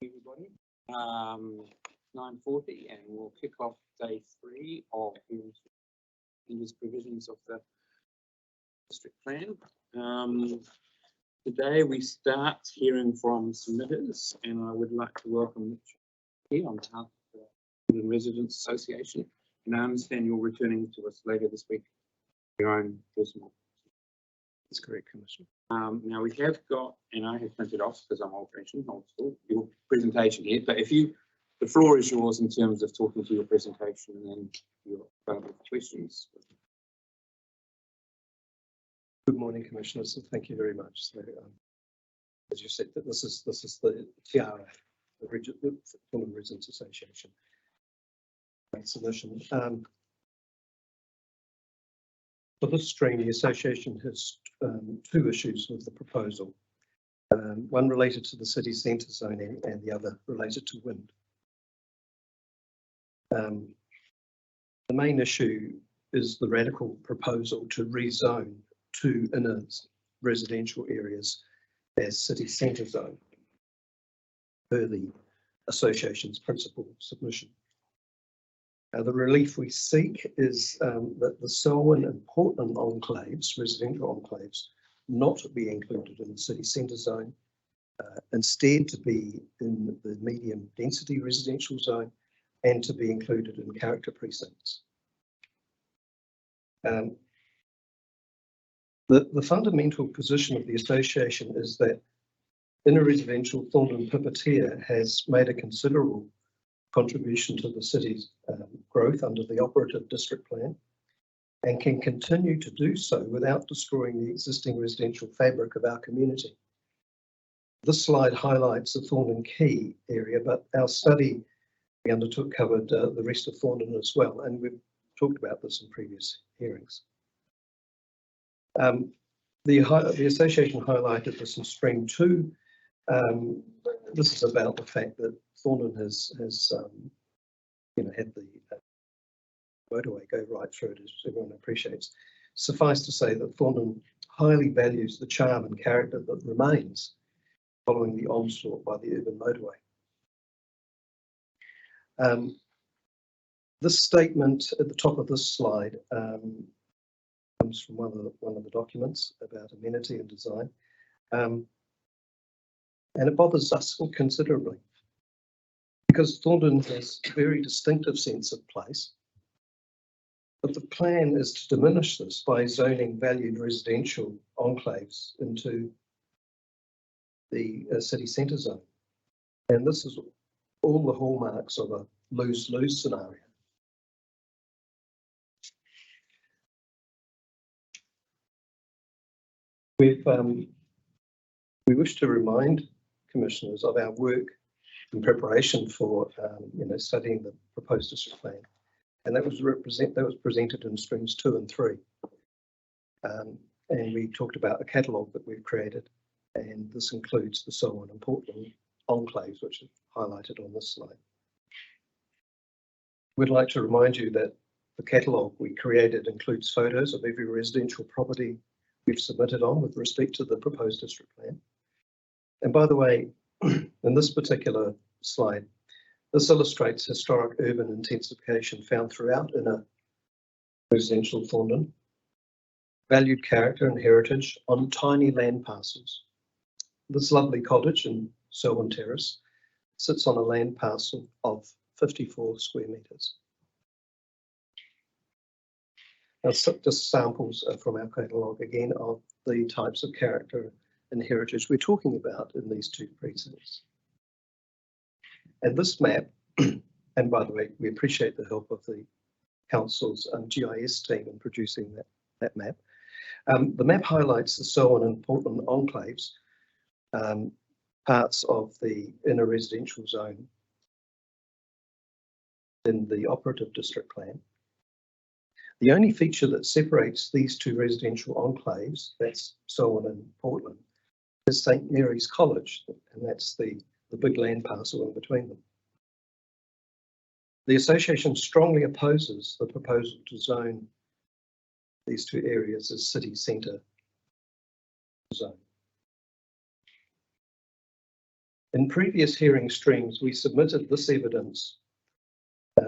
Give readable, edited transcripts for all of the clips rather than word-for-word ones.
Everybody, 9:40, and we'll kick off day 3 of these provisions of the district plan. Today we start hearing from submitters, and I would like to welcome Mitch here on behalf of the Wellington Residents Association. And I understand you're returning to us later this week, your own personal. That's correct, Commissioner. Now we have got, and I have printed off because I'm old-fashioned, old school, your presentation here. But if you, the floor is yours in terms of talking to your presentation, and then you're available for questions. Good morning, Commissioners, and thank you very much. So, as you said, that this is the TRA, the Wellington Residents Association submission. For this stream, the association has 2 issues with the proposal. One related to the city centre zoning and the other related to wind. The main issue is the radical proposal to rezone 2 inner residential areas as city centre zone per the association's principal submission. The relief we seek is that the Selwyn and Portland enclaves, residential enclaves, not be included in the city centre zone, instead to be in the medium density residential zone and to be included in character precincts. The fundamental position of the association is that inner residential Thorndon Pipitea has made a considerable contribution to the city's growth under the operative district plan and can continue to do so without destroying the existing residential fabric of our community. This slide highlights the Thorndon Quay area, but our study we undertook covered the rest of Thorndon as well, and we've talked about this in previous hearings. The association highlighted this in Stream 2. This is about the fact that Thorndon has had the motorway go right through it, as everyone appreciates. Suffice to say that Thorndon highly values the charm and character that remains following the onslaught by the urban motorway. This statement at the top of this slide comes from one of the documents about amenity and design. And it bothers us considerably because Thorndon has a very distinctive sense of place, but the plan is to diminish this by zoning valued residential enclaves into the city centre zone. And this is all the hallmarks of a lose-lose scenario. We wish to remind Commissioners of our work in preparation for studying the proposed district plan, and that was presented in streams 2 and 3, and we talked about a catalogue that we've created, and this includes the Selwyn and Portland enclaves, which is highlighted on this slide. We'd like to remind you that the catalogue we created includes photos of every residential property we've submitted on with respect to the proposed district plan. And by the way, in this particular slide, this illustrates historic urban intensification found throughout inner residential Thorndon, valued character and heritage on tiny land parcels. This lovely cottage in Selwyn Terrace sits on a land parcel of 54 square metres. Now, just samples from our catalogue again of the types of character and heritage we're talking about in these 2 precincts. And this map, and by the way, we appreciate the help of the Council's GIS team in producing that map. The map highlights the Selwyn and Portland enclaves, parts of the inner residential zone in the operative district plan. The only feature that separates these 2 residential enclaves, that's Selwyn and Portland, is St Mary's College, and that's the big land parcel in between them. The association strongly opposes the proposal to zone these 2 areas as city centre zone. In previous hearing streams, we submitted this evidence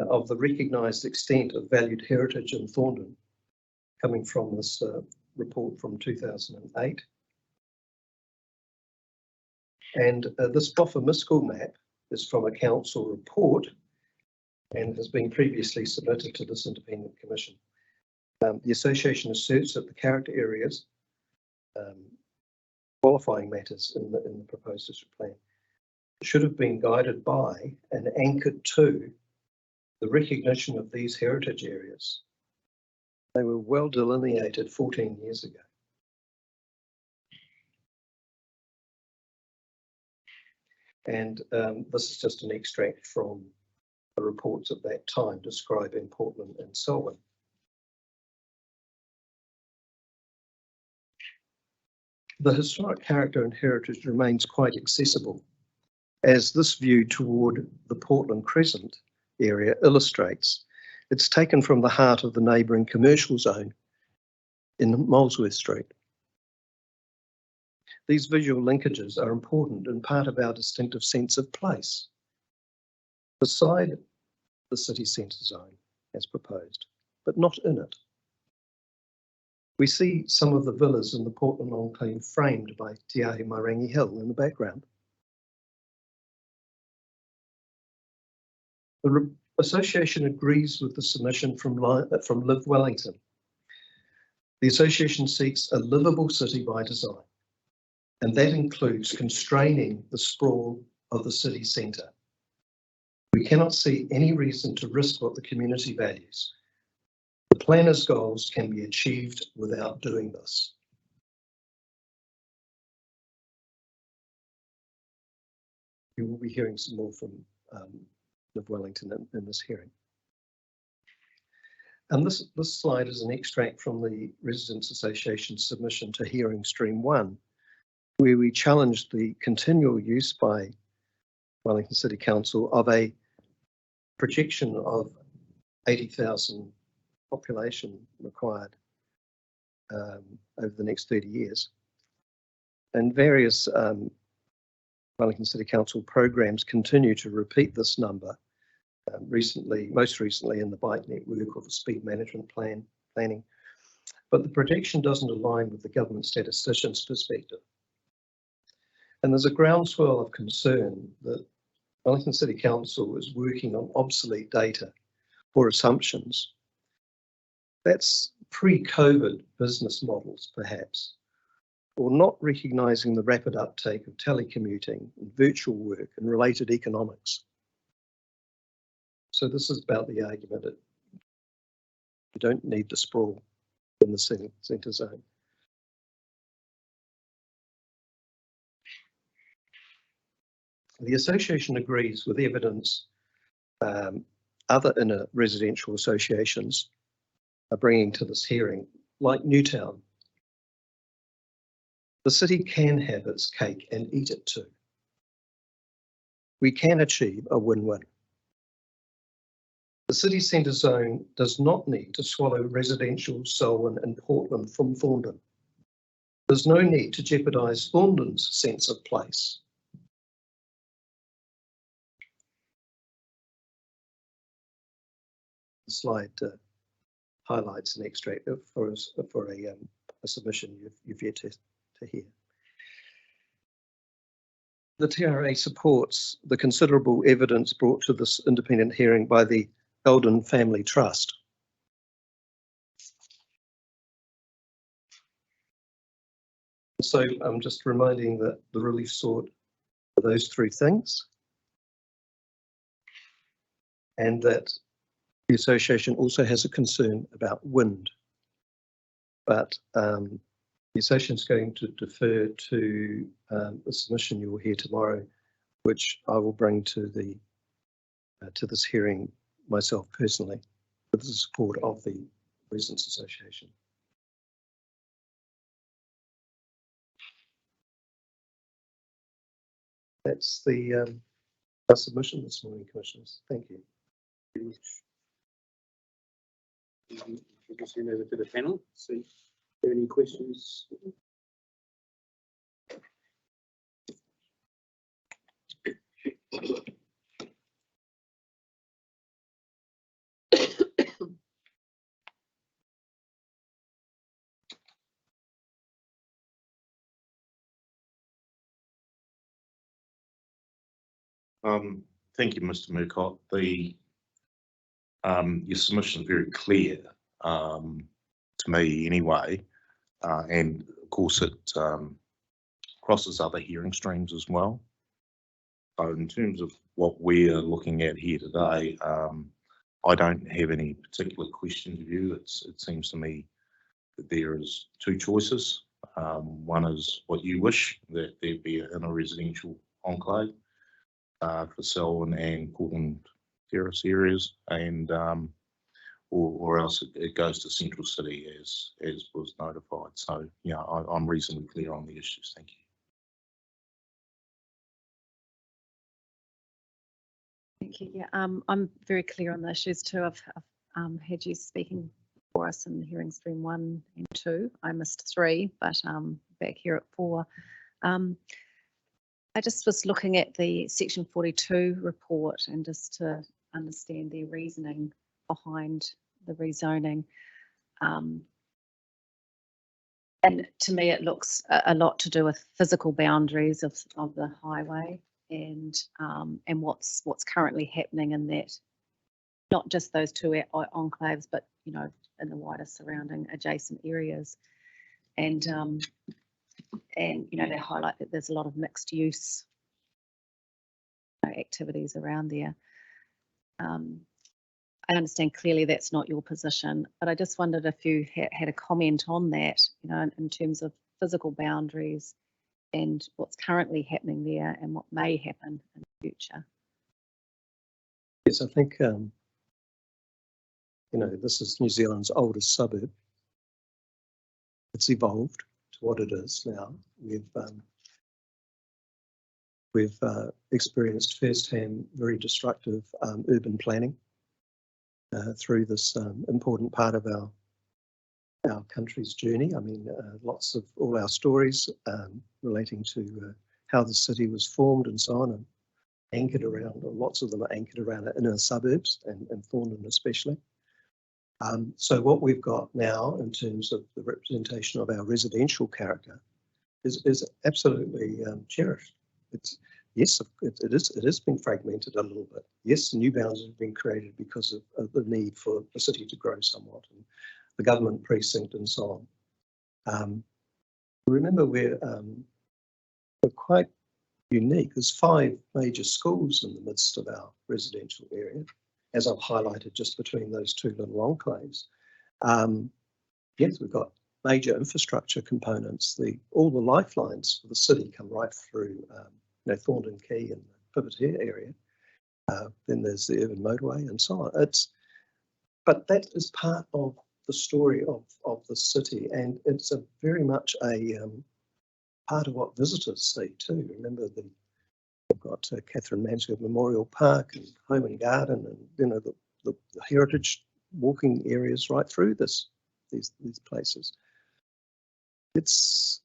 of the recognised extent of valued heritage in Thorndon, coming from this report from 2008. And this Boffa-Miskell map is from a council report and has been previously submitted to this independent commission. The association asserts that the character areas, qualifying matters in the proposed district plan, should have been guided by and anchored to the recognition of these heritage areas. They were well delineated 14 years ago. And this is just an extract from the reports at that time describing Portland and Selwyn. The historic character and heritage remains quite accessible, as this view toward the Portland Crescent area illustrates. It's taken from the heart of the neighbouring commercial zone in Molesworth Street. These visual linkages are important and part of our distinctive sense of place, beside the city centre zone as proposed, but not in it. We see some of the villas in the Portland enclave framed by Te Ahi Mairangi Hill in the background. The association agrees with the submission from Live Wellington. The association seeks a livable city by design, and that includes constraining the sprawl of the city centre. We cannot see any reason to risk what the community values. The planner's goals can be achieved without doing this. You will be hearing some more from Live Wellington in this hearing. And this slide is an extract from the Residents Association submission to hearing stream 1, where we challenged the continual use by Wellington City Council of a projection of 80,000 population required over the next 30 years. And various Wellington City Council programs continue to repeat this number, most recently in the bike network or the speed management planning, but the projection doesn't align with the government statistician's perspective. And there's a groundswell of concern that Wellington City Council is working on obsolete data or assumptions. That's pre-COVID business models, perhaps, or not recognising the rapid uptake of telecommuting and virtual work and related economics. So this is about the argument that you don't need the sprawl in the centre zone. The association agrees with evidence other inner residential associations are bringing to this hearing, like Newtown. The city can have its cake and eat it too. We can achieve a win-win. The city centre zone does not need to swallow residential Selwyn and Portland from Thorndon. There's no need to jeopardise Thorndon's sense of place. The slide highlights an extract for a submission you've yet to hear. The TRA supports the considerable evidence brought to this independent hearing by the Wellington Family Trust. So I'm just reminding that the relief sought for those three things, and that the association also has a concern about wind, but the association is going to defer to the submission you will hear tomorrow, which I will bring to this hearing myself personally, with the support of the Residents Association. That's the our submission this morning, Commissioners. Thank you. We'll just hand over to the panel. See if there are any questions. Thank you, Mr. Murcott. Your submission is very clear to me anyway, and of course it crosses other hearing streams as well. So in terms of what we're looking at here today, I don't have any particular question to you. It seems to me that there is two choices. One is what you wish, that there be in a residential enclave for Selwyn and Portland Terrace areas, and or else it goes to Central City as was notified. So yeah, I'm reasonably clear on the issues. Thank you. Thank you. Yeah, I'm very clear on the issues too. I've had you speaking for us in hearing stream 1 and 2. I missed 3, but back here at 4. I just was looking at the section 42 report and just to understand their reasoning behind the rezoning. And to me, it looks a lot to do with physical boundaries of the highway and what's currently happening in that, not just those two enclaves, but you know, in the wider surrounding adjacent areas. And you know, they highlight that there's a lot of mixed use activities around there. I understand clearly that's not your position, but I just wondered if you had a comment on that, you know, in terms of physical boundaries and what's currently happening there and what may happen in the future. Yes, I think, you know, this is New Zealand's oldest suburb. It's evolved to what it is now. We've experienced firsthand very destructive urban planning through this important part of our country's journey. I mean, lots of all our stories relating to how the city was formed and so on, and anchored around, or lots of them are anchored around the inner suburbs and Thorndon especially. So what we've got now in terms of the representation of our residential character is absolutely cherished. It's yes, it has been fragmented a little bit. Yes, new boundaries have been created because of the need for the city to grow somewhat, and the government precinct and so on. Remember, we're quite unique. There's 5 major schools in the midst of our residential area, as I've highlighted just between those 2 little enclaves. Yes, we've got major infrastructure components. All the lifelines for the city come right through you know, Thorndon Quay and the Pivot area. Then there's the urban motorway and so on. But that is part of the story of the city, and it's very much a part of what visitors see too. Remember, we've got Catherine Mansfield Memorial Park and Home and Garden, and you know, the heritage walking areas right through these places. It's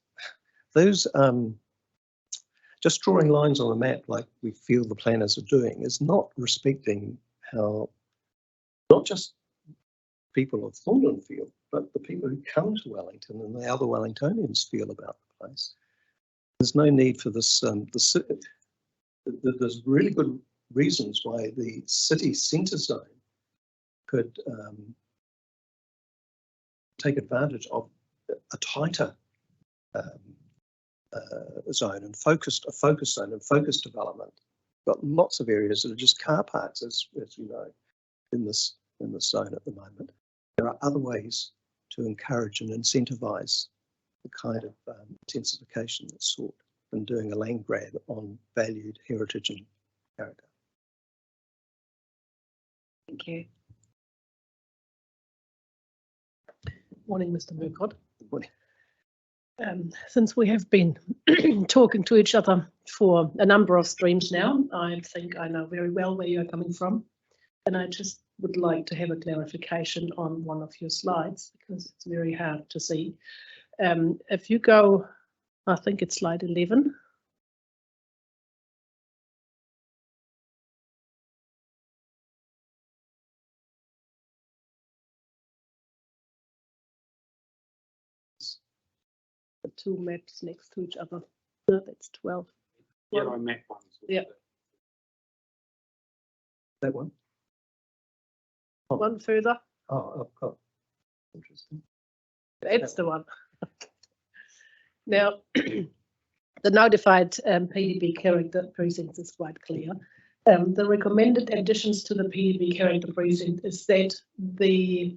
those just drawing lines on a map like we feel the planners are doing is not respecting how not just people of Thorndon feel, but the people who come to Wellington and the other Wellingtonians feel about the place. There's no need for this. There's really good reasons why the city centre zone could take advantage of a tighter zone and a focused zone and focused development. Got lots of areas that are just car parks, as you know, in this zone at the moment. There are other ways to encourage and incentivise the kind of intensification that's sought than doing a land grab on valued heritage and character. Thank you. Morning, Mr. Murcott. Good morning. Since we have been talking to each other for a number of streams now, I think I know very well where you're coming from, and I just would like to have a clarification on one of your slides because it's very hard to see. If you go, I think it's slide 11. the two maps next to each other. No, that's 12. Yellow map ones. Yeah. That one? One further, Oh, I've got. Interesting. that's the one. Now, the notified PDB character precinct is quite clear. The recommended additions to the PDB character precinct, is that the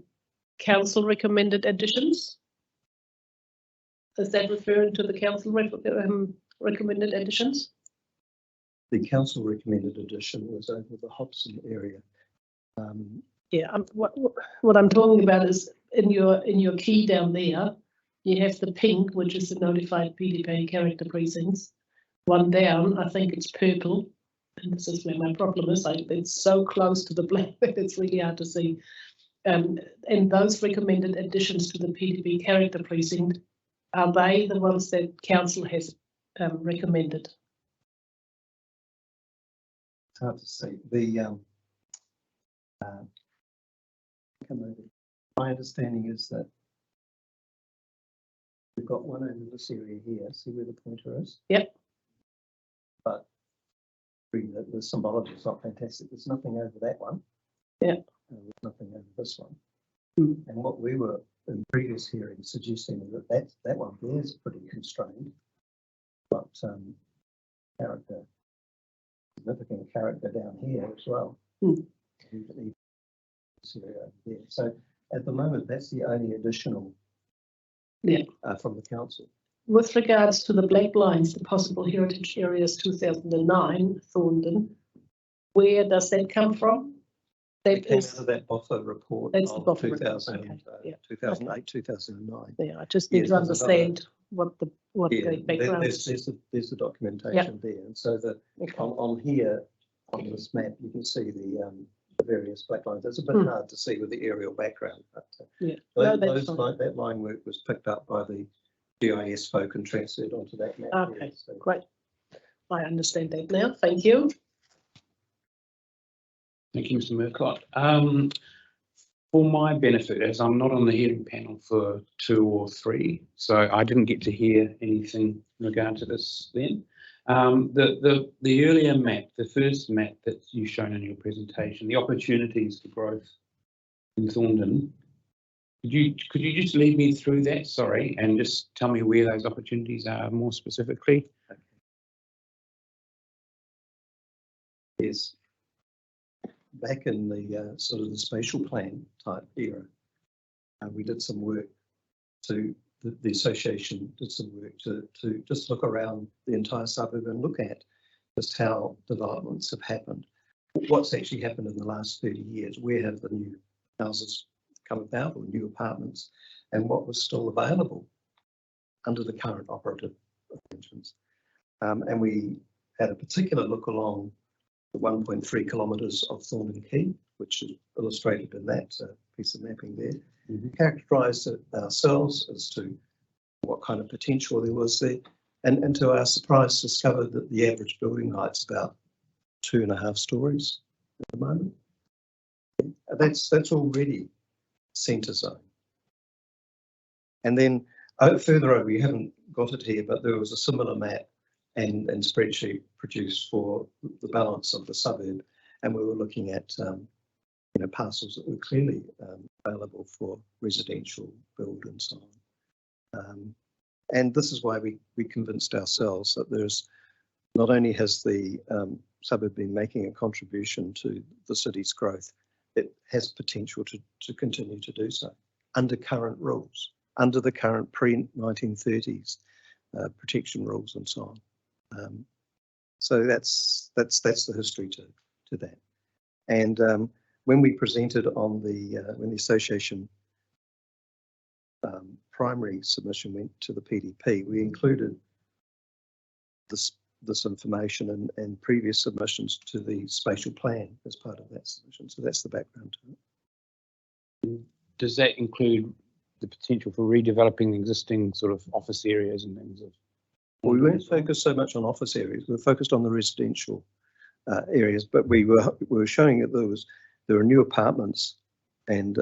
council recommended additions? Is that referring to the council recommended additions? The council recommended addition was over the Hobson area. Yeah, what I'm talking about is in your key down there, you have the pink, which is the notified PDB character precincts. One down, I think it's purple, and this is where my problem is. It's so close to the black that it's really hard to see. And those recommended additions to the PDB character precinct, are they the ones that council has recommended? It's hard to see. My understanding is that we've got one over this area here. See where the pointer is? Yep. But the symbology is not fantastic. There's nothing over that one. Yeah. And there's nothing over this one. Mm. And what we were in previous hearings suggesting that one there is pretty constrained, but character, significant character down here as well. Mm. Even this area over there. So at the moment, that's the only additional from the council. With regards to the black lines, the possible heritage areas 2009, Thorndon, where does that come from? It came out of that BOFA report That's the of BOFA report, 2000, okay, yeah. 2008, 2009. Yeah, I just need Yes, to there's understand what the Yeah, background is. there's the documentation there. And so Okay. on here, on this map, you can see the various black lines. It's a bit hard to see with the aerial background, but Yeah, no, that's fine. that line work was picked up by the GIS folk and transferred onto that map. Okay, there, so. great. I understand that now. Thank you. Thank you, Mr. Murcott. For my benefit, as I'm not on the hearing panel for 2 or 3, so I didn't get to hear anything in regard to this then. The earlier map, the first map that you've shown in your presentation, the opportunities for growth in Thorndon, could you just lead me through that, sorry, and just tell me where those opportunities are more specifically? Yes. Back in the sort of the spatial plan type era, we did some work to, the association did some work to just look around the entire suburb and look at just how developments have happened. What's actually happened in the last 30 years? Where have the new houses come about or new apartments, and what was still available under the current operative arrangements? And we had a particular look along the 1.3 kilometres of Thorndon Quay, which is illustrated in that piece of mapping there. Mm-hmm. Characterised it ourselves as to what kind of potential there was there, and to our surprise discovered that the average building height's about 2.5 stories at the moment. That's already centre zone. And then further over, we haven't got it here, but there was a similar map and spreadsheet produced for the balance of the suburb, and we were looking at parcels that were clearly available for residential build and so on. And this is why we convinced ourselves that there's not only has the suburb been making a contribution to the city's growth, it has potential to continue to do so under current rules, under the current pre-1930s protection rules and so on. So that's the history to that. And when we presented on when the association primary submission went to the PDP, we included this information and previous submissions to the spatial plan as part of that submission. So that's the background to it. Does that include the potential for redeveloping the existing sort of office areas and things? Well, we weren't focused so much on office areas. We were focused on the residential areas, but we were showing that there were new apartments and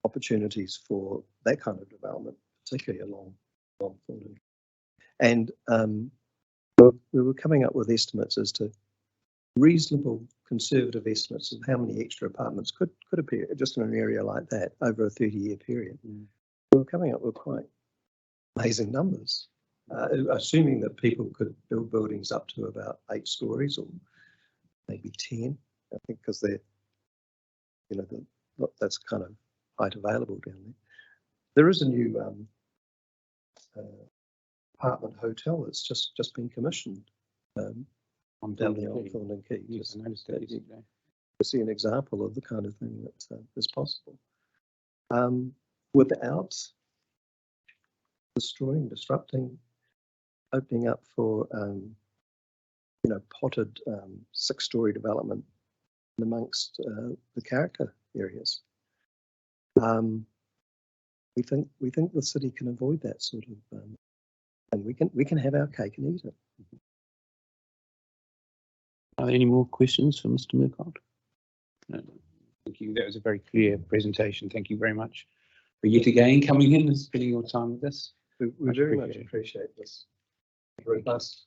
opportunities for that kind of development, particularly along on Thorndon. And we were coming up with estimates as to reasonable conservative estimates of how many extra apartments could appear just in an area like that over a 30-year period. We were coming up with quite amazing numbers, assuming that people could build buildings up to about 8 stories or maybe 10, I think, because they're, you know, that's kind of height available down there. There is a new apartment hotel that's just been commissioned down there on Thorndon Quay. Yes, I noticed that yesterday. To see an example of the kind of thing that is possible without destroying, disrupting, opening up for you know, potted 6-story development amongst the character areas. We think the city can avoid that sort of, and we can have our cake and eat it. Are there any more questions for Mr. Murcott? No. Thank you. That was a very clear presentation. Thank you very much for yet again coming in and spending your time with us. We very much appreciate this robust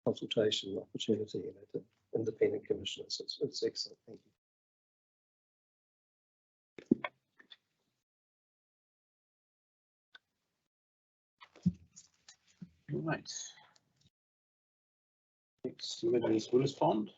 consultation opportunity, you know, to independent commissioners. It's excellent. Thank you. All right. Next submitted is Willis Bond.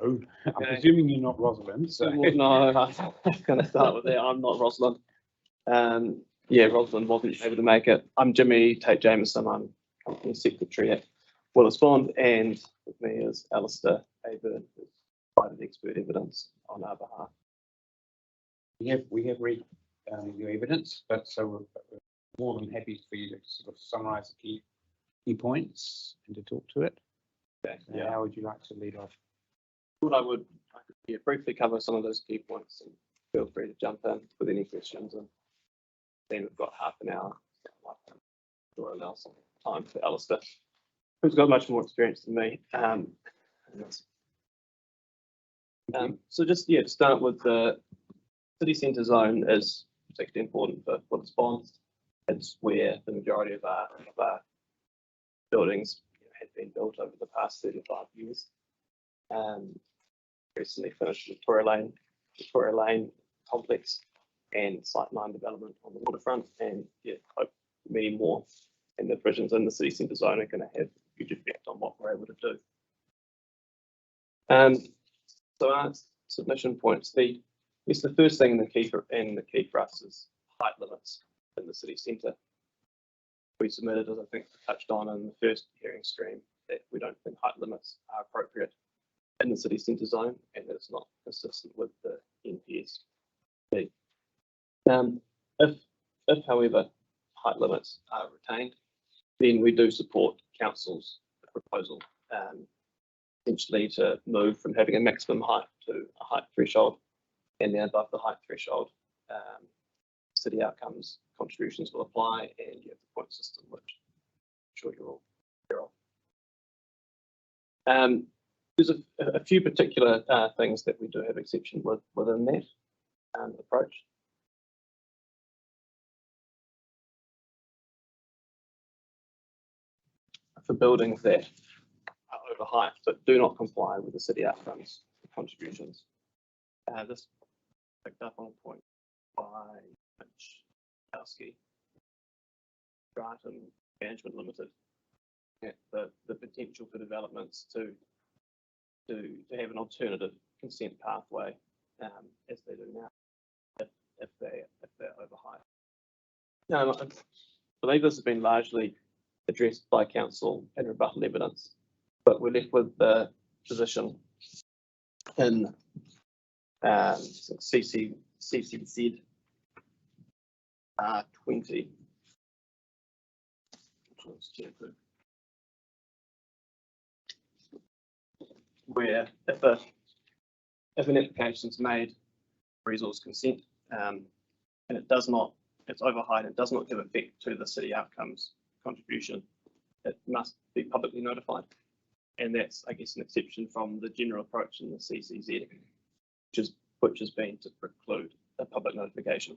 Oh, I'm presuming you're not Rosalind. So. No, I'm going to start with that. I'm not Rosalind. Yeah, Rosalind wasn't able to make it. I'm Jimmy Tate Jameson. I'm company secretary at Willis Bond, and with me is Alistair Aburn, who's provided expert evidence on our behalf. We have read your evidence, but so we're more than happy for you to sort of summarise the key points and to talk to it. Okay, yeah. How would you like to lead off? What I could briefly cover some of those key points, and feel free to jump in with any questions. And then we've got half an hour. So I'll allow some time for Alistair, who's got much more experience than me. So just to start with, the city centre zone is particularly important for Willis Bond. It's where the majority of our buildings have been built over the past 35 years. Recently finished Victoria Lane complex and Site 9 development on the waterfront, and hope many more. And the provisions in the city centre zone are going to have a huge effect on what we're able to do. So our submission points. The first thing the key for us is height limits in the city centre. We submitted, as I think touched on in the first hearing stream, that we don't think height limits are appropriate in the city centre zone, and that it's not consistent with the NPS. If however height limits are retained, then we do support council's proposal, essentially to move from having a maximum height to a height threshold, and then above the height threshold, city outcomes contributions will apply, and you have the point system, which I'm sure you're all aware of. There's a few particular things that we do have exception within that approach. For buildings that are over height but do not comply with the city outcomes contributions. This picked up on point by Mitch Grattan Management Limited. The potential for developments to have an alternative consent pathway, as they do now, if they're over height. Now, I believe this has been largely addressed by council and rebuttal evidence, but we're left with the position in CC CCZ 20. Where if an application is made, resource consent, and it does not, it's over height, it does not give effect to the city outcomes contribution, it must be publicly notified. And that's, I guess, an exception from the general approach in the CCZ, which has been to preclude a public notification.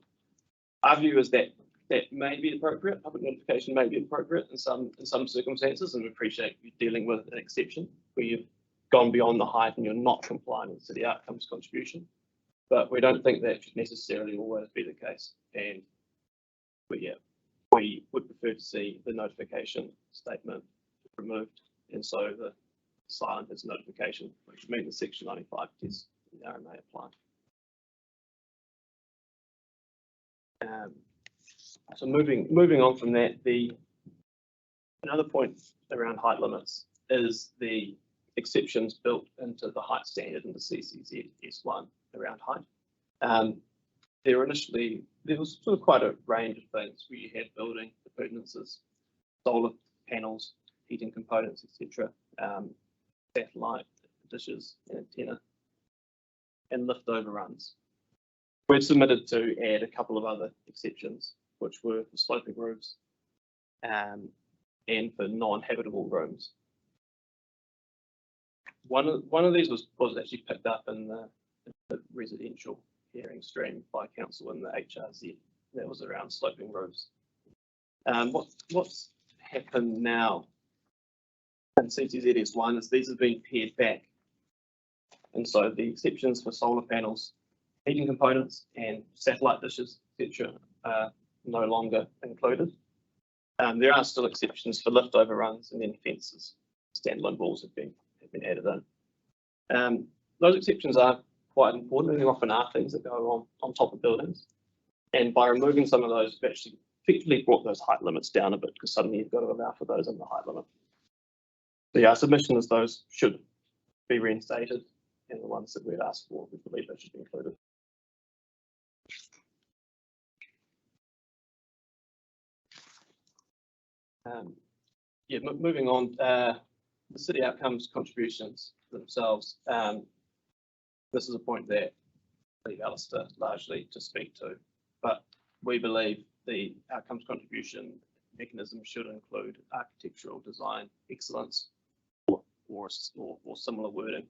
Our view is that that may be appropriate. Public notification may be appropriate in some circumstances, and we appreciate you dealing with an exception where you've gone beyond the height and you're not complying with city outcomes contribution. But we don't think that should necessarily always be the case. And we would prefer to see the notification statement removed, and so the silent is notification, which means the Section 95 test now may apply. So moving on from that, another point around height limits is the exceptions built into the height standard in the CCZ S1 around height. There was sort of quite a range of things where you had building appurtenances, solar panels, heating components, etc., satellite dishes, and antenna, and lift overruns. We've submitted to add a couple of other exceptions, which were for sloping roofs and for non-habitable rooms. One of these was actually picked up in the residential hearing stream by council in the HRZ. That was around sloping roofs. What's happened now in CCZS1 is these have been pared back, and so the exceptions for solar panels, heating components, and satellite dishes, etc., are no longer included. There are still exceptions for lift overruns, and then fences, standalone walls have been added in. Those exceptions are quite important, and there often are things that go on top of buildings. And by removing some of those, we've actually effectively brought those height limits down a bit, because suddenly you've got to allow for those in the height limit. So yeah, our submission is those should be reinstated, and the ones that we'd asked for, we believe they should be included. Moving on, the city outcomes contributions themselves. This is a point that I leave Alistair largely to speak to, but we believe the outcomes contribution mechanism should include architectural design excellence or similar wording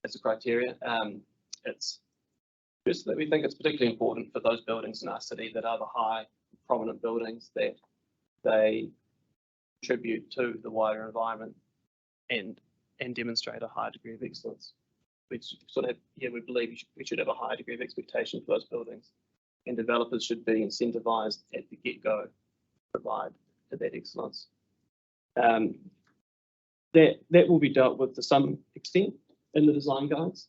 as a criteria. It's just that we think it's particularly important for those buildings in our city that are the high prominent buildings, that they contribute to the wider environment and demonstrate a high degree of excellence. We believe we should have a high degree of expectation for those buildings, and developers should be incentivized at the get-go to provide that excellence. That will be dealt with to some extent in the design guides,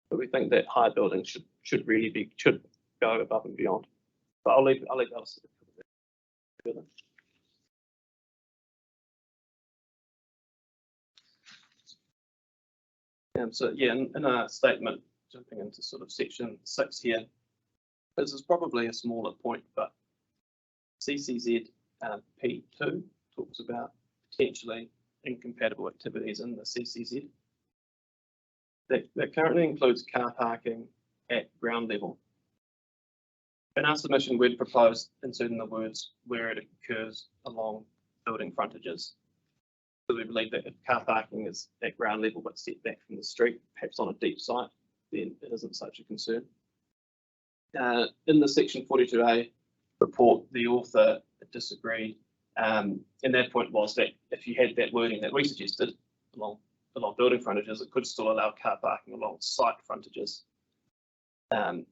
but we think that higher buildings should go above and beyond. But I'll leave Alistair. So yeah, in our statement, jumping into sort of section 6 here, this is probably a smaller point, but CCZ P2 talks about potentially incompatible activities in the CCZ. That currently includes car parking at ground level. In our submission, we'd proposed inserting the words where it occurs along building frontages. So we believe that if car parking is at ground level but set back from the street, perhaps on a deep site, then it isn't such a concern. In the section 42A report, the author disagreed, and their point was that if you had that wording that we suggested along building frontages, it could still allow car parking along site frontages. That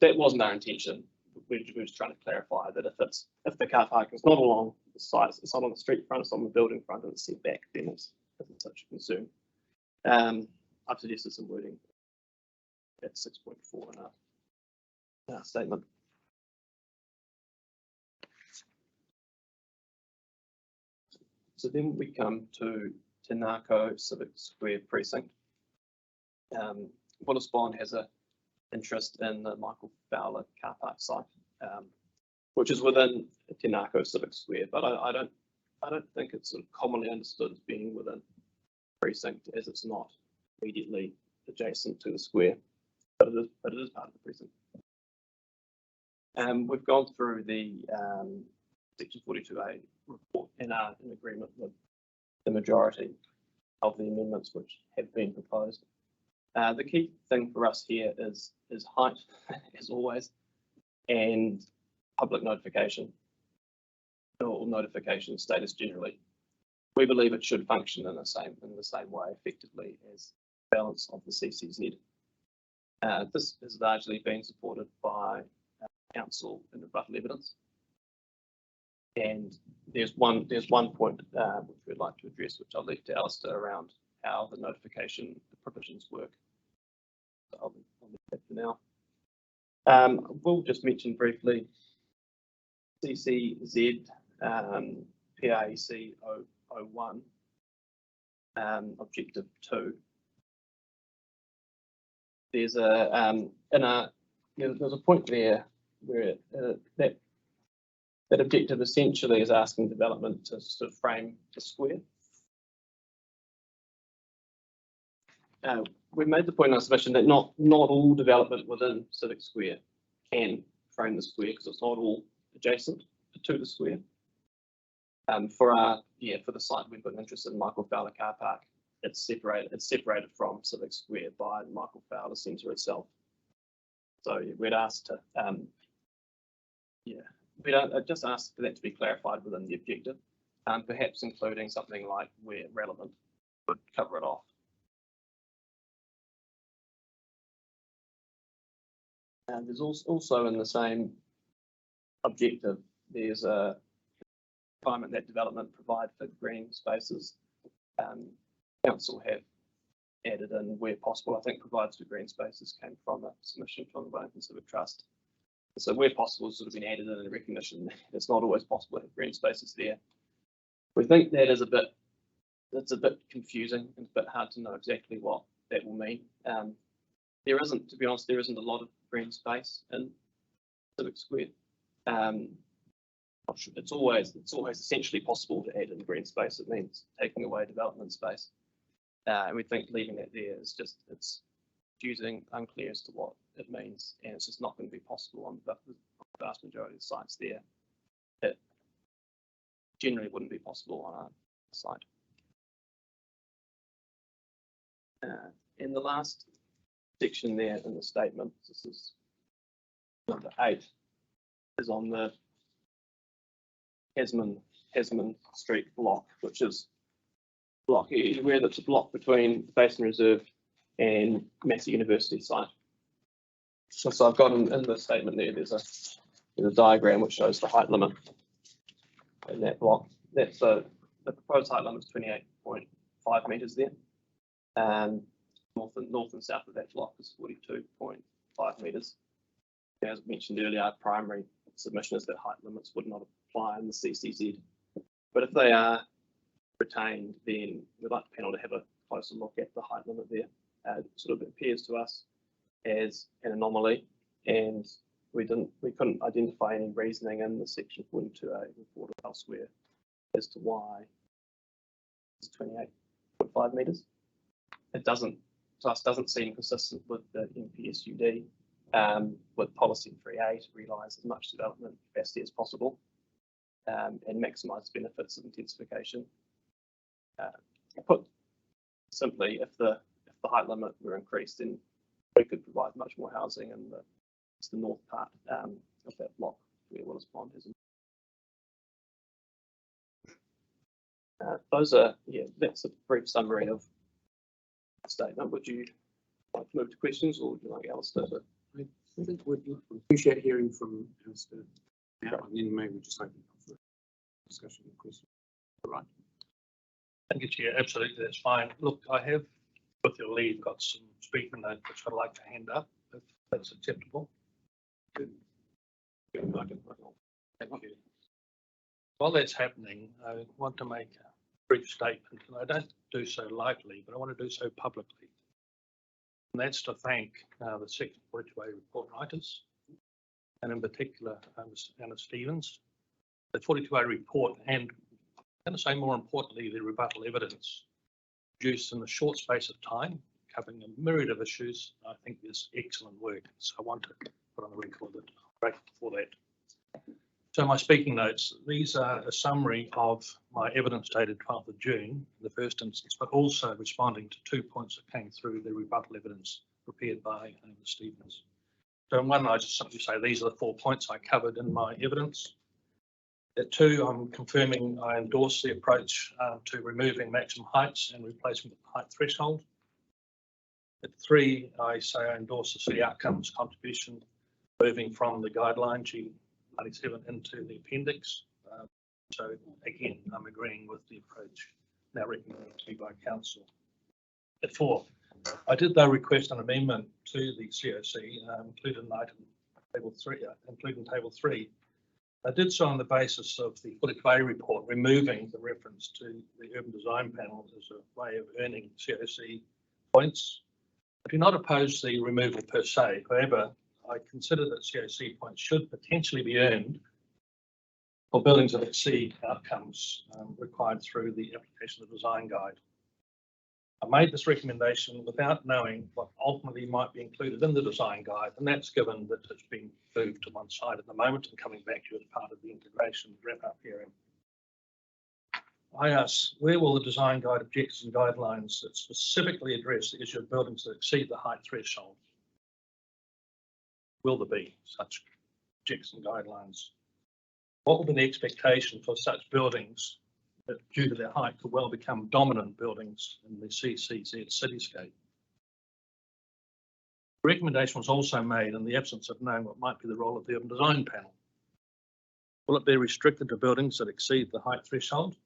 wasn't our intention. We were just trying to clarify that if the car parking is not along the site, it's not on the street front, it's on the building front, and it's set back, then it isn't such a concern. I've suggested some wording at 6.4 in our statement. So then we come to Te Ngākau Civic Square Precinct. Willis Bond has a interest in the Michael Fowler car park site, which is within Te Ngākau Civic Square, but I don't think it's sort of commonly understood as being within precinct, as it's not immediately adjacent to the square, but it is part of the precinct. We've gone through the Section 42A report and are in agreement with the majority of the amendments which have been proposed. The key thing for us here is height, as always, and public notification or notification status generally. We believe it should function in the same way effectively as the balance of the CCZ. This has largely been supported by council and rebuttal evidence. And there's one point which we'd like to address, which I'll leave to Alistair, around how the notification provisions work. So I'll leave that for now. We'll just mention briefly CCZ PAEC 001 Objective 2. There's a there's a point there where that objective essentially is asking development to sort of frame the square. We made the point in our submission that not all development within Civic Square can frame the square because it's not all adjacent to the square. For the site we've got an interest in Michael Fowler car park, it's separated from Civic Square by the Michael Fowler Centre itself. So we'd ask to we'd just ask for that to be clarified within the objective, perhaps including something like where relevant would cover it off. And there's also in the same objective, there's a requirement that development provide for green spaces. Council have added in where possible. I think provides for green spaces came from a submission from the Wellington Civic Trust. So where possible has sort of been added in recognition that it's not always possible to have green spaces there. We think that is a bit confusing and a bit hard to know exactly what that will mean. There isn't, to be honest, there isn't a lot of green space in Civic Square. It's always essentially possible to add in green space. It means taking away development space. And we think leaving that there is just, it's confusing, unclear as to what it means, and it's just not going to be possible on the vast majority of the sites there. It generally wouldn't be possible on our site. In the last section there in the statement, this is number 8, is on the Tasman Street block, which is block where that's a block between the Basin Reserve and Massey University site. So I've got in the statement there's a diagram which shows the height limit in that block. That's the proposed height limit is 28.5 metres there. North and south of that block is 42.5 metres. As mentioned earlier, our primary submission is that height limits would not apply in the CCZ. But if they are retained, then we'd like the panel to have a closer look at the height limit there. It sort of appears to us as an anomaly, and we couldn't identify any reasoning in the Section 42A report or elsewhere as to why it's 28.5 metres. It doesn't seem consistent with the NPSUD, with policy 3A to realise as much development capacity as possible and maximise the benefits of intensification. Put simply, if the height limit were increased, then we could provide much more housing in the north part of that block where Willis Pond is. That's a brief summary of the statement. Would you like to move to questions, or would you like Alistair to? I think we'd appreciate hearing from Alistair now, and then maybe just open up for discussion and questions. All right. Thank you, Chair. Absolutely, that's fine. Look, I have, with your leave, got some speaker notes which I'd like to hand up, if that's acceptable. Good. Thank you. While that's happening, I want to make a brief statement, and I don't do so lightly, but I want to do so publicly. And that's to thank the Section 42A report writers, and in particular, Anna Stevens. The 42A report, and I'm going to say more importantly, the rebuttal evidence produced in a short space of time, covering a myriad of issues, I think is excellent work. So I want to put on the record that I'm grateful for that. So my speaking notes, these are a summary of my evidence dated 12th of June, in the first instance, but also responding to 2 points that came through the rebuttal evidence prepared by Stevens. So in one, I just simply say these are the 4 points I covered in my evidence. At 2, I'm confirming I endorse the approach to removing maximum heights and replacing the height threshold. At 3, I say I endorse the city outcomes contribution, moving from the guideline G97 into the appendix. So again, I'm agreeing with the approach now recommended to me by council. At 4, I did though request an amendment to the COC, including item table 3, including table 3. I did so on the basis of the 42A report, removing the reference to the urban design panel as a way of earning COC points. I do not oppose the removal per se. However, I consider that COC points should potentially be earned for buildings that exceed outcomes required through the application of the design guide. I made this recommendation without knowing what ultimately might be included in the design guide, and that's given that it's been moved to one side at the moment and coming back to you as part of the integration wrap-up hearing. I ask, where will the design guide objectives and guidelines that specifically address the issue of buildings that exceed the height threshold? Will there be such objectives and guidelines? What will be the expectation for such buildings that due to their height could well become dominant buildings in the CCZ cityscape? The recommendation was also made in the absence of knowing what might be the role of the urban design panel. Will it be restricted to buildings that exceed the height threshold?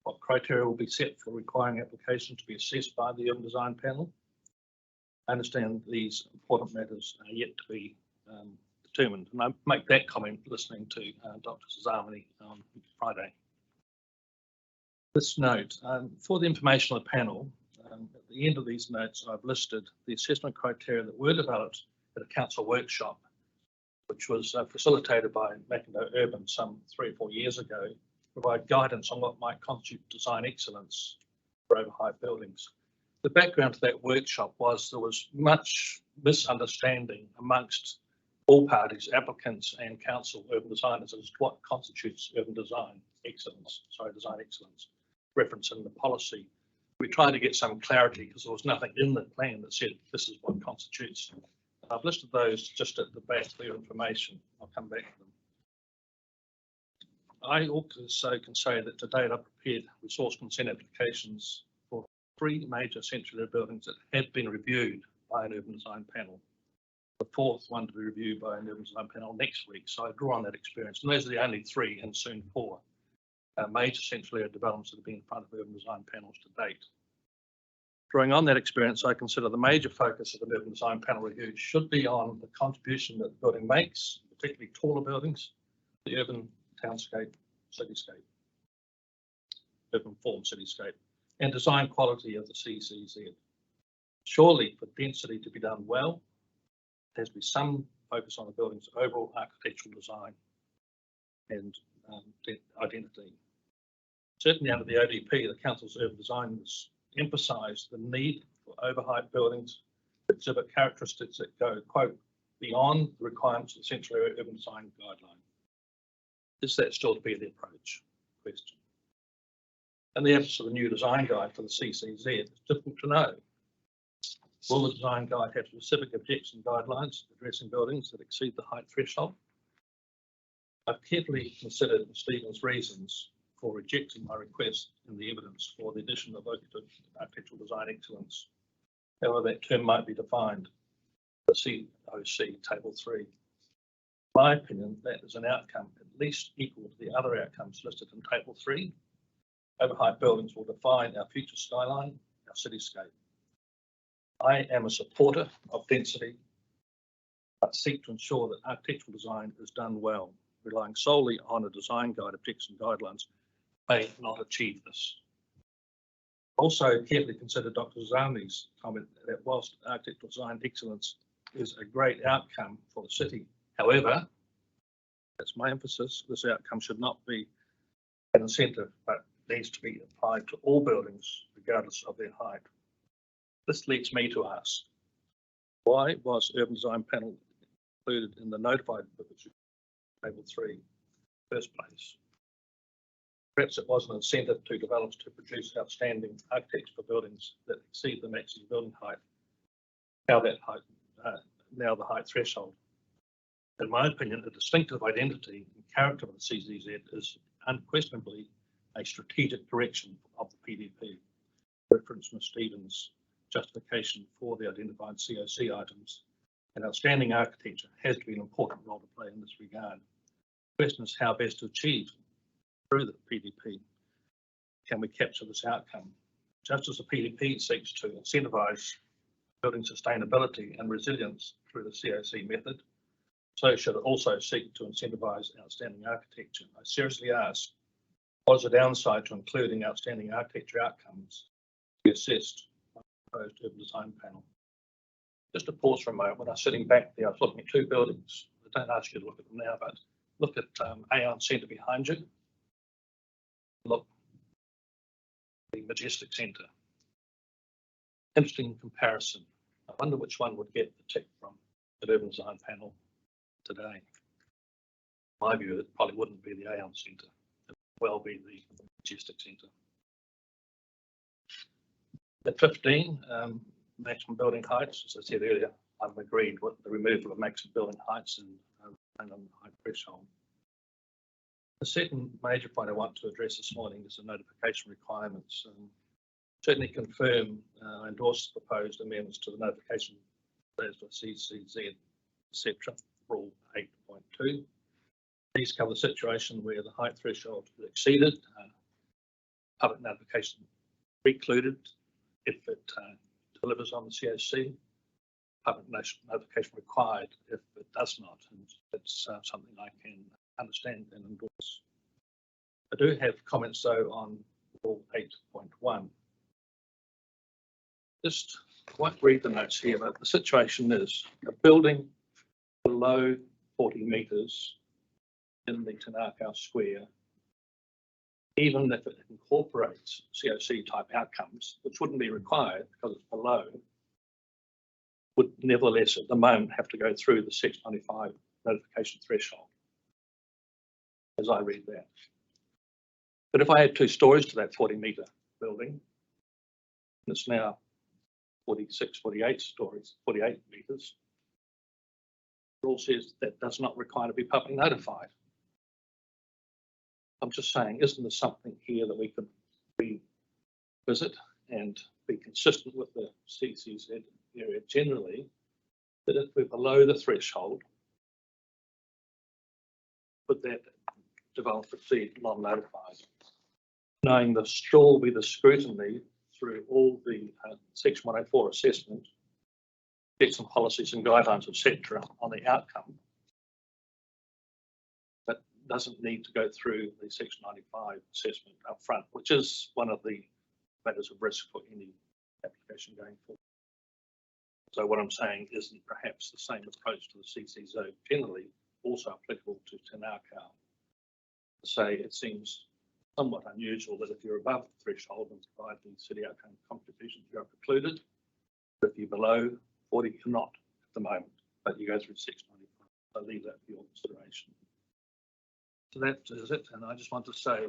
What criteria will be set for requiring applications to be assessed by the urban design panel? I understand these important matters are yet to be determined, and I make that comment listening to Dr. Sazamani on Friday. This note, for the information of the panel, at the end of these notes, I've listed the assessment criteria that were developed at a council workshop, which was facilitated by Mackendale Urban some 3 or 4 years ago, provide guidance on what might constitute design excellence for overheight buildings. The background to that workshop was there was much misunderstanding amongst all parties, applicants and council urban designers as to what constitutes urban design excellence, design excellence, reference in the policy. We tried to get some clarity because there was nothing in the plan that said this is what constitutes. I've listed those just at the back for your information. I'll come back to them. I also can say that to date I've prepared resource consent applications for 3 major central buildings that have been reviewed by an urban design panel. The 4th one to be reviewed by an urban design panel next week. So I draw on that experience. And those are the only 3 and soon 4 major central area developments that have been in front of urban design panels to date. Drawing on that experience, I consider the major focus of an urban design panel review should be on the contribution that the building makes, particularly taller buildings, the urban townscape, cityscape, urban form cityscape, and design quality of the CCZ. Surely for density to be done well, there has to be some focus on the building's overall architectural design and identity. Certainly under the ODP, the Council's urban design has emphasised the need for overheight buildings that exhibit characteristics that go, quote, beyond the requirements of the Central Area Urban Design Guideline. Is that still to be the approach? Question. In the absence of a new design guide for the CCZ, it's difficult to know. Will the design guide have specific objectives and guidelines addressing buildings that exceed the height threshold? I've carefully considered Stephen's reasons for rejecting my request in the evidence for the addition of architectural design excellence, however that term might be defined, the COC Table 3. In my opinion, that is an outcome at least equal to the other outcomes listed in Table 3. Overheight buildings will define our future skyline, our cityscape. I am a supporter of density, but seek to ensure that architectural design is done well. Relying solely on a design guide, objectives and guidelines may not achieve this. Also carefully consider Dr. Zami's comment that whilst architectural design excellence is a great outcome for the city, however, that's my emphasis, this outcome should not be an incentive, but needs to be applied to all buildings, regardless of their height. This leads me to ask, why was urban design panel included in the notified provision, table 3, in the first place? Perhaps it was an incentive to developers to produce outstanding architecture for buildings that exceed the maximum building height. Now that height, now the height threshold. In my opinion, the distinctive identity and character of the CCZ is unquestionably a strategic direction of the PDP. Reference Ms. Stevens' justification for the identified COC items, and outstanding architecture has to be an important role to play in this regard. The question is how best to achieve through the PDP. Can we capture this outcome? Just as the PDP seeks to incentivise building sustainability and resilience through the COC method, so should it also seek to incentivise outstanding architecture. I seriously ask, what is the downside to including outstanding architecture outcomes to be assessed by the proposed urban design panel? Just to pause for a moment, when I was sitting back there, I was looking at two buildings. I don't ask you to look at them now, but look at Aon Centre behind you. Look, the Majestic Centre. Interesting comparison. I wonder which one would get the tick from the urban design panel today. In my view, it probably wouldn't be the Aon Centre. It would well be the Majestic Centre. At 15, maximum building heights, as I said earlier, I've agreed with the removal of maximum building heights and height threshold. The second major point I want to address this morning is the notification requirements. Certainly confirm I endorse the proposed amendments to the notification as for CCZ, etc. Rule 8.2. These cover the situation where the height threshold is exceeded, public notification precluded if it delivers on the COC, public notification required if it does not, and it's something I can understand and endorse. I do have comments though on Rule 8.1. Just I won't read the notes here, but the situation is a building below 40 metres in the Tanaka Square, even if it incorporates COC type outcomes, which wouldn't be required because it's below, would nevertheless at the moment have to go through the 695 notification threshold, as I read that. But if I add 2 stories to that 40 metre building, and it's now 46, 48 stories, 48 metres, the rule says that does not require to be publicly notified. I'm just saying, isn't there something here that we could revisit and be consistent with the CCZ area generally, that if we're below the threshold, would that develop proceed non-notified? Knowing there still be the scrutiny through all the Section 104 assessment, checks and policies and guidelines, etc., on the outcome, but doesn't need to go through the Section 95 assessment up front, which is one of the matters of risk for any application going forward. So what I'm saying isn't perhaps the same approach to the CC zone generally also applicable to Tanaka. Say it seems somewhat unusual that if you're above the threshold and provide the city outcome contributions, you're precluded. But if you're below 40, you're not at the moment, but you go through 695. I leave that for your consideration. So that is it. And I just want to say,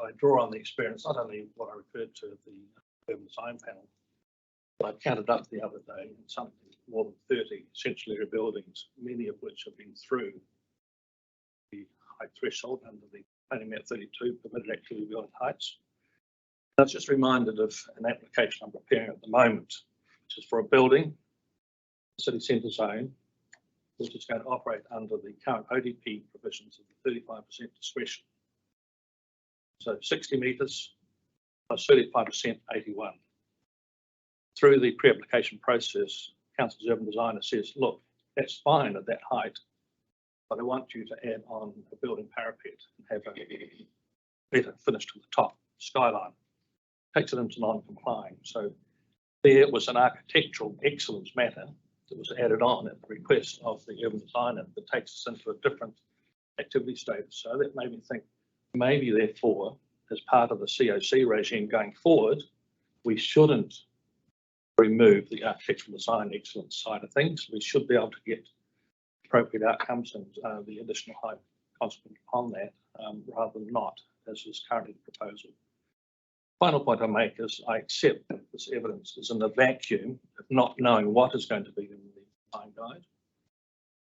I draw on the experience, not only what I referred to at the urban design panel, but I counted up the other day and something more than 30 essentially buildings, many of which have been through the height threshold under the planning map 32 permitted activity beyond heights. I was just reminded of an application I'm preparing at the moment, which is for a building, city centre zone, which is going to operate under the current ODP provisions of the 35% discretion. So 60 metres plus 35%, 81. Through the pre-application process, Council's urban designer says, look, that's fine at that height, but I want you to add on a building parapet and have a better finish to the top skyline. takes it into non-complying. So there was an architectural excellence matter that was added on at the request of the urban designer that takes us into a different activity status. So that made me think maybe therefore, as part of the COC regime going forward, we shouldn't remove the architectural design excellence side of things. We should be able to get appropriate outcomes and the additional height consequent upon that rather than not, as is currently the proposal. Final point I make is I accept that this evidence is in the vacuum of not knowing what is going to be in the design guide,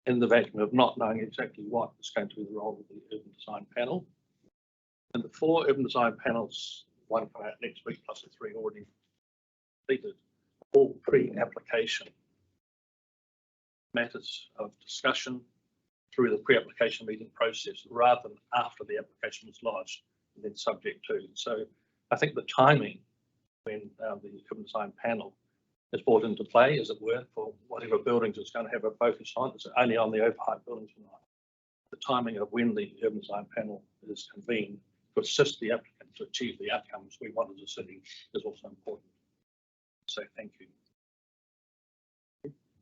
in the vacuum of not knowing exactly what is going to be the role of the urban design panel. And the 4 urban design panels, one come out next week plus the 3 already completed, all pre-application matters of discussion through the pre-application meeting process rather than after the application was lodged and then subject to. So I think the timing when the urban design panel is brought into play, as it were, for whatever buildings it's going to have a focus on, is only on the overheight buildings or not. The timing of when the urban design panel is convened to assist the applicant to achieve the outcomes we want as a city is also important. So thank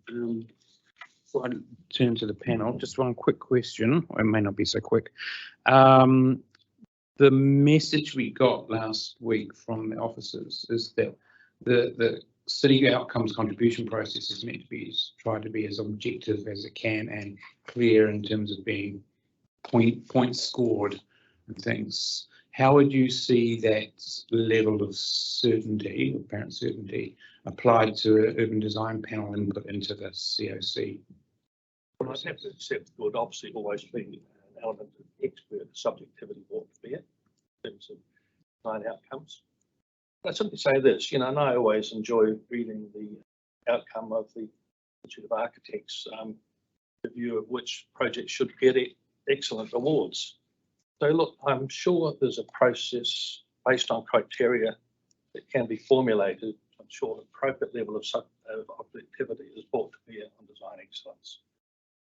you. Before I turn to the panel, just one quick question, or it may not be so quick. The message we got last week from the officers is that the city outcomes contribution process is meant to be tried to be as objective as it can and clear in terms of being points scored and things. How would you see that level of certainty, apparent certainty, applied to an urban design panel input into the COC? Well, I have to accept there would obviously always be an element of expert subjectivity brought to bear in terms of design outcomes. But I simply say this, and I always enjoy reading the outcome of the Institute of Architects review of which projects should get excellent awards. So look, I'm sure there's a process based on criteria that can be formulated to ensure an appropriate level of objectivity is brought to bear on design excellence.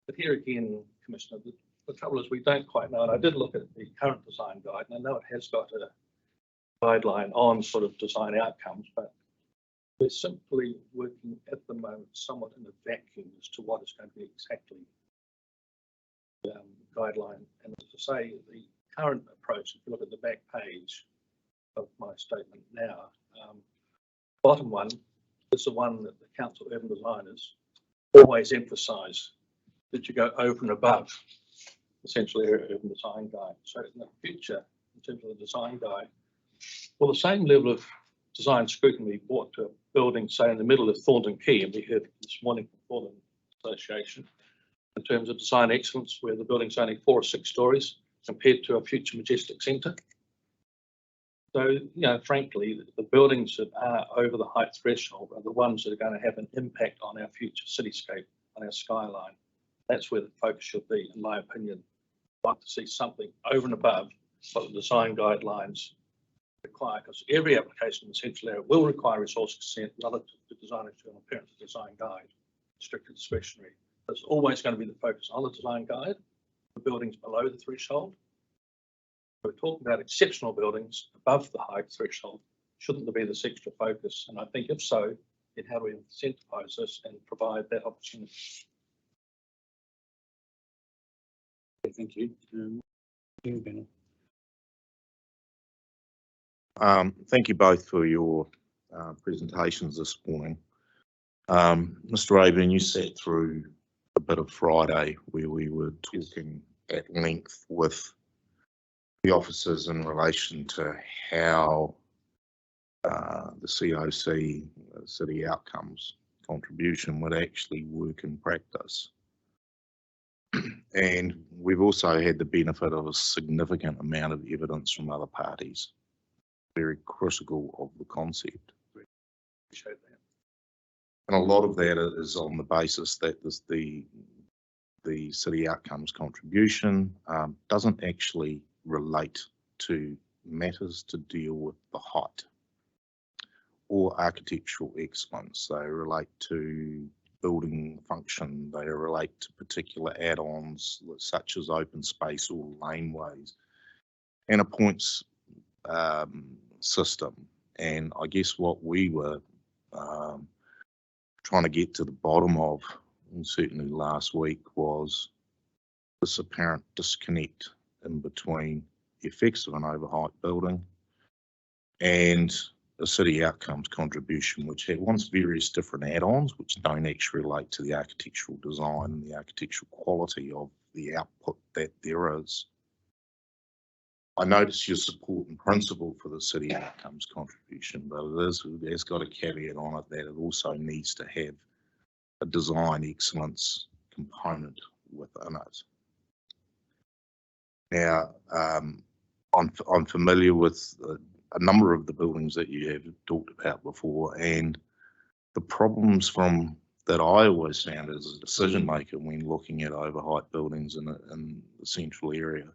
But here again, Commissioner, the trouble is we don't quite know, and I did look at the current design guide, and I know it has got a guideline on sort of design outcomes, but we're simply working at the moment somewhat in a vacuum as to what is going to be exactly the guideline. And as I say, the current approach, if you look at the back page of my statement now, bottom one is the one that the Council of Urban Designers always emphasise that you go over and above essentially urban design guide. So in the future, in terms of the design guide, will the same level of design scrutiny be brought to a building, say in the middle of Thorndon Quay, and we heard this morning from Thorndon Association, in terms of design excellence, where the building's only 4 or 6 stories compared to a future majestic centre. So, frankly, the buildings that are over the height threshold are the ones that are going to have an impact on our future cityscape, on our skyline. That's where the focus should be, in my opinion. I'd like to see something over and above what the design guidelines require, because every application in the central area will require resource consent relative to design external appearance of design guide, strictly discretionary. There's always going to be the focus on the design guide, the buildings below the threshold. We're talking about exceptional buildings above the height threshold. Shouldn't there be this extra focus? And I think if so, then how do we incentivise this and provide that opportunity? Thank you. Thank you both for your presentations this morning. Mr. Rayburn, you sat through a bit of Friday where we were talking at length with the officers in relation to how the COC, City Outcomes contribution, would actually work in practice. And we've also had the benefit of a significant amount of evidence from other parties, very critical of the concept. Appreciate that. And a lot of that is on the basis that the City Outcomes contribution doesn't actually relate to matters to deal with the height or architectural excellence. They relate to building function, they relate to particular add-ons such as open space or laneways and a points system. And I guess what we were trying to get to the bottom of, and certainly last week, was this apparent disconnect in between the effects of an overhyped building and a city outcomes contribution, which wants various different add-ons which don't actually relate to the architectural design and the architectural quality of the output that there is. I notice your support in principle for the city outcomes contribution, but it's got a caveat on it that it also needs to have a design excellence component within it. Now, I'm familiar with a number of the buildings that you have talked about before, and the problems that I always found as a decision maker when looking at overhyped buildings in the central area,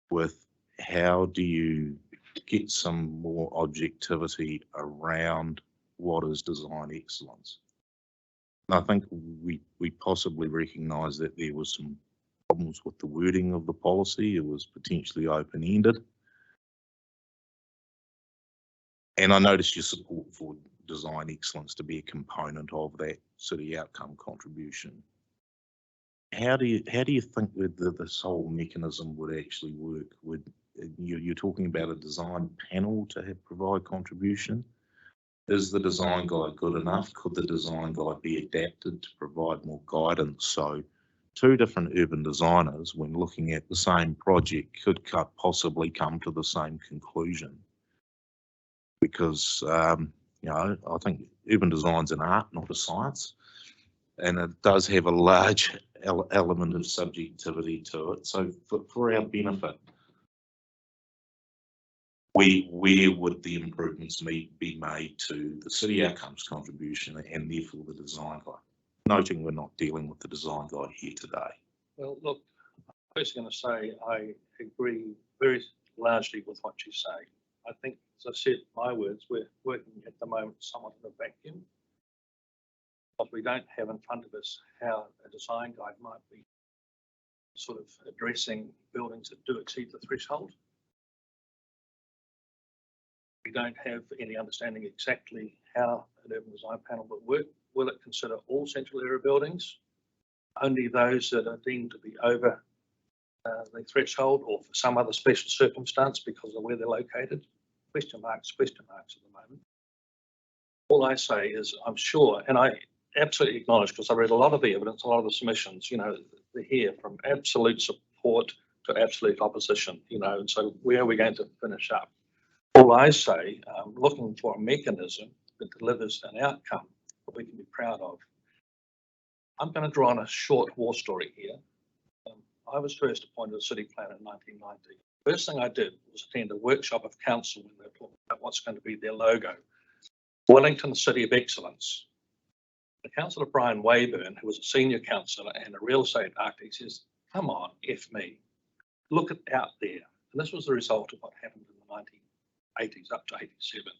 with how do you get some more objectivity around what is design excellence. And I think we possibly recognise that there was some problems with the wording of the policy. It was potentially open-ended. And I noticed your support for design excellence to be a component of that city outcome contribution. How do you think that this whole mechanism would actually work? You're talking about a design panel to provide contribution. Is the design guide good enough? Could the design guide be adapted to provide more guidance? So two different urban designers, when looking at the same project, could possibly come to the same conclusion. Because, you know, I think urban design's an art, not a science. And it does have a large element of subjectivity to it. So for our benefit, where would the improvements be made to the city outcomes contribution and therefore the design guide? Noting we're not dealing with the design guide here today. Well, look, I'm first going to say I agree very largely with what you say. I think, as I said, my words, we're working at the moment somewhat in a vacuum. But we don't have in front of us how a design guide might be sort of addressing buildings that do exceed the threshold. We don't have any understanding exactly how an urban design panel will work. Will it consider all central area buildings, only those that are deemed to be over the threshold, or for some other special circumstance because of where they're located? Question marks at the moment. All I say is I'm sure, and I absolutely acknowledge, because I read a lot of the evidence, a lot of the submissions, you know, they're here from absolute support to absolute opposition, you know, and so where are we going to finish up? All I say, looking for a mechanism that delivers an outcome that we can be proud of. I'm going to draw on a short war story here. I was first appointed as city planner in 1990. First thing I did was attend a workshop of council when they were talking about what's going to be their logo. Wellington City of Excellence. The councillor Brian Wayburn, who was a senior councillor and a real estate architect, says, come on, F me, look at out there. And this was the result of what happened in the 1980s up to 87. He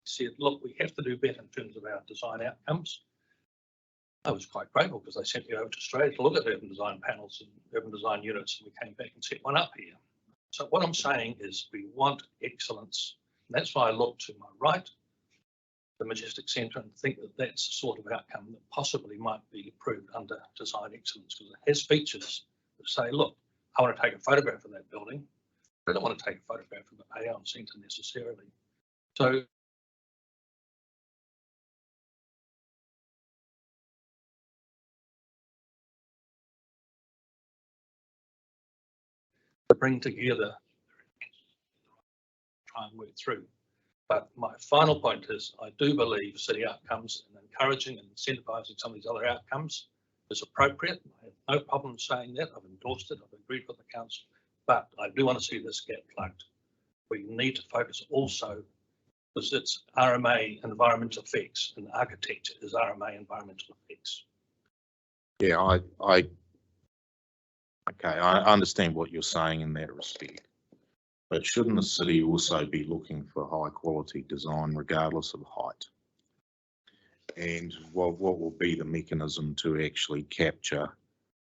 said, look, we have to do better in terms of our design outcomes. I was quite grateful because they sent me over to Australia to look at urban design panels and urban design units, and we came back and set one up here. So what I'm saying is we want excellence. And that's why I look to my right, the Majestic Centre, and think that that's the sort of outcome that possibly might be approved under design excellence, because it has features that say, look, I want to take a photograph of that building. I don't want to take a photograph of the Aeon Centre necessarily. So to bring together, try and work through. But my final point is I do believe city outcomes and encouraging and incentivising some of these other outcomes is appropriate. I have no problem saying that. I've endorsed it. I've agreed with the council. But I do want to see this get plugged. We need to focus also, because it's RMA environmental effects and architecture is RMA environmental effects. Yeah, I understand what you're saying in that respect. But shouldn't the city also be looking for high quality design regardless of height? And what will be the mechanism to actually capture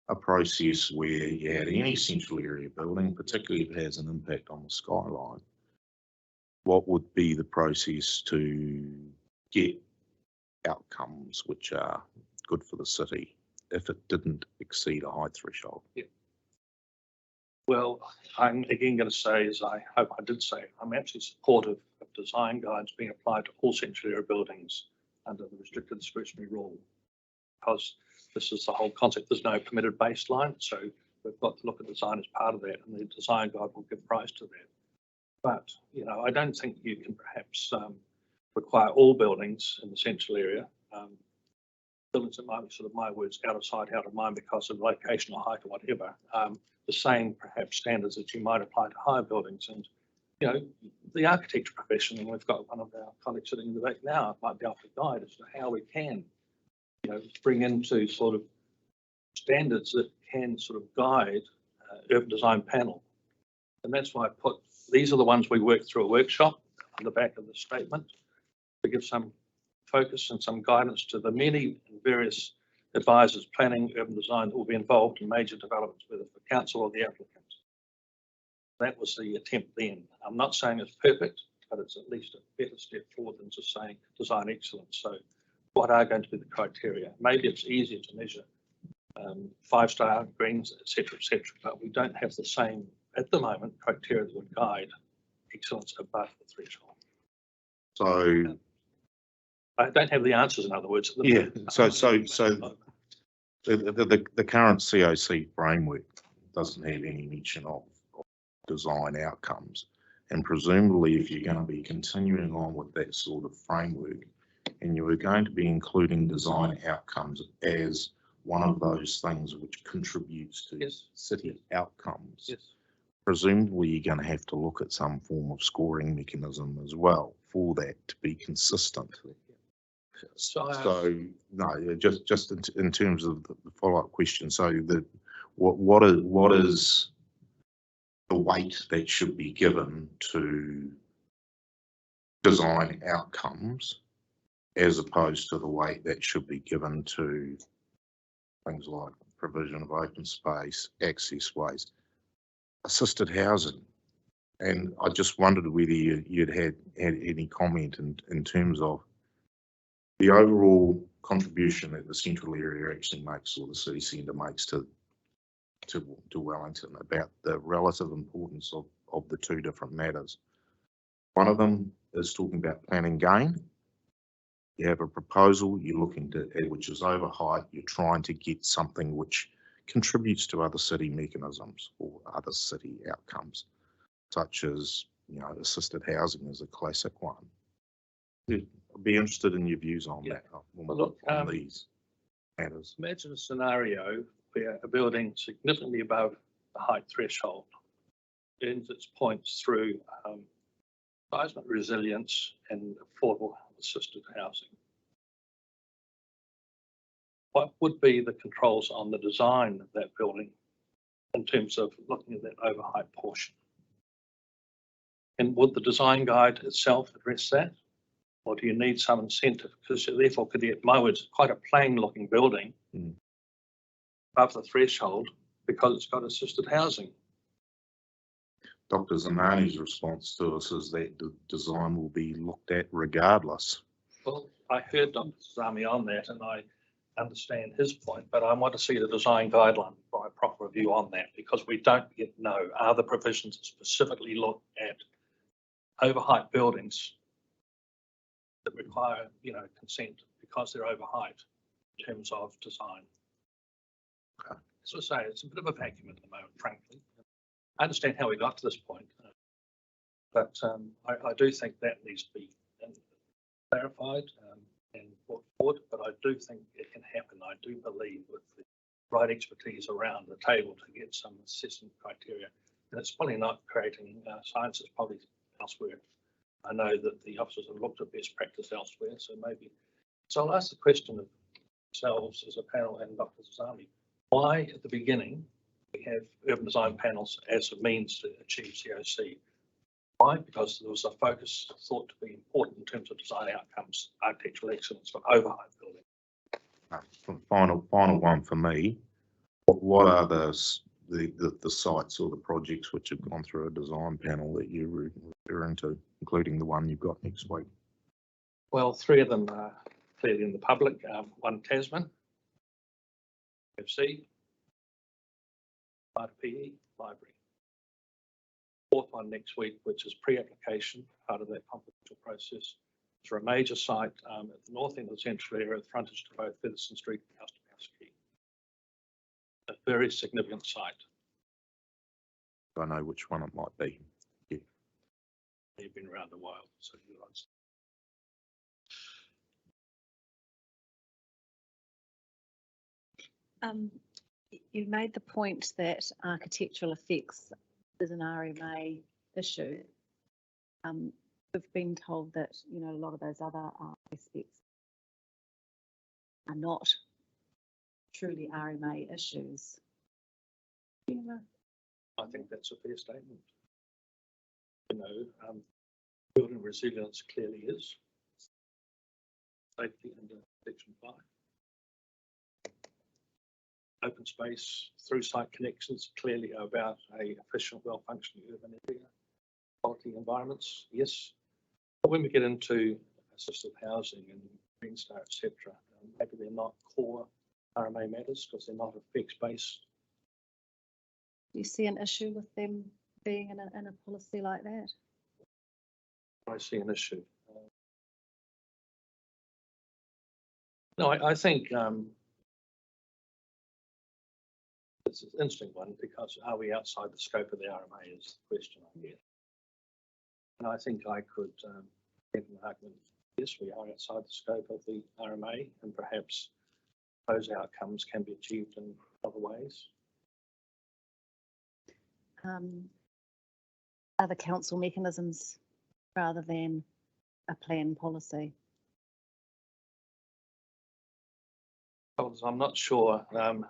a process where you had any central area building, particularly if it has an impact on the skyline, what would be the process to get outcomes which are good for the city if it didn't exceed a high threshold? Well, I'm again going to say, as I hope I did say, I'm absolutely supportive of design guides being applied to all central area buildings under the restricted discretionary rule, because this is the whole concept. There's no permitted baseline, so we've got to look at design as part of that, and the design guide will give rise to that. But, you know, I don't think you can perhaps require all buildings in the central area, buildings that might be sort of, my words, out of sight, out of mind because of location or height or whatever, the same perhaps standards that you might apply to higher buildings. And, you know, the architecture profession, and we've got one of our colleagues sitting in the back now, might be able to guide as to how we can, you know, bring into sort of standards that can sort of guide urban design panel. And that's why I put, these are the ones we worked through a workshop on the back of the statement to give some focus and some guidance to the many and various advisors planning urban design that will be involved in major developments, whether for council or the applicant. That was the attempt then. I'm not saying it's perfect, but it's at least a better step forward than just saying design excellence. So what are going to be the criteria? Maybe it's easier to measure 5-star greens, etc., but we don't have the same, at the moment, criteria that would guide excellence above the threshold. So I don't have the answers, in other words. yeah, so the current COC framework doesn't have any mention of design outcomes, and presumably if you're going to be continuing on with that sort of framework and you are going to be including design outcomes as one of those things which contributes to city outcomes, presumably you're going to have to look at some form of scoring mechanism as well for that to be consistent. So no, just in terms of the follow-up question. So what is the weight that should be given to design outcomes as opposed to the weight that should be given to things like provision of open space, access ways, assisted housing? And I just wondered whether you'd had any comment in terms of the overall contribution that the central area actually makes, or the city centre makes to Wellington, about the relative importance of the two different matters. One of them is talking about planning gain. You have a proposal you're looking to, which is over height. You're trying to get something which contributes to other city mechanisms or other city outcomes, such as, you know, assisted housing is a classic one. I'd be interested in your views on that, on these matters. Imagine a scenario where a building significantly above the height threshold earns its points through seismic resilience and affordable assisted housing. What would be the controls on the design of that building in terms of looking at that over height portion? And would the design guide itself address that? Or do you need some incentive? Because therefore could get, my words, quite a plain looking building above the threshold because it's got assisted housing. Dr. Zanani's response to us is that the design will be looked at regardless. Well, I heard Dr. Zami on that and I understand his point, but I want to see the design guideline for a proper review on that, because we don't yet know, are the provisions that specifically look at over height buildings that require, you know, consent because they're over height in terms of design. Okay. As I say, it's a bit of a vacuum at the moment, frankly. I understand how we got to this point, but I do think that needs to be clarified and brought forward, but I do think it can happen. I do believe with the right expertise around the table to get some assessment criteria, and it's probably not creating science, it's probably elsewhere. I know that the officers have looked at best practice elsewhere, so maybe. So I'll ask the question of ourselves as a panel and Dr. Zami, why at the beginning we have urban design panels as a means to achieve COC? Why? Because there was a focus thought to be important in terms of design outcomes, architectural excellence for overheight building. Final one for me. What are the the sites or the projects which have gone through a design panel that you're referring to, including the one you've got next week? Well, 3 of them are clearly in the public. One Tasman, FC, PE, library. 4th one next week, which is pre-application, part of that confidential process, is for a major site at the north end of the central area, with frontage to both Featherston Street and Custom House Quay. A very significant site. I know which one it might be. They've been around a while, so you guys. You made the point that architectural effects is an RMA issue. We've been told that, you know, a lot of those other aspects are not truly RMA issues. I think that's a fair statement. You know, building resilience clearly is. Safety under Section 5. Open space through site connections clearly are about a efficient, well-functioning urban area. Quality environments, yes. But when we get into assisted housing and Green Star, etc., maybe they're not core RMA matters because they're not effects-based. Do you see an issue with them being in a policy like that? I see an issue. No, I think it's an interesting one, because are we outside the scope of the RMA is the question I get. And I think I could make an argument, yes, we are outside the scope of the RMA, and perhaps those outcomes can be achieved in other ways. Other council mechanisms rather than a plan policy? Well, I'm not sure how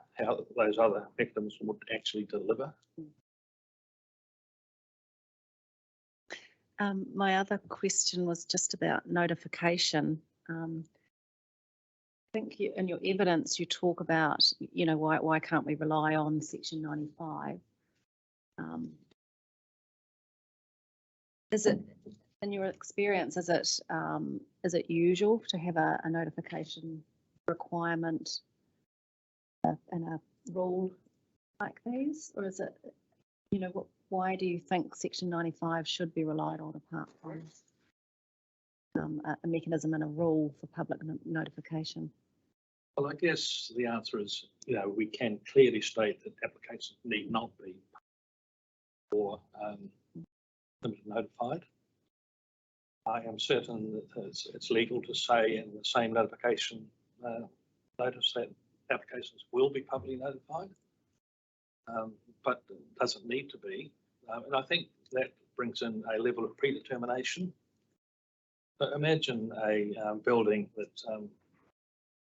those other mechanisms would actually deliver. My other question was just about notification. I think in your evidence you talk about, you know, why can't we rely on Section 95? Is it, in your experience, is it usual to have a notification requirement in a rule like these, or is it, you know, why do you think Section 95 should be relied on apart from a mechanism and a rule for public notification? Well, I guess the answer is, you know, we can clearly state that applications need not be or limited notified. I am certain that it's legal to say in the same notification notice that applications will be publicly notified, but it doesn't need to be. And I think that brings in a level of predetermination. But imagine a building that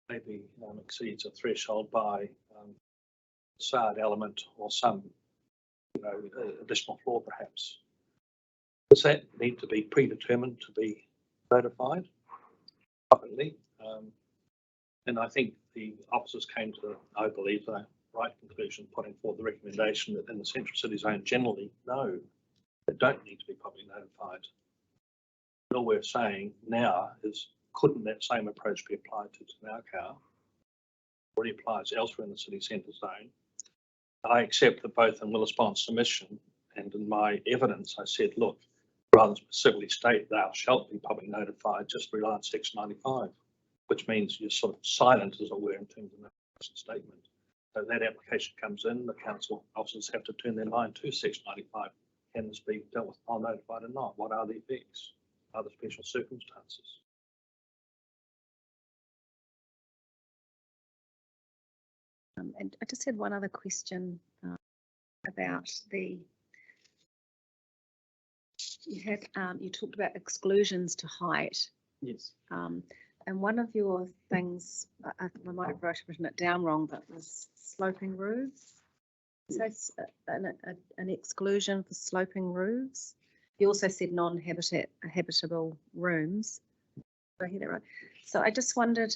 maybe exceeds a threshold by facade element or some, you know, additional floor perhaps. Does that need to be predetermined to be notified publicly? And I think the officers came to, I believe, the right conclusion, putting forward the recommendation that in the central city zone generally, no, they don't need to be publicly notified. All we're saying now is, couldn't that same approach be applied to Te already applies elsewhere in the city centre zone? I accept that both in Willis Bond's submission and in my evidence, I said, look, rather than specifically state thou shalt be publicly notified, just rely on Section 95, which means you're sort of silent, as it were, in terms of the statement. So that application comes in, the council officers have to turn their mind to Section 95. Can this be dealt with while notified or not? What are the effects? Are there special circumstances? And I just had one other question about you talked about exclusions to height. Yes. And one of your things, I might have written it down wrong, but was sloping roofs. So an exclusion for sloping roofs. You also said habitable rooms. Did I hear that right? So I just wondered,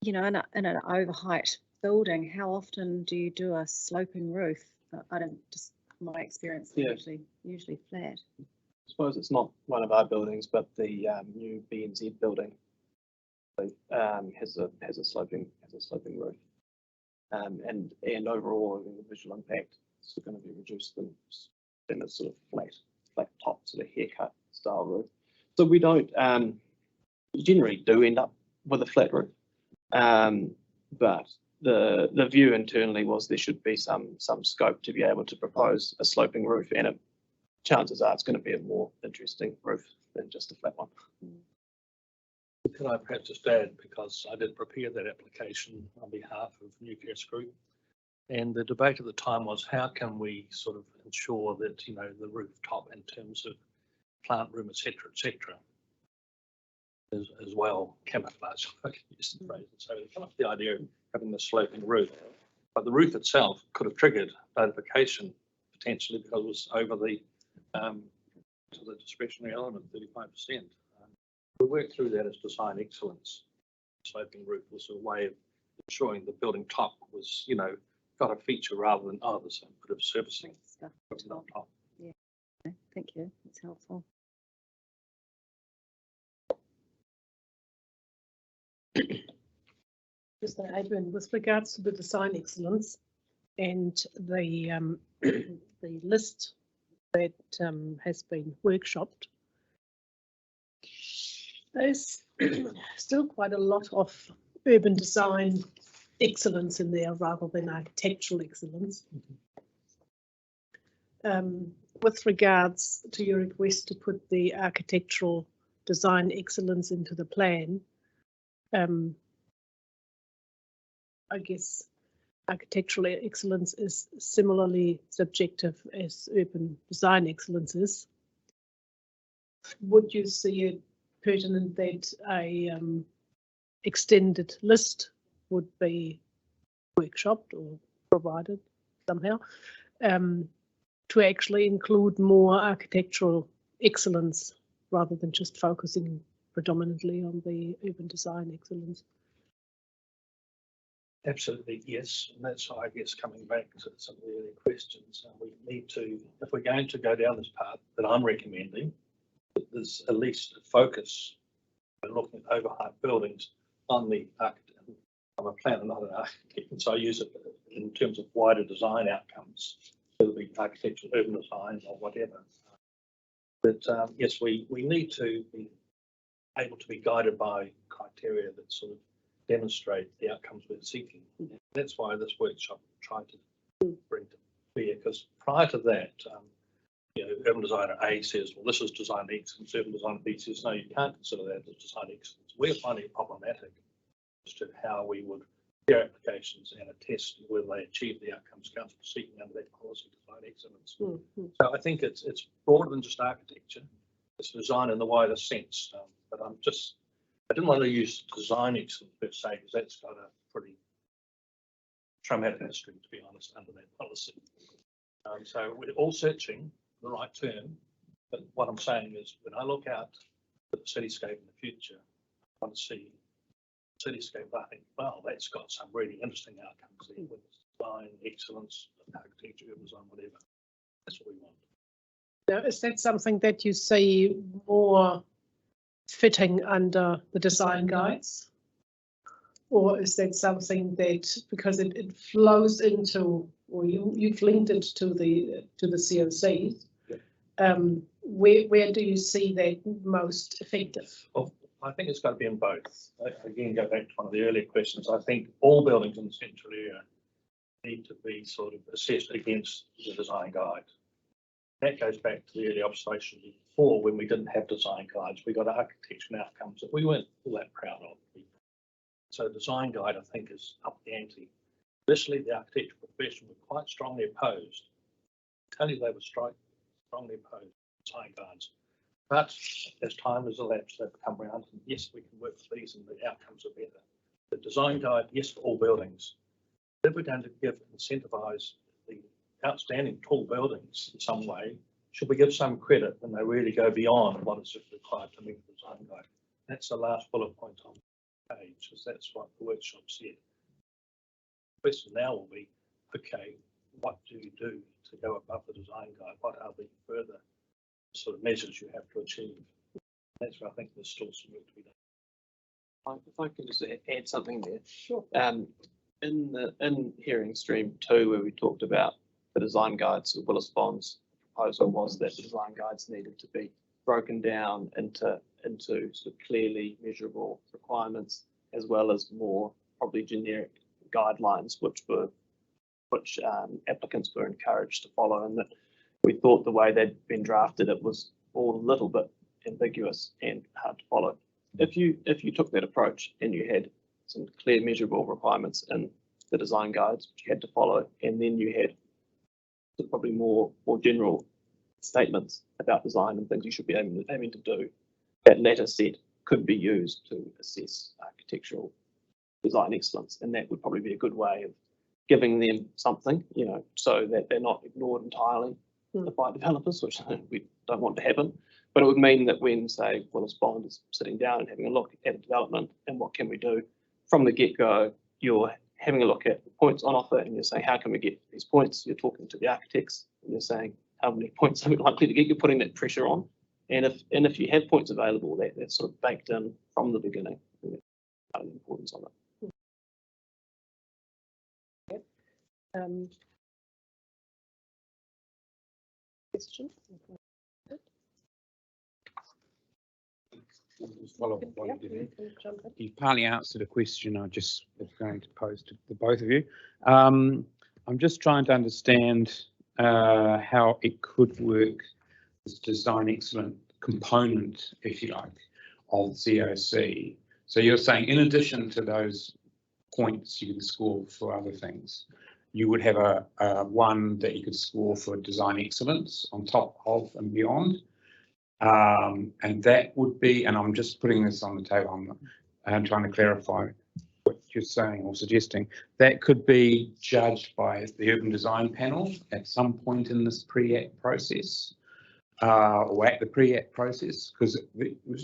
you know, in an overheight building, how often do you do a sloping roof I don't, just my experience, they're usually flat. I suppose it's not one of our buildings, but the new BNZ building has a sloping roof, and overall the visual impact is going to be reduced than a sort of flat top sort of haircut style roof. So we don't generally do end up with a flat roof, but the view internally was there should be some scope to be able to propose a sloping roof, and chances are it's going to be a more interesting roof than just a flat one. Can I perhaps just add, because I did prepare that application on behalf of Newcastle Group, and the debate at the time was how can we sort of ensure that, you know, the rooftop in terms of plant room, etc., as well camouflage, if I can use the phrase. So they come up with the idea of having the sloping roof, but the roof itself could have triggered notification potentially because it was over the to the discretionary element, 35%. We worked through that as design excellence. Sloping roof was a way of ensuring the building top was, you know, got a feature rather than there's a bit of surfacing Stuff on top. Yeah, thank you. That's helpful. Mr. Adrian, with regards to the design excellence and the the list that has been workshopped, there's still quite a lot of urban design excellence in there rather than architectural excellence. With regards to your request to put the architectural design excellence into the plan, I guess architectural excellence is similarly subjective as urban design excellence is. Would you see it pertinent that a extended list would be workshopped or provided somehow to actually include more architectural excellence rather than just focusing predominantly on the urban design excellence? Absolutely, yes. And that's, I guess, coming back to some of the earlier questions. We need to, if we're going to go down this path that I'm recommending, that there's at least a focus when looking at overhyped buildings on the architect. I'm a planner, not an architect, and so I use it in terms of wider design outcomes, whether it be architectural, urban design, or whatever. But yes, we need to be able to be guided by criteria that sort of demonstrate the outcomes we're seeking. That's why this workshop tried to bring to bear, because prior to that, you know, urban designer A says, well, this is design excellence. Urban designer B says, no, you can't consider that as design excellence. We're finding it problematic as to how we would their applications and attest whether they achieve the outcomes council is seeking under that policy design excellence. So I think it's broader than just architecture. It's design in the wider sense. But I didn't want to use design excellence per se, because that's got a pretty traumatic history, to be honest, under that policy. So we're all searching for the right term, but what I'm saying is when I look out at the cityscape in the future, I want to see cityscape. I think, well, that's got some really interesting outcomes there with design excellence, architecture, design, whatever. That's what we want. Now, is that something that you see more fitting under the design guides, or is that something that, because it flows into, or you've linked it to the COC, where do you see that most effective? Well, I think it's got to be in both. Again, go back to one of the earlier questions. I think all buildings in the central area need to be sort of assessed against the design guide. That goes back to the early observation before, when we didn't have design guides. We got architecture and outcomes that we weren't all that proud of. So the design guide, I think, is up the ante. Initially, the architectural profession were quite strongly opposed. I tell you, they were strongly opposed to design guides. But as time has elapsed, they've come around, and yes, we can work with these and the outcomes are better. The design guide, yes, for all buildings. If we're going to incentivise the outstanding tall buildings in some way, should we give some credit when they really go beyond what is required to meet the design guide? That's the last bullet point on the page, because that's what the workshop said. The question now will be, okay, what do you do to go above the design guide? What are the further sort of measures you have to achieve? That's where I think there's still some work to be done. If I can just add something there. Sure. In hearing stream 2, where we talked about the design guides of Willis Bond's proposal, was that the design guides needed to be broken down into sort of clearly measurable requirements, as well as more probably generic guidelines, which applicants were encouraged to follow, and that we thought the way they'd been drafted, it was all a little bit ambiguous and hard to follow. If you took that approach and you had some clear measurable requirements in the design guides which you had to follow, and then you had probably more general statements about design and things you should be aiming to do, that latter set could be used to assess architectural design excellence, and that would probably be a good way of giving them something, so that they're not ignored entirely by developers, which we don't want to happen. But it would mean that when, say, Willis Bond is sitting down and having a look at a development and what can we do from the get-go, you're having a look at the points on offer and you're saying, how can we get these points? You're talking to the architects and you're saying, how many points are we likely to get? You're putting that pressure on. And if you have points available, that's sort of baked in from the beginning. The importance of it. Question? Just follow up on what you did. You can jump in. You partly answered a question I just was going to pose to the both of you. I'm just trying to understand how it could work, this design excellent component, if you like, of COC. So you're saying in addition to those points you can score for other things, you would have a one that you could score for design excellence on top of and beyond. And that would be, and I'm just putting this on the table, I'm trying to clarify what you're saying or suggesting, that could be judged by the urban design panel at some point in this pre-act process, or at the pre-act process, because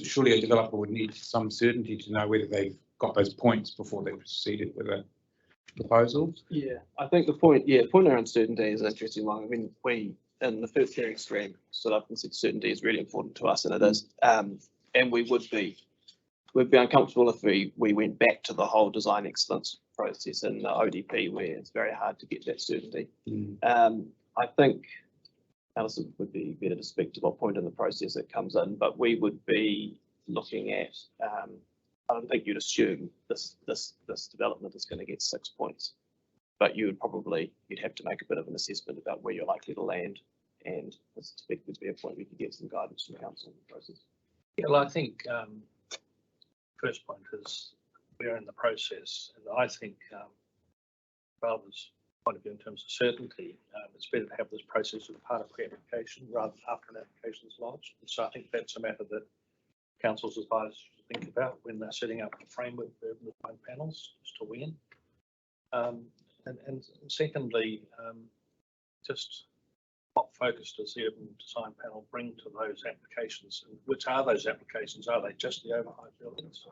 surely a developer would need some certainty to know whether they've got those points before they proceeded with a proposal. Yeah, I think the point around certainty is an interesting one. I mean, we, in the first hearing stream, stood up and said certainty is really important to us, and it is. And we'd be uncomfortable if we went back to the whole design excellence process in the ODP, where it's very hard to get that certainty. I think Alison would be better to speak to what point in the process it comes in, but we would be looking at, I don't think you'd assume this development is going to get 6 points, but you'd have to make a bit of an assessment about where you're likely to land, and it's expected to be a point we could get some guidance from council in the process. Yeah, well, I think first point is we're in the process, and I think developers' point of view in terms of certainty, it's better to have this process as part of pre-application rather than after an application is lodged. And so I think that's a matter that council's advisors should think about when they're setting up the framework for urban design panels as to when. And secondly, just what focus does the urban design panel bring to those applications? And which are those applications? Are they just the overheight buildings?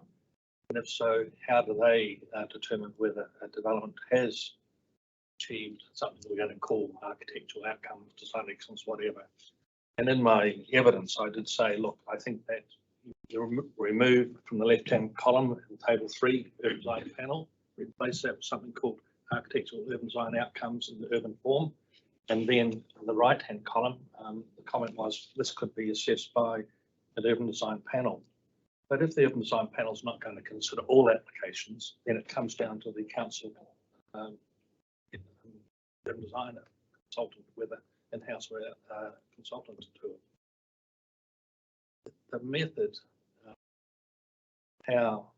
And if so, how do they determine whether a development has achieved something we're going to call architectural outcomes, design excellence, whatever? And in my evidence, I did say, look, I think that you remove from the left-hand column in table 3, urban design panel, replace that with something called architectural urban design outcomes in the urban form. And then in the right-hand column, the comment was this could be assessed by an urban design panel. But if the urban design panel is not going to consider all applications, then it comes down to the council urban designer consultant, whether in-house or consultant to it. The method, how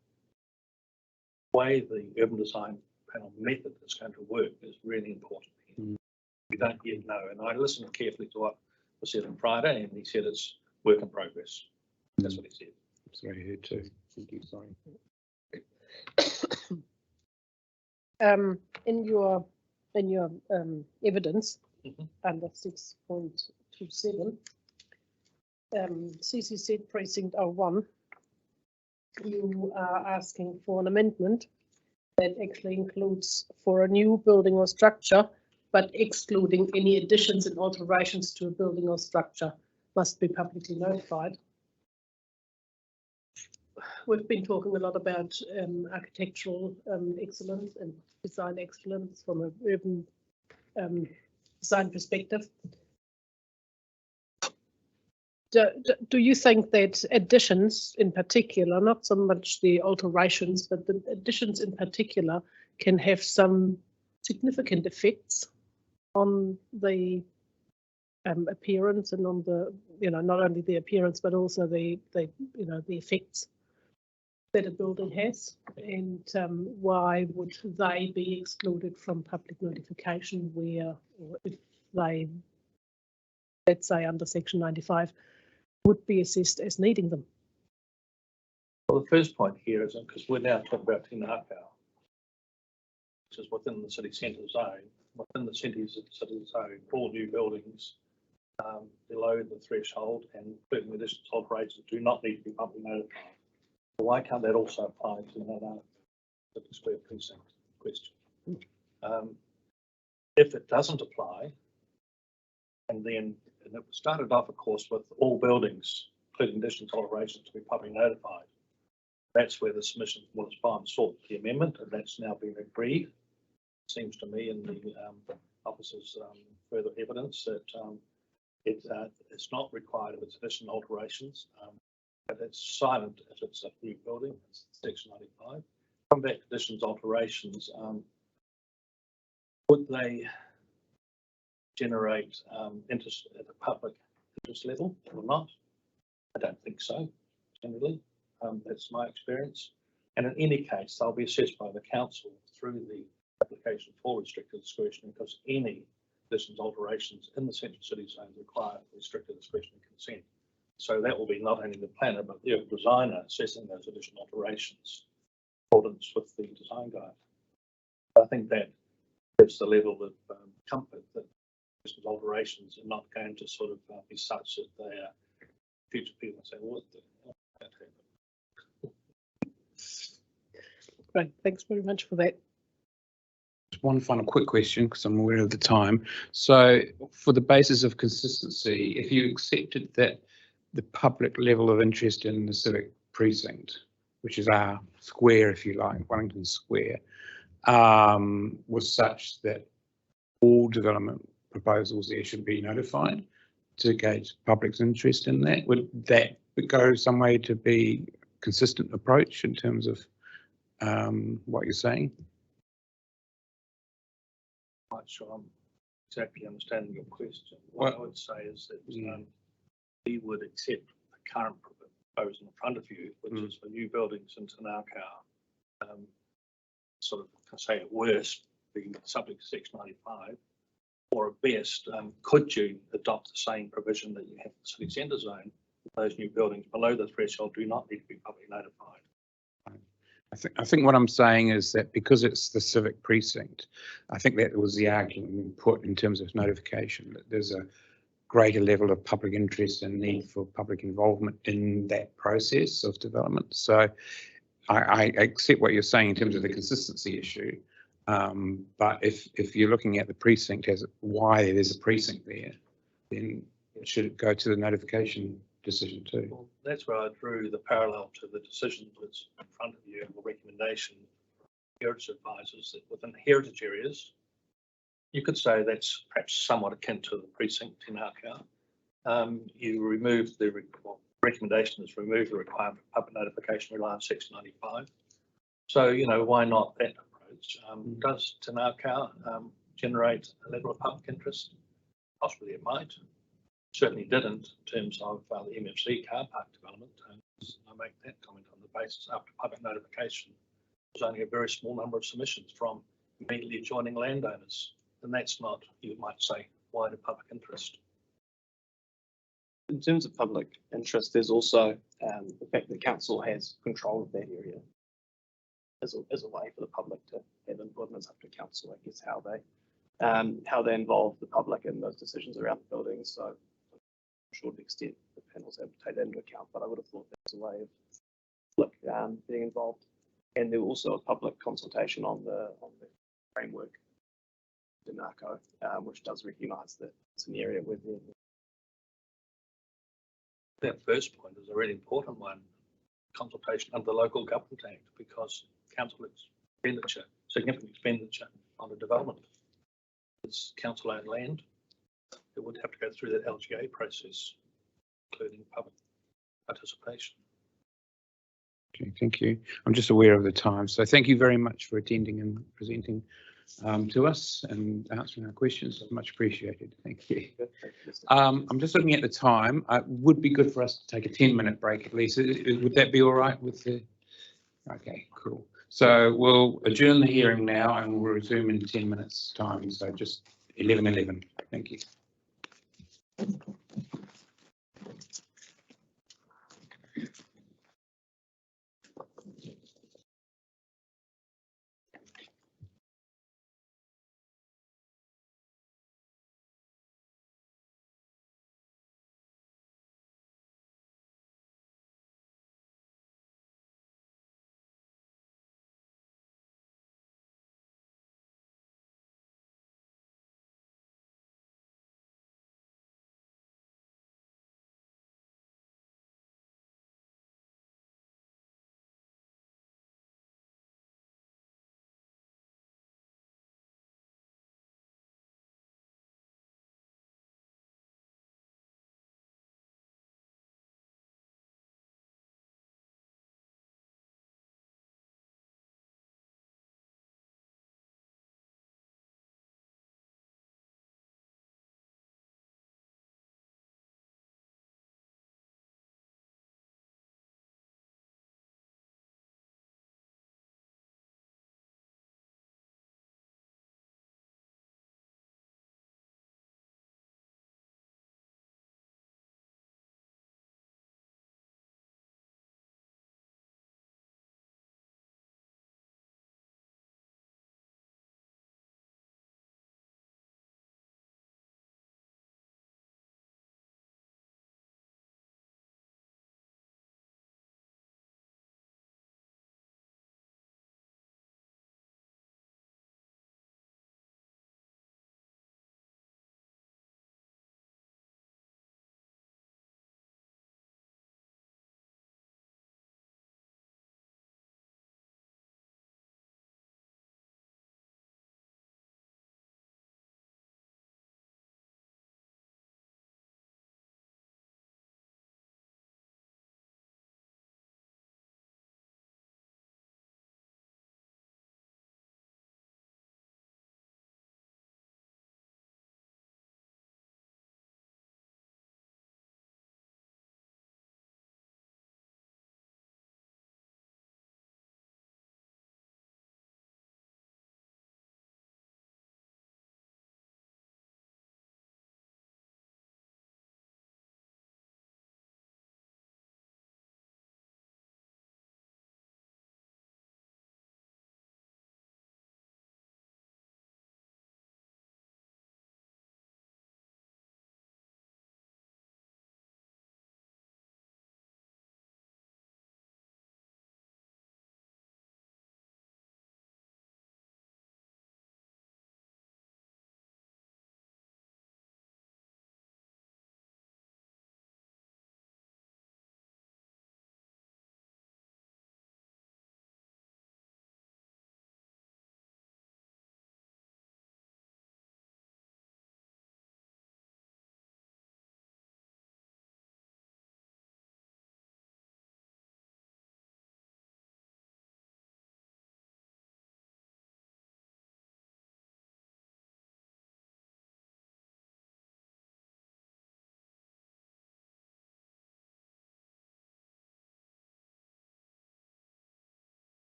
way the urban design panel method is going to work is really important here. We don't yet know, and I listened carefully to what was said on Friday, and he said it's work in progress. That's what he said. That's what I heard too. Thank you. Sorry. In your evidence under 6.27, CCZ precinct 01, you are asking for an amendment that actually includes for a new building or structure but excluding any additions and alterations to a building or structure must be publicly notified. We've been talking a lot about architectural excellence and design excellence from an urban design perspective. Do you think that additions in particular, not so much the alterations, but the additions in particular can have some significant effects on the appearance and on the, not only the appearance, but also the effects that a building has, and why would they be excluded from public notification where, or if they, let's say under section 95, would be assessed as needing them? Well, the first point here is, because we're now talking about Khandallah, which is within the city centre zone. Within the city zone, all new buildings below the threshold and including additions alterations do not need to be publicly notified. Why can't that also apply to the square precinct question? If it doesn't apply, and it started off, of course, with all buildings, including additions alterations, to be publicly notified. That's where the submission from Willis sought the amendment, and that's now been agreed. It seems to me in the officer's further evidence that it's not required if it's additional alterations. But it's silent if it's a new building, it's section 95. From that additions alterations, would they generate interest at the public interest level or not? I don't think so, generally. That's my experience. And in any case, they'll be assessed by the council through the application for restricted discretion, because any additions alterations in the central city zone require restricted discretionary consent. So that will be not only the planner, but the designer assessing those additional alterations in accordance with the design guide. I think that gives the level of comfort that additional alterations are not going to sort of be such that they are future people say, what the hell did that happen? Great, thanks very much for that. One final quick question, because I'm aware of the time. So for the basis of consistency, if you accepted that the public level of interest in the civic precinct, which is our square, if you like, Wellington Square, was such that all development proposals there should be notified to gauge public's interest in that, would that go some way to be a consistent approach in terms of what you're saying? I'm not sure I'm exactly understanding your question. What I would say is that we would accept the current proposal in front of you, which is for new buildings in Khandallah, sort of, say at worst, being subject to section 95, or at best, could you adopt the same provision that you have in the city centre zone? Those new buildings below the threshold do not need to be publicly notified. I think what I'm saying is that because it's the civic precinct, I think that was the argument we put in terms of notification, that there's a greater level of public interest and need for public involvement in that process of development. So I accept what you're saying in terms of the consistency issue, but if you're looking at the precinct as why there's a precinct there, then it should go to the notification decision too. Well, that's where I drew the parallel to the decision that's in front of you and the recommendation from heritage advisors, that within heritage areas, you could say that's perhaps somewhat akin to the precinct in Khandallah. You remove the recommendation is remove the requirement for public notification rely on section 95. So, why not that approach? Does Khandallah generate a level of public interest? Possibly it might. Certainly didn't in terms of the MFC car park development. I make that comment on the basis after public notification, there's only a very small number of submissions from immediately adjoining landowners. And that's not, you might say, wider public interest. In terms of public interest, there's also the fact that council has control of that area as a way for the public to have input, and it's up to council, I guess, how they involve the public in those decisions around the buildings. So, to a short extent, the panels have to take that into account, but I would have thought that's a way of public being involved. And there was also a public consultation on the framework NACO, which does recognise that it's an area where That first point is a really important one, consultation under the Local Government Act, because council expenditure, significant expenditure on the development is council-owned land. It would have to go through that LGA process, including public participation. Okay, thank you. I'm just aware of the time, so thank you very much for attending and presenting to us and answering our questions. Much appreciated. Thank you. I'm just looking at the time. It would be good for us to take a 10-minute break at least. Would that be all right with the? Okay, cool. So we'll adjourn the hearing now and we'll resume in 10 minutes time. So just 11:11. Thank you.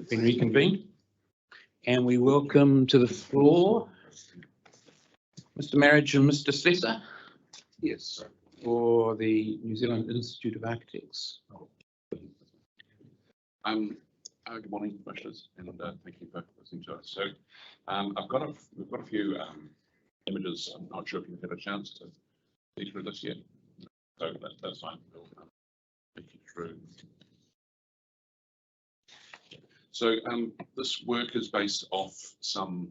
been reconvened. And we welcome to the floor Mr. Marriage and Mr. Slessor. Yes. For the New Zealand Institute of Architects. Good morning, Commissioners, and thank you for listening to us. So we've got a few images. I'm not sure if you've had a chance to see through this yet. So that's fine. We'll take you through. So this work is based off some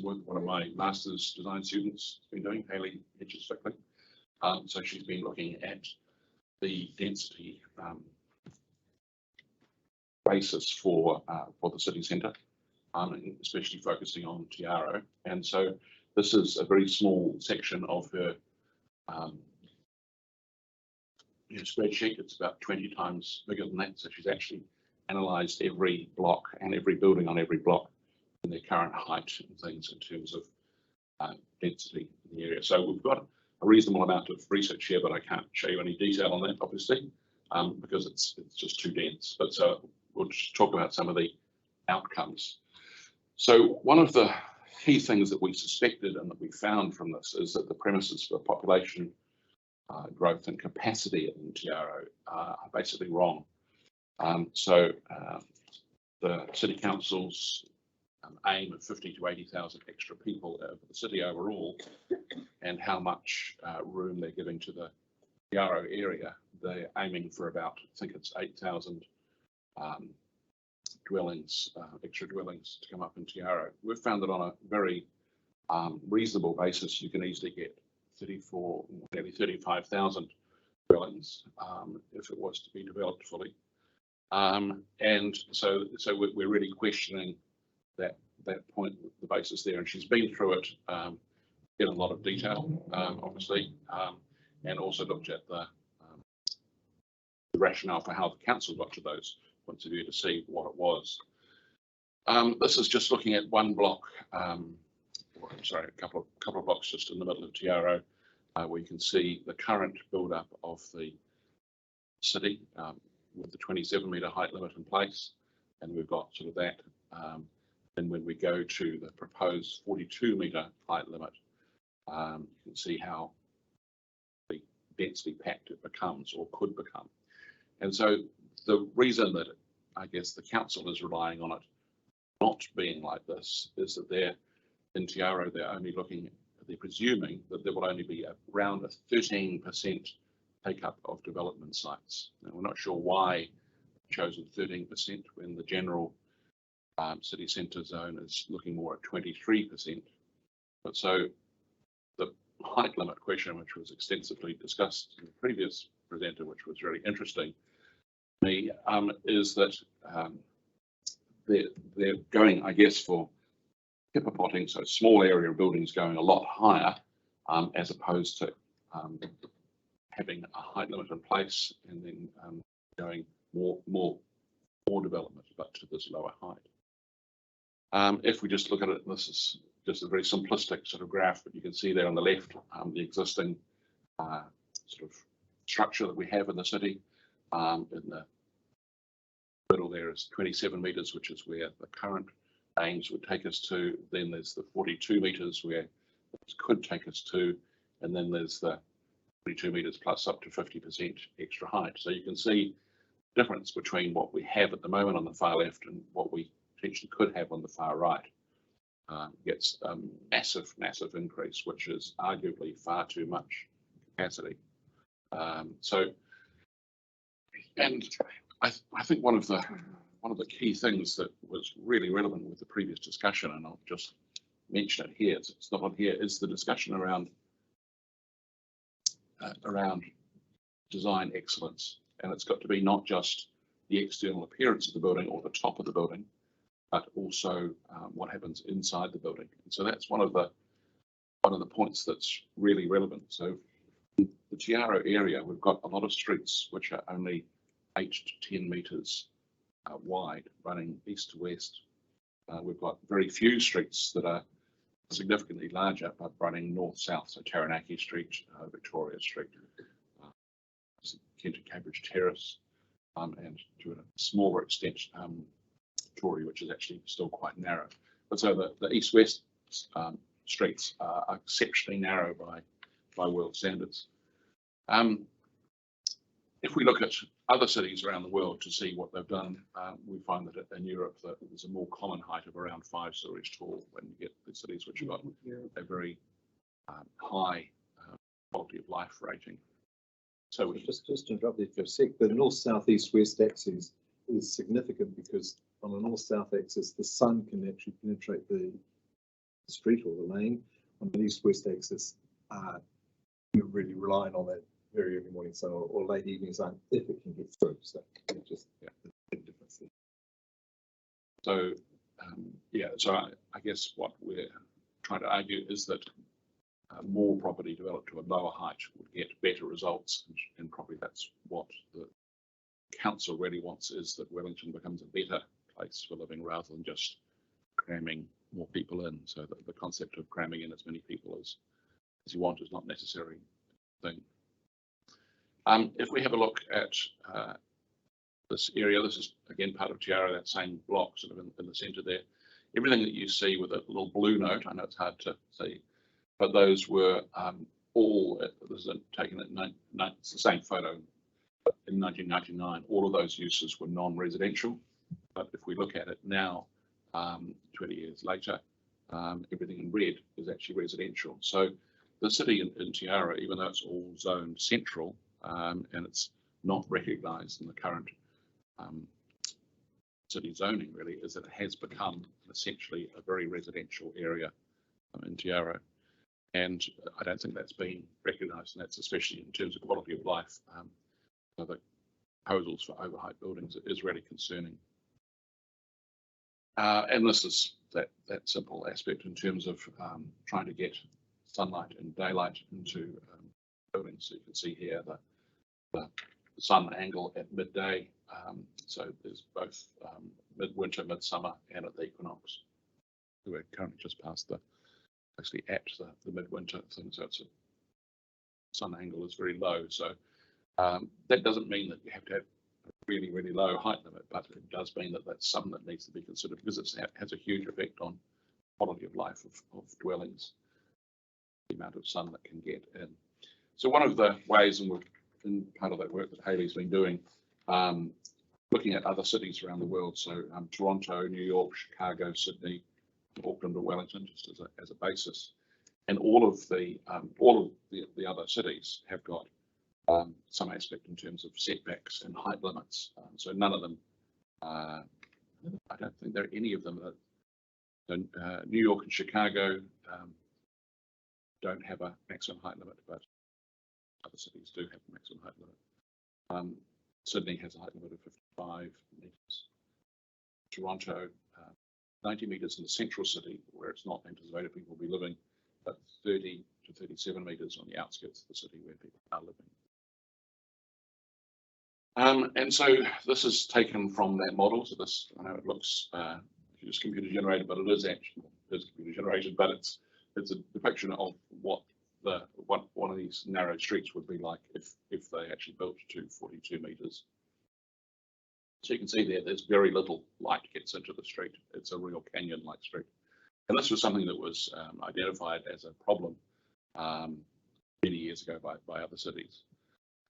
work one of my master's design students has been doing, Hayley Hedges-Fickley. So she's been looking at the density basis for the city centre, especially focusing on Tiaro. And so this is a very small section of her spreadsheet. It's about 20 times bigger than that. So she's actually analysed every block and every building on every block and their current height and things in terms of density in the area. So we've got a reasonable amount of research here, but I can't show you any detail on that, obviously, because it's just too dense. But so we'll just talk about some of the outcomes. So one of the key things that we suspected and that we found from this is that the premises for population growth and capacity in Tiaro are basically wrong. So the City Council's aim of 50 to 80,000 extra people over the city overall, and how much room they're giving to the Tiaro area, they're aiming for about, I think it's 8,000 dwellings, extra dwellings to come up in Tiaro. We've found that on a very reasonable basis, you can easily get 34, nearly 35,000 dwellings if it was to be developed fully. And so we're really questioning that point, the basis there. And she's been through it in a lot of detail, obviously, and also looked at the rationale for how the council got to those points of view to see what it was. This is just looking at one block, sorry, a couple of blocks just in the middle of Tiaro, where you can see the current build-up of the city with the 27-metre height limit in place, and we've got sort of that. And when we go to the proposed 42-metre height limit, you can see how the densely packed it becomes or could become. And so the reason that I guess the council is relying on it not being like this is that they're in Tiaro, they're presuming that there will only be around a 13% take up of development sites. Now, we're not sure why chosen 13% when the general city centre zone is looking more at 23%. But so the height limit question, which was extensively discussed in the previous presenter, which was really interesting to me, is that they're going, I guess, for hippopoting, so small area buildings going a lot higher, as opposed to having a height limit in place and then going more development, but to this lower height. If we just look at it, this is just a very simplistic sort of graph, but you can see there on the left the existing sort of structure that we have in the city. In the middle there is 27 metres, which is where the current aims would take us to. Then there's the 42 metres where this could take us to, and then there's the 42 metres plus up to 50% extra height. So you can see the difference between what we have at the moment on the far left and what we potentially could have on the far right. Gets a massive increase, which is arguably far too much capacity. And I think one of the key things that was really relevant with the previous discussion, and I'll just mention it here, it's not on here, is the discussion around design excellence. And it's got to be not just the external appearance of the building or the top of the building, but also what happens inside the building. And so that's one of the points that's really relevant. So in the Tiaro area, we've got a lot of streets which are only 8 to 10 metres wide, running east to west. We've got very few streets that are significantly larger, but running north-south, so Taranaki Street, Victoria Street, Kent and Cambridge Terrace, and to a smaller extent, Tory, which is actually still quite narrow. But so the east-west streets are exceptionally narrow by world standards. If we look at other cities around the world to see what they've done, we find that in Europe that there's a more common height of around 5 stories tall when you get the cities which have got a very high quality of life rating. So just to interrupt you for a sec, the north-south, east-west axis is significant because on the north-south axis, the sun can actually penetrate the street or the lane. On the east-west axis, you're really relying on that very early morning sun or late evening sun if it can get through. So it's just the big difference there. So yeah, so I guess what we're trying to argue is that more property developed to a lower height would get better results, and probably that's what the council really wants, is that Wellington becomes a better place for living rather than just cramming more people in. So the concept of cramming in as many people as you want is not necessary thing. If we have a look at this area, this is again part of Tiara, that same block sort of in the centre there. Everything that you see with a little blue note, I know it's hard to see, but those were all, this is taken at it's the same photo in 1999. All of those uses were non-residential, but if we look at it now, 20 years later, everything in red is actually residential. So the city in Tiara, even though it's all zoned central, and it's not recognised in the current city zoning, really, is that it has become essentially a very residential area in Tiara. And I don't think that's been recognised, and that's especially in terms of quality of life. So the proposals for overheight buildings is really concerning. And this is that simple aspect in terms of trying to get sunlight and daylight into buildings. So you can see here the sun angle at midday. So there's both midwinter, midsummer, and at the equinox. We're currently just past actually at the midwinter thing, so it's sun angle is very low. So that doesn't mean that you have to have a really, really low height limit, but it does mean that that's something that needs to be considered because it has a huge effect on quality of life of dwellings, the amount of sun that can get in. So one of the ways, and we've been part of that work that Hayley's been doing, looking at other cities around the world, so Toronto, New York, Chicago, Sydney, Auckland, or Wellington, just as a basis, and all of the other cities have got some aspect in terms of setbacks and height limits. So none of them, I don't think there are any of them that New York and Chicago don't have a maximum height limit, but other cities do have a maximum height limit. Sydney has a height limit of 55 metres. Toronto, 90 metres in the central city, where it's not anticipated people will be living, but 30 to 37 metres on the outskirts of the city where people are living. And so this is taken from that model. So this, I know it looks just computer generated, but it is actually computer generated, but it's a depiction of what one of these narrow streets would be like if they actually built to 42 metres. So you can see there's very little light gets into the street. It's a real canyon-like street. And this was something that was identified as a problem many years ago by other cities.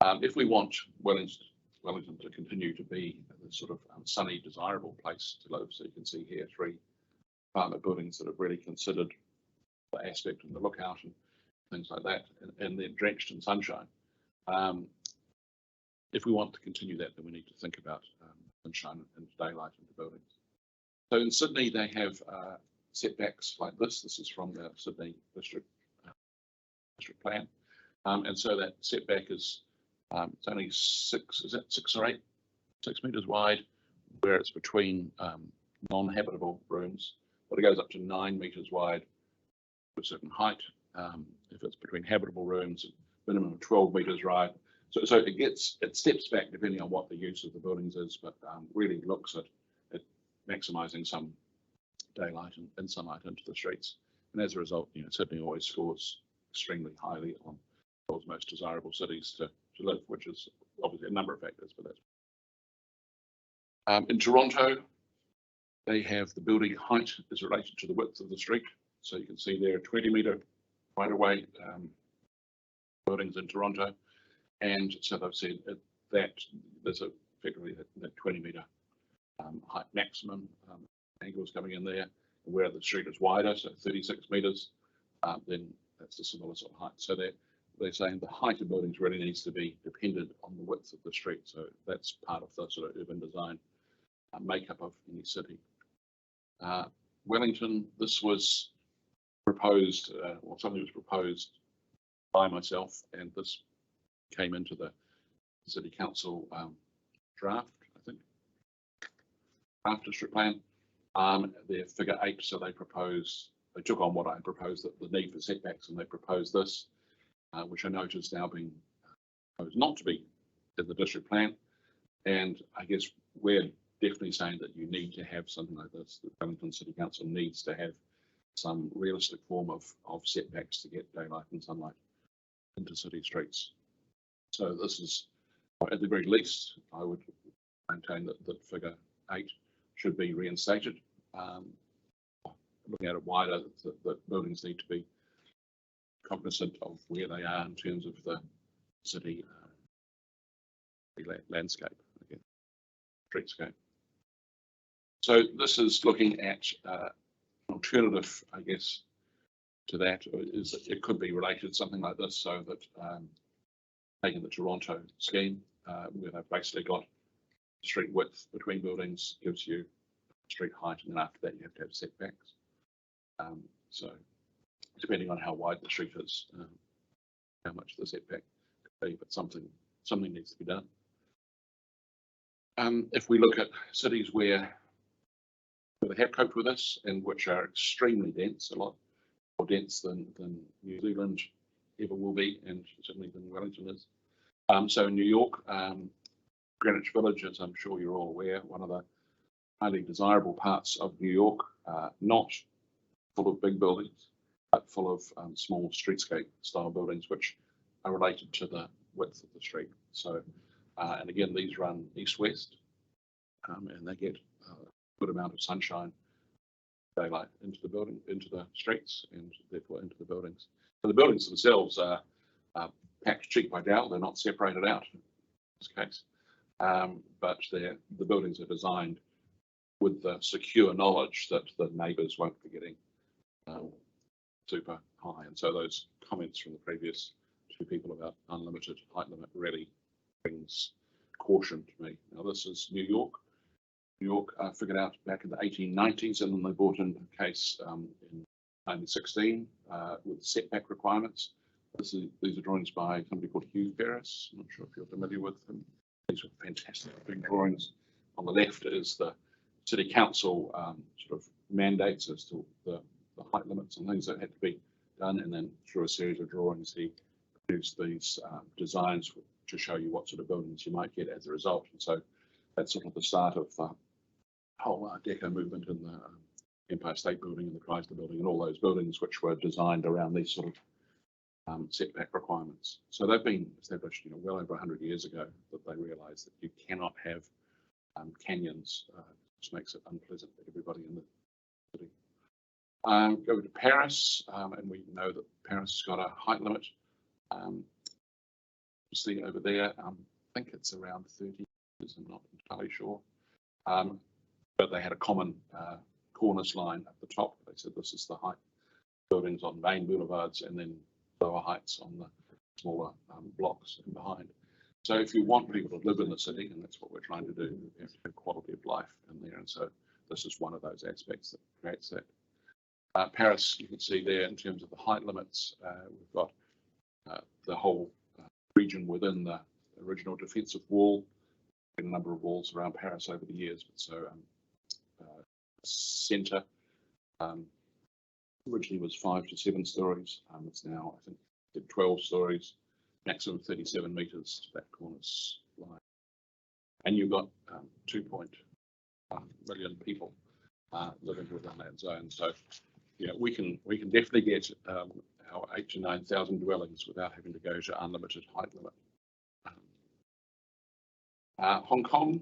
If we want Wellington to continue to be a sort of sunny, desirable place to live, so you can see here 3 apartment buildings that have really considered the aspect and the lookout and things like that, and they're drenched in sunshine. If we want to continue that, then we need to think about sunshine and daylight in the buildings. So in Sydney, they have setbacks like this. This is from the Sydney district plan, and so that setback is it's only 6 metres wide, where it's between non-habitable rooms, but it goes up to 9 metres wide to a certain height. If it's between habitable rooms, minimum of 12 metres wide. So it steps back depending on what the use of the buildings is, but really looks at maximising some daylight and sunlight into the streets. And as a result, Sydney always scores extremely highly on the world's most desirable cities to live, which is obviously a number of factors, but that's in Toronto. they have the building height is related to the width of the street. So you can see there a 20-metre right away buildings in Toronto. And so they've said that there's effectively that 20-metre height maximum angles coming in there. And where the street is wider, so 36 metres, then that's a similar sort of height. So they're saying the height of buildings really needs to be dependent on the width of the street. So that's part of the sort of urban design makeup of any city. Wellington, this was proposed, or something was proposed by myself, and this came into the City Council draft, I think, draft district plan. Their figure 8, so they took on what I proposed, that the need for setbacks, and they proposed this, which I note is now being proposed not to be in the district plan. And I guess we're definitely saying that you need to have something like this. The Wellington City Council needs to have some realistic form of setbacks to get daylight and sunlight into city streets. So this is, at the very least, I would maintain that figure 8 should be reinstated. Looking at it wider, that buildings need to be cognizant of where they are in terms of the city landscape, again, streetscape. So this is looking at an alternative, I guess, to that is that it could be related something like this, so that taking the Toronto scheme, where they've basically got street width between buildings gives you street height, and then after that you have to have setbacks. So depending on how wide the street is, how much the setback could be, but something needs to be done. If we look at cities where they have coped with this and which are extremely dense, a lot more dense than New Zealand ever will be, and certainly than Wellington is. So in New York, Greenwich Village, as I'm sure you're all aware, one of the highly desirable parts of New York, not full of big buildings, but full of small streetscape style buildings, which are related to the width of the street. So, and again, these run east-west, and they get a good amount of sunshine, daylight into the building, into the streets, and therefore into the buildings. So the buildings themselves are packed cheek by jowl. They're not separated out in this case, but the buildings are designed with the secure knowledge that the neighbours won't be getting super high. And so those comments from the previous two people about unlimited height limit really brings caution to me. Now this is New York. New York figured out back in the 1890s, and then they brought in a case in 1916 with setback requirements. These are drawings by somebody called Hugh Ferris. I'm not sure if you're familiar with him. These are fantastic big drawings. On the left is the City Council sort of mandates as to the height limits and things that had to be done, and then through a series of drawings he produced these designs to show you what sort of buildings you might get as a result. And so that's sort of the start of the whole Deco movement in the Empire State Building and the Chrysler Building and all those buildings which were designed around these sort of setback requirements. So they've been established, well over 100 years ago, that they realised that you cannot have canyons, which makes it unpleasant for everybody in the city. Go to Paris, and we know that Paris has got a height limit. See over there, I think it's around 30 meters, I'm not entirely sure. But they had a common cornice line at the top. They said this is the height buildings on main boulevards, and then lower heights on the smaller blocks in behind. So if you want people to live in the city, and that's what we're trying to do, you have to have quality of life in there. And so this is one of those aspects that creates that. Paris, you can see there in terms of the height limits, we've got the whole region within the original defensive wall, and a number of walls around Paris over the years. But so centre originally was 5 to 7 stories. It's now, I think, 12 stories, maximum 37 metres to that cornice line. And you've got 2.1 million people living within that zone. So we can definitely get our 8,000 to 9,000 dwellings without having to go to unlimited height limit. Hong Kong,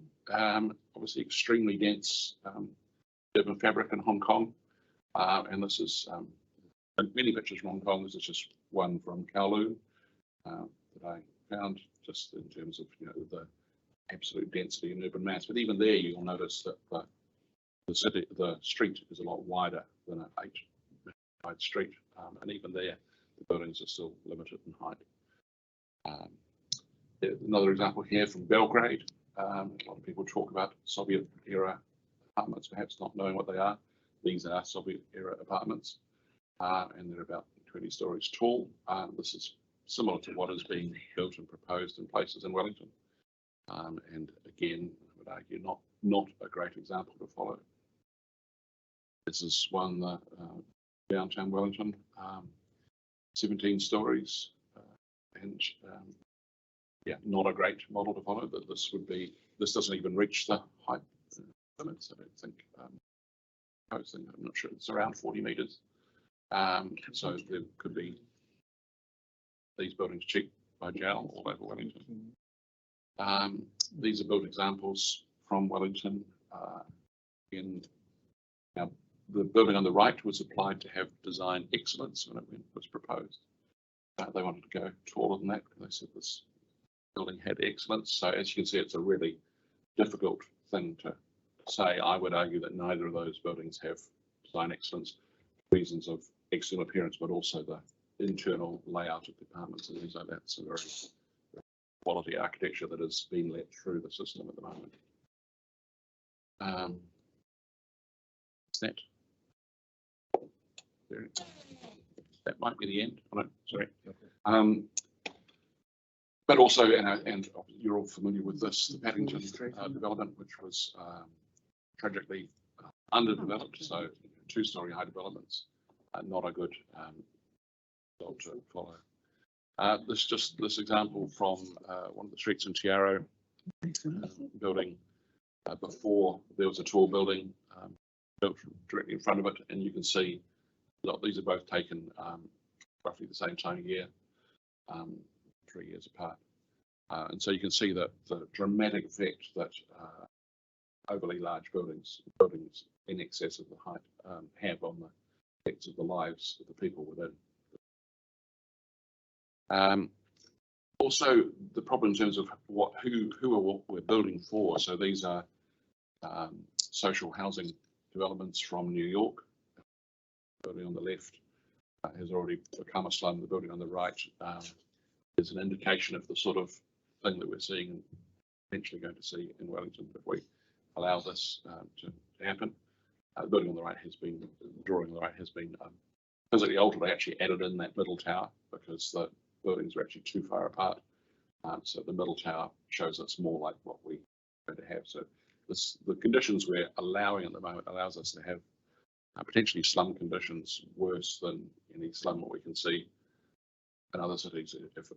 obviously extremely dense urban fabric in Hong Kong. And this is many pictures from Hong Kong. This is just one from Kowloon that I found, just in terms of the absolute density and urban mass. But even there, you'll notice that the street is a lot wider than an 8-wide street, and even there, the buildings are still limited in height. Another example here from Belgrade. A lot of people talk about Soviet era apartments, perhaps not knowing what they are. These are Soviet era apartments, and they're about 20 stories tall. This is similar to what is being built and proposed in places in Wellington. And again, I would argue not a great example to follow. This is one downtown Wellington, 17 stories, and yeah, not a great model to follow. But this doesn't even reach the height limits. I don't think. I'm not sure. It's around 40 metres. So there could be these buildings cheap by jowl all over Wellington. These are built examples from Wellington. Now, the building on the right was applied to have design excellence when it was proposed. They wanted to go taller than that because they said this building had excellence. So as you can see, it's a really difficult thing to say. I would argue that neither of those buildings have design excellence for reasons of external appearance, but also the internal layout of departments and things like that. It's a very quality architecture that is being let through the system at the moment. That might be the end. Oh, no, sorry. But also, and you're all familiar with this, the Paddington development, which was tragically underdeveloped. So 2-story high developments, not a good result to follow. This example from one of the streets in Tiaro, building before there was a tall building built directly in front of it, and you can see these are both taken roughly the same time of year, 3 years apart, and so you can see that the dramatic effect that overly large buildings in excess of the height have on the effects of the lives of the people within. Also, the problem in terms of who are what we're building for. So these are social housing developments from New York. The building on the left has already become a slum. The building on the right is an indication of the sort of thing that we're seeing and eventually going to see in Wellington if we allow this to happen. The building on the right has been, the drawing on the right has been physically altered. I actually added in that middle tower because the buildings were actually too far apart. So the middle tower shows us more like what we're going to have. So the conditions we're allowing at the moment allows us to have potentially slum conditions worse than any slum that we can see in other cities if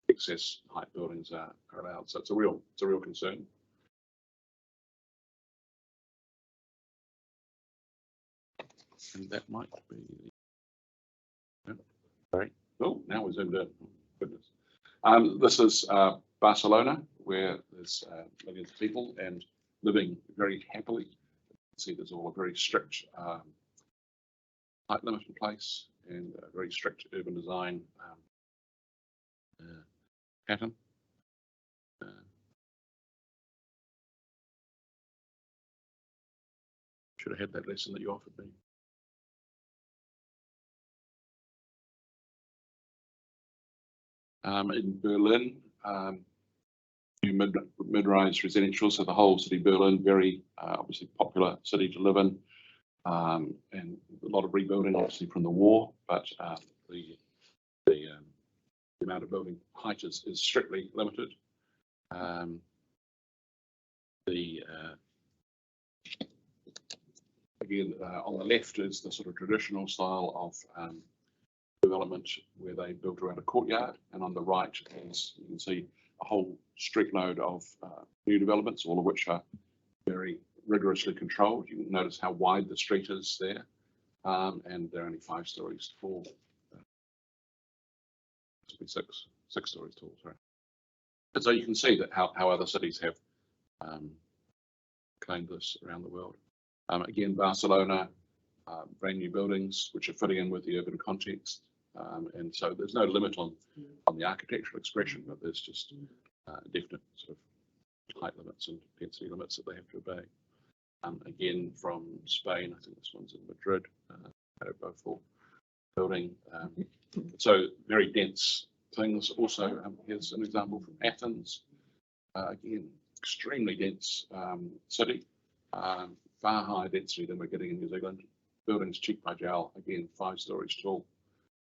excess height buildings are allowed. So it's a real concern. And that might be. Sorry. Oh, now we're zoomed in. Goodness. This is Barcelona, where there's millions of people and living very happily. You can see there's all a very strict height limit in place and a very strict urban design pattern. Should have had that lesson that you offered me. In Berlin, new mid-rise residential, so the whole city of Berlin, very obviously popular city to live in, and a lot of rebuilding obviously from the war, but the amount of building height is strictly limited. Again, on the left is the sort of traditional style of development where they built around a courtyard, and on the right is, you can see a whole street load of new developments, all of which are very rigorously controlled. You can notice how wide the street is there, and they're only 5 stories tall. Six stories tall, sorry. And so you can see that how other cities have claimed this around the world. Again, Barcelona, brand new buildings which are fitting in with the urban context. And so there's no limit on the architectural expression, but there's just definite sort of height limits and density limits that they have to obey. Again, from Spain, I think this one's in Madrid, Beaufort building. So very dense things. Also, here's an example from Athens. Again, extremely dense city, far higher density than we're getting in New Zealand. Buildings cheek by jowl, again, 5 stories tall.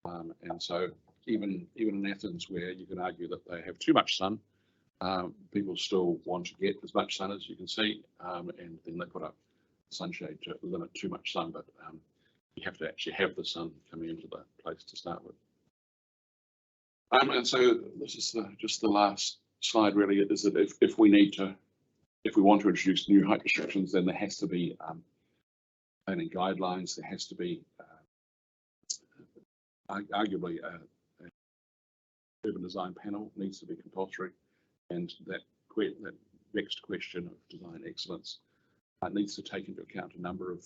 And so even in Athens, where you can argue that they have too much sun, people still want to get as much sun as you can see, and then they put up sunshade to limit too much sun, but you have to actually have the sun coming into the place to start with. And so this is just the last slide really, is that if we want to introduce new height restrictions, then there has to be planning guidelines, there has to be arguably an urban design panel needs to be compulsory, and that next question of design excellence needs to take into account a number of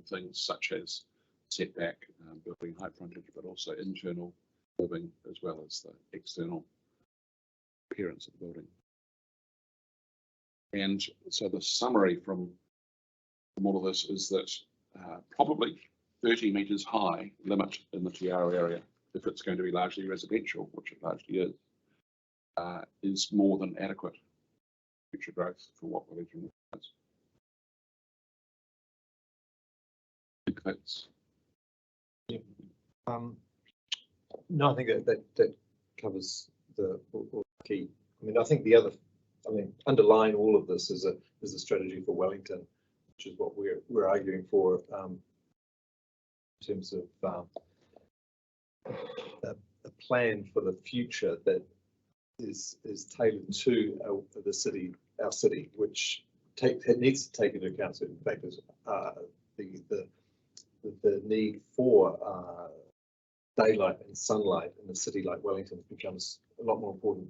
things such as setback, building height frontage, but also internal living as well as the external appearance of the building. And so the summary from all of this is that probably 30 metres high limit in the Tiaro area, if it's going to be largely residential, which it largely is more than adequate future growth for what Wellington is. I think that's. Yeah. No, I think that covers the key. I mean, I think underlying all of this is a strategy for Wellington, which is what we're arguing for in terms of a plan for the future that is tailored to the city, our city, which needs to take into account certain factors. The need for daylight and sunlight in a city like Wellington becomes a lot more important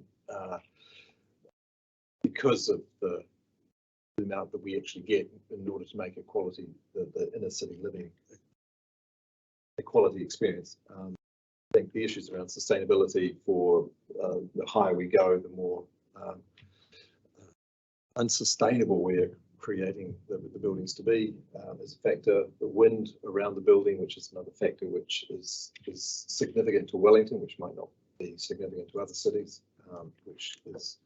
because of the amount that we actually get in order to make the inner city living a quality experience. I think the issues around sustainability, for the higher we go, the more unsustainable we're creating the buildings to be, is a factor. The wind around the building, which is another factor which is significant to Wellington, which might not be significant to other cities, which is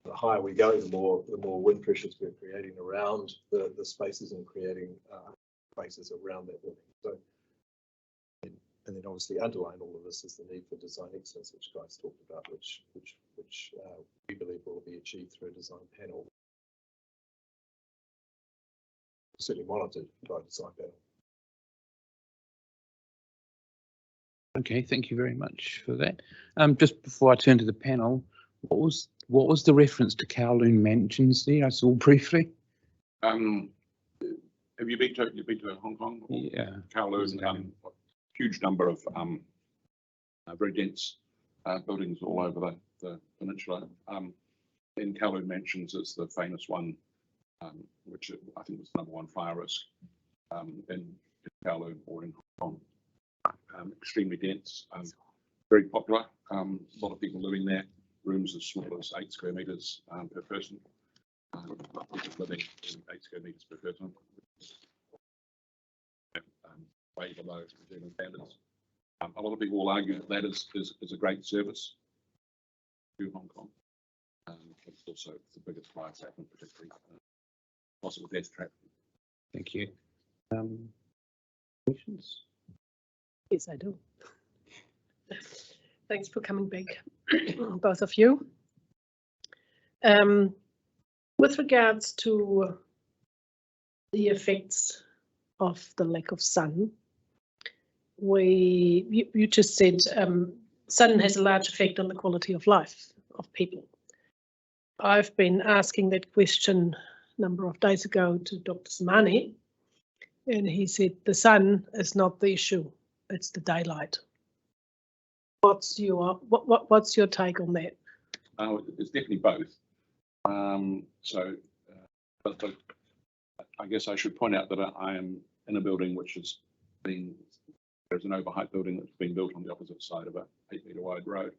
the higher we go, the more wind pressures we're creating around the spaces and creating spaces around that building. So, and then obviously underlying all of this is the need for design excellence, which Guy's talked about, which we believe will be achieved through a design panel, certainly monitored by a design panel. Okay, thank you very much for that. Just before I turn to the panel, what was the reference to Kowloon Mansions there? I saw briefly. Have you been to Hong Kong? Yeah. Kowloon, huge number of very dense buildings all over the peninsula. In Kowloon Mansions is the famous one, which I think was #1 fire risk in Kowloon or in Hong Kong. Extremely dense, very popular. A lot of people living there. Rooms as small as 8 square metres per person. Living in 8 square metres per person. Way below New Zealand standards. A lot of people will argue that is a great service to Hong Kong. It's also the biggest fire trap, particularly possible death trap. Thank you. Questions? Yes, I do. Thanks for coming back, both of you. With regards to the effects of the lack of sun, you just said sun has a large effect on the quality of life of people. I've been asking that question a number of days ago to Dr. Samani, and he said the sun is not the issue, it's the daylight. What's your take on that? It's definitely both. But I guess I should point out that I am in a building which has been, there's an overheight building that's been built on the opposite side of a 8-metre wide road.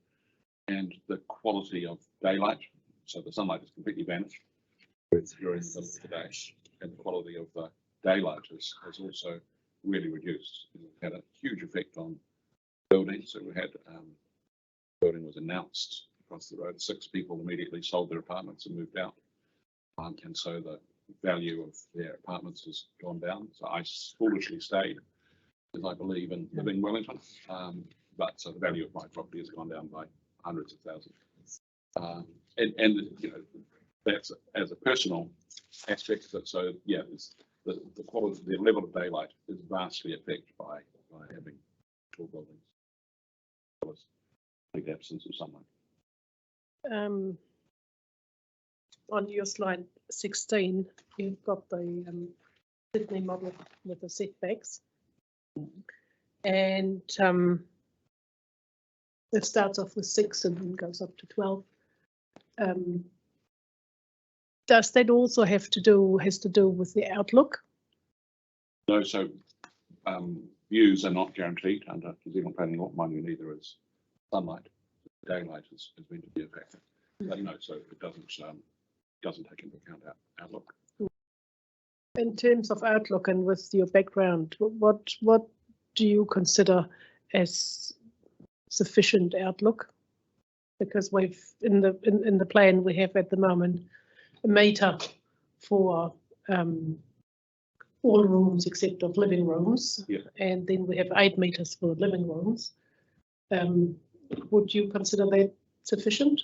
And the quality of daylight, so the sunlight has completely vanished during the middle of the day, and the quality of the daylight has also really reduced. It had a huge effect on buildings. So we had, building was announced across the road, 6 people immediately sold their apartments and moved out. And so the value of their apartments has gone down. So I foolishly stayed, because I believe in living in Wellington. But so the value of my property has gone down by hundreds of thousands. And you know, that's as a personal aspect. But so yeah, the quality, the level of daylight is vastly affected by having tall buildings. Big absence of sunlight. On your slide 16, you've got the Sydney model with the setbacks. And it starts off with 6 and then goes up to 12. Does that also has to do with the outlook? No, so views are not guaranteed under New Zealand planning law. Mind you, neither is sunlight. Daylight is meant to be a factor. But no, so it doesn't take into account outlook. In terms of outlook and with your background, what do you consider as sufficient outlook? Because we've in the plan we have at the moment a metre for all rooms except of living rooms, and then we have 8 metres for living rooms. Would you consider that sufficient?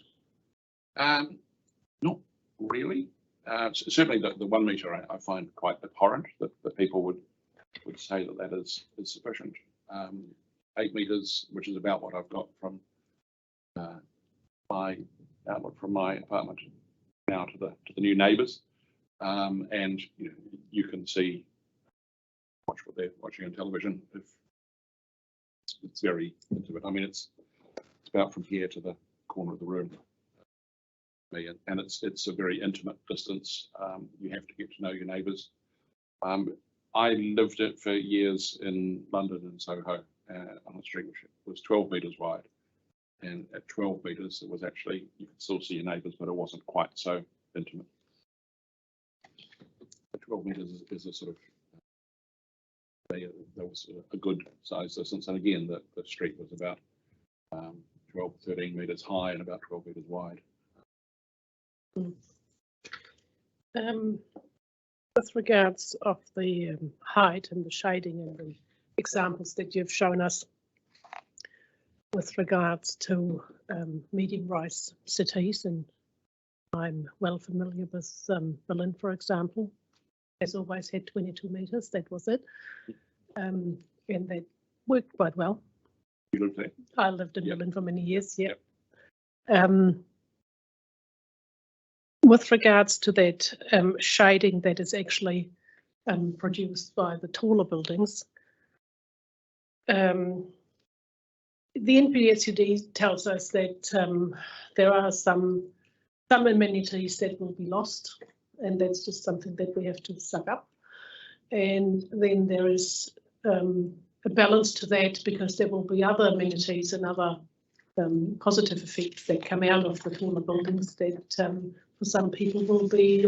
Not really. Certainly the 1 metre I find quite abhorrent that people would say that is sufficient. 8 metres, which is about what I've got from my outlook from my apartment now to the new neighbours, and you can see, watch what they're watching on television. If it's very intimate. I mean, it's about from here to the corner of the room. And it's a very intimate distance. You have to get to know your neighbours. I lived it for years in London and Soho on a street which was 12 metres wide, and at 12 metres it was actually, you could still see your neighbours, but it wasn't quite so intimate. 12 metres is a sort of that was a good size distance, and again the street was about 12, 13 metres high and about 12 metres wide. With regards of the height and the shading and the examples that you've shown us with regards to medium-rise cities, and I'm well familiar with Berlin, for example, has always had 22 metres, that was it, and that worked quite well. You lived there? I lived in Berlin for many years, yeah. With regards to that shading that is actually produced by the taller buildings, the NPSUD tells us that there are some amenities that will be lost, and that's just something that we have to suck up. And then there is a balance to that, because there will be other amenities and other positive effects that come out of the taller buildings that for some people will be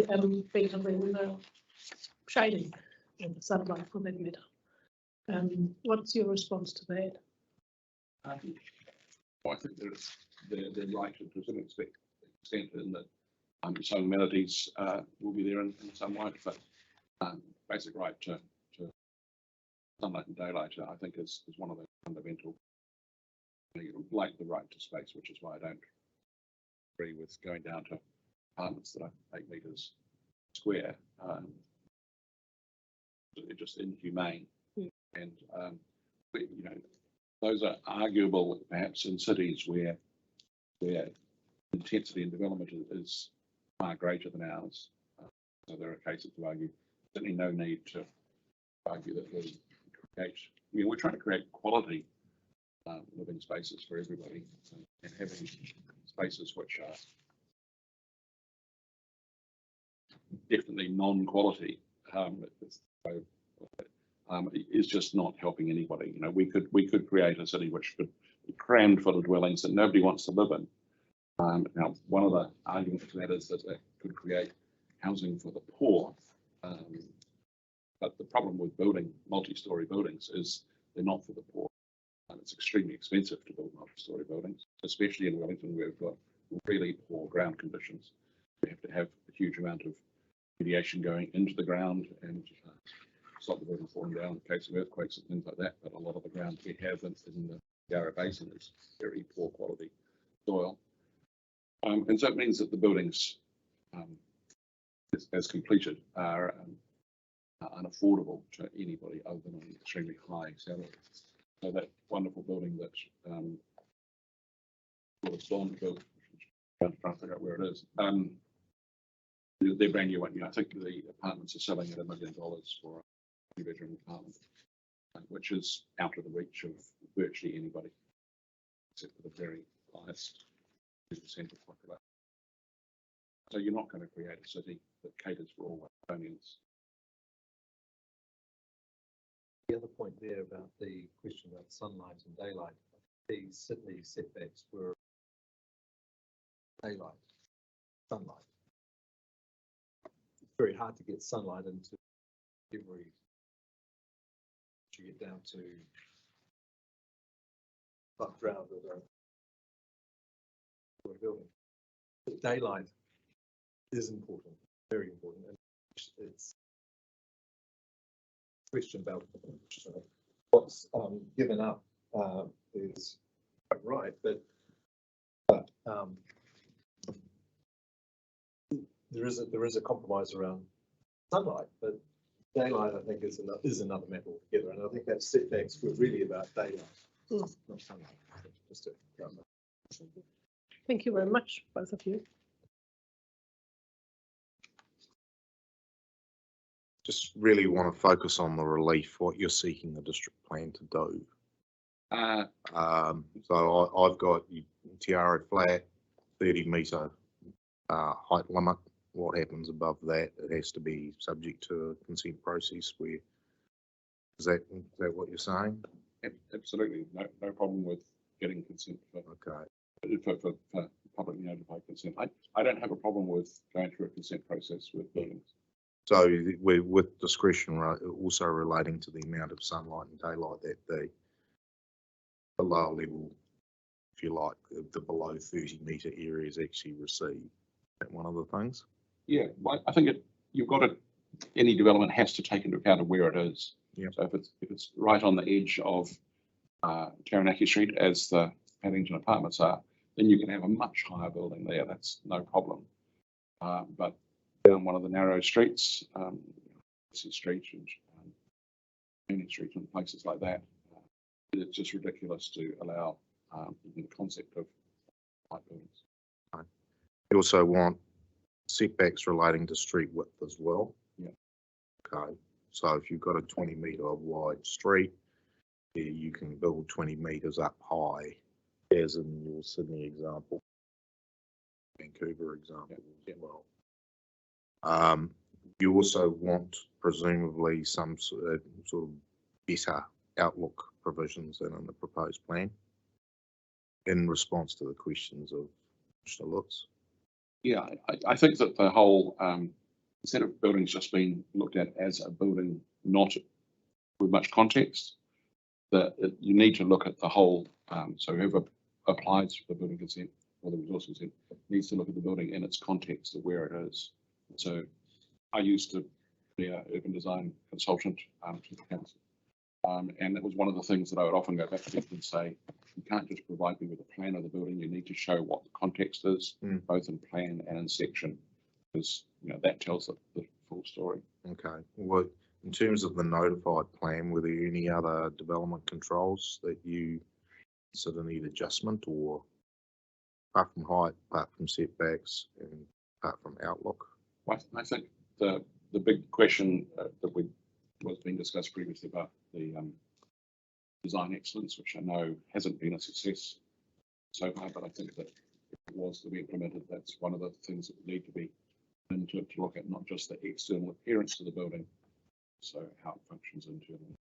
better than shading and the sunlight for that matter. What's your response to that? Well, I think they're right to a certain extent in that some amenities will be there in some way, but basic right to sunlight and daylight, I think is one of the fundamental, like the right to space, which is why I don't agree with going down to apartments that are 8 metres square. They're just inhumane, and those are arguable perhaps in cities where intensity and development is far greater than ours. So there are cases to argue, certainly no need to argue that we create, we're trying to create quality living spaces for everybody, and having spaces which are definitely non-quality is just not helping anybody. You know, we could create a city which could be crammed full of dwellings that nobody wants to live in. Now, one of the arguments for that is that it could create housing for the poor. But the problem with building multi-story buildings is they're not for the poor. And it's extremely expensive to build multi-story buildings, especially in Wellington, where we've got really poor ground conditions. We have to have a huge amount of radiation going into the ground and stop the building falling down in case of earthquakes and things like that. But a lot of the ground we have in the Yarra Basin is very poor quality soil. And so it means that the buildings, as completed, are unaffordable to anybody other than an extremely high salary. So that wonderful building that Willis built, I'm trying to figure out where it is. They're brand new one. You know, I think the apartments are selling at $1 million for a 2-bedroom apartment, which is out of the reach of virtually anybody, except for the very highest 2% of population. So you're not going to create a city that caters for all Wellingtonians. The other point there about the question about sunlight and daylight, the Sydney setbacks were daylight, sunlight. It's very hard to get sunlight into every, you get down to above ground or a building. But daylight is important, very important, and it's question about what's given up is quite right, but there is a compromise around sunlight, but daylight I think is another matter altogether, and I think that setbacks were really about daylight, not sunlight. Just to Thank you very much, both of you. Just really want to focus on the relief, what you're seeking the district plan to do. So I've got Tiara flat, 30-metre height limit. What happens above that? It has to be subject to a consent process. Where is that what you're saying? Absolutely, no problem with getting consent for publicly notified consent. I don't have a problem with going through a consent process with buildings. So we're with discretion, right, also relating to the amount of sunlight and daylight that the lower level, if you like, the below 30-metre areas actually receive. Is that one of the things? Yeah, well, I think you've got to, any development has to take into account of where it is. Yeah. So if it's right on the edge of Taranaki Street, as the Paddington apartments are, then you can have a much higher building there. That's no problem. But down one of the narrow streets, Street and Main Street and places like that, it's just ridiculous to allow the concept of high buildings. Right. You also want setbacks relating to street width as well. Yeah. Okay. So if you've got a 20-metre wide street, you can build 20 metres up high, as in your Sydney example, Vancouver example as well. You also want presumably some sort of better outlook provisions than in the proposed plan in response to the questions of Mr. Lutz. Yeah, I think that the whole, instead of buildings just being looked at as a building, not with much context, that you need to look at the whole, so whoever applies for the building consent or the resource consent needs to look at the building in its context of where it is. So I used to be an urban design consultant to the council, and it was one of the things that I would often go back to them and say, you can't just provide me with a plan of the building, you need to show what the context is, both in plan and in section, because that tells the full story. Okay, well, in terms of the notified plan, were there any other development controls that you consider need adjustment, or apart from height, apart from setbacks, and apart from outlook? Well, I think the big question that was being discussed previously about the design excellence, which I know hasn't been a success so far, but I think that if it was to be implemented, that's one of the things that would need to be to look at, not just the external appearance of the building, so how it functions internally.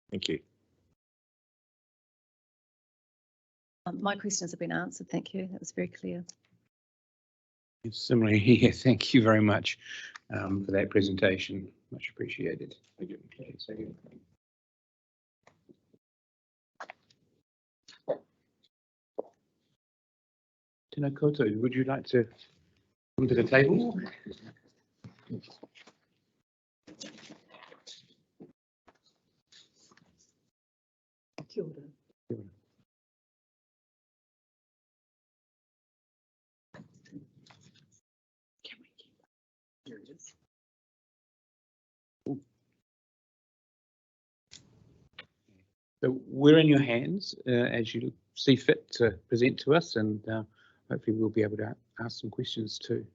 Thank you. My questions have been answered. Thank you. That was very clear. Similarly here, thank you very much for that presentation. Much appreciated. Thank you. Okay, so you- Tēnā koutou, would you like to come to the table? Kia ora. Here it is. So we're in your hands as you see fit to present to us, and hopefully we'll be able to ask some questions too.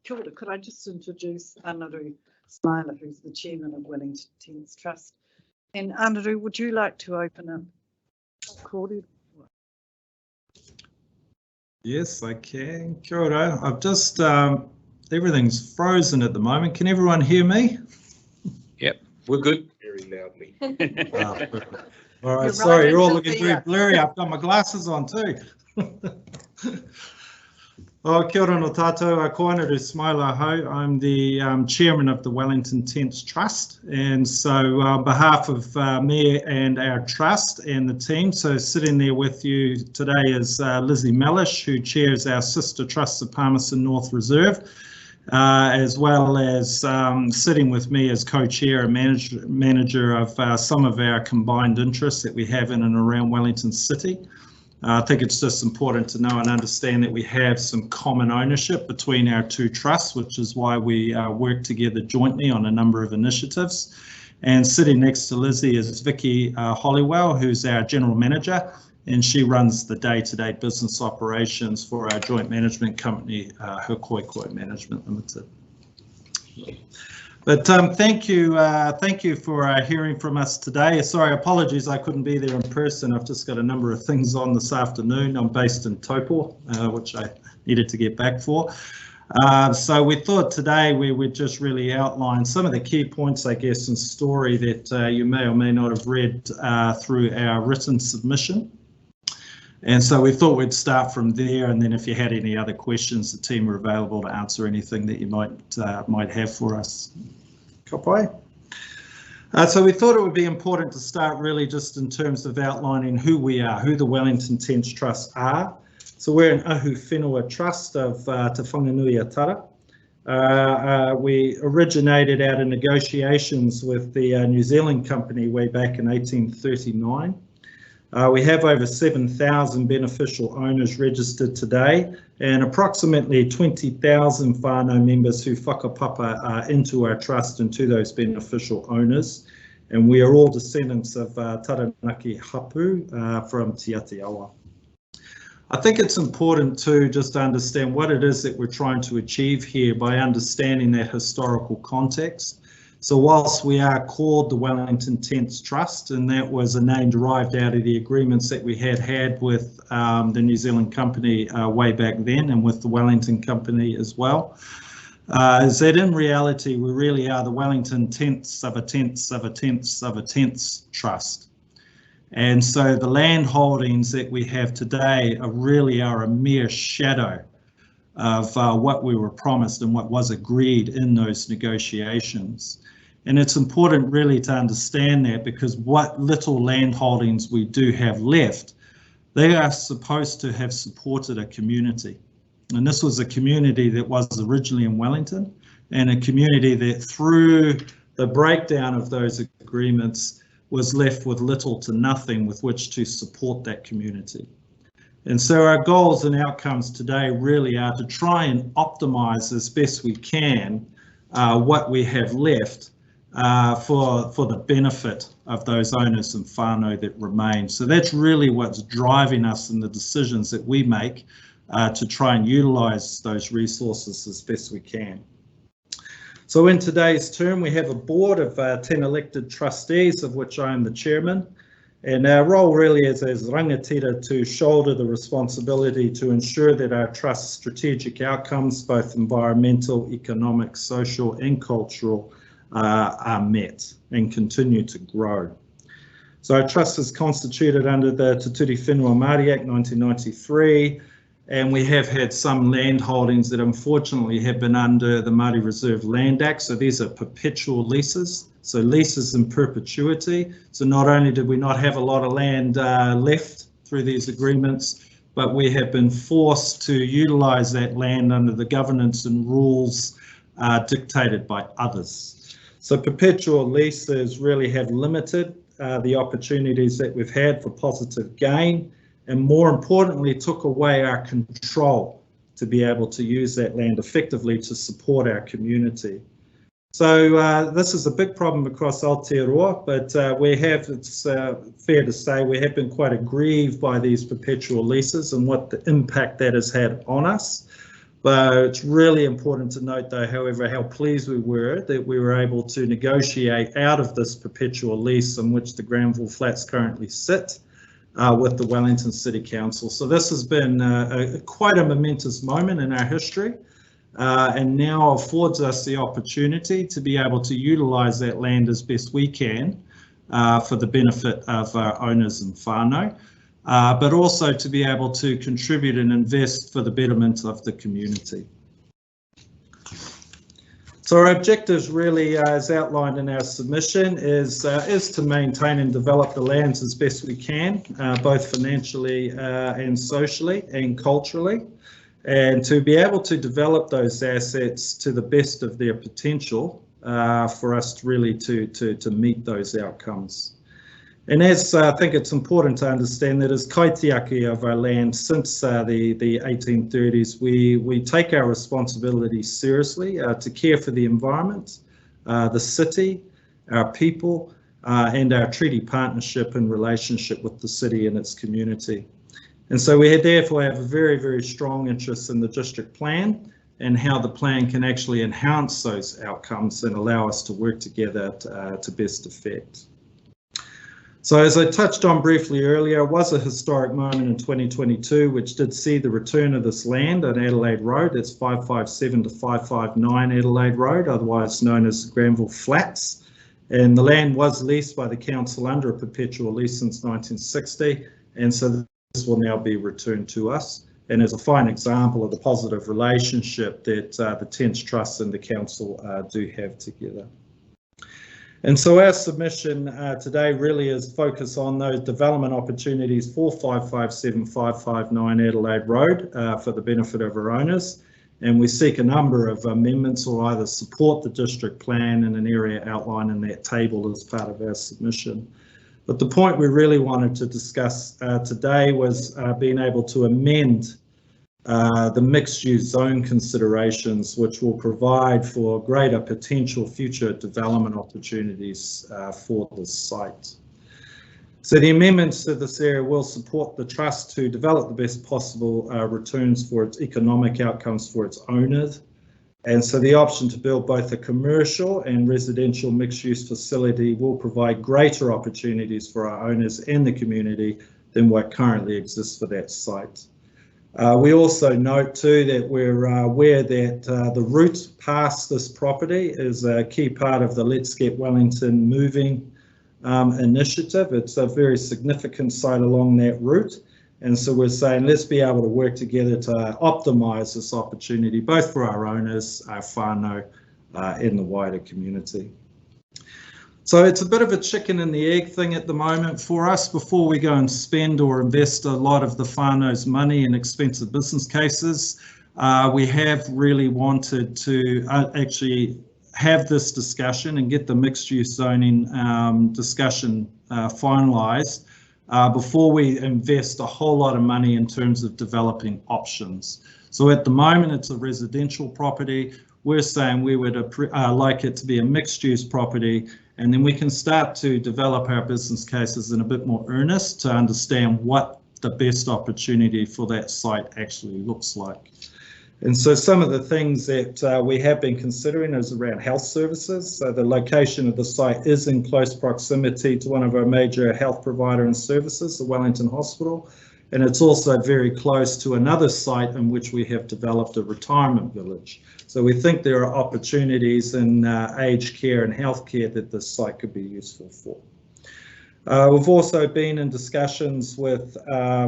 Kia ora, could I just introduce Anaru Smiler, who's the chairman of Wellington Tenths Trust. And Anaru, would you like to open up? Recorded? Yes, I can. Kia ora. I've just, everything's frozen at the moment. Can everyone hear me? Yep, we're good. Very loudly. All right, You're sorry, right you're all into looking the, very blurry. I've got my glasses on too. Oh, kia ora no tātou, ko Anaru Smiler ho. I'm the chairman of the Wellington Tenths Trust, and so on behalf of me and our trust and the team, so sitting there with you today is Lizzie Mellish, who chairs our sister trust, the Palmerston North Reserve, as well as sitting with me as co-chair and manager of some of our combined interests that we have in and around Wellington City. I think it's just important to know and understand that we have some common ownership between our two trusts, which is why we work together jointly on a number of initiatives. And sitting next to Lizzie is Vicky Hollywell, who's our general manager, and she runs the day-to-day business operations for our joint management company, Hukoikoi Management Limited. But thank you for hearing from us today. Sorry, apologies, I couldn't be there in person. I've just got a number of things on this afternoon. I'm based in Taupo, which I needed to get back for. So we thought today we would just really outline some of the key points, I guess, in story that you may or may not have read through our written submission. And so we thought we'd start from there, and then if you had any other questions, the team are available to answer anything that you might have for us. Kapai. So we thought it would be important to start really just in terms of outlining who we are, who the Wellington Tenths Trust are. So we're an ahu whenua trust of Te Whanganui Atara. We originated out of negotiations with the New Zealand company way back in 1839. We have over 7,000 beneficial owners registered today, and approximately 20,000 whānau members who whakapapa into our trust and to those beneficial owners. And we are all descendants of Taranaki Hapu from Te Atiawa. I think it's important to just understand what it is that we're trying to achieve here by understanding that historical context. So whilst we are called the Wellington Tenths Trust, and that was a name derived out of the agreements that we had with the New Zealand company way back then, and with the Wellington company as well, is that in reality we really are the Wellington Tenths of a Tenths of a Tenths of a Tenths Trust. And so the land holdings that we have today really are a mere shadow of what we were promised and what was agreed in those negotiations. And it's important really to understand that, because what little land holdings we do have left, they are supposed to have supported a community. And this was a community that was originally in Wellington, and a community that through the breakdown of those agreements was left with little to nothing with which to support that community. And so our goals and outcomes today really are to try and optimize as best we can what we have left for the benefit of those owners and whānau that remain. So that's really what's driving us in the decisions that we make to try and utilise those resources as best we can. So in today's term, we have a board of 10 elected trustees, of which I am the chairman. And our role really is as rangatira to shoulder the responsibility to ensure that our trust's strategic outcomes, both environmental, economic, social and cultural, are met and continue to grow. So our trust is constituted under the Te Ture Whenua Māori Act 1993, and we have had some land holdings that unfortunately have been under the Māori Reserve Land Act. So these are perpetual leases, so leases in perpetuity. So not only did we not have a lot of land left through these agreements, but we have been forced to utilise that land under the governance and rules dictated by others. So perpetual leases really have limited the opportunities that we've had for positive gain, and more importantly took away our control to be able to use that land effectively to support our community. So this is a big problem across Aotearoa, but we have, it's fair to say, we have been quite aggrieved by these perpetual leases and what the impact that has had on us. But it's really important to note, though, however, how pleased we were that we were able to negotiate out of this perpetual lease in which the Granville Flats currently sit with the Wellington City Council. So this has been quite a momentous moment in our history, and now affords us the opportunity to be able to utilise that land as best we can for the benefit of our owners and whānau. But also to be able to contribute and invest for the betterment of the community. So our objectives really, as outlined in our submission, is to maintain and develop the lands as best we can, both financially and socially and culturally, and to be able to develop those assets to the best of their potential for us really to meet those outcomes. And as I think it's important to understand that as kaitiaki of our land since the 1830s, we take our responsibility seriously to care for the environment, the city, our people, and our treaty partnership and relationship with the city and its community. And so we therefore have a very, very strong interest in the district plan and how the plan can actually enhance those outcomes and allow us to work together to best effect. So as I touched on briefly earlier, it was a historic moment in 2022, which did see the return of this land on Adelaide Road. It's 557 to 559 Adelaide Road, otherwise known as Granville Flats. And the land was leased by the council under a perpetual lease since 1960. And so this will now be returned to us. And as a fine example of the positive relationship that the Tenths Trust and the council do have together. And so our submission today really is focused on those development opportunities for 557, 559 Adelaide Road for the benefit of our owners. And we seek a number of amendments or either support the district plan in an area outlined in that table as part of our submission. But the point we really wanted to discuss today was being able to amend the mixed-use zone considerations, which will provide for greater potential future development opportunities for this site. So the amendments to this area will support the trust to develop the best possible returns for its economic outcomes for its owners. And so the option to build both a commercial and residential mixed-use facility will provide greater opportunities for our owners and the community than what currently exists for that site. We also note too that we're aware that the route past this property is a key part of the Let's Get Wellington Moving initiative. It's a very significant site along that route. And so we're saying let's be able to work together to optimise this opportunity, both for our owners, our whānau, and the wider community. So it's a bit of a chicken and the egg thing at the moment for us. Before we go and spend or invest a lot of the whānau's money in expensive business cases, we have really wanted to actually have this discussion and get the mixed use zoning discussion finalised before we invest a whole lot of money in terms of developing options. So at the moment it's a residential property. We're saying we would like it to be a mixed use property, and then we can start to develop our business cases in a bit more earnest to understand what the best opportunity for that site actually looks like. And so some of the things that we have been considering is around health services. So the location of the site is in close proximity to one of our major health provider and services, the Wellington Hospital. And it's also very close to another site in which we have developed a retirement village. So we think there are opportunities in aged care and healthcare that this site could be useful for. We've also been in discussions with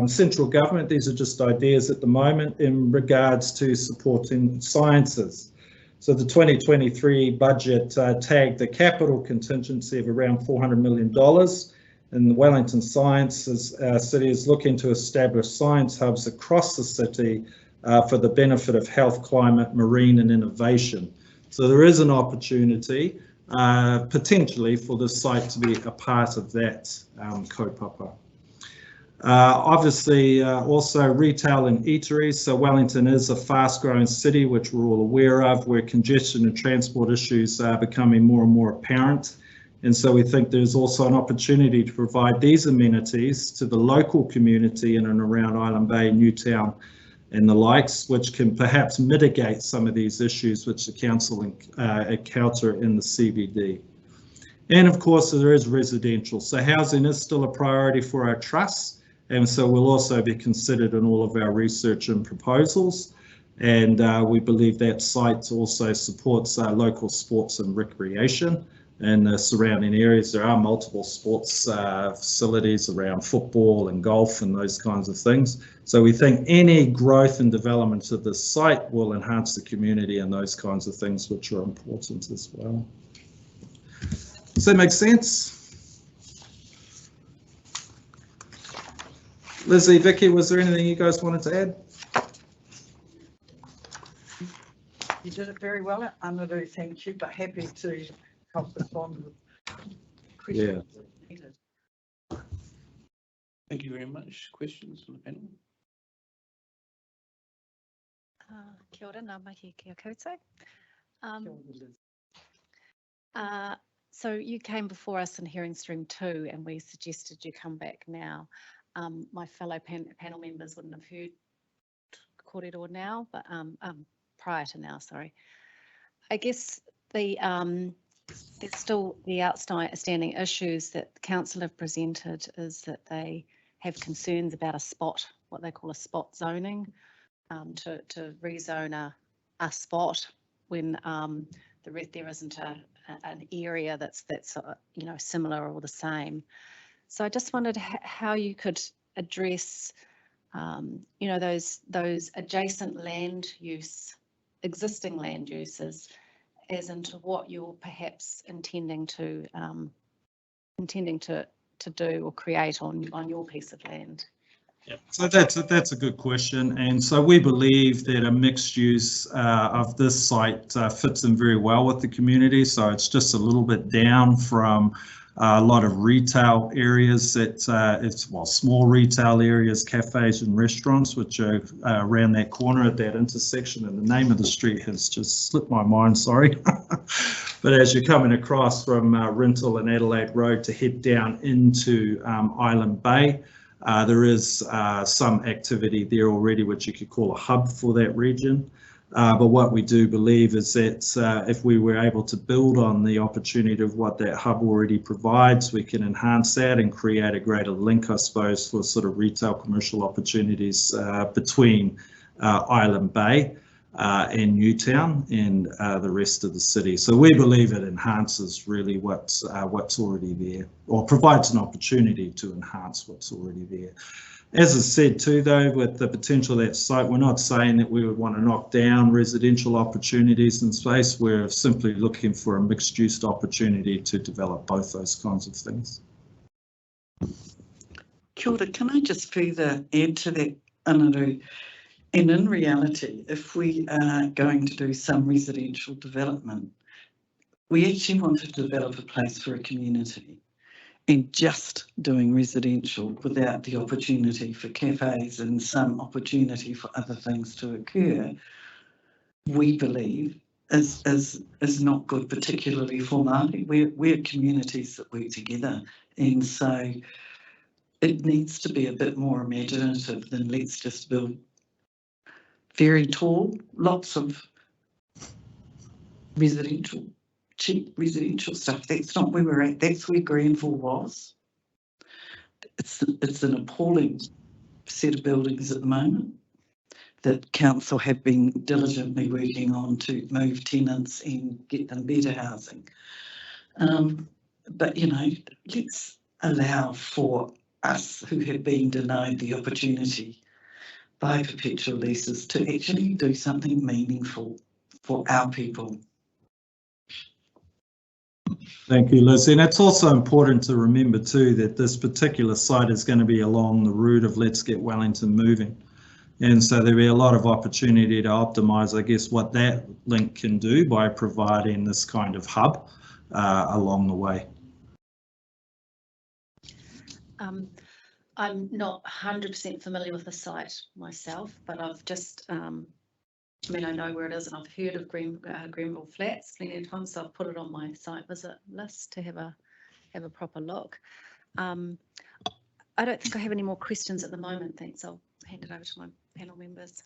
central government. These are just ideas at the moment in regards to supporting sciences. So the 2023 budget tagged the capital contingency of around $400 million. And the Wellington Sciences City is looking to establish science hubs across the city for the benefit of health, climate, marine and innovation. So there is an opportunity potentially for the site to be a part of that kaupapa. Obviously also retail and eateries. So Wellington is a fast growing city, which we're all aware of, where congestion and transport issues are becoming more and more apparent. And so we think there's also an opportunity to provide these amenities to the local community in and around Island Bay, Newtown and the likes, which can perhaps mitigate some of these issues which the council encounter in the CBD. And of course, there is residential. So housing is still a priority for our trusts, and so will also be considered in all of our research and proposals. And we believe that site also supports local sports and recreation. And the surrounding areas, there are multiple sports facilities around football and golf and those kinds of things. So we think any growth and development of this site will enhance the community and those kinds of things, which are important as well. Does that make sense? Lizzie, Vicky, was there anything you guys wanted to add? You did it very well, Anuru, thank you, but happy to help respond with questions. Yeah. Thank you very much. Questions from the panel? Kia ora, ngā mihi kia koutou. So you came before us in hearing stream 2 and we suggested you come back now. My fellow panel members wouldn't have heard kōrero now, but prior to now, sorry. I guess there's still the outstanding issues that the council have presented is that they have concerns about a spot, what they call a spot zoning, to rezone a spot when there isn't an area that's you know, similar or the same. So I just wondered how you could address you know, those adjacent land use, existing land uses, as into what you're perhaps intending to do or create on your piece of land. Yeah, so that's a good question, and so we believe that a mixed use of this site fits in very well with the community. So it's just a little bit down from a lot of retail areas that small retail areas, cafes and restaurants, which are around that corner at that intersection. And the name of the street has just slipped my mind, sorry. But as you're coming across from Rintle and Adelaide Road to head down into Island Bay, there is some activity there already, which you could call a hub for that region. But what we do believe is that if we were able to build on the opportunity of what that hub already provides, we can enhance that and create a greater link, I suppose, for sort of retail commercial opportunities between Island Bay and Newtown and the rest of the city. So we believe it enhances really what's already there, or provides an opportunity to enhance what's already there. As I said too, though, with the potential of that site, we're not saying that we would want to knock down residential opportunities in space. We're simply looking for a mixed-use opportunity to develop both those kinds of things. Kia ora, can I just further add to that, Anaru? And in reality, if we are going to do some residential development, we actually want to develop a place for a community. And just doing residential without the opportunity for cafes and some opportunity for other things to occur, we believe is not good, particularly for Māori. We're communities that work together, and so it needs to be a bit more imaginative than let's just build very tall, lots of residential, cheap residential stuff. That's not where we're at. That's where Granville was. It's an appalling set of buildings at the moment that council have been diligently working on to move tenants and get them better housing. But, you know, let's allow for us who have been denied the opportunity by perpetual leases to actually do something meaningful for our people. Thank you, Liz. And it's also important to remember too that this particular site is going to be along the route of Let's Get Wellington Moving. And so there'll be a lot of opportunity to optimise, I guess, what that link can do by providing this kind of hub along the way. I'm not 100% familiar with the site myself, but I've just, I mean, I know where it is and I've heard of Grenville Flats plenty of times, so I've put it on my site visit list to have a proper look. I don't think I have any more questions at the moment, thanks. I'll hand it over to my panel members.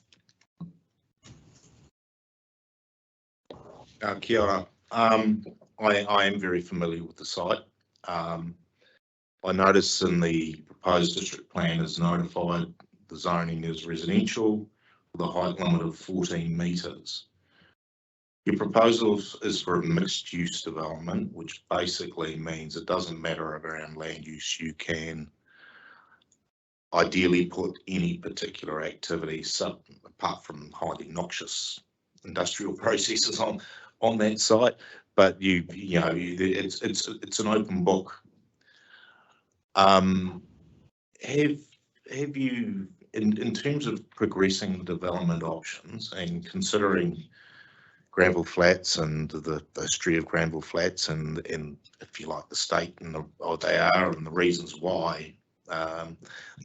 Kia ora. I am very familiar with the site. I notice in the proposed district plan is notified the zoning is residential with a height limit of 14 metres. Your proposal is for a mixed use development, which basically means it doesn't matter around land use. You can ideally put any particular activity, apart from highly noxious industrial processes, on that site. But you know, it's an open book. Have you, in terms of progressing the development options and considering Granville Flats and the history of Granville Flats and if you like the state and they are and the reasons why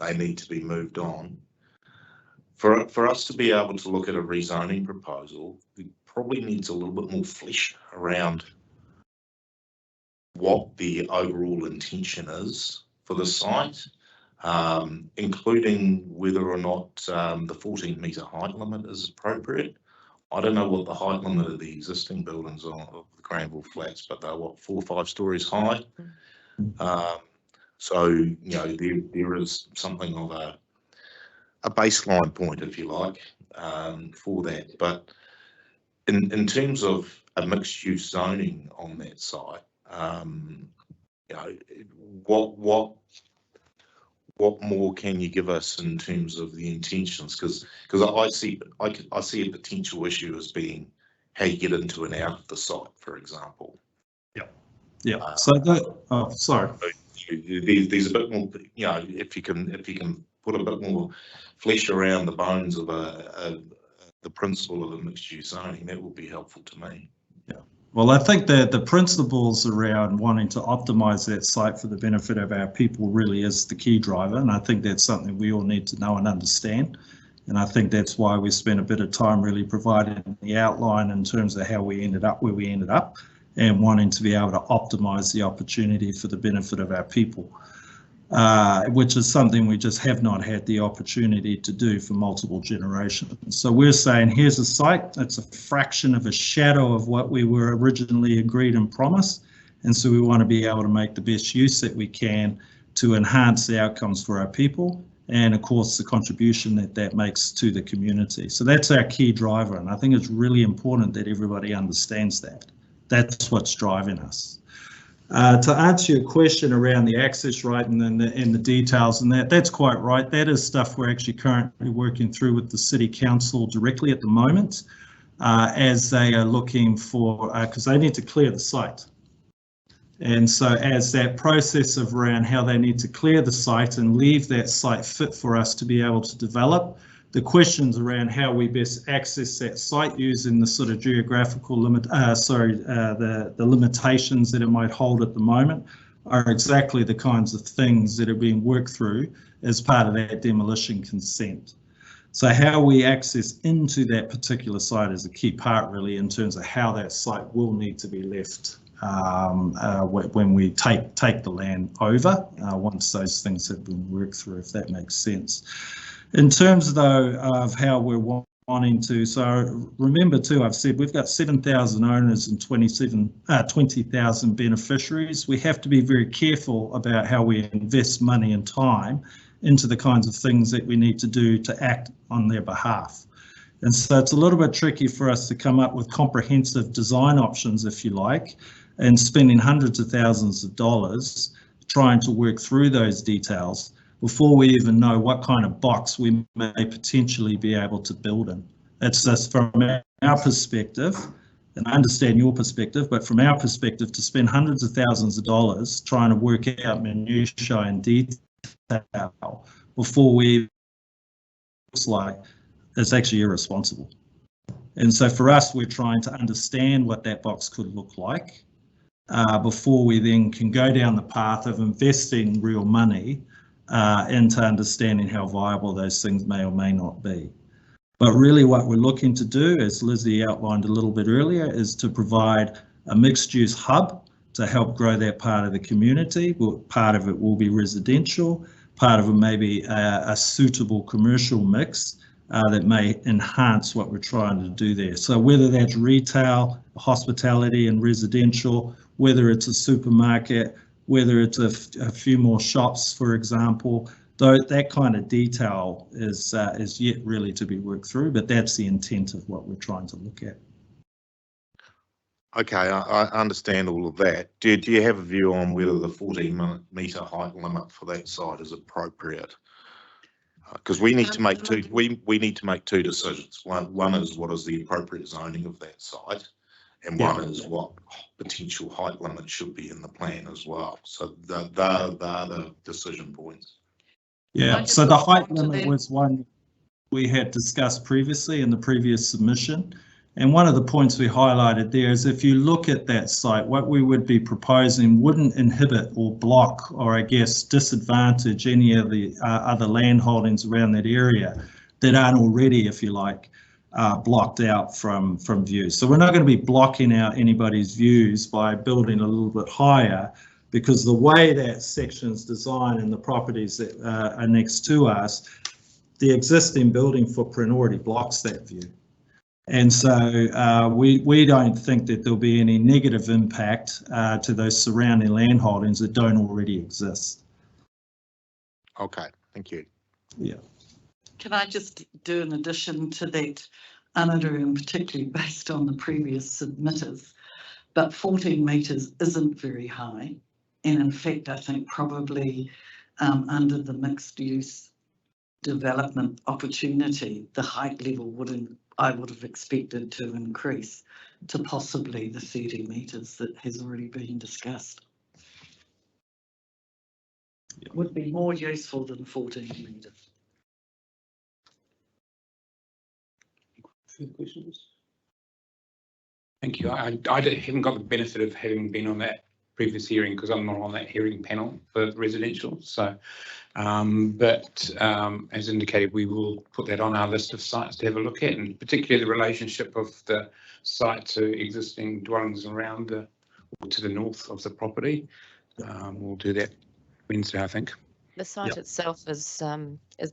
they need to be moved on, for us to be able to look at a rezoning proposal, it probably needs a little bit more flesh around what the overall intention is for the site, including whether or not the 14 metre height limit is appropriate. I don't know what the height limit of the existing buildings are of the Granville Flats, but they're what, 4 or 5 stories high. So, you know, there is something of a baseline point, if you like, for that. But in terms of a mixed use zoning on that site, you know, what more can you give us in terms of the intentions? Because I see a potential issue as being how you get into and out of the site, for example. Yeah. So sorry. There's a bit more, you know, if you can put a bit more flesh around the bones of the principle of a mixed use zoning, that would be helpful to me. Yeah. Well, I think that the principles around wanting to optimise that site for the benefit of our people really is the key driver, and I think that's something we all need to know and understand. And I think that's why we spent a bit of time really providing the outline in terms of how we ended up where we ended up and wanting to be able to optimise the opportunity for the benefit of our people, which is something we just have not had the opportunity to do for multiple generations. So we're saying here's a site, it's a fraction of a shadow of what we were originally agreed and promised. And so we want to be able to make the best use that we can to enhance the outcomes for our people and of course the contribution that makes to the community. So that's our key driver, and I think it's really important that everybody understands that. That's what's driving us. To answer your question around the access right and the details and that's quite right. That is stuff we're actually currently working through with the City Council directly at the moment as they are looking for, because they need to clear the site. And so as that process of around how they need to clear the site and leave that site fit for us to be able to develop, the questions around how we best access that site using the sort of geographical limit, the limitations that it might hold at the moment are exactly the kinds of things that are being worked through as part of that demolition consent. So how we access into that particular site is a key part really in terms of how that site will need to be left when we take the land over, once those things have been worked through, if that makes sense. In terms, though, of how we're wanting to, so remember too, I've said we've got 7,000 owners and 20,000 beneficiaries. We have to be very careful about how we invest money and time into the kinds of things that we need to do to act on their behalf. And so it's a little bit tricky for us to come up with comprehensive design options, if you like, and spending hundreds of thousands of dollars trying to work through those details before we even know what kind of box we may potentially be able to build in. It's just from our perspective, and I understand your perspective, but from our perspective, to spend hundreds of thousands of dollars trying to work out minutiae and detail before we looks like it's actually irresponsible. And so for us, we're trying to understand what that box could look like before we then can go down the path of investing real money into understanding how viable those things may or may not be. But really what we're looking to do, as Lizzie outlined a little bit earlier, is to provide a mixed use hub to help grow that part of the community. Part of it will be residential, part of it may be a suitable commercial mix that may enhance what we're trying to do there. So whether that's retail, hospitality and residential, whether it's a supermarket, whether it's a few more shops, for example, though that kind of detail is yet really to be worked through, but that's the intent of what we're trying to look at. Okay, I understand all of that. Do you have a view on whether the 14-metre height limit for that site is appropriate? Because we need to make two decisions. One is what is the appropriate zoning of that site, and one is what potential height limit should be in the plan as well. So they're the decision points. Yeah, so the height limit was one we had discussed previously in the previous submission. And one of the points we highlighted there is if you look at that site, what we would be proposing wouldn't inhibit or block or I guess disadvantage any of the other land holdings around that area that aren't already, if you like, blocked out from view. So we're not going to be blocking out anybody's views by building a little bit higher, because the way that section's designed and the properties that are next to us, the existing building footprint already blocks that view. And so we don't think that there'll be any negative impact to those surrounding land holdings that don't already exist. Okay, thank you. Yeah. Can I just do an addition to that, Anadu, and particularly based on the previous submitters, but 14 metres isn't very high. And in fact, I think probably under the mixed use development opportunity, the height level I would have expected to increase to possibly the 30 metres that has already been discussed. Would be more useful than 14 metres. Further questions? Thank you. I haven't got the benefit of having been on that previous hearing because I'm not on that hearing panel for residential. So, as indicated, we will put that on our list of sites to have a look at, and particularly the relationship of the site to existing dwellings around or to the north of the property. We'll do that Wednesday, I think. The site itself is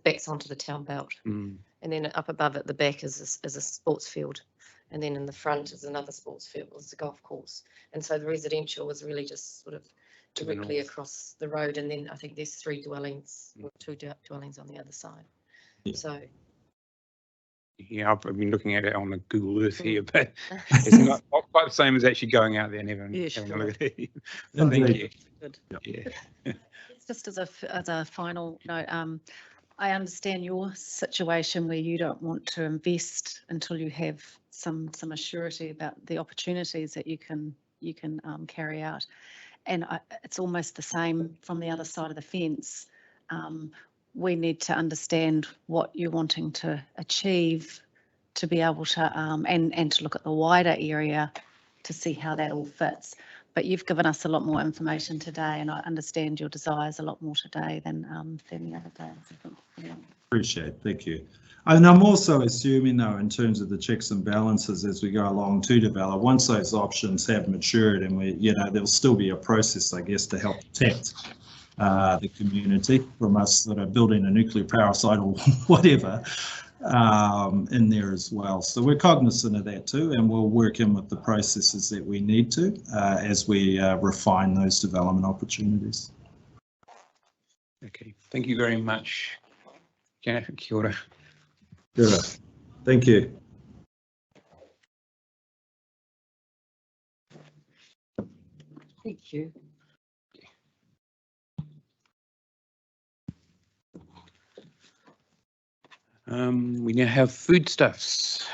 backs onto the town belt, and then up above at the back is a sports field, and then in the front is another sports field, it's a golf course, and so the residential was really just sort of directly across the road, and then I think there's 3 dwellings or 2 dwellings on the other side. Yeah. So. Yeah, I've been looking at it on the Google Earth here, but it's not quite the same as actually going out there and having a look at it. Thank you. Good. Yeah. Just as a final note, I understand your situation where you don't want to invest until you have some assurity about the opportunities that you can carry out, and it's almost the same from the other side of the fence. We need to understand what you're wanting to achieve to be able to and to look at the wider area to see how that all fits. But you've given us a lot more information today, and I understand your desires a lot more today than the other day. Yeah. Appreciate it. Thank you. And I'm also assuming, though, in terms of the checks and balances as we go along to develop, once those options have matured, and there'll still be a process, I guess, to help protect the community from us that are building a nuclear power site or whatever. in there as well. So we're cognizant of that too, and we'll work in with the processes that we need to as we refine those development opportunities. Okay, thank you very much. Kia ora. Good. Thank you. Thank you. We now have foodstuffs.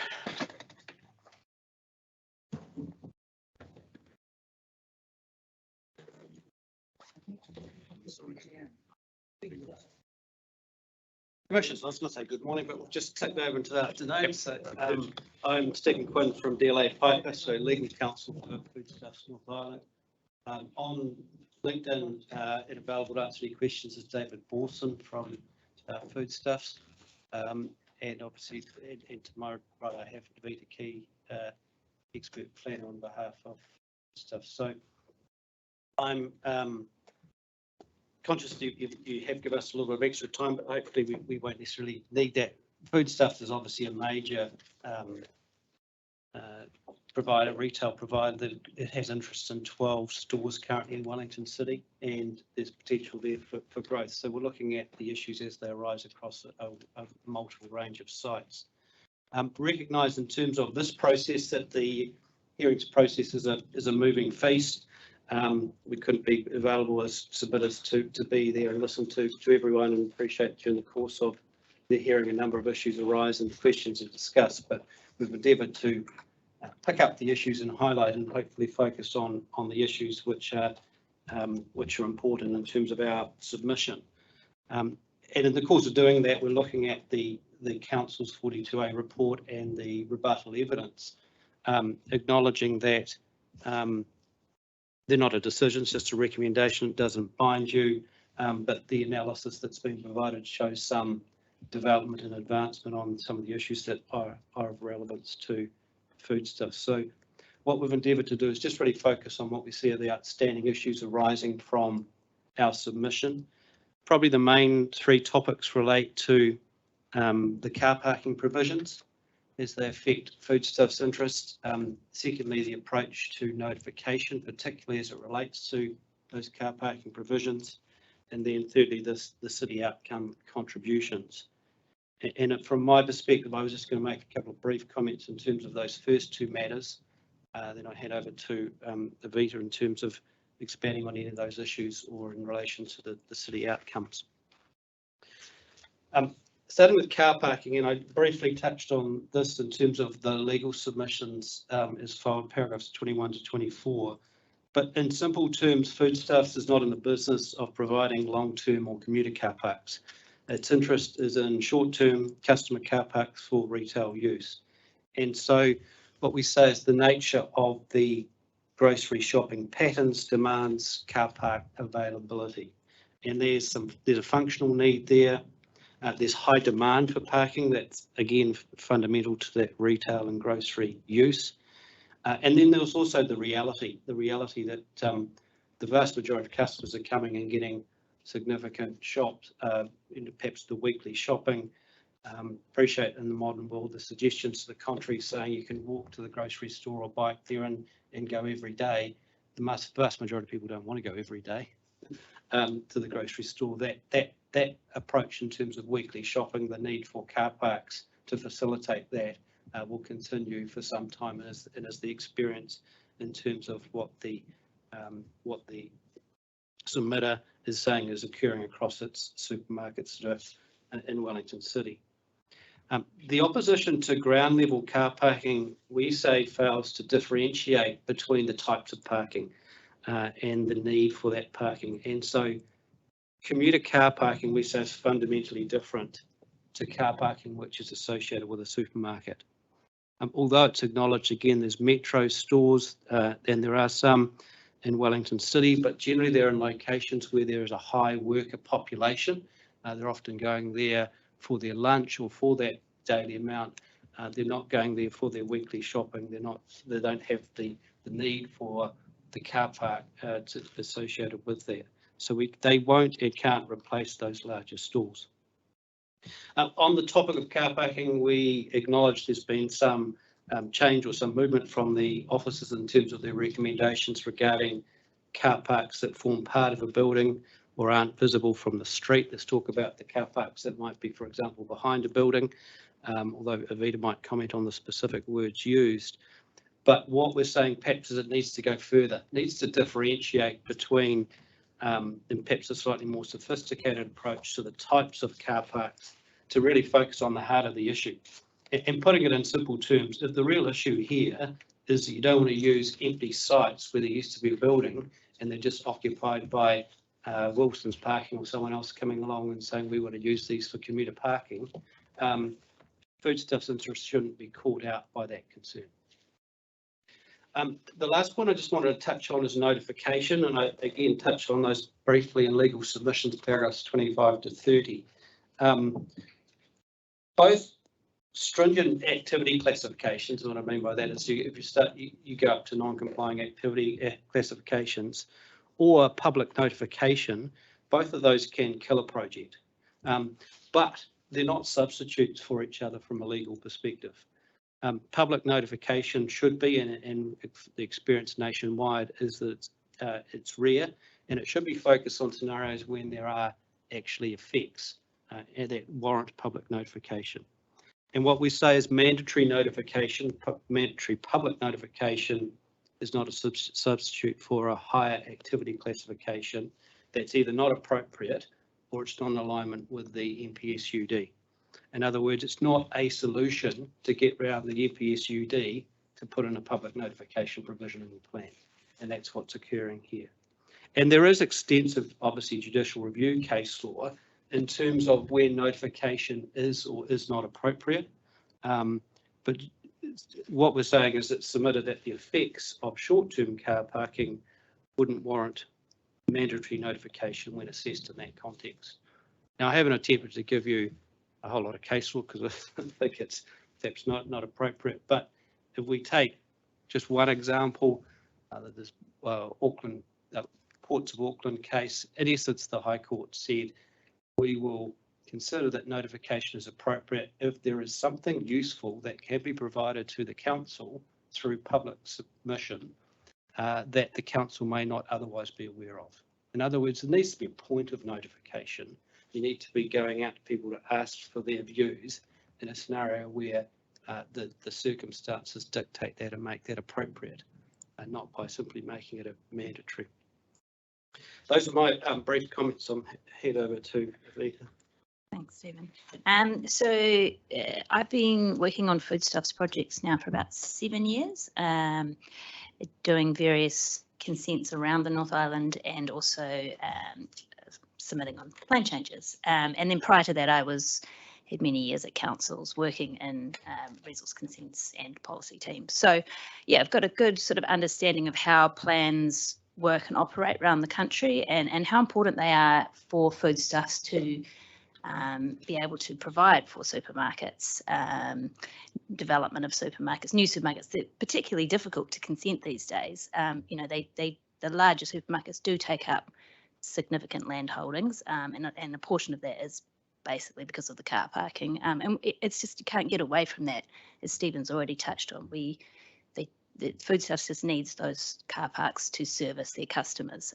Commissioners, I was going to say good morning, but we've just taken over into the afternoon. So I'm Stephen Quinn from DLA Piper, so legal counsel for Foodstuffs North Island. On LinkedIn and available to answer any questions is David Borson from Foodstuffs. And obviously, and tomorrow I have Davita Key, expert planner on behalf of Foodstuffs. So I'm conscious that you have given us a little bit of extra time, but hopefully we won't necessarily need that. Foodstuffs is obviously a major retail provider that it has interest in 12 stores currently in Wellington City, and there's potential there for growth. So we're looking at the issues as they arise across a multiple range of sites. Recognise in terms of this process that the hearings process is a moving feast. We couldn't be available as submitters to be there and listen to everyone, and appreciate during the course of the hearing a number of issues arise and questions are discussed, but we've endeavoured to pick up the issues and highlight and hopefully focus on the issues which are important in terms of our submission. And in the course of doing that, we're looking at the Council's 42A report and the rebuttal evidence, acknowledging that they're not a decision, it's just a recommendation, it doesn't bind you, but the analysis that's been provided shows some development and advancement on some of the issues that are of relevance to Foodstuffs. So what we've endeavoured to do is just really focus on what we see are the outstanding issues arising from our submission. Probably the main three topics relate to the car parking provisions as they affect Foodstuffs' interests. Secondly, the approach to notification, particularly as it relates to those car parking provisions. And then thirdly, the city outcome contributions. And from my perspective, I was just going to make a couple of brief comments in terms of those first two matters. Then I'll hand over to Avita in terms of expanding on any of those issues or in relation to the city outcomes. Starting with car parking, and I briefly touched on this in terms of the legal submissions as far as paragraphs 21 to 24. But in simple terms, Foodstuffs is not in the business of providing long-term or commuter car parks. Its interest is in short-term customer car parks for retail use. And so what we say is the nature of the grocery shopping patterns demands car park availability. And there's a functional need there. There's high demand for parking that's, again, fundamental to that retail and grocery use. And then there's also the reality that the vast majority of customers are coming and getting significant shops, perhaps the weekly shopping. Appreciate in the modern world the suggestions to the contrary saying you can walk to the grocery store or bike there and go every day. The vast majority of people don't want to go every day to the grocery store. That approach in terms of weekly shopping, the need for car parks to facilitate that will continue for some time, and as the experience in terms of what the submitter is saying is occurring across its supermarkets in Wellington City. The opposition to ground level car parking, we say, fails to differentiate between the types of parking and the need for that parking. And so commuter car parking, we say, is fundamentally different to car parking which is associated with a supermarket. Although it's acknowledged, again, there's metro stores and there are some in Wellington City, but generally they're in locations where there is a high worker population. They're often going there for their lunch or for that daily amount. They're not going there for their weekly shopping. They don't have the need for the car park associated with that. So they won't and can't replace those larger stores. On the topic of car parking, we acknowledge there's been some change or some movement from the officers in terms of their recommendations regarding car parks that form part of a building or aren't visible from the street. Let's talk about the car parks that might be, for example, behind a building, although Avita might comment on the specific words used. But what we're saying perhaps is it needs to go further, it needs to differentiate between and perhaps a slightly more sophisticated approach to the types of car parks to really focus on the heart of the issue. And putting it in simple terms, if the real issue here is that you don't want to use empty sites where there used to be a building and they're just occupied by Wilson's parking or someone else coming along and saying we want to use these for commuter parking, Foodstuffs interests shouldn't be caught out by that concern. The last one I just wanted to touch on is notification, and I again touched on those briefly in legal submissions, paragraphs 25 to 30. Both stringent activity classifications, and what I mean by that is if you start, you go up to non-complying activity classifications or public notification, both of those can kill a project, but they're not substitutes for each other from a legal perspective. Public notification should be, and the experience nationwide is that it's rare, and it should be focused on scenarios when there are actually effects that warrant public notification. And what we say is mandatory notification, mandatory public notification is not a substitute for a higher activity classification that's either not appropriate or it's not in alignment with the NPSUD. In other words, it's not a solution to get around the NPSUD to put in a public notification provision in the plan. And that's what's occurring here. And there is extensive, obviously, judicial review case law in terms of where notification is or is not appropriate. But what we're saying is it's submitted that the effects of short-term car parking wouldn't warrant mandatory notification when assessed in that context. Now, I haven't attempted to give you a whole lot of case law because I think it's perhaps not appropriate. But if we take just one example, this Auckland Ports of Auckland case, in essence, the High Court said we will consider that notification is appropriate if there is something useful that can be provided to the council through public submission that the council may not otherwise be aware of. In other words, there needs to be a point of notification. You need to be going out to people to ask for their views in a scenario where the circumstances dictate that and make that appropriate, and not by simply making it a mandatory. Those are my brief comments. I'm head over to Avita. Thanks, Stephen. So I've been working on foodstuffs projects now for about 7 years, doing various consents around the North Island and also submitting on plan changes. And then prior to that, I had many years at councils working in resource consents and policy teams. So yeah, I've got a good sort of understanding of how plans work and operate around the country and how important they are for foodstuffs to be able to provide for supermarkets, development of supermarkets, new supermarkets. They're particularly difficult to consent these days. You know, the larger supermarkets do take up significant land holdings, and a portion of that is basically because of the car parking. And it's just, you can't get away from that, as Stephen's already touched on. The Foodstuffs just needs those car parks to service their customers.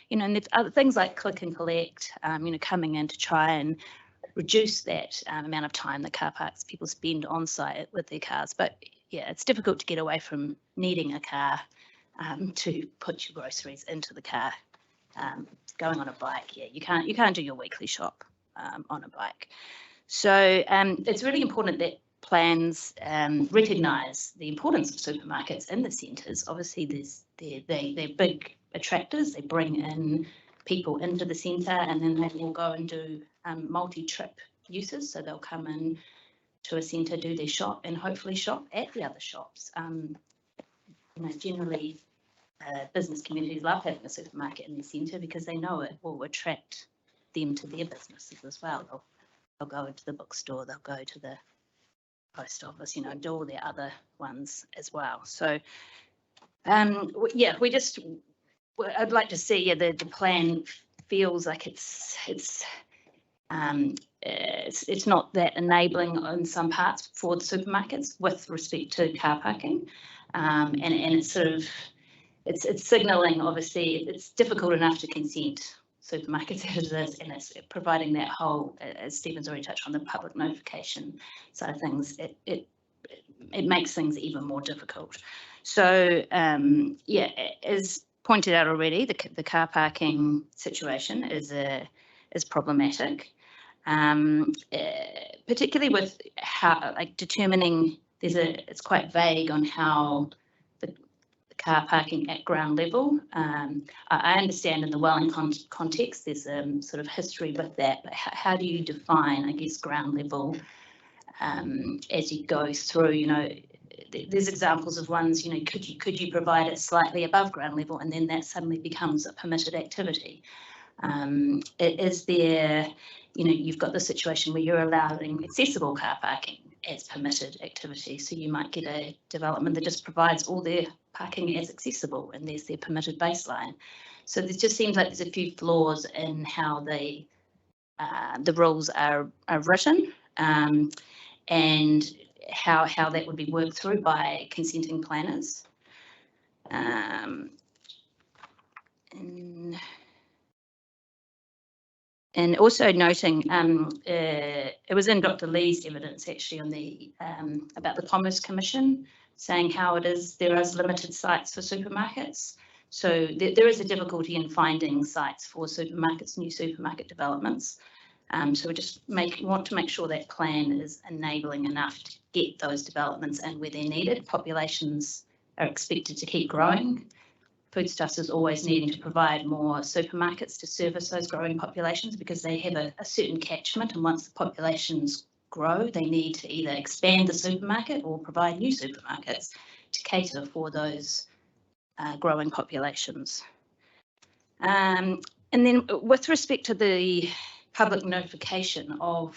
You know, and there's other things like click and collect, you know, coming in to try and reduce that amount of time the car parks people spend on site with their cars. But yeah, it's difficult to get away from needing a car to put your groceries into the car. Going on a bike, yeah, you can't do your weekly shop on a bike. So it's really important that plans recognise the importance of supermarkets in the centres. Obviously, they're big attractors. They bring in people into the centre, and then they will go and do multi-trip uses. So they'll come in to a centre, do their shop, and hopefully shop at the other shops. You know, generally, business communities love having a supermarket in the centre because they know it will attract them to their businesses as well. They'll go into the bookstore, they'll go to the post office, you know, do all their other ones as well. So yeah, I'd like to see, yeah, the plan feels like it's It's not that enabling in some parts for the supermarkets with respect to car parking, and it's sort of it's signalling, obviously it's difficult enough to consent supermarkets as it is, and it's providing that whole, as Stephen's already touched on, the public notification side of things. It makes things even more difficult. So yeah, as pointed out already, the car parking situation is problematic, particularly with how, like, determining it's quite vague on how the car parking at ground level. I understand in the Wellington context there's a sort of history with that, but how do you define, I guess, ground level as you go through? You know, there's examples of ones, you know, could you provide it slightly above ground level, and then that suddenly becomes a permitted activity? Is there, you know, you've got the situation where you're allowing accessible car parking as permitted activity. So you might get a development that just provides all their parking as accessible, and there's their permitted baseline. So there just seems like there's a few flaws in how the rules are written, and how that would be worked through by consenting planners. And also noting, it was in Dr. Lee's evidence actually on the about the Commerce Commission, saying how there is limited sites for supermarkets. So there is a difficulty in finding sites for supermarkets, new supermarket developments. So we just want to make sure that plan is enabling enough to get those developments in where they're needed. Populations are expected to keep growing. Foodstuffs is always needing to provide more supermarkets to service those growing populations, because they have a certain catchment, and once the populations grow, they need to either expand the supermarket or provide new supermarkets to cater for those growing populations. And then with respect to the public notification of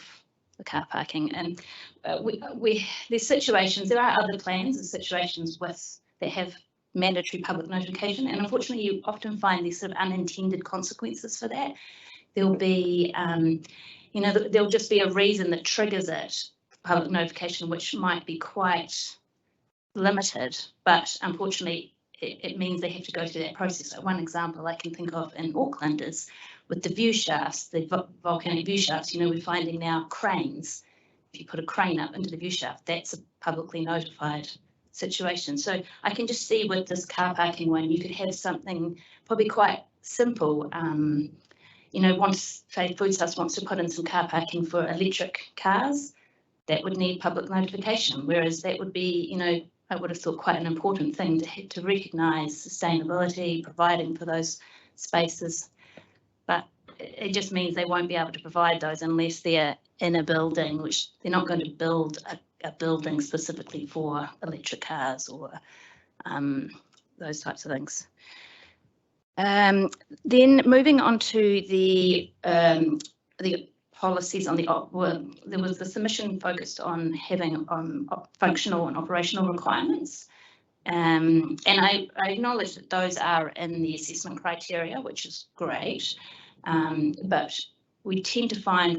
the car parking, and there's situations, there are other plans and situations that have mandatory public notification, and unfortunately you often find these sort of unintended consequences for that. There'll be, you know, there'll just be a reason that triggers it, public notification, which might be quite limited, but unfortunately it means they have to go through that process. So one example I can think of in Auckland is with the view shafts, the volcanic view shafts. You know, we're finding now cranes. If you put a crane up into the view shaft, that's a publicly notified situation. So I can just see with this car parking one, you could have something probably quite simple. You know, once, say, Foodstuffs wants to put in some car parking for electric cars, that would need public notification, whereas that would be, you know, I would have thought quite an important thing to recognise sustainability, providing for those spaces. But it just means they won't be able to provide those unless they're in a building, which they're not going to build a building specifically for electric cars or those types of things. Then moving on to the policies on there was the submission focused on having functional and operational requirements. And I acknowledge that those are in the assessment criteria, which is great. But we tend to find,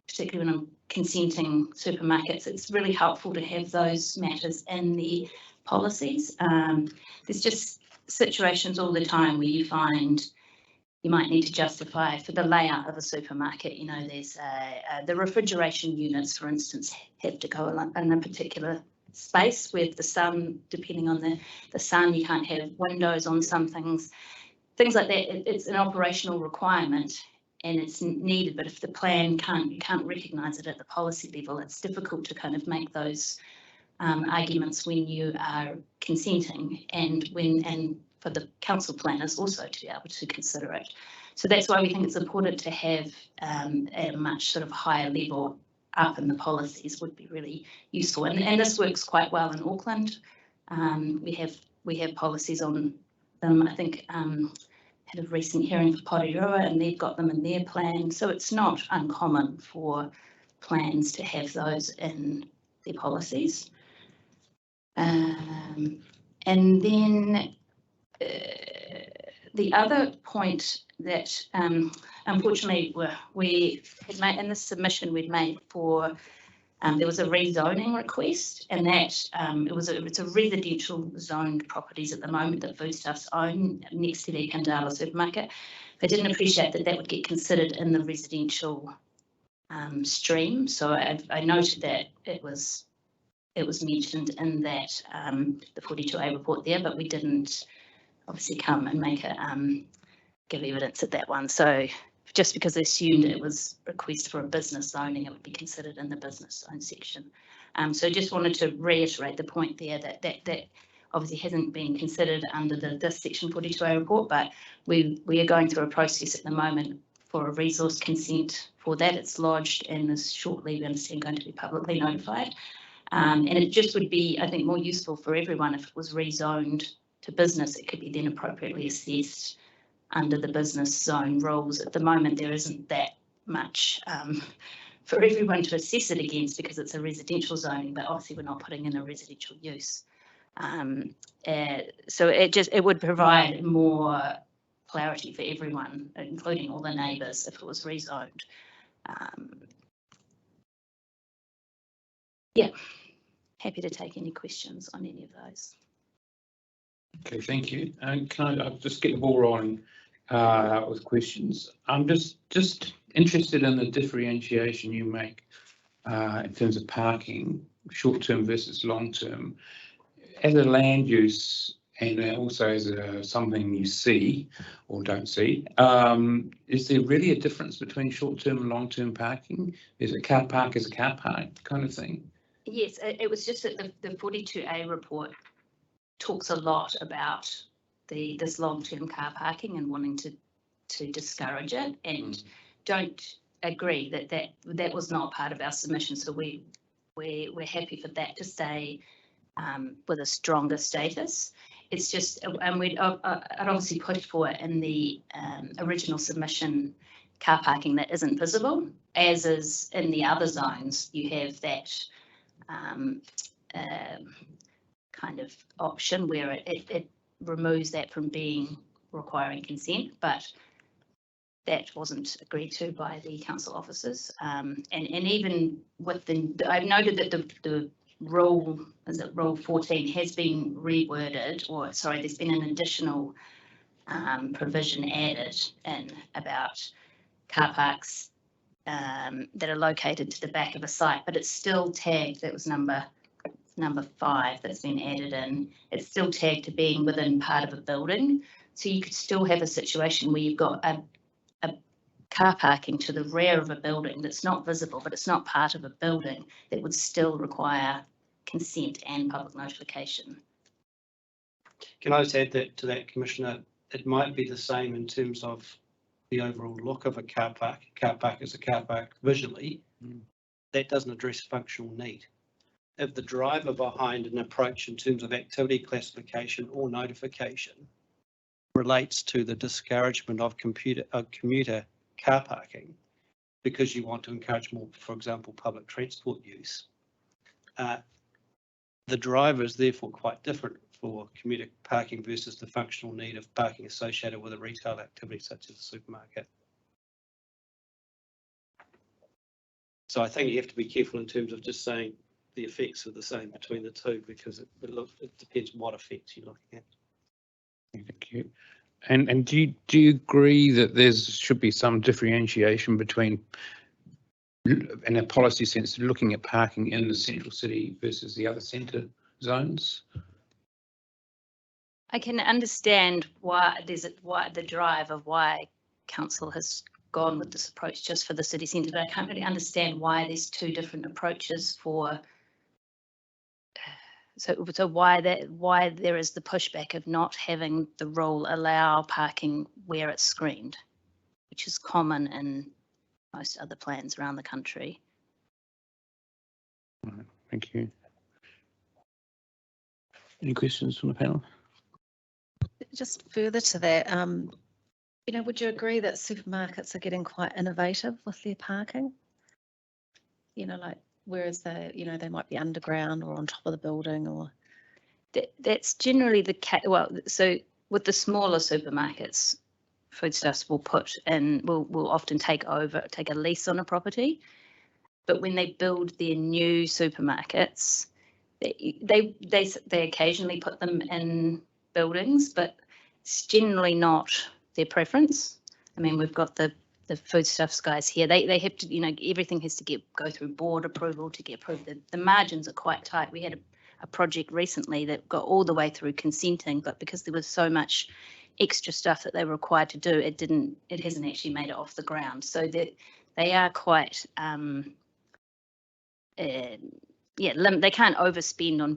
particularly when I'm consenting supermarkets, it's really helpful to have those matters in the policies. There's just situations all the time where you find you might need to justify for the layout of a supermarket. You know, there's the refrigeration units, for instance, have to go in a particular space with the sun, depending on the sun, you can't have windows on some things like that. It's an operational requirement and it's needed, but if the plan can't recognise it at the policy level, it's difficult to kind of make those arguments when you are consenting, and for the council planners also to be able to consider it. So that's why we think it's important to have a much sort of higher level up in the policies would be really useful. And this works quite well in Auckland. We have policies on them. I think had a recent hearing for Porirua, and they've got them in their plan. So it's not uncommon for plans to have those in their policies. And then the other point that unfortunately we had made in the submission we'd made for there was a rezoning request, and that it's a residential zoned properties at the moment that Foodstuffs own next to their Khandallah supermarket. They didn't appreciate that would get considered in the residential stream, so I noted that it was mentioned in that the 42A report there, but we didn't obviously come and make it give evidence at that one. So just because they assumed it was request for a business zoning, it would be considered in the business zone section. So just wanted to reiterate the point there that obviously hasn't been considered under this section 42A report, but we are going through a process at the moment for a resource consent for that. It's lodged and is shortly, we understand, going to be publicly notified. And it just would be, I think, more useful for everyone if it was rezoned to business. It could be then appropriately assessed under the business zone rules. At the moment, there isn't that much for everyone to assess it against because it's a residential zone, but obviously we're not putting in a residential use. So it would provide more clarity for everyone, including all the neighbours, if it was rezoned. Yeah, happy to take any questions on any of those. Okay, thank you. And can I just get the ball rolling with questions? I'm just interested in the differentiation you make in terms of parking, short-term versus long-term. As a land use and also as something you see or don't see, is there really a difference between short-term and long-term parking? Is a car park as a car park kind of thing? Yes, it was just that the 42A report talks a lot about this long-term car parking and wanting to discourage it, and don't agree that was not part of our submission. So we're happy for that to stay with a stronger status. It's just, and I'd obviously pushed for it in the original submission, car parking that isn't visible, as is in the other zones. You have that kind of option where it removes that from being requiring consent, but that wasn't agreed to by the council officers. And even with I've noted that the rule, is it rule 14, has been reworded, or sorry, there's been an additional provision added in about car parks that are located to the back of a site, but it's still tagged. That was number 5 that's been added in. It's still tagged to being within part of a building. So you could still have a situation where you've got a car parking to the rear of a building that's not visible, but it's not part of a building, that would still require consent and public notification. Can I just add that to that, Commissioner? It might be the same in terms of the overall look of a car park. Car park is a car park visually. That doesn't address functional need. If the driver behind an approach in terms of activity classification or notification relates to the discouragement of commuter car parking because you want to encourage more, for example, public transport use, the driver is therefore quite different for commuter parking versus the functional need of parking associated with a retail activity such as a supermarket. So I think you have to be careful in terms of just saying the effects are the same between the two, because it depends what effects you're looking at. Thank you. And do you agree that there should be some differentiation between, in a policy sense, looking at parking in the central city versus the other centre zones? I can understand why the drive of why council has gone with this approach just for the city centre, but I can't really understand why there's two different approaches for. So why there is the pushback of not having the rule allow parking where it's screened, which is common in most other plans around the country. Right, thank you. Any questions from the panel? Just further to that, you know, would you agree that supermarkets are getting quite innovative with their parking? You know, like, whereas they, you know, they might be underground or on top of the building, or That's generally the case. Well, so with the smaller supermarkets, Foodstuffs will put in, will often take a lease on a property. But when they build their new supermarkets, they occasionally put them in buildings, but it's generally not their preference. I mean, we've got the Foodstuffs guys here. They have to, you know, everything has to go through board approval to get approved. The margins are quite tight. We had a project recently that got all the way through consenting, but because there was so much extra stuff that they were required to do, it hasn't actually made it off the ground. So that they are quite they can't overspend on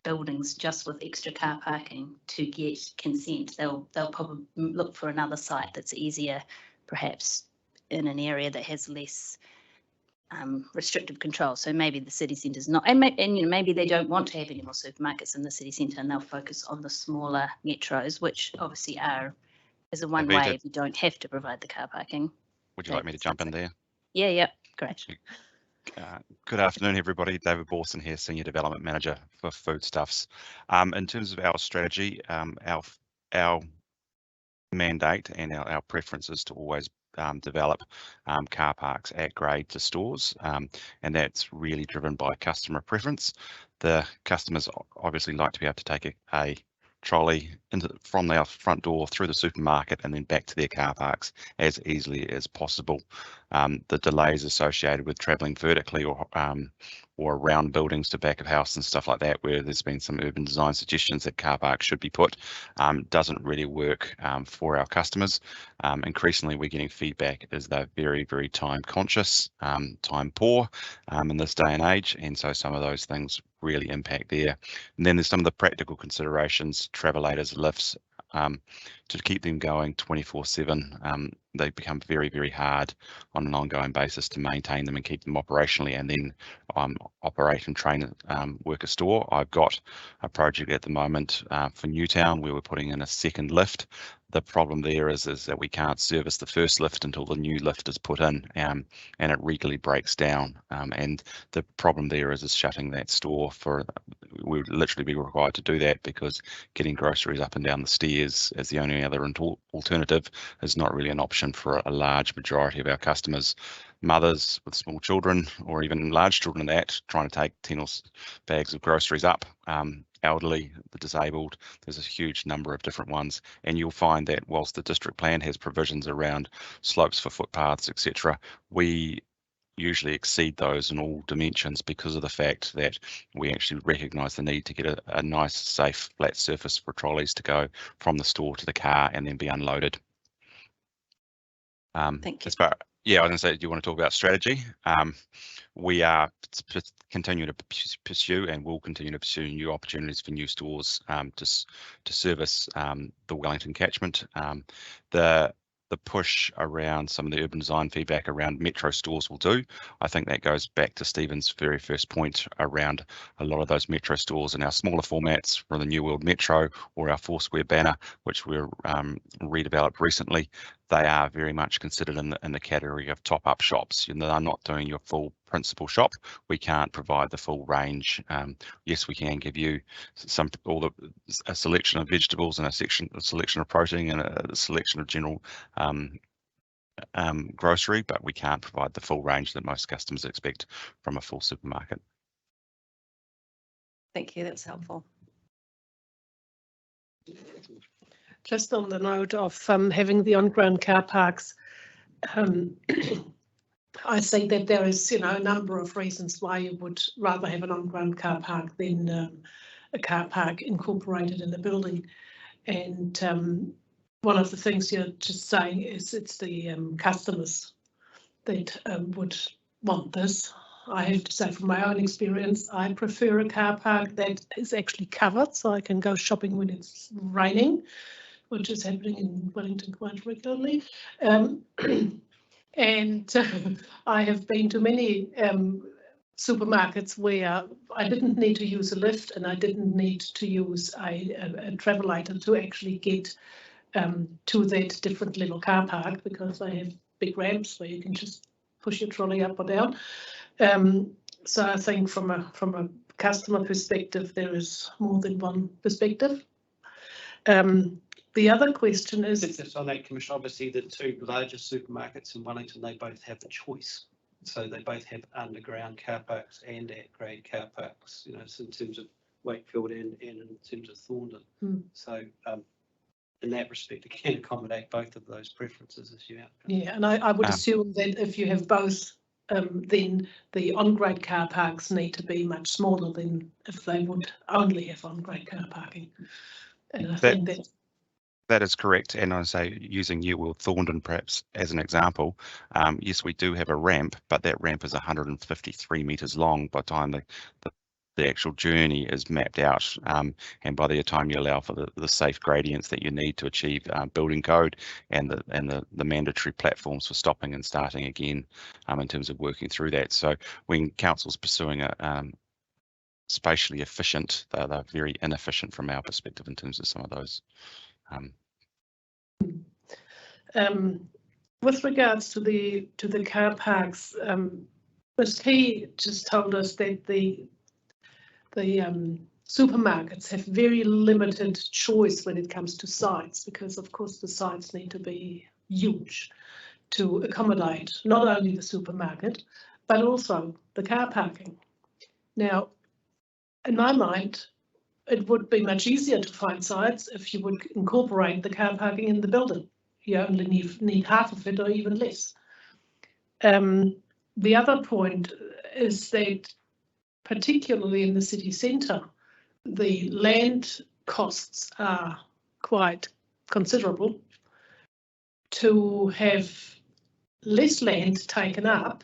buildings just with extra car parking to get consent. They'll probably look for another site that's easier, perhaps in an area that has less restrictive control. So maybe the city centre is not, and you know, maybe they don't want to have any more supermarkets in the city centre, and they'll focus on the smaller metros, which obviously is a one way if you don't have to provide the car parking. Would you like me to jump in there? Yeah, great. Good afternoon, everybody. David Borson here, Senior Development Manager for Foodstuffs. In terms of our strategy, our mandate and our preference is to always develop car parks at grade to stores, and that's really driven by customer preference. The customers obviously like to be able to take a trolley from their front door through the supermarket and then back to their car parks as easily as possible. The delays associated with travelling vertically or around buildings to back of house and stuff like that, where there's been some urban design suggestions that car parks should be put, doesn't really work for our customers. Increasingly, we're getting feedback as they're very, very time conscious, time poor in this day and age, and so some of those things really impact there. And then there's some of the practical considerations, travelators, lifts, to keep them going 24/7. They become very, very hard on an ongoing basis to maintain them and keep them operationally, and then operate and train work a store. I've got a project at the moment for Newtown where we're putting in a second lift. The problem there is that we can't service the first lift until the new lift is put in, and it regularly breaks down. And the problem there is shutting that store we would literally be required to do that because getting groceries up and down the stairs as the only other alternative is not really an option for a large majority of our customers. Mothers with small children, or even large children trying to take 10 bags of groceries up, elderly, the disabled, there's a huge number of different ones, and you'll find that whilst the district plan has provisions around slopes for footpaths, etc., we usually exceed those in all dimensions because of the fact that we actually recognise the need to get a nice, safe, flat surface for trolleys to go from the store to the car and then be unloaded. Thank you. Yeah, I was going to say, do you want to talk about strategy? We are continuing to pursue and will continue to pursue new opportunities for new stores to service the Wellington catchment. The push around some of the urban design feedback around metro stores will do. I think that goes back to Stephen's very first point around a lot of those metro stores in our smaller formats from the New World Metro or our Foursquare banner, which we're redeveloped recently. They are very much considered in the category of top-up shops. You know, they're not doing your full principal shop. We can't provide the full range. Yes, we can give you a selection of vegetables and a selection of protein and a selection of general grocery, but we can't provide the full range that most customers expect from a full supermarket. Thank you, that's helpful. Just on the note of having the on-ground car parks, I think that there is, you know, a number of reasons why you would rather have an on-ground car park than a car park incorporated in the building. And one of the things you're just saying is it's the customers that would want this. I have to say, from my own experience, I prefer a car park that is actually covered, so I can go shopping when it's raining, which is happening in Wellington quite regularly. And I have been to many supermarkets where I didn't need to use a lift and I didn't need to use a travelator to actually get to that different level car park, because they have big ramps where you can just push your trolley up or down. So I think from a customer perspective, there is more than one perspective. The other question is, Just on that, Commissioner, obviously the two largest supermarkets in Wellington, they both have the choice. So they both have underground car parks and at-grade car parks, you know, so in terms of Wakefield and in terms of Thorndon. Hmm. So in that respect, it can accommodate both of those preferences as you outlined. yeah, and I would assume that if you have both, then the on-grade car parks need to be much smaller than if they would only have on-grade car parking. And I think that is correct. And I say, using New World Thorndon perhaps as an example, yes, we do have a ramp, but that ramp is 153 metres long by the time the actual journey is mapped out, and by the time you allow for the safe gradients that you need to achieve building code and the mandatory platforms for stopping and starting again, in terms of working through that. So when council's pursuing a spatially efficient, they're very inefficient from our perspective in terms of some of those. With regards to the car parks, Ms. Key just told us that the supermarkets have very limited choice when it comes to sites, because of course the sites need to be huge to accommodate not only the supermarket but also the car parking. Now, in my mind, it would be much easier to find sites if you would incorporate the car parking in the building. You only need half of it or even less. The other point is that particularly in the city centre, the land costs are quite considerable. To have less land taken up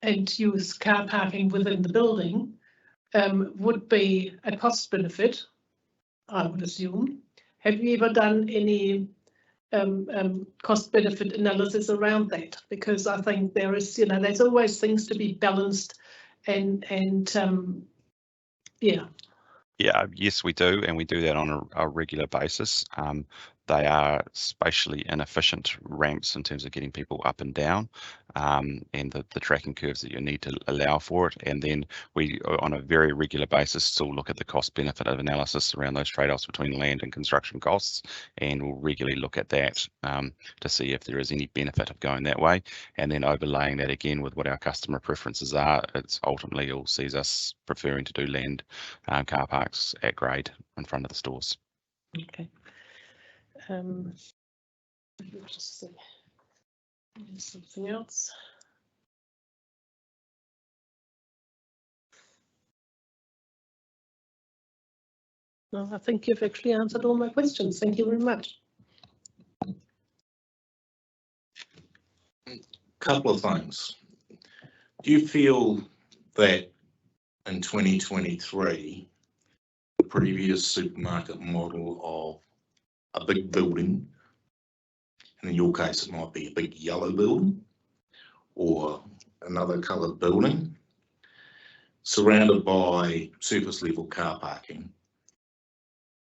and use car parking within the building would be a cost benefit, I would assume. Have you ever done any cost benefit analysis around that? Because I think there is, you know, there's always things to be balanced and yeah. Yeah, yes, we do, and we do that on a regular basis. They are spatially inefficient ramps in terms of getting people up and down, and the tracking curves that you need to allow for it. And then we, on a very regular basis, still look at the cost benefit of analysis around those trade-offs between land and construction costs, and we'll regularly look at that to see if there is any benefit of going that way, and then overlaying that again with what our customer preferences are. It's ultimately all sees us preferring to do land car parks at grade in front of the stores. Okay. Let's just see. There's something else. No, I think you've actually answered all my questions. Thank you very much. Couple of things. Do you feel that in 2023, the previous supermarket model of a big building, and in your case it might be a big yellow building or another coloured building surrounded by surface level car parking,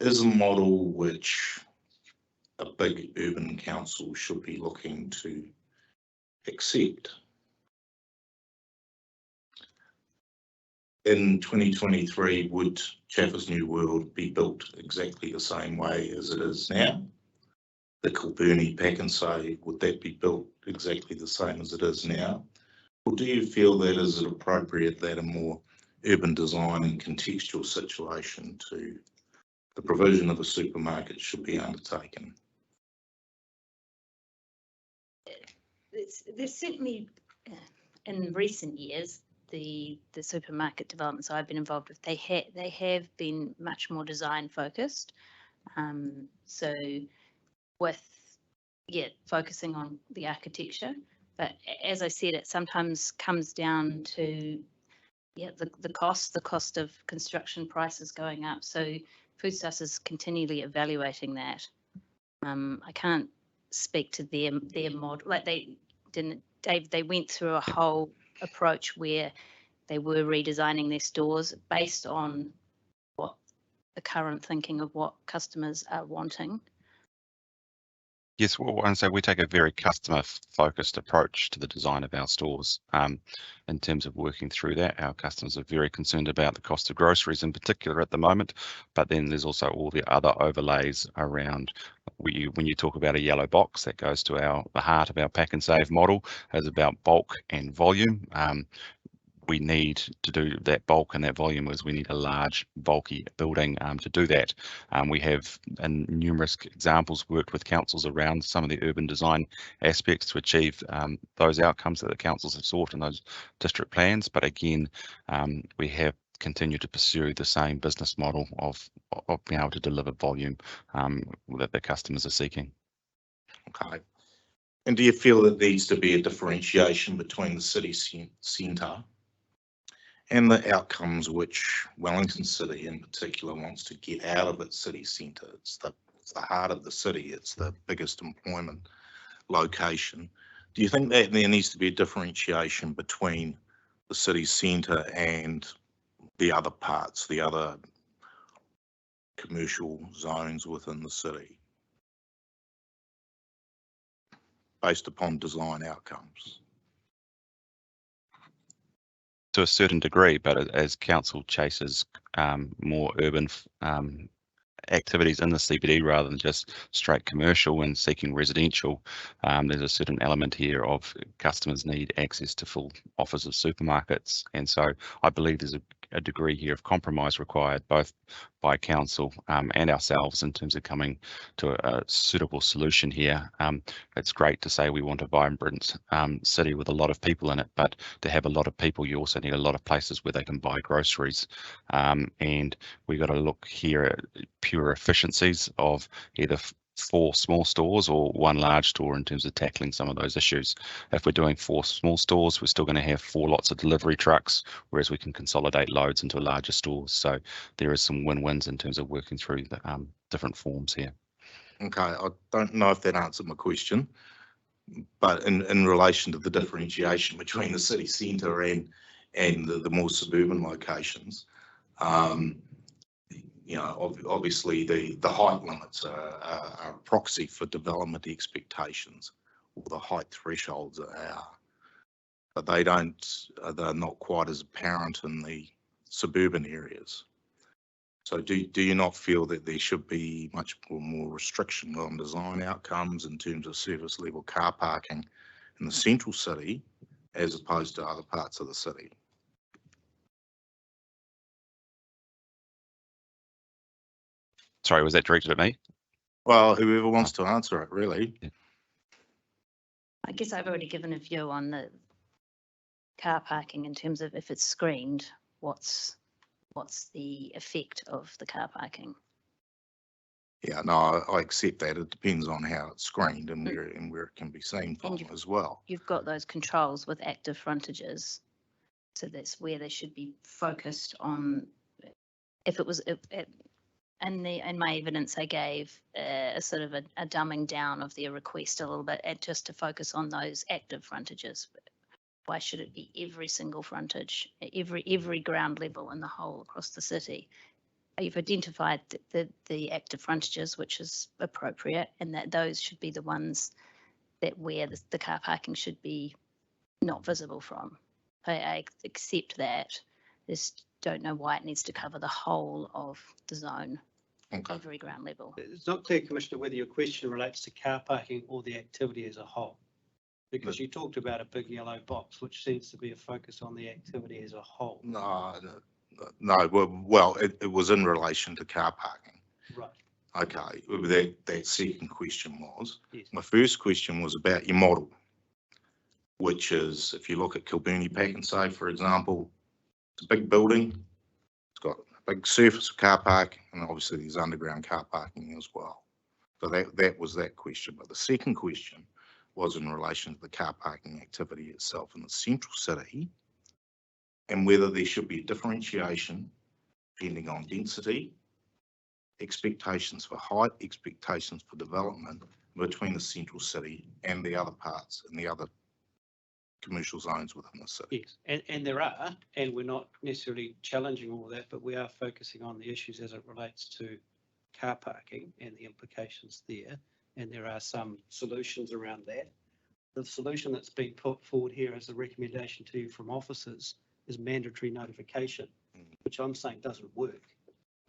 is a model which a big urban council should be looking to accept? In 2023, would Chaffers New World be built exactly the same way as it is now? The Kilburnie Pack and Say, would that be built exactly the same as it is now? Or do you feel that is it appropriate that a more urban design and contextual situation to the provision of a supermarket should be undertaken? There's certainly, in recent years, the supermarket developments I've been involved with, they have been much more design focused. So with focusing on the architecture, but as I said, it sometimes comes down to the cost of construction prices going up. So Foodstuffs is continually evaluating that. I can't speak to their model. Like they went through a whole approach where they were redesigning their stores based on what the current thinking of what customers are wanting. Yes, well, and so we take a very customer-focused approach to the design of our stores. In terms of working through that, our customers are very concerned about the cost of groceries in particular at the moment, but then there's also all the other overlays around. When you talk about a yellow box, that goes to the heart of our pack and save model, is about bulk and volume. We need to do that bulk and that volume is we need a large bulky building to do that. We have in numerous examples worked with councils around some of the urban design aspects to achieve those outcomes that the councils have sought in those district plans. But again, we have continued to pursue the same business model of being able to deliver volume that the customers are seeking. Okay. And do you feel that there needs to be a differentiation between the city centre and the outcomes which Wellington City in particular wants to get out of its city centre? It's the heart of the city. It's the biggest employment location. Do you think that there needs to be a differentiation between the city centre and the other parts, the other commercial zones within the city, based upon design outcomes? To a certain degree, but as council chases more urban activities in the CBD rather than just straight commercial and seeking residential, there's a certain element here of customers need access to full offers of supermarkets, and so I believe there's a degree here of compromise required both by council and ourselves in terms of coming to a suitable solution here. It's great to say we want a vibrant city with a lot of people in it, but to have a lot of people you also need a lot of places where they can buy groceries, and we've got to look here at pure efficiencies of either 4 small stores or 1 large store in terms of tackling some of those issues. If we're doing 4 small stores, we're still going to have 4 lots of delivery trucks, whereas we can consolidate loads into larger stores. So there is some win-wins in terms of working through the different forms here. Okay, I don't know if that answered my question, but in relation to the differentiation between the city centre and the more suburban locations, you know, obviously the height limits are a proxy for development expectations, or the height thresholds are, but they're not quite as apparent in the suburban areas. So do you not feel that there should be much more restriction on design outcomes in terms of service level car parking in the central city as opposed to other parts of the city? Sorry, was that directed at me? Well, whoever wants to answer it, really. Yeah. I guess I've already given a view on the car parking in terms of if it's screened, what's the effect of the car parking? Yeah, no, I accept that. It depends on how it's screened and where it can be seen from as well. You've got those controls with active frontages, so that's where they should be focused on. If it was in my evidence, I gave a sort of a dumbing down of their request a little bit, just to focus on those active frontages. Why should it be every single frontage, every ground level in the whole across the city? You've identified the active frontages, which is appropriate, and that those should be the ones that where the car parking should be not visible from. I accept that. Just don't know why it needs to cover the whole of the zone. Okay. Every ground level. It's not clear, Commissioner, whether your question relates to car parking or the activity as a whole. Because you talked about a big yellow box, which seems to be a focus on the activity as a whole. No, well, it was in relation to car parking. Right. Okay, that second question was, yes. My first question was about your model, which is, if you look at Kilburnie Pack and Save, for example, it's a big building, it's got a big surface of car parking, and obviously there's underground car parking as well. So that was that question. But the second question was in relation to the car parking activity itself in the central city, and whether there should be a differentiation depending on density, expectations for height, expectations for development between the central city and the other parts and the other commercial zones within the city. Yes, and there are, and we're not necessarily challenging all that, but we are focusing on the issues as it relates to car parking and the implications there. and there are some solutions around that. The solution that's been put forward here as a recommendation to you from officers is mandatory notification, which I'm saying doesn't work.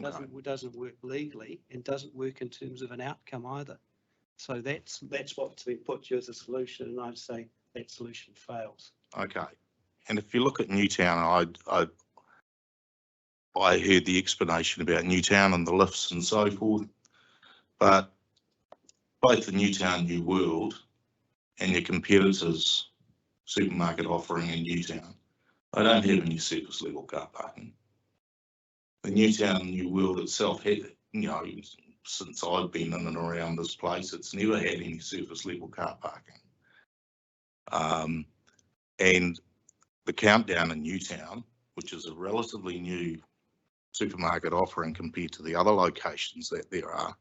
Doesn't work legally and doesn't work in terms of an outcome either. So that's what's been put to you as a solution, and I'd say that solution fails. Okay, and if you look at Newtown, I heard the explanation about Newtown and the lifts and so forth, but both the Newtown New World and your competitors' supermarket offering in Newtown, they don't have any surface level car parking. The Newtown New World itself had, you know, since I've been in and around this place, it's never had any surface level car parking. And the Countdown in Newtown, which is a relatively new supermarket offering compared to the other locations that there are,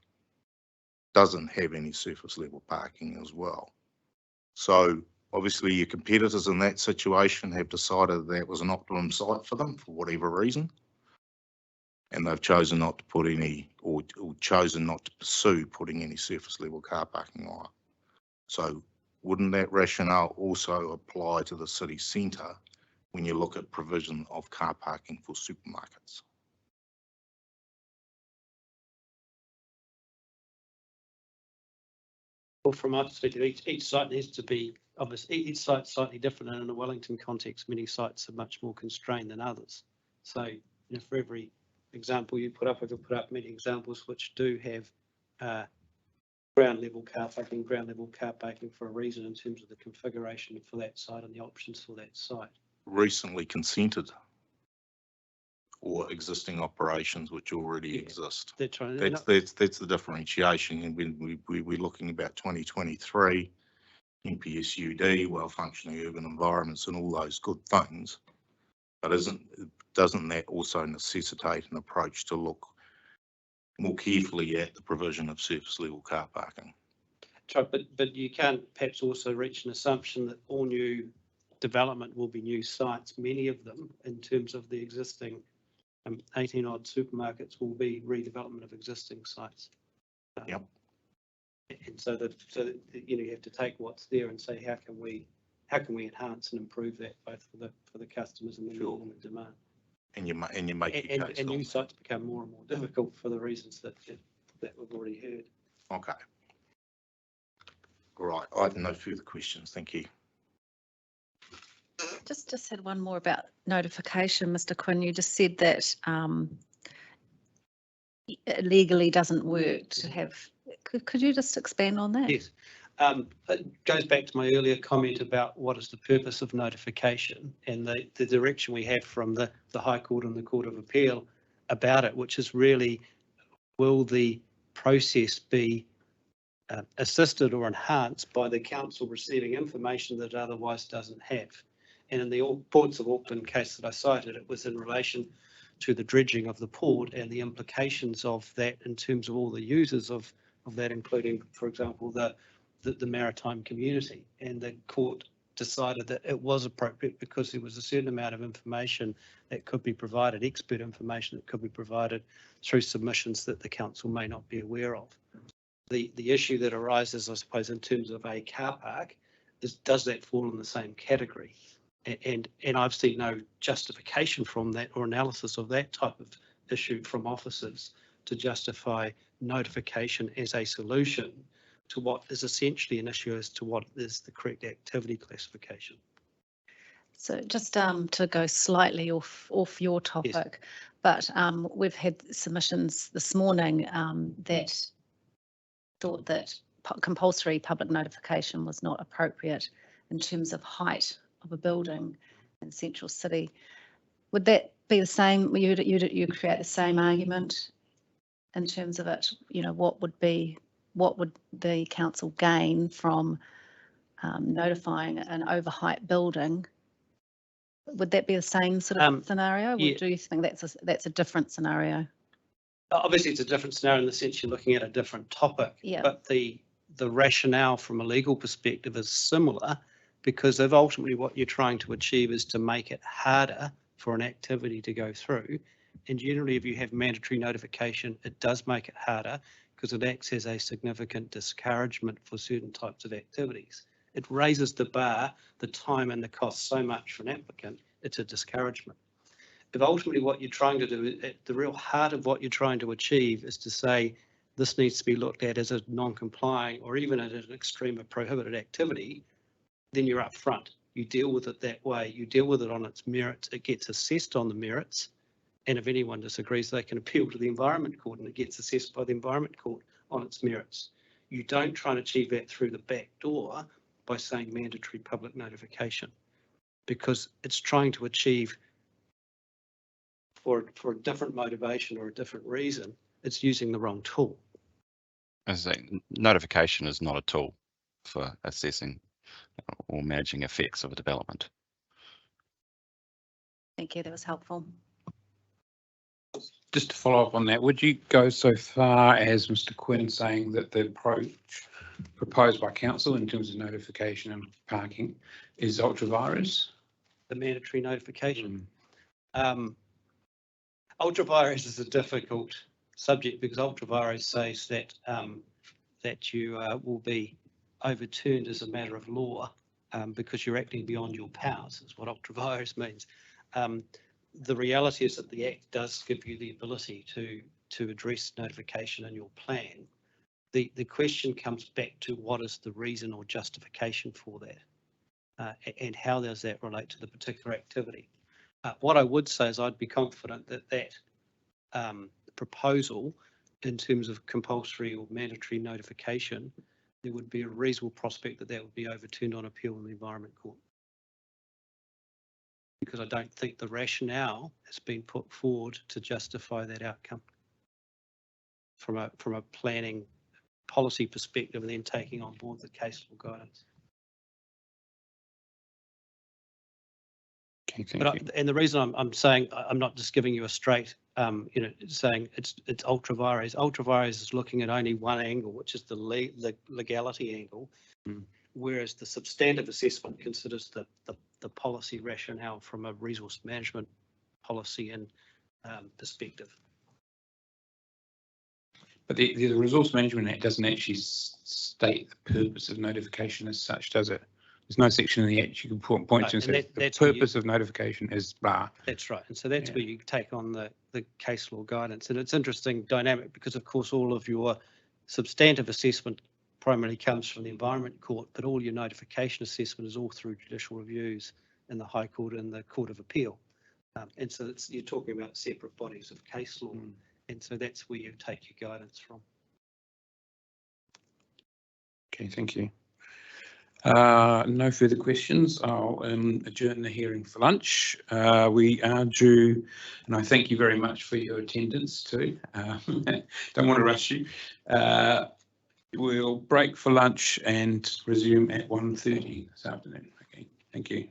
doesn't have any surface level parking as well. So obviously your competitors in that situation have decided that was an optimum site for them for whatever reason, and they've chosen not to put any, or chosen not to pursue putting any surface level car parking on it. So wouldn't that rationale also apply to the city centre when you look at provision of car parking for supermarkets? Well, from my perspective, each site needs to be, obviously, each site's slightly different, and in a Wellington context, many sites are much more constrained than others. So, you know, for every example you put up, I could put up many examples which do have ground level car parking for a reason in terms of the configuration for that site and the options for that site. Recently consented or existing operations which already exist. That's right. That's the differentiation. And when we're looking about 2023, NPSUD, well-functioning urban environments and all those good things, but doesn't that also necessitate an approach to look more carefully at the provision of surface level car parking? Right, but you can't perhaps also reach an assumption that all new development will be new sites. Many of them, in terms of the existing 18 odd supermarkets, will be redevelopment of existing sites. Yep. And so that you know, you have to take what's there and say how can we enhance and improve that both for the customers and the need and the demand. And you make your case. And new sites become more and more difficult for the reasons that we've already heard. Okay. All right. I have no further questions. Thank you. Just had one more about notification, Mr. Quinn. You just said that it legally doesn't work to have. Could you just expand on that? Yes. It goes back to my earlier comment about what is the purpose of notification and the direction we have from the High Court and the Court of Appeal about it, which is really, will the process be assisted or enhanced by the council receiving information that it otherwise doesn't have? And in the Ports of Auckland case that I cited, it was in relation to the dredging of the port and the implications of that in terms of all the users of that, including, for example, the maritime community. And the court decided that it was appropriate because there was a certain amount of information that could be provided, expert information that could be provided through submissions that the council may not be aware of. The issue that arises, I suppose, in terms of a car park is, does that fall in the same category? And I've seen no justification from that or analysis of that type of issue from officers to justify notification as a solution to what is essentially an issue as to what is the correct activity classification. So just to go slightly off your topic, yes. But we've had submissions this morning that thought that compulsory public notification was not appropriate in terms of height of a building in Central City. Would that be the same? You create the same argument in terms of it? You know, what would the council gain from notifying an overheight building? Would that be the same sort of scenario, or do you think that's a different scenario? Obviously, it's a different scenario in the sense you're looking at a different topic. Yeah. But the rationale from a legal perspective is similar, because if ultimately what you're trying to achieve is to make it harder for an activity to go through, and generally if you have mandatory notification, it does make it harder, because it acts as a significant discouragement for certain types of activities. It raises the bar, the time and the cost so much for an applicant, it's a discouragement. If ultimately what you're trying to do, at the real heart of what you're trying to achieve is to say this needs to be looked at as a non-complying or even as an extreme or prohibited activity, then you're up front. You deal with it that way. You deal with it on its merits. It gets assessed on the merits. And if anyone disagrees, they can appeal to the Environment Court and it gets assessed by the Environment Court on its merits. You don't try and achieve that through the back door by saying mandatory public notification, because it's trying to achieve for a different motivation or a different reason, it's using the wrong tool. As I say, notification is not a tool for assessing or managing effects of a development. Thank you, that was helpful. Just to follow up on that, would you go so far as Mr. Quinn saying that the approach proposed by council in terms of notification and parking is ultra vires? The mandatory notification. Ultra vires is a difficult subject because ultra vires says that that you will be overturned as a matter of law because you're acting beyond your powers, is what ultra vires means. The reality is that the Act does give you the ability to address notification in your plan. The question comes back to what is the reason or justification for that, and how does that relate to the particular activity. What I would say is I'd be confident that that proposal in terms of compulsory or mandatory notification, there would be a reasonable prospect that that would be overturned on appeal in the Environment Court. Because I don't think the rationale has been put forward to justify that outcome from a planning policy perspective and then taking on board the case law guidance. Okay, thank you. And the reason I'm saying I'm not just giving you a straight, saying it's ultra vires. Ultra vires is looking at only one angle, which is the legality angle, whereas the substantive assessment considers the policy rationale from a resource management policy and perspective. But the Resource Management Act doesn't actually state the purpose of notification as such, does it? There's no section in the Act you can point to and say the purpose of notification is blah. That's right. And so that's where you take on the case law guidance. And it's interesting dynamic because, of course, all of your substantive assessment primarily comes from the Environment Court, but all your notification assessment is all through judicial reviews in the High Court and the Court of Appeal. And so you're talking about separate bodies of case law. And so that's where you take your guidance from. Okay, thank you. No further questions. I'll adjourn the hearing for lunch. We are due, and I thank you very much for your attendance too. Don't want to rush you. We'll break for lunch and resume at 1:30 this afternoon. Okay, thank you.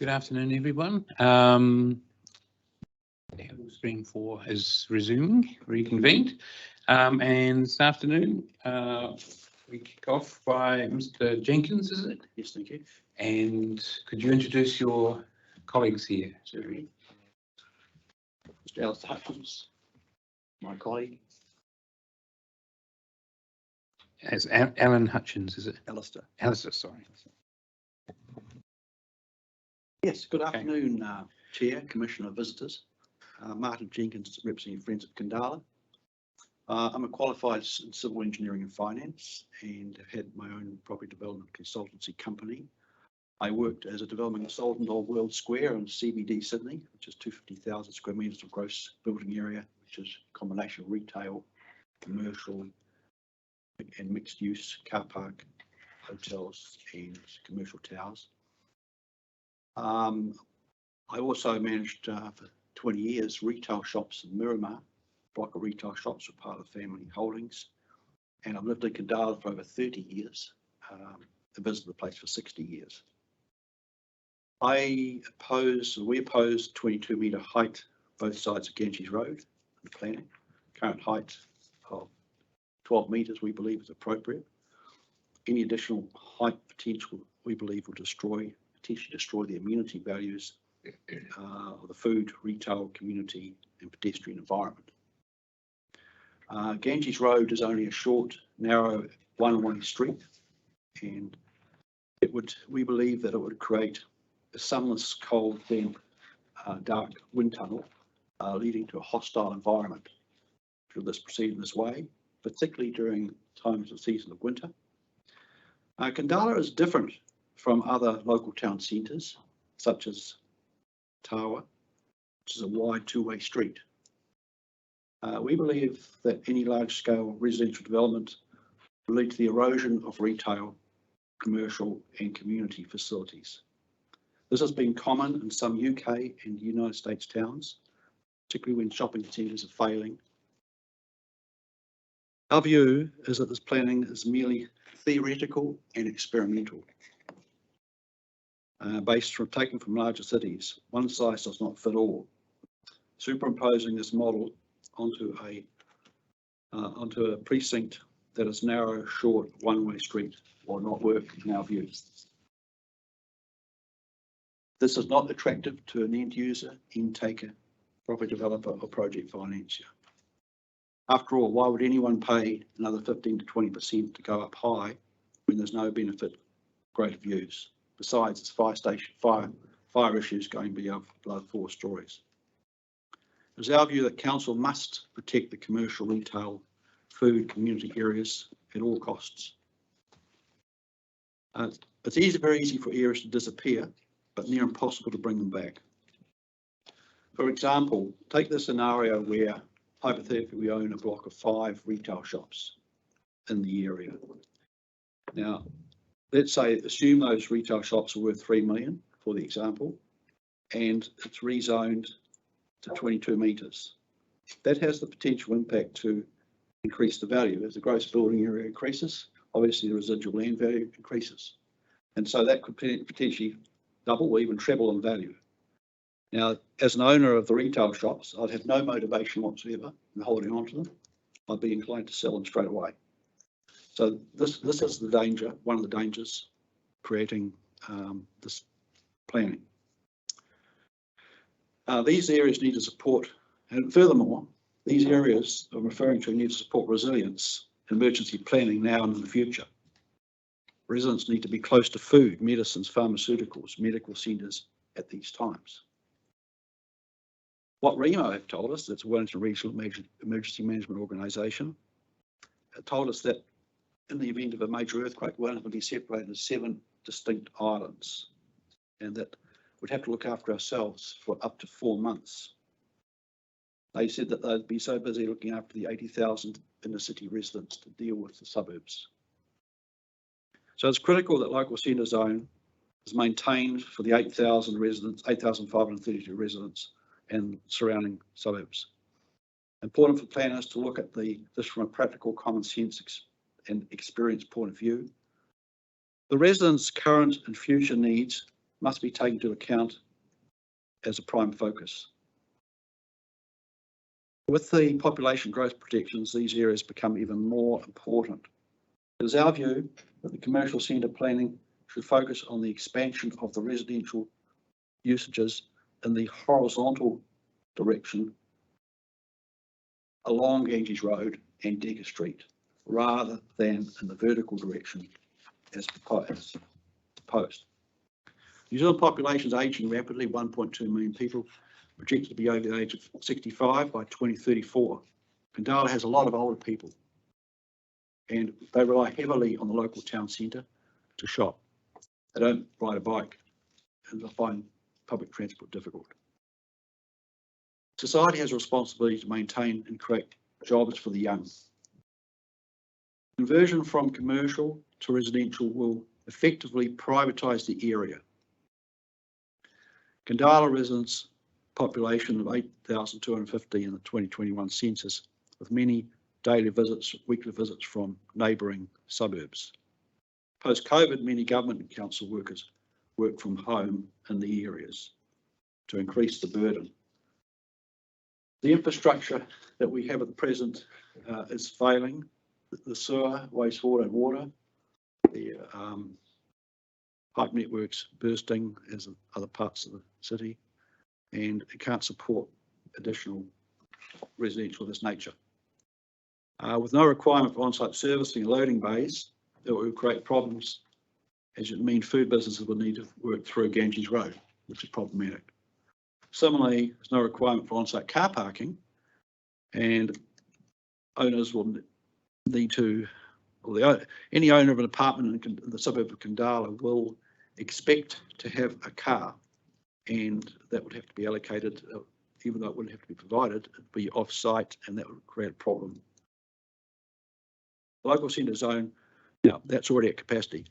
Good afternoon, everyone. Stream 4 is resuming, reconvened. And this afternoon, we kick off by Mr. Jenkins, is it? Yes, thank you. And could you introduce your colleagues here? Mr. Alistair Hutchins, my colleague. As Alan Hutchins, is it? Alistair. Alistair, sorry. Yes, good afternoon, Chair, Commissioner, visitors. Martin Jenkins, representing Friends of Khandallah. I'm a qualified in civil engineering and finance and have had my own property development consultancy company. I worked as a development consultant on World Square in CBD Sydney, which is 250,000 square metres of gross building area, which is a combination of retail, commercial and mixed use, car park, hotels and commercial towers. I also managed for 20 years retail shops in Miramar, block of retail shops were part of family holdings, and I've lived in Khandallah for over 30 years. I visited the place for 60 years. we oppose 22 metre height both sides of Ganges Road in planning. Current height of 12 metres we believe is appropriate. Any additional height potential we believe will potentially destroy the amenity values of the food, retail, community and pedestrian environment. Ganges Road is only a short, narrow, one-way street, and we believe that it would create a sunless, cold, damp, dark wind tunnel, leading to a hostile environment should this proceed in this way, particularly during times of season of winter. Khandallah is different from other local town centres, such as Tawa, which is a wide two-way street. We believe that any large-scale residential development will lead to the erosion of retail, commercial and community facilities. This has been common in some UK and United States towns, particularly when shopping centres are failing. Our view is that this planning is merely theoretical and experimental. Taken from larger cities, one size does not fit all. Superimposing this model onto a precinct that is narrow, short, one-way street will not work in our view. This is not attractive to an end user, end taker, property developer or project financier. After all, why would anyone pay another 15 to 20% to go up high when there's no benefit, greater views? Besides, it's fire issues going below 4 stories. It is our view that council must protect the commercial, retail, food, community areas at all costs. It's very easy for areas to disappear, but near impossible to bring them back. For example, take the scenario where hypothetically we own a block of 5 retail shops in the area. Now, let's say, assume those retail shops are worth 3 million for the example, and it's rezoned to 22 metres. That has the potential impact to increase the value. As the gross building area increases, obviously the residual land value increases. And so that could potentially double or even treble in value. Now, as an owner of the retail shops, I'd have no motivation whatsoever in holding on to them. I'd be inclined to sell them straight away. So this is the danger, one of the dangers creating this planning. These areas need to support, and furthermore, these areas I'm referring to need to support resilience and emergency planning now and in the future. Residents need to be close to food, medicines, pharmaceuticals, medical centres at these times. What REMO have told us, that's Wellington Regional Emergency Management Organisation, told us that in the event of a major earthquake, Wellington will be separated into 7 distinct islands, and that we'd have to look after ourselves for up to 4 months. They said that they'd be so busy looking after the 80,000 inner city residents to deal with the suburbs. So it's critical that local centre zone is maintained for the 8,000 residents, 8,532 residents and surrounding suburbs. Important for planners to look at this from a practical, common sense and experience point of view. The residents' current and future needs must be taken into account as a prime focus. With the population growth projections, these areas become even more important. It is our view that the commercial centre planning should focus on the expansion of the residential usages in the horizontal direction along Ganges Road and Decker Street, rather than in the vertical direction as proposed. New Zealand population is ageing rapidly, 1.2 million people, projected to be over the age of 65 by 2034. Khandallah has a lot of older people, and they rely heavily on the local town centre to shop. They don't ride a bike, and they find public transport difficult. Society has a responsibility to maintain and create jobs for the young. Conversion from commercial to residential will effectively privatise the area. Khandallah residents population of 8,250 in the 2021 census, with many daily visits, weekly visits from neighbouring suburbs. Post-COVID, many government and council workers work from home in the areas to increase the burden. The infrastructure that we have at present is failing. The sewer, wastewater and water, the pipe networks bursting as in other parts of the city, and it can't support additional residential of this nature. With no requirement for on-site servicing and loading bays, it will create problems, as it means food businesses will need to work through Ganges Road, which is problematic. Similarly, there's no requirement for on-site car parking, and owners will need to, or any owner of an apartment in the suburb of Khandallah will expect to have a car, and that would have to be allocated, even though it wouldn't have to be provided, it would be off-site, and that would create a problem. The local centre zone, now that's already at capacity.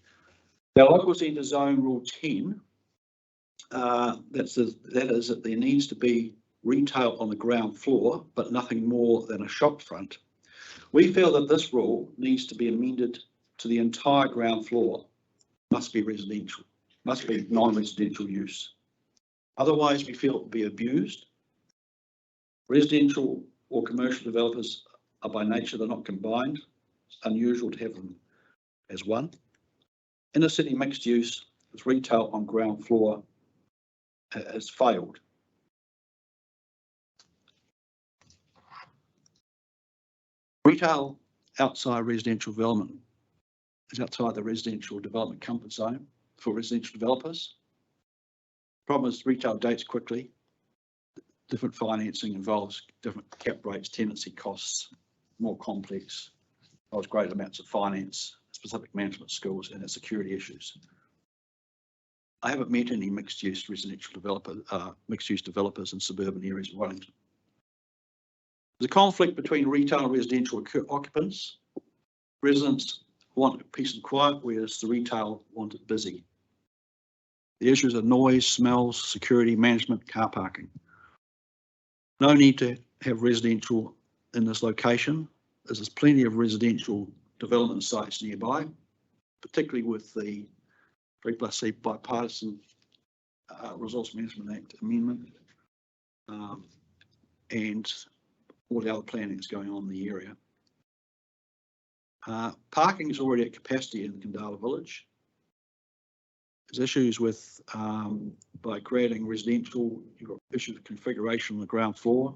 Now, local centre zone rule 10, that is that there needs to be retail on the ground floor, but nothing more than a shop front. We feel that this rule needs to be amended to the entire ground floor must be residential, must be non-residential use. Otherwise, we feel it will be abused. Residential or commercial developers are by nature, they're not combined. It's unusual to have them as one. Inner city mixed use with retail on ground floor has failed. Retail outside residential development is outside the residential development comfort zone for residential developers. Problem is retail dates quickly. Different financing involves different cap rates, tenancy costs, more complex, involves great amounts of finance, specific management skills, and security issues. I haven't met any mixed-use residential mixed-use developers in suburban areas of Wellington. There's a conflict between retail and residential occupants. Residents want peace and quiet, whereas the retail want it busy. The issues are noise, smells, security, management, car parking. No need to have residential in this location, as there's plenty of residential development sites nearby, particularly with the 3+C bipartisan Resource Management Act amendment and all the other planning that's going on in the area. Parking is already at capacity in Khandallah village. There's issues with, by creating residential, you've got issues of configuration on the ground floor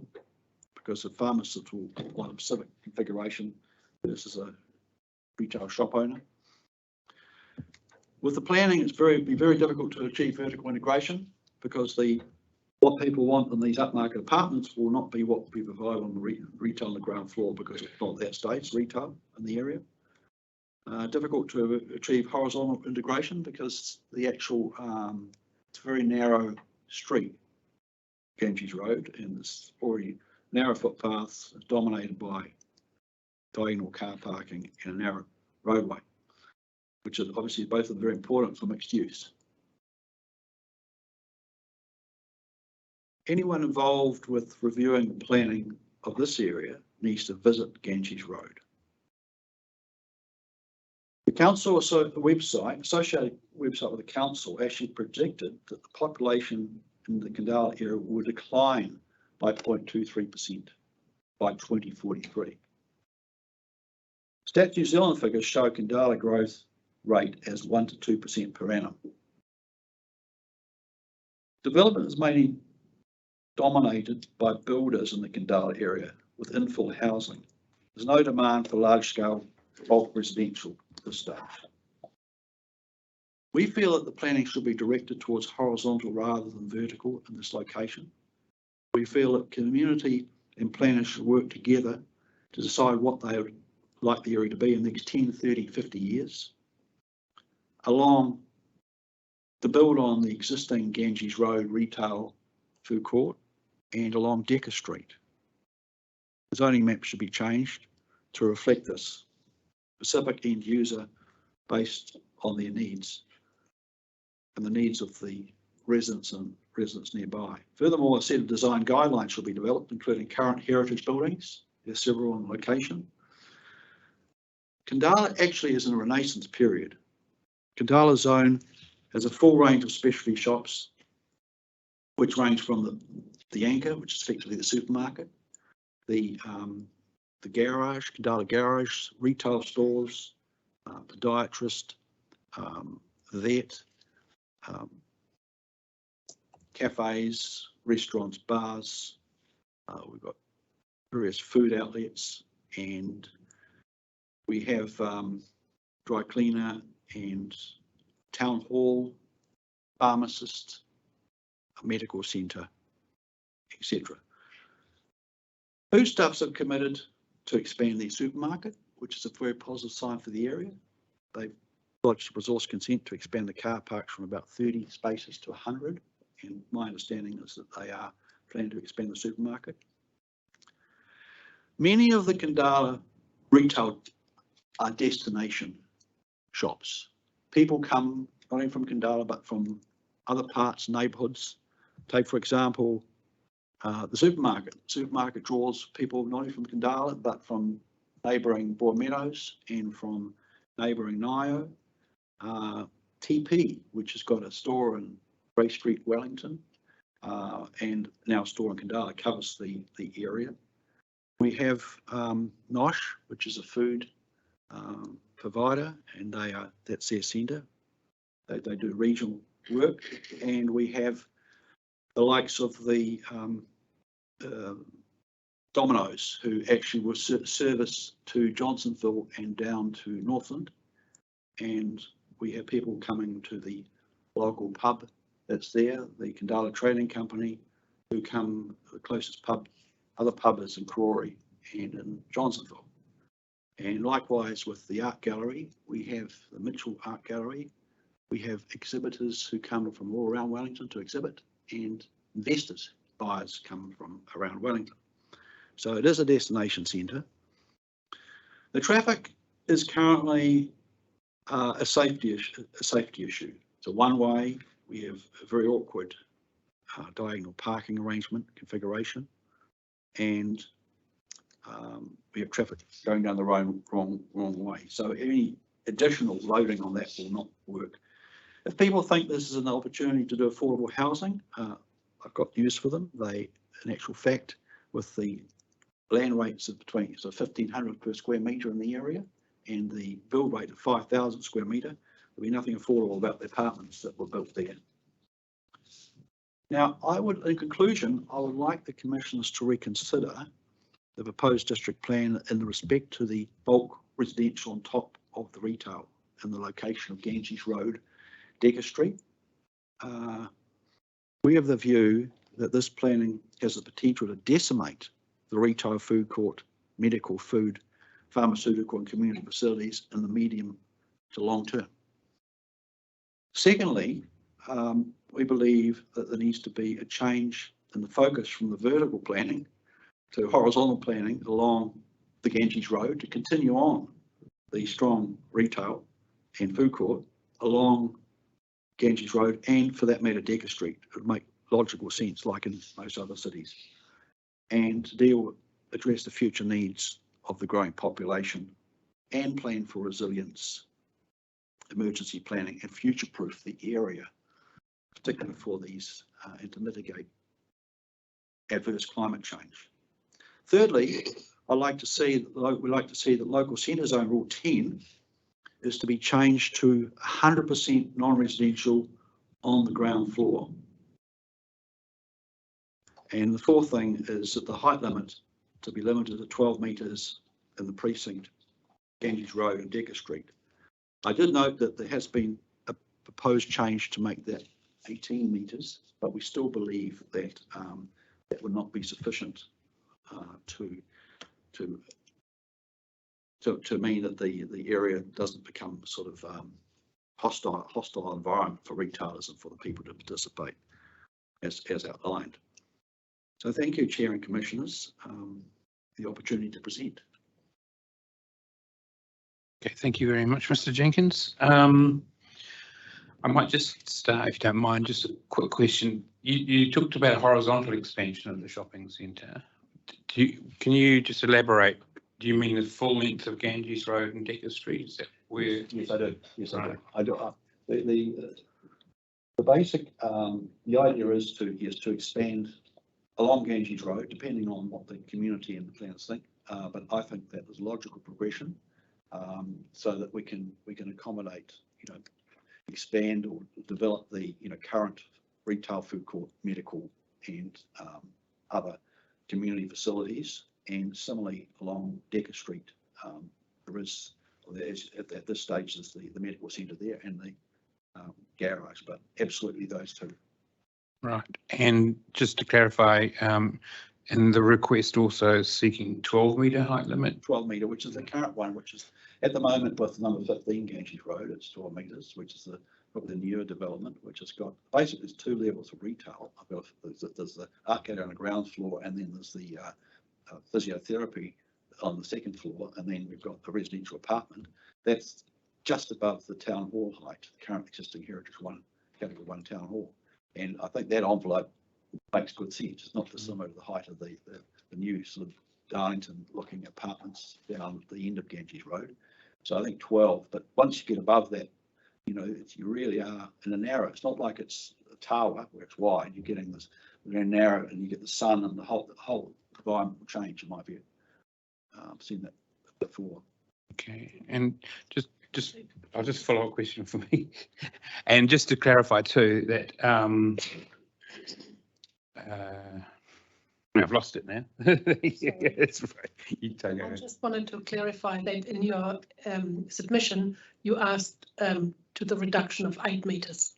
because the pharmacist will want a specific configuration versus a retail shop owner. With the planning, it's be very difficult to achieve vertical integration because what people want in these upmarket apartments will not be what we provide on the retail on the ground floor because it's not that stage, it's retail in the area. Difficult to achieve horizontal integration because the actual, it's a very narrow street, Ganges Road, and it's already narrow footpaths dominated by diagonal car parking and a narrow roadway, which is obviously both are very important for mixed use. Anyone involved with reviewing the planning of this area needs to visit Ganges Road. council, so the website, associated website with the council actually predicted that the population in the Khandallah area would decline by 0.23% by 2043. Stats New Zealand figures show Khandallah growth rate as 1 to 2% per annum. Development is mainly dominated by builders in the Khandallah area with infill housing. There's no demand for large-scale bulk residential at this stage. We feel that the planning should be directed towards horizontal rather than vertical in this location. We feel that community and planners should work together to decide what they would like the area to be in the next 10, 30, 50 years. Along to build on the existing Ganges Road retail food court and along Decker Street. The zoning map should be changed to reflect this specific end user based on their needs and the needs of the residents and residents nearby. Furthermore, a set of design guidelines should be developed, including current heritage buildings. There's several on location. Khandallah actually is in a renaissance period. Khandallah zone has a full range of specialty shops, which range from the anchor, which is effectively the supermarket, the garage, Khandallah garage, retail stores, podiatrist, vet, cafes, restaurants, bars. We've got various food outlets, and we have dry cleaner and town hall, pharmacist, a medical centre, etc. Foodstuffs have committed to expand their supermarket, which is a very positive sign for the area. They've lodged resource consent to expand the car parks from about 30 spaces to 100, and my understanding is that they are planning to expand the supermarket. Many of the Khandallah retail are destination shops. People come not only from Khandallah but from other parts, neighbourhoods. Take, for example, the supermarket. Supermarket draws people not only from Khandallah but from neighbouring Broadmeadows and from neighbouring Nio. TP, which has got a store in Grey Street, Wellington, and now a store in Khandallah, covers the area. We have Nosh, which is a food provider, and that's their centre. They do regional work, and we have the likes of the Domino's, who actually will service to Johnsonville and down to Northland, and we have people coming to the local pub that's there, the Khandallah Trading Company, who come, the closest pub, other pub is in Crawley and in Johnsonville. And likewise with the art gallery, we have the Mitchell Art Gallery. We have exhibitors who come from all around Wellington to exhibit, and investors, buyers come from around Wellington. So it is a destination centre. The traffic is currently a safety issue. It's a one-way. We have a very awkward diagonal parking arrangement configuration, and we have traffic going down the road wrong way. So any additional loading on that will not work. If people think this is an opportunity to do affordable housing, I've got news for them. They, in actual fact, with the land rates of between 1,500 per square metre in the area and the build rate of 5,000 square metre, there'll be nothing affordable about the apartments that were built there. Now, in conclusion, I would like the commissioners to reconsider the proposed district plan in respect to the bulk residential on top of the retail in the location of Ganges Road, Decker Street. We have the view that this planning has the potential to decimate the retail food court, medical food, pharmaceutical and community facilities in the medium to long term. Secondly, we believe that there needs to be a change in the focus from the vertical planning to horizontal planning along the Ganges Road to continue on the strong retail and food court along Ganges Road, and for that matter Decker Street. It would make logical sense, like in most other cities, and to address the future needs of the growing population and plan for resilience emergency planning and future-proof the area, particularly for these and to mitigate adverse climate change. Thirdly, we'd like to see that local centre zone rule 10 is to be changed to 100% non-residential on the ground floor. And the fourth thing is that the height limit to be limited to 12 metres in the precinct, Ganges Road and Decker Street. I did note that there has been a proposed change to make that 18 metres, but we still believe that that would not be sufficient to mean that the area doesn't become sort of hostile environment for retailers and for the people to participate as outlined. So thank you, Chair and Commissioners, the opportunity to present. Okay, thank you very much, Mr. Jenkins. I might just start, if you don't mind, just a quick question. You talked about horizontal expansion of the shopping centre. Can you just elaborate? Do you mean the full length of Ganges Road and Decker Street? Is that where? Yes, I do. Yes, I do. The basic, the idea is to expand along Ganges Road, depending on what the community and the planners think. But I think that is a logical progression, so that we can accommodate, expand or develop the current retail, food court, medical, and other community facilities. And similarly along Decker Street, there is at this stage is the medical centre there and the garage, but absolutely those two. Right, and just to clarify, and the request also seeking 12-metre height limit? 12 metre, which is the current one, which is at the moment with number 15 Ganges Road, it's 12 metres, which is probably the newer development, which has got basically there's two levels of retail. There's the arcade on the ground floor, and then there's the physiotherapy on the second floor, and then we've got the residential apartment. That's just above the town hall height, current existing Heritage 1, Category 1 town hall. And I think that envelope makes good sense. It's not dissimilar to the height of the new sort of Darlington looking apartments down at the end of Ganges Road. So I think 12, but once you get above that, you really are in a narrow. It's not like it's a tower where it's wide. You're getting this very narrow, and you get the sun, and the whole environment will change, in my view. I've seen that before. Okay, and I'll just follow up question for me, and just to clarify too that I've lost it now. It's right. You take I it. just wanted to clarify that in your submission, you asked to the reduction of 8 metres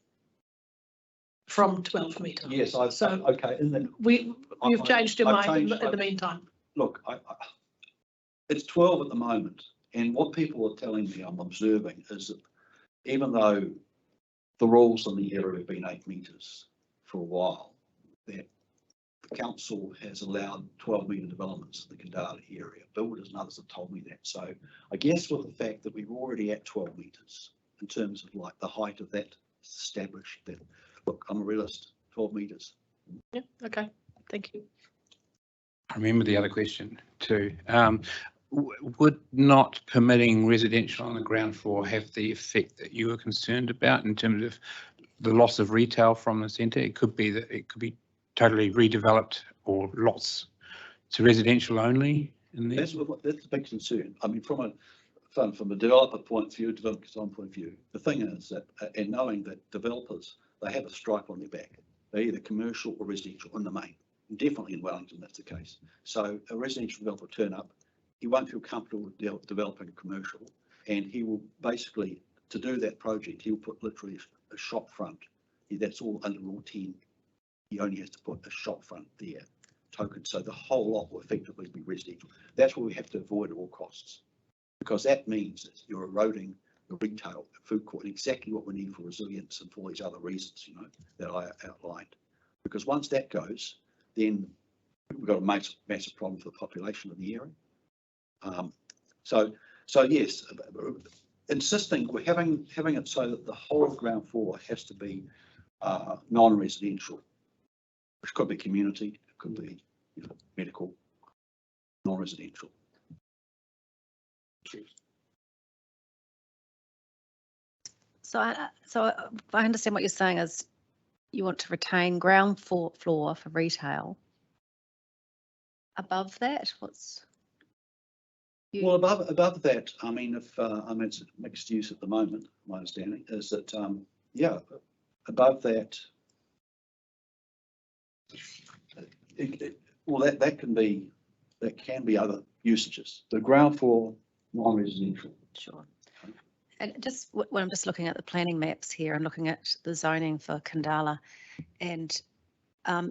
from 12 metre. Yes, okay. You've changed your mind in the meantime. Look, it's 12 at the moment, and what people are telling me, I'm observing, is that even though the rules in the area have been 8 metres for a while, that the council has allowed 12-metre developments in the Khandallah area. Builders and others have told me that. So I guess with the fact that we're already at 12 metres in terms of like the height of that established, that look, I'm a realist, 12 metres. Yeah, okay, thank you. I remember the other question too. Would not permitting residential on the ground floor have the effect that you were concerned about in terms of the loss of retail from the centre? It could be that it could be totally redeveloped or lots to residential only. That's a big concern. I mean, from a developer point of view, developer design point of view, the thing is that, and knowing that developers, they have a stripe on their back. They're either commercial or residential in the main. Definitely in Wellington, that's the case. So a residential developer will turn up, he won't feel comfortable with developing commercial, and he will basically, to do that project, he'll put literally a shop front. That's all under Rule 10. He only has to put a shop front there, token. So the whole lot will effectively be residential. That's what we have to avoid at all costs, because that means that you're eroding the retail, food court, exactly what we need for resilience and for all these other reasons, that I outlined. Because once that goes, then we've got a massive problem for the population of the area. So yes, insisting we're having it so that the whole ground floor has to be non-residential, which could be community, it could be medical, non-residential. If I understand what you're saying is you want to retain ground floor for retail. Above that, what's? Well, above that, I mean, if, I mean, it's mixed use at the moment, my understanding is that, yeah, above that. Well, that can be other usages. The ground floor, non-residential. Sure. And just when I'm just looking at the planning maps here and looking at the zoning for Khandallah, and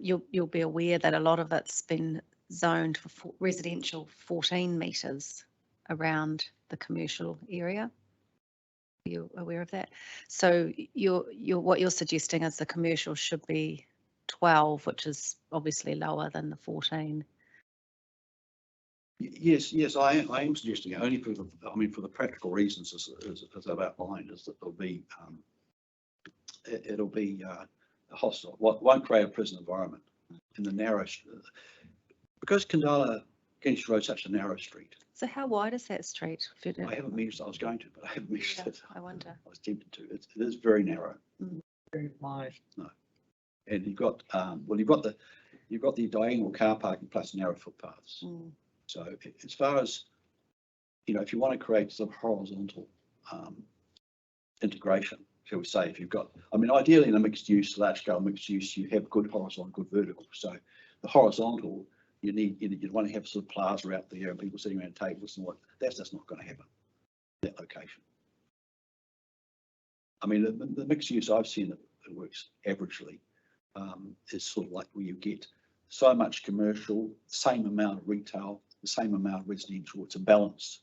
you'll be aware that a lot of it's been zoned for residential 14 metres around the commercial area. Are you aware of that? So what you're suggesting is the commercial should be 12, which is obviously lower than the 14. Yes, I am suggesting it only for the practical reasons as I've outlined, is that it'll be hostile. Won't create a prison environment in the narrow, because Khandallah Kensington Road is such a narrow street. So how wide is that street? I haven't measured. I was going to, but I haven't measured it. I wonder. I was tempted to. It is very narrow. Very wide. No, and you've got the diagonal car parking plus narrow footpaths. So as far as, if you want to create some horizontal integration, shall we say, if you've got, ideally in a mixed use, large scale mixed use, you have good horizontal, good vertical. So the horizontal, you'd want to have sort of plaza out there and people sitting around tables and what, that's just not going to happen, that location. The mixed use I've seen that works averagely is sort of like where you get so much commercial, same amount of retail, the same amount of residential. It's a balance.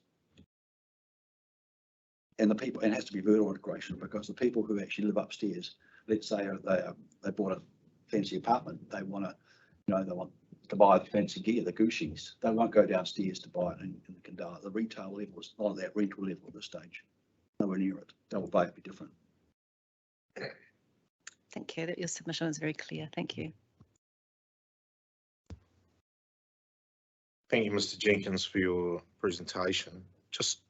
And it has to be vertical integration, because the people who actually live upstairs, let's say they bought a fancy apartment, they want to buy the fancy gear, the Gucci's. They won't go downstairs to buy it in the Khandallah. The retail level is not at that rental level at this stage. Nowhere near it. Double Bay would be different. Thank you. That your submission is very clear. Thank you. Thank you, Mr. Jenkins, for your presentation. Just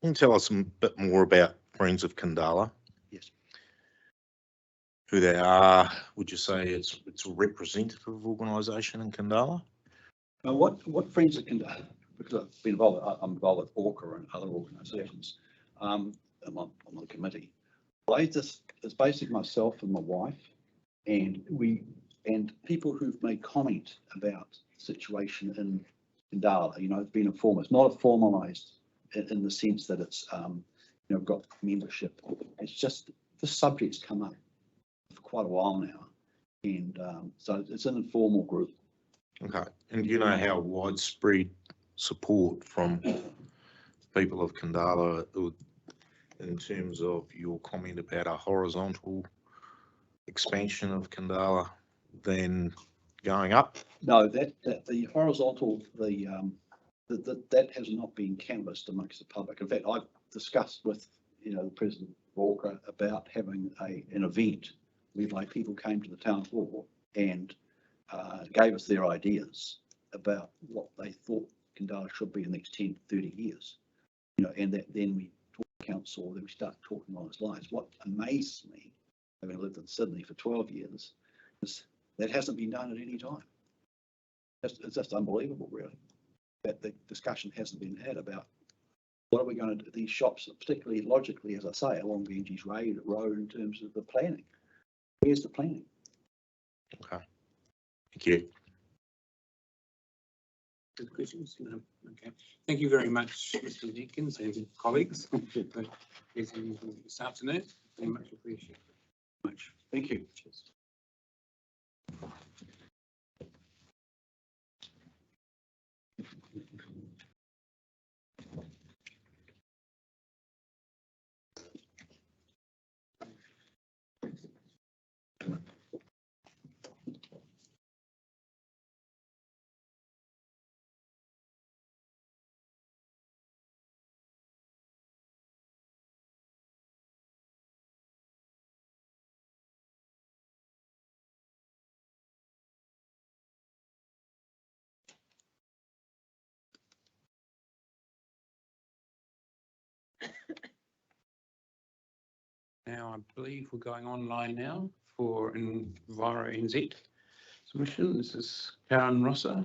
can you tell us a bit more about Friends of Khandallah? Yes. Who they are? Would you say it's a representative organisation in Khandallah? What Friends of Khandallah? Because I've been involved, I'm involved with Orca and other organisations. I'm on the committee. It's basically myself and my wife, and people who've made comment about the situation in Khandallah. It's been informed. It's not formalised in the sense that it's got membership. It's just the subject's come up for quite a while now, and so it's an informal group. Okay, and do you know how widespread support from people of Khandallah in terms of your comment about a horizontal expansion of Khandallah than going up? No, that the horizontal, that has not been canvassed amongst the public. In fact, I've discussed with the President Walker about having an event whereby people came to the town hall and gave us their ideas about what they thought Khandallah should be in the next 10, 30 years. And that then we talk to council, then we start talking on its lines. What amazed me, having lived in Sydney for 12 years, is that hasn't been done at any time. It's just unbelievable, really, that the discussion hasn't been had about what are we going to do, these shops, particularly logically, as I say, along Benji's road in terms of the planning. Where's the planning? Okay, thank you. Good questions? No. Okay. Thank you very much, Mr. Jenkins and colleagues, for presenting this afternoon. Very much appreciated. Thank you. Cheers. Now, I believe we're going online now for EnviroNZ submission. This is Karen Rosser.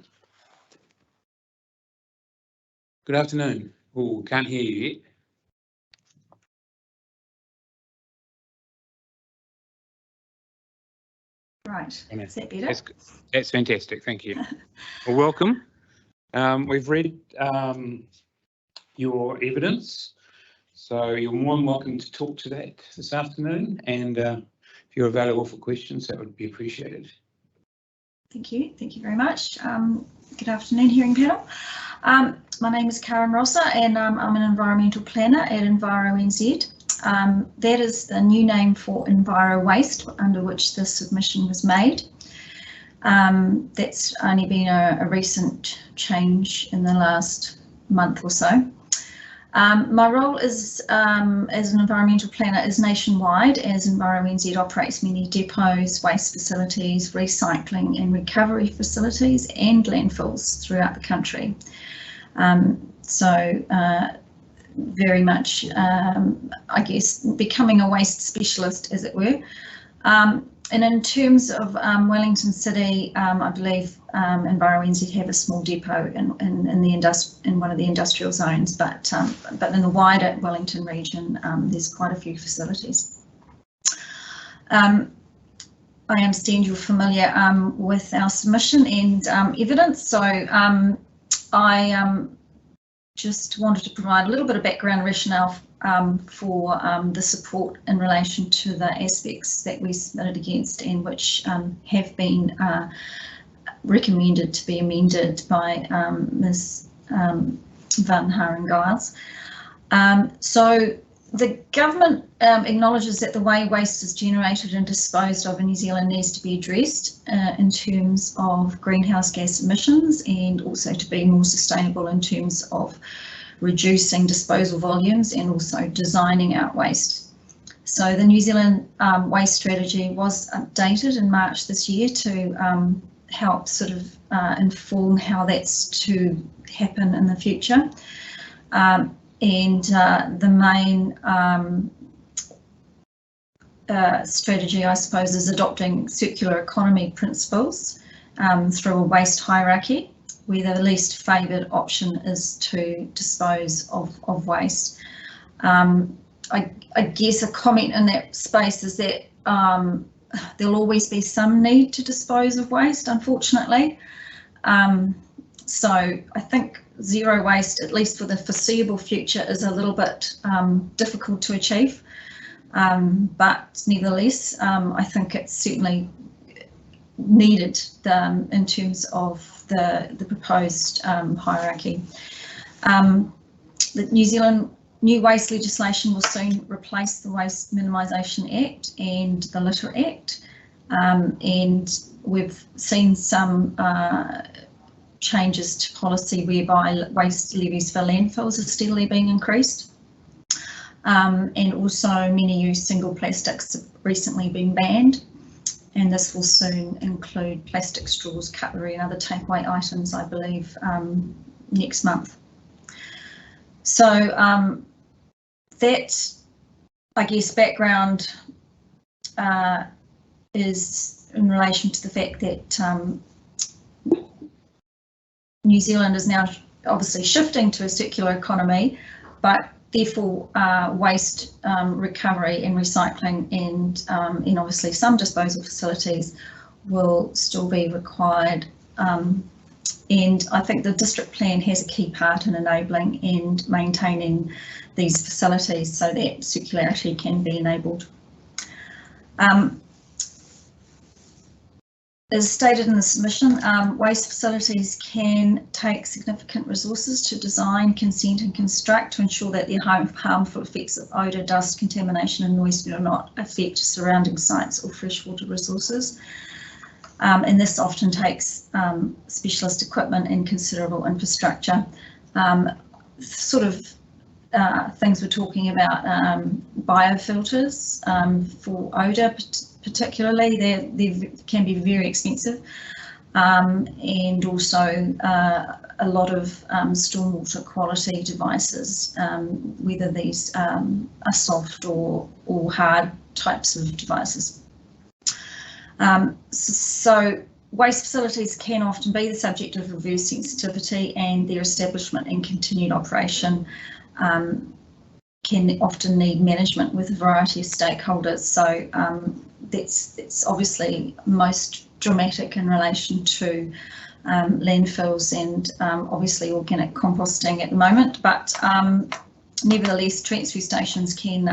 Good afternoon. Oh, can't hear you yet. Right, is that better? That's fantastic, thank you. Well, welcome. We've read your evidence, so you're more than welcome to talk to that this afternoon, and if you're available for questions, that would be appreciated. Thank you very much. Good afternoon, hearing panel. My name is Karen Rosser, and I'm an environmental planner at EnviroNZ. That is the new name for Enviro Waste, under which this submission was made. That's only been a recent change in the last month or so. My role is as an environmental planner is nationwide, as EnviroNZ operates many depots, waste facilities, recycling and recovery facilities and landfills throughout the country. Very much, I guess, becoming a waste specialist, as it were. And in terms of Wellington City, I believe EnviroNZ have a small depot in one of the industrial zones, but in the wider Wellington region, there's quite a few facilities. I understand you're familiar with our submission and evidence, so I just wanted to provide a little bit of background rationale for the support in relation to the aspects that we submitted against and which have been recommended to be amended by Ms. Van Haren-Giles. So the government acknowledges that the way waste is generated and disposed of in New Zealand needs to be addressed in terms of greenhouse gas emissions and also to be more sustainable in terms of reducing disposal volumes and also designing out waste. So the New Zealand waste strategy was updated in March this year to help sort of inform how that's to happen in the future. And the main strategy, I suppose, is adopting circular economy principles through a waste hierarchy, where the least favoured option is to dispose of waste. I guess a comment in that space is that there'll always be some need to dispose of waste, unfortunately. So I think zero waste, at least for the foreseeable future, is a little bit difficult to achieve. But nevertheless, I think it's certainly needed in terms of the proposed hierarchy. The New Zealand new waste legislation will soon replace the Waste Minimisation Act and the Litter Act, and we've seen some changes to policy whereby waste levies for landfills are steadily being increased, and also many use single plastics have recently been banned, and this will soon include plastic straws, cutlery and other takeaway items, I believe, next month. So that, I guess, background is in relation to the fact that New Zealand is now obviously shifting to a circular economy, but therefore waste recovery and recycling and obviously some disposal facilities will still be required. And I think the district plan has a key part in enabling and maintaining these facilities so that circularity can be enabled. As stated in the submission, waste facilities can take significant resources to design, consent and construct to ensure that the harmful effects of odour, dust, contamination and noise do not affect surrounding sites or freshwater resources. And this often takes specialist equipment and considerable infrastructure. Things we're talking about, biofilters for odour particularly, they can be very expensive. and also a lot of stormwater quality devices, whether these are soft or hard types of devices. So waste facilities can often be the subject of reverse sensitivity, and their establishment and continued operation can often need management with a variety of stakeholders. So that's obviously most dramatic in relation to landfills and obviously organic composting at the moment, but nevertheless transfer stations can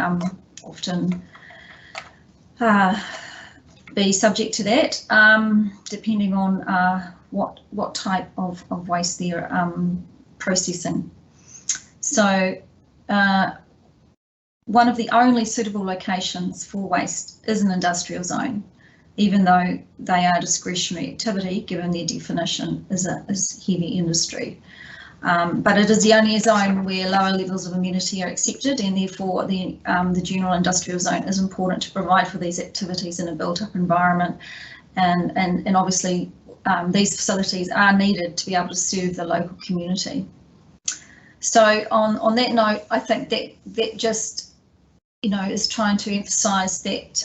often be subject to that, depending on what type of waste they're processing. So one of the only suitable locations for waste is an industrial zone, even though they are discretionary activity given their definition is heavy industry. But it is the only zone where lower levels of amenity are accepted, and therefore the general industrial zone is important to provide for these activities in a built-up environment, and obviously these facilities are needed to be able to serve the local community. So on that note, I think that just is trying to emphasise that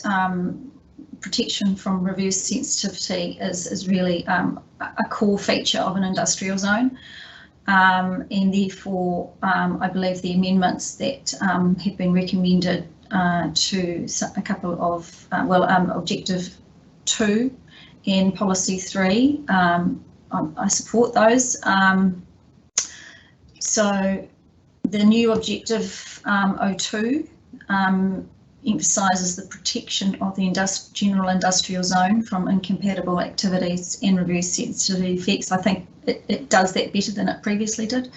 protection from reverse sensitivity is really a core feature of an industrial zone. And therefore, I believe the amendments that have been recommended to a couple of, Objective 2 and Policy 3, I support those. So the new Objective 02 emphasises the protection of the general industrial zone from incompatible activities and reverse sensitivity effects. I think it does that better than it previously did,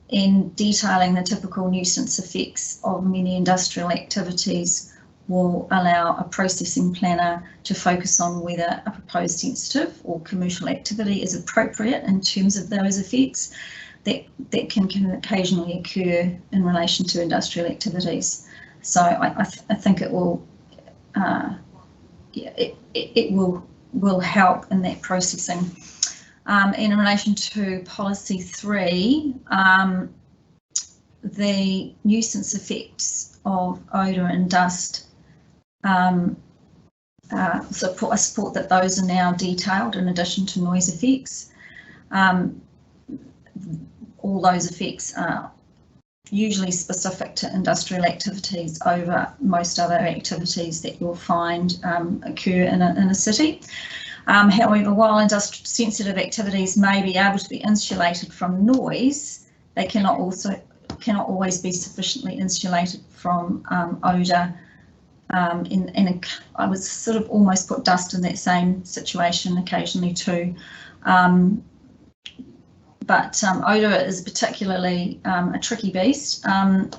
in detailing the typical nuisance effects of many industrial activities will allow a processing planner to focus on whether a proposed sensitive or commercial activity is appropriate in terms of those effects that can occasionally occur in relation to industrial activities. So I think it will it will help in that processing. And in relation to Policy 3, the nuisance effects of odour and dust, I support that those are now detailed in addition to noise effects. All those effects are usually specific to industrial activities over most other activities that you'll find occur in a city. However, while sensitive activities may be able to be insulated from noise, they cannot always be sufficiently insulated from odour. I would sort of almost put dust in that same situation occasionally too. But odour is particularly a tricky beast, and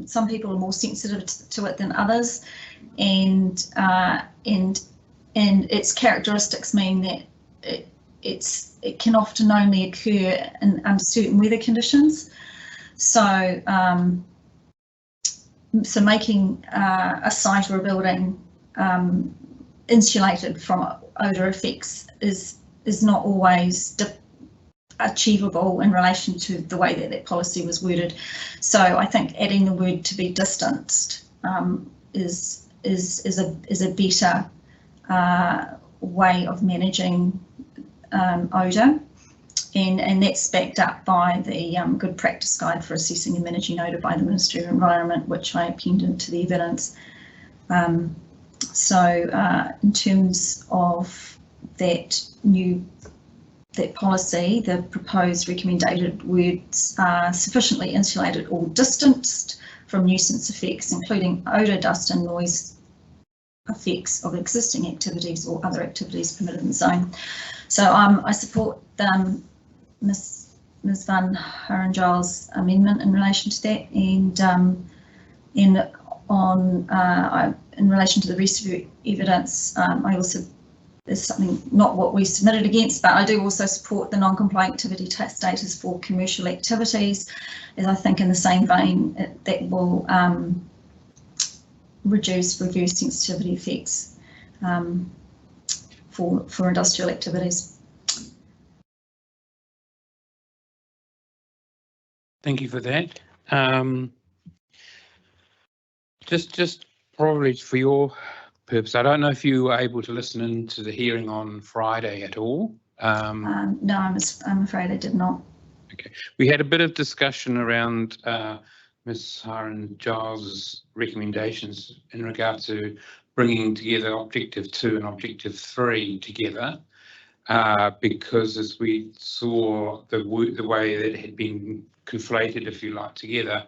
some people are more sensitive to it than others, and its characteristics mean that it can often only occur under certain weather conditions. So so making a site or a building insulated from odour effects is not always achievable in relation to the way that policy was worded. So I think adding the word "to be distanced" is a better way of managing odour, and that's backed up by the Good Practice Guide for Assessing and Managing Odour by the Ministry of Environment, which I appended to the evidence. So in terms of that policy, the proposed recommended words are sufficiently insulated or distanced from nuisance effects, including odour, dust and noise effects of existing activities or other activities permitted in the zone. So I support Ms Van Harengiles' amendment in relation to that, and in relation to the rest of evidence, I also, there's something not what we submitted against, but I do also support the non-compliant activity status for commercial activities, as I think in the same vein that will reduce reverse sensitivity effects for industrial activities. Thank you for that. Just probably for your purpose, I don't know if you were able to listen in to the hearing on Friday at all. No, I'm afraid I did not. Okay, we had a bit of discussion around Ms. Haran Giles's recommendations in regard to bringing together Objective 2 and Objective 3 together, because as we saw the way that it had been conflated, if you like, together,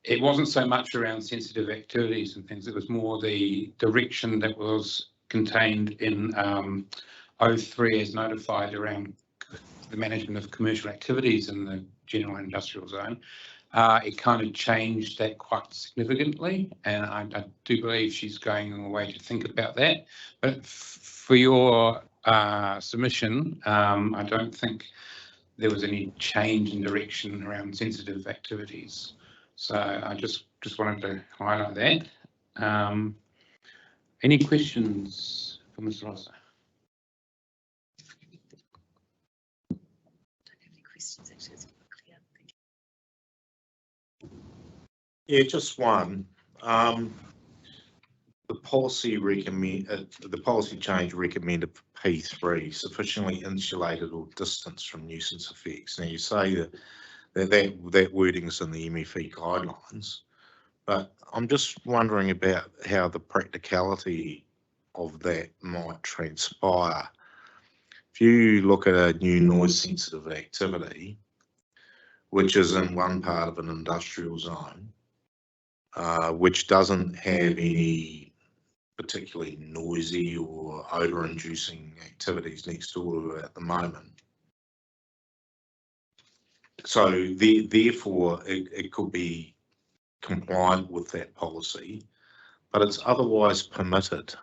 it wasn't so much around sensitive activities and things, it was more the direction that was contained in 03 as notified around the management of commercial activities in the general industrial zone. It kind of changed that quite significantly, and I do believe she's going away to think about that. But for your submission, I don't think there was any change in direction around sensitive activities. So I just wanted to highlight that. Any questions for Ms. Rossa? Yeah, just one. The policy change recommended for P3 sufficiently insulated or distanced from nuisance effects. Now you say that wording is in the MFE guidelines, but I'm just wondering about how the practicality of that might transpire. If you look at a new noise sensitive activity, which is in one part of an industrial zone, which doesn't have any particularly noisy or odour inducing activities next door to it at the moment. So therefore it could be compliant with that policy, but it's otherwise permitted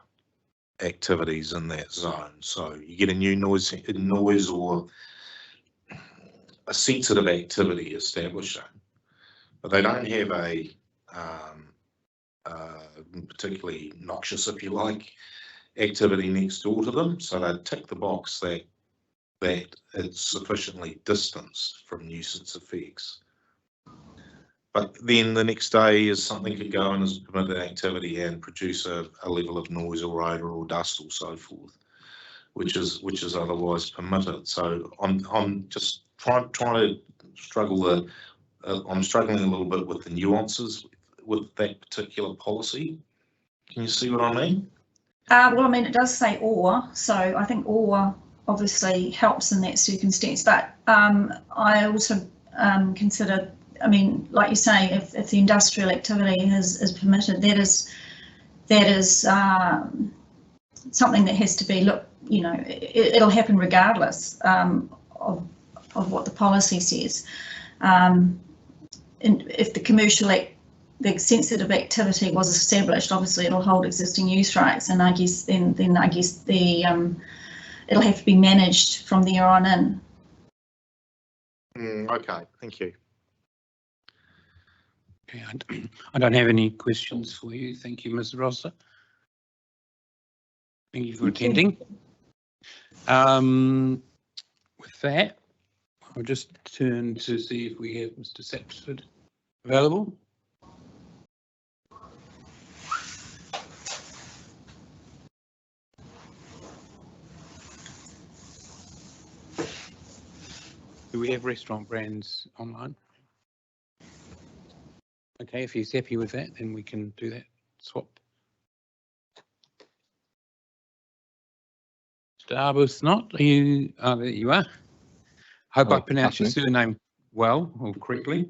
activities in that zone. So you get a new noise or a sensitive activity established, but they don't have a particularly noxious, if you like, activity next door to them. So they tick the box that it's sufficiently distanced from nuisance effects. But then the next day is something could go in as a permitted activity and produce a level of noise or odour or dust or so forth, which is otherwise permitted. So I'm just trying to struggle I'm struggling a little bit with the nuances with that particular policy. Can you see what I mean? Well, I mean, it does say or, so I think or obviously helps in that circumstance, but I also consider, I mean, like you say, if the industrial activity is permitted, that is something that has to be looked, you know, it'll happen regardless of what the policy says. And if the sensitive activity was established, obviously it'll hold existing use rights, and I guess then I guess it'll have to be managed from there on in. Okay, thank you. Okay, I don't have any questions for you. Thank you, Ms. Rossa. Thank you for attending. With that, I'll just turn to see if we have Mr. Sapsford available. Do we have restaurant brands online? Okay, if he's happy with that, then we can do that swap. Mr. Arbuthnot, are you? There you are. Hope I pronounced your surname well or correctly.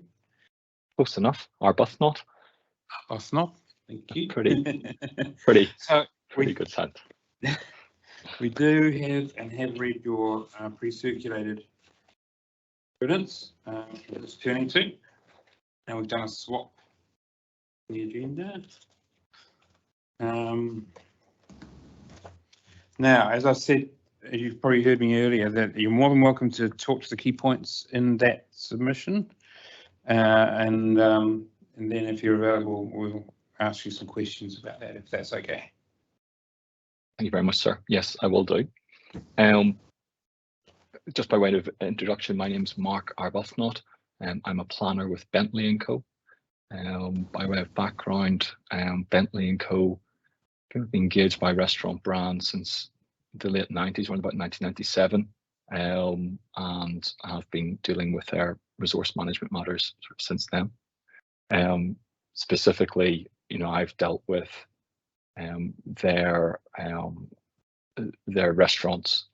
Close enough. Arbuthnot. Arbuthnot, thank you. Pretty good sense. We do have and have read your pre-circulated evidence it's turning to. Now we've done a swap in the agenda. Now, as I said, you've probably heard me earlier that you're more than welcome to talk to the key points in that submission, and then if you're available, we'll ask you some questions about that, if that's okay. Thank you very much, sir. Yes, I will do. Just by way of introduction, my name is Mark Arbuthnot. I'm a planner with Bentley & Co. By way of background, Bentley & Co. been engaged by restaurant brands since the late 90s, around about 1997, and have been dealing with their resource management matters sort of since then. Specifically, I've dealt with their restaurants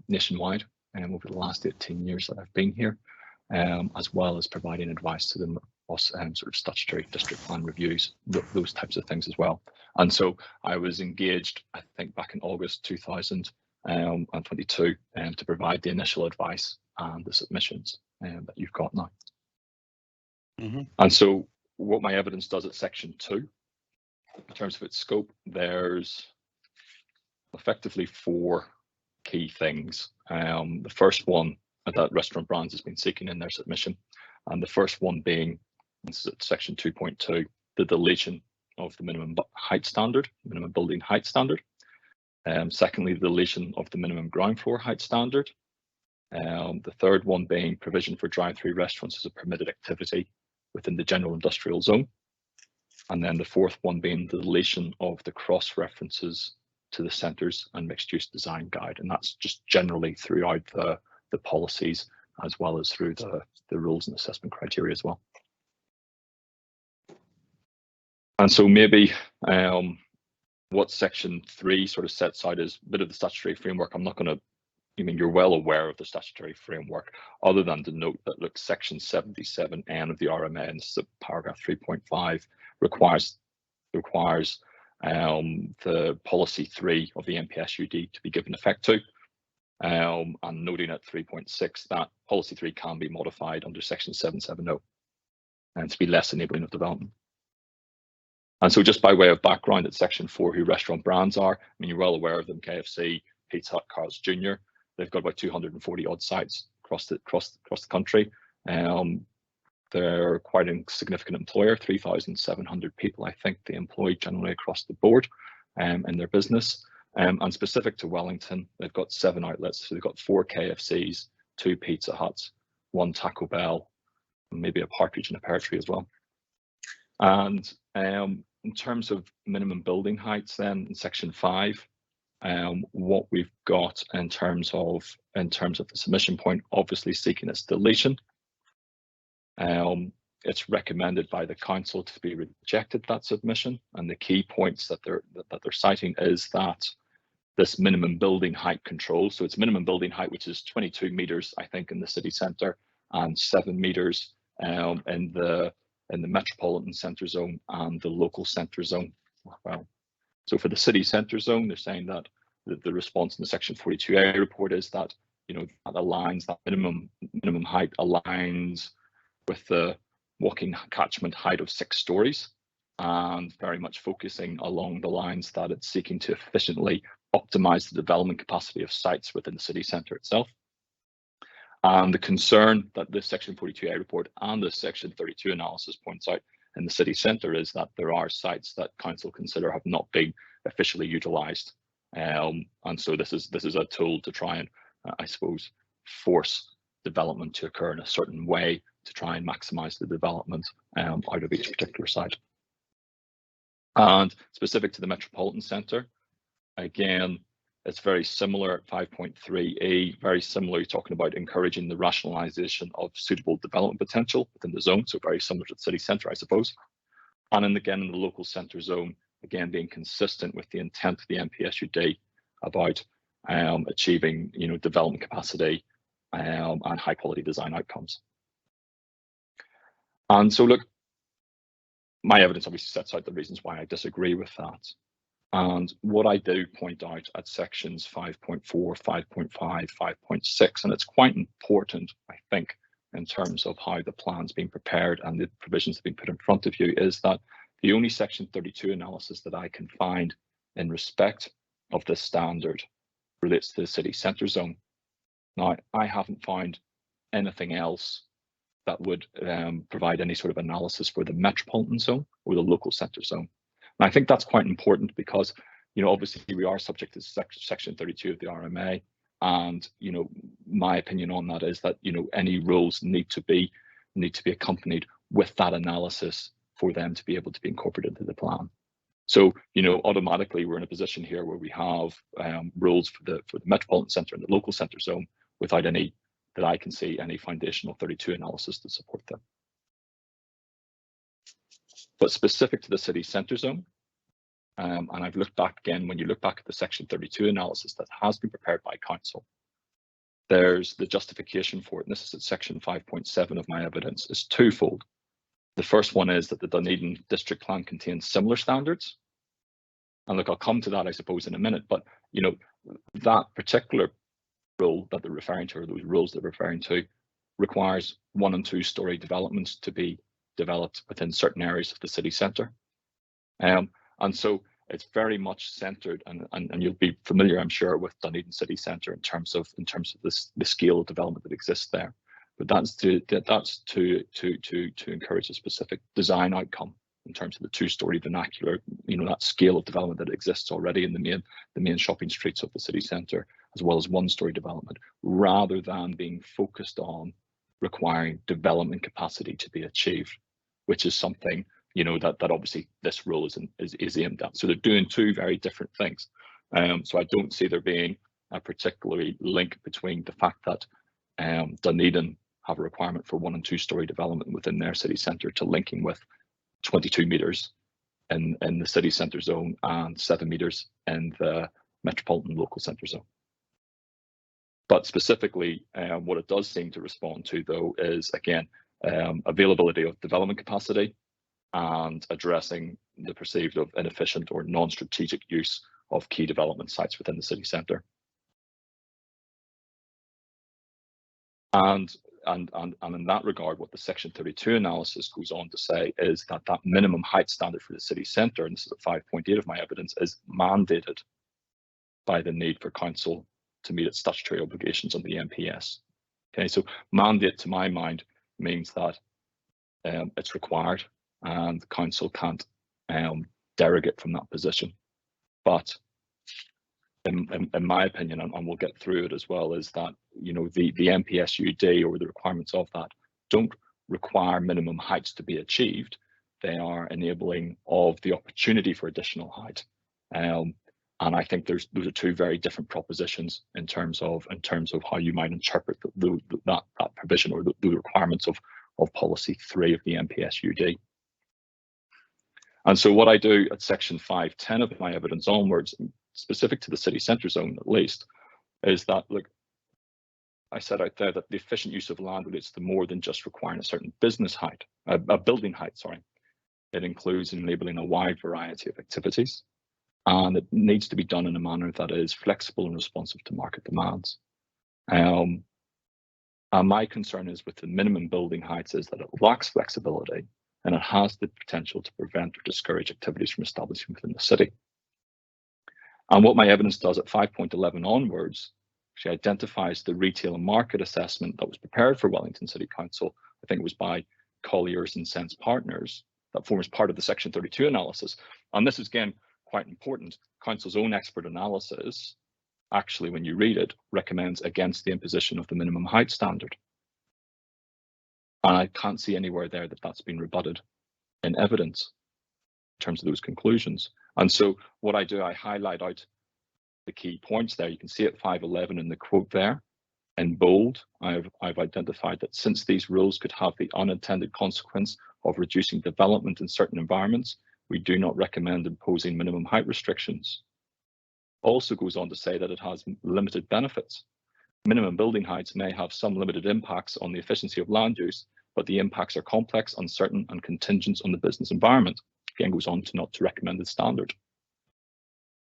nationwide over the last 18 years that I've been here, as well as providing advice to them across sort of statutory district plan reviews, those types of things as well. And so I was engaged, I think, back in August 2022 to provide the initial advice and the submissions that you've got now. And so what my evidence does at section 2, in terms of its scope, there's effectively 4 key things. The first one that restaurant brands has been seeking in their submission, and the first one being, this is at section 2.2, the deletion of the minimum height standard, minimum building height standard. Secondly, the deletion of the minimum ground floor height standard. The third one being provision for drive-through restaurants as a permitted activity within the general industrial zone. And then the fourth one being the deletion of the cross references to the centres and mixed use design guide. And that's just generally throughout the policies, as well as through the rules and assessment criteria as well. And so maybe what section 3 sort of sets out is a bit of the statutory framework. I'm not going to, you're well aware of the statutory framework, other than to note that, look, section 77N of the RMA, and this is paragraph 3.5, requires the policy 3 of the NPSUD to be given effect to. And noting at 3.6 that policy 3 can be modified under section 770 and to be less enabling of development. And so just by way of background at section 4, who restaurant brands are, you're well aware of them: KFC, Pizza Hut, Carl's Jr. They've got about 240 odd sites across the country. They're quite a significant employer, 3,700 people, I think, they employ generally across the board in their business. And specific to Wellington, they've got 7 outlets. So they've got 4 KFCs, 2 Pizza Huts, 1 Taco Bell, and maybe a Partridge and a Pear Tree as well. And in terms of minimum building heights, then in section 5, what we've got in terms of the submission point, obviously seeking its deletion. It's recommended by the council to be rejected, that submission, and the key points that they're citing is that this minimum building height control, so it's minimum building height, which is 22 meters, I think, in the city centre, and 7 meters in the metropolitan centre zone and the local centre zone. Well, so for the city centre zone, they're saying that the response in the section 42A report is that that aligns, that minimum height aligns with the walking catchment height of 6 stories, and very much focusing along the lines that it's seeking to efficiently optimize the development capacity of sites within the city centre itself. And the concern that this section 42A report and this section 32 analysis points out in the city centre is that there are sites that council consider have not been officially utilised. And so this is a tool to try and, I suppose, force development to occur in a certain way to try and maximise the development out of each particular site. And specific to the metropolitan centre, again, it's very similar at 5.3E, very similar, you're talking about encouraging the rationalisation of suitable development potential within the zone, so very similar to the city centre, I suppose. And then again, in the local centre zone, again, being consistent with the intent of the NPSUD about achieving, development capacity and high quality design outcomes. And so, look, my evidence obviously sets out the reasons why I disagree with that. And what I do point out at sections 5.4, 5.5, 5.6, and it's quite important, I think, in terms of how the plan's been prepared and the provisions that have been put in front of you, is that the only section 32 analysis that I can find in respect of this standard relates to the city centre zone. Now, I haven't found anything else that would provide any sort of analysis for the metropolitan zone or the local centre zone. And I think that's quite important because obviously we are subject to section 32 of the RMA, and my opinion on that is that any rules need to be accompanied with that analysis for them to be able to be incorporated into the plan. So automatically we're in a position here where we have rules for the metropolitan centre and the local centre zone without any, that I can see, any foundational 32 analysis to support them. But specific to the city centre zone, and I've looked back again, when you look back at the section 32 analysis that has been prepared by council, there's the justification for it, and this is at section 5.7 of my evidence, is twofold. The first one is that the Dunedin district plan contains similar standards. And look, I'll come to that, I suppose, in a minute, but that particular rule that they're referring to, or those rules they're referring to, requires 1- and 2-story developments to be developed within certain areas of the city centre. And so it's very much centred, and you'll be familiar, I'm sure, with Dunedin city centre in terms of the scale of development that exists there. But that's to encourage a specific design outcome in terms of the 2-story vernacular, that scale of development that exists already in the main shopping streets of the city centre, as well as 1-story development, rather than being focused on requiring development capacity to be achieved, which is something that obviously this rule is aimed at. So they're doing two very different things. So I don't see there being a particularly link between the fact that Dunedin have a requirement for 1- and 2-story development within their city centre to linking with 22 metres in the city centre zone and 7 metres in the metropolitan local centre zone. But specifically, what it does seem to respond to, though, is, again, availability of development capacity and addressing the perceived of inefficient or non-strategic use of key development sites within the city centre. And in that regard, what the section 32 analysis goes on to say is that that minimum height standard for the city centre, and this is at 5.8 of my evidence, is mandated by the need for council to meet its statutory obligations on the MPS. Okay, so mandate, to my mind, means that it's required and the council can't derogate from that position. But in my opinion, and we'll get through it as well, is that the MPSUD, or the requirements of that, don't require minimum heights to be achieved. They are enabling of the opportunity for additional height. And I think those are two very different propositions in terms of how you might interpret that provision, or the requirements of policy 3 of the MPSUD. And so what I do at section 5.10 of my evidence onwards, specific to the city centre zone at least, is that, look, I set out there that the efficient use of land relates to more than just requiring a certain business height, a building height, sorry. It includes enabling a wide variety of activities, and it needs to be done in a manner that is flexible and responsive to market demands. And my concern is with the minimum building heights is that it lacks flexibility, and it has the potential to prevent or discourage activities from establishing within the city. And what my evidence does at 5.11 onwards, she identifies the retail and market assessment that was prepared for Wellington City Council. I think it was by Colliers and Sense Partners, that forms part of the section 32 analysis. And this is, again, quite important. Council's own expert analysis, actually, when you read it, recommends against the imposition of the minimum height standard. And I can't see anywhere there that that's been rebutted in evidence in terms of those conclusions. And so what I do, I highlight out the key points there. You can see at 5.11 in the quote there in bold. I've identified that since these rules could have the unintended consequence of reducing development in certain environments, we do not recommend imposing minimum height restrictions. Also goes on to say that it has limited benefits. Minimum building heights may have some limited impacts on the efficiency of land use, but the impacts are complex, uncertain, and contingent on the business environment. Again, goes on to not to recommend the standard.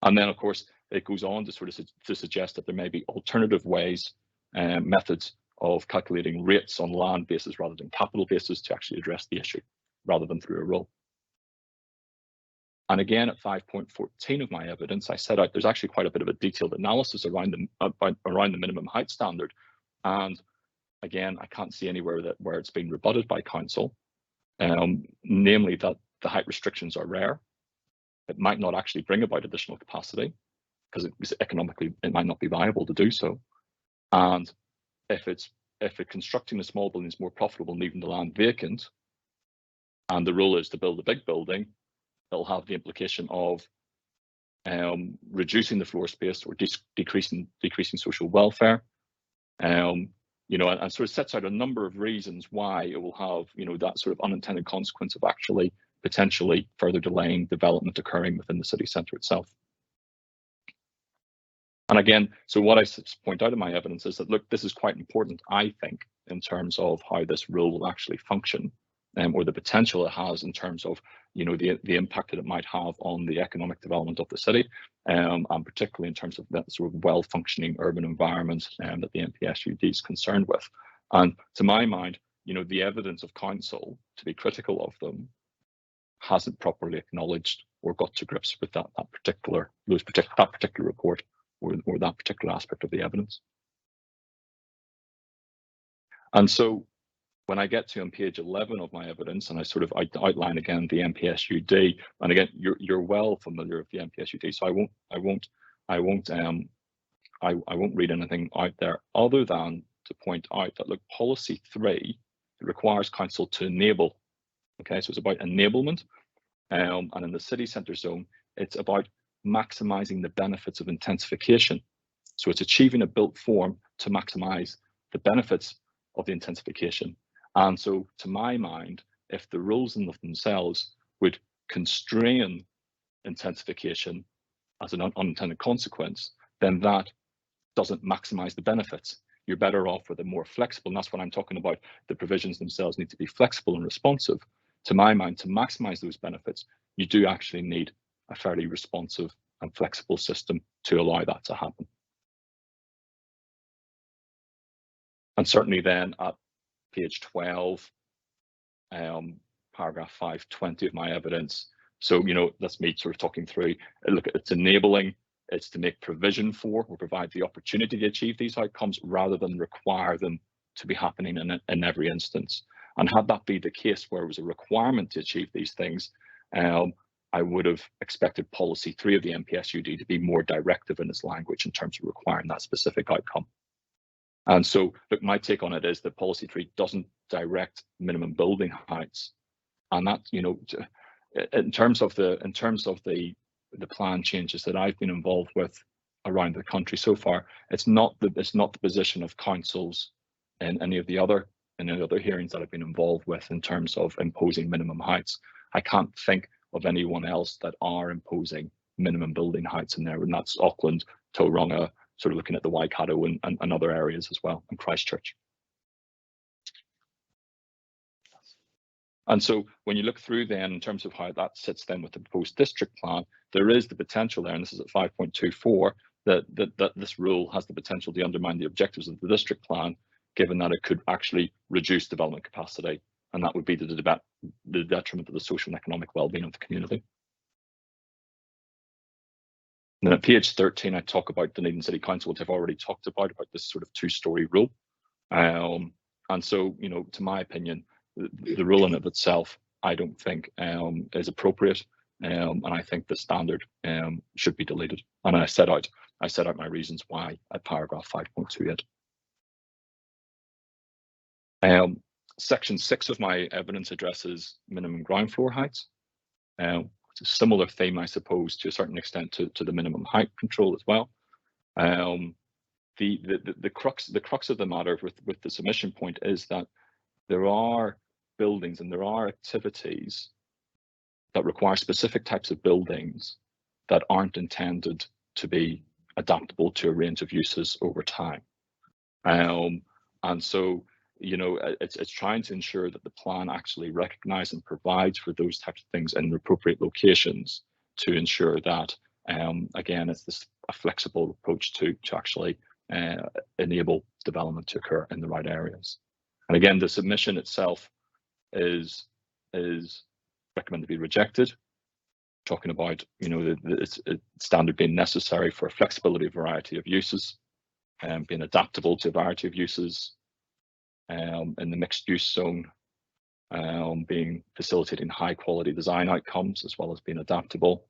And then, of course, it goes on to to suggest that there may be alternative ways, methods of calculating rates on land basis rather than capital basis to actually address the issue, rather than through a rule. And again, at 5.14 of my evidence, I set out there's actually quite a bit of a detailed analysis around the minimum height standard. And again, I can't see anywhere where it's been rebutted by council, namely that the height restrictions are rare, it might not actually bring about additional capacity because economically it might not be viable to do so. And if constructing a small building is more profitable than leaving the land vacant, and the rule is to build a big building, it'll have the implication of reducing the floor space or decreasing social welfare. You know, and sort of sets out a number of reasons why it will have, you know, that sort of unintended consequence of actually potentially further delaying development occurring within the city centre itself. And again, so what I point out in my evidence is that, look, this is quite important, I think, in terms of how this rule will actually function, or the potential it has in terms of, you know, the impact that it might have on the economic development of the city, and particularly in terms of that sort of well-functioning urban environment that the NPSUD is concerned with. And to my mind, you know, the evidence of council to be critical of them hasn't properly acknowledged or got to grips with that particular report or that particular aspect of the evidence. And so when I get to on page 11 of my evidence, and I sort of outline again the NPSUD, and again you're well familiar with the NPSUD, so I won't read anything out there other than to point out that, look, policy 3 requires council to enable. Okay, so it's about enablement, and in the city centre zone, it's about maximising the benefits of intensification. So it's achieving a built form to maximise the benefits of the intensification. And so, to my mind, if the rules in themselves would constrain intensification as an unintended consequence, then that doesn't maximise the benefits. You're better off with a more flexible, and that's what I'm talking about. The provisions themselves need to be flexible and responsive. To my mind, to maximise those benefits, you do actually need a fairly responsive and flexible system to allow that to happen. And certainly then at page 12, paragraph 520 of my evidence. So, you know, that's me sort of talking through, look, it's enabling, it's to make provision for or provide the opportunity to achieve these outcomes rather than require them to be happening in every instance. And had that be the case where it was a requirement to achieve these things, I would have expected policy 3 of the NPSUD to be more directive in its language in terms of requiring that specific outcome. And so, look, my take on it is that policy 3 doesn't direct minimum building heights, and that, you know, in terms of the plan changes that I've been involved with around the country so far, it's not the position of councils in any of the other hearings that I've been involved with in terms of imposing minimum heights. I can't think of anyone else that are imposing minimum building heights in there, and that's Auckland, Tauranga, sort of looking at the Waikato and other areas as well, and Christchurch. And so when you look through then in terms of how that sits then with the proposed district plan, there is the potential there, and this is at 5.24, that this rule has the potential to undermine the objectives of the district plan, given that it could actually reduce development capacity, and that would be to the detriment of the social and economic well-being of the community. And then at page 13, I talk about Dunedin City Council, which I've already talked about this sort of 2-storey rule. And so, you know, to my opinion, the rule in of itself, I don't think is appropriate, and I think the standard should be deleted. And I set out my reasons why at paragraph 5.28. Section 6 of my evidence addresses minimum ground floor heights. It's a similar theme, I suppose, to a certain extent to the minimum height control as well. The crux of the matter with the submission point is that there are buildings and there are activities that require specific types of buildings that aren't intended to be adaptable to a range of uses over time. And so, you know, it's trying to ensure that the plan actually recognises and provides for those types of things in the appropriate locations to ensure that, again, it's a flexible approach to actually enable development to occur in the right areas. And again, the submission itself is recommended to be rejected, talking about, you know, the standard being necessary for a flexibility variety of uses, being adaptable to a variety of uses, in the mixed use zone, being facilitating high quality design outcomes as well as being adaptable,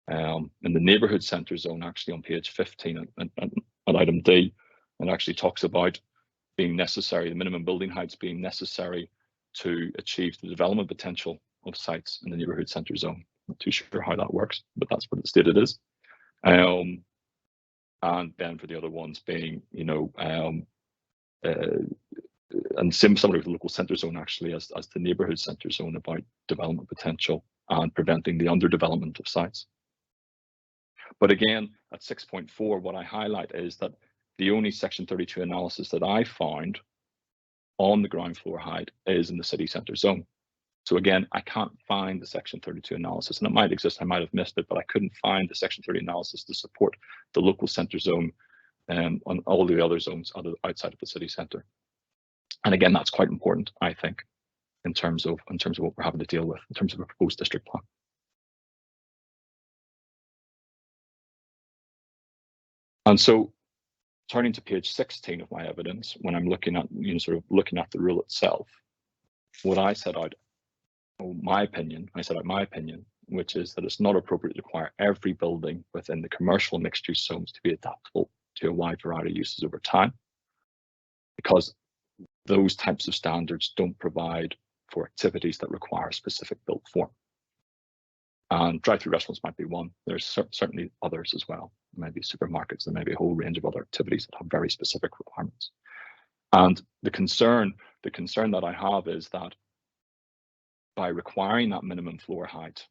In the neighbourhood centre zone, actually on page 15 at item D, it actually talks about being necessary, the minimum building heights being necessary to achieve the development potential of sites in the neighbourhood centre zone. Not too sure how that works, but that's what it stated is. And then for the other ones being, you know, and similar to the local centre zone actually as the neighbourhood centre zone about development potential and preventing the underdevelopment of sites. But again, at 6.4, what I highlight is that the only Section 32 analysis that I found on the ground floor height is in the city centre zone. So again, I can't find the Section 32 analysis, and it might exist, I might have missed it, but I couldn't find the Section 30 analysis to support the local centre zone on all the other zones outside of the city centre. And again, that's quite important, I think, in terms of what we're having to deal with in terms of a proposed district plan. And so, turning to page 16 of my evidence, when I'm looking at, you know, sort of looking at the rule itself, what I set out, my opinion, which is that it's not appropriate to require every building within the commercial mixed-use zones to be adaptable to a wide variety of uses over time, because those types of standards don't provide for activities that require a specific built form. And drive-through restaurants might be one. There's certainly others as well. There may be supermarkets, there may be a whole range of other activities that have very specific requirements. And the concern that I have is that by requiring that minimum floor height,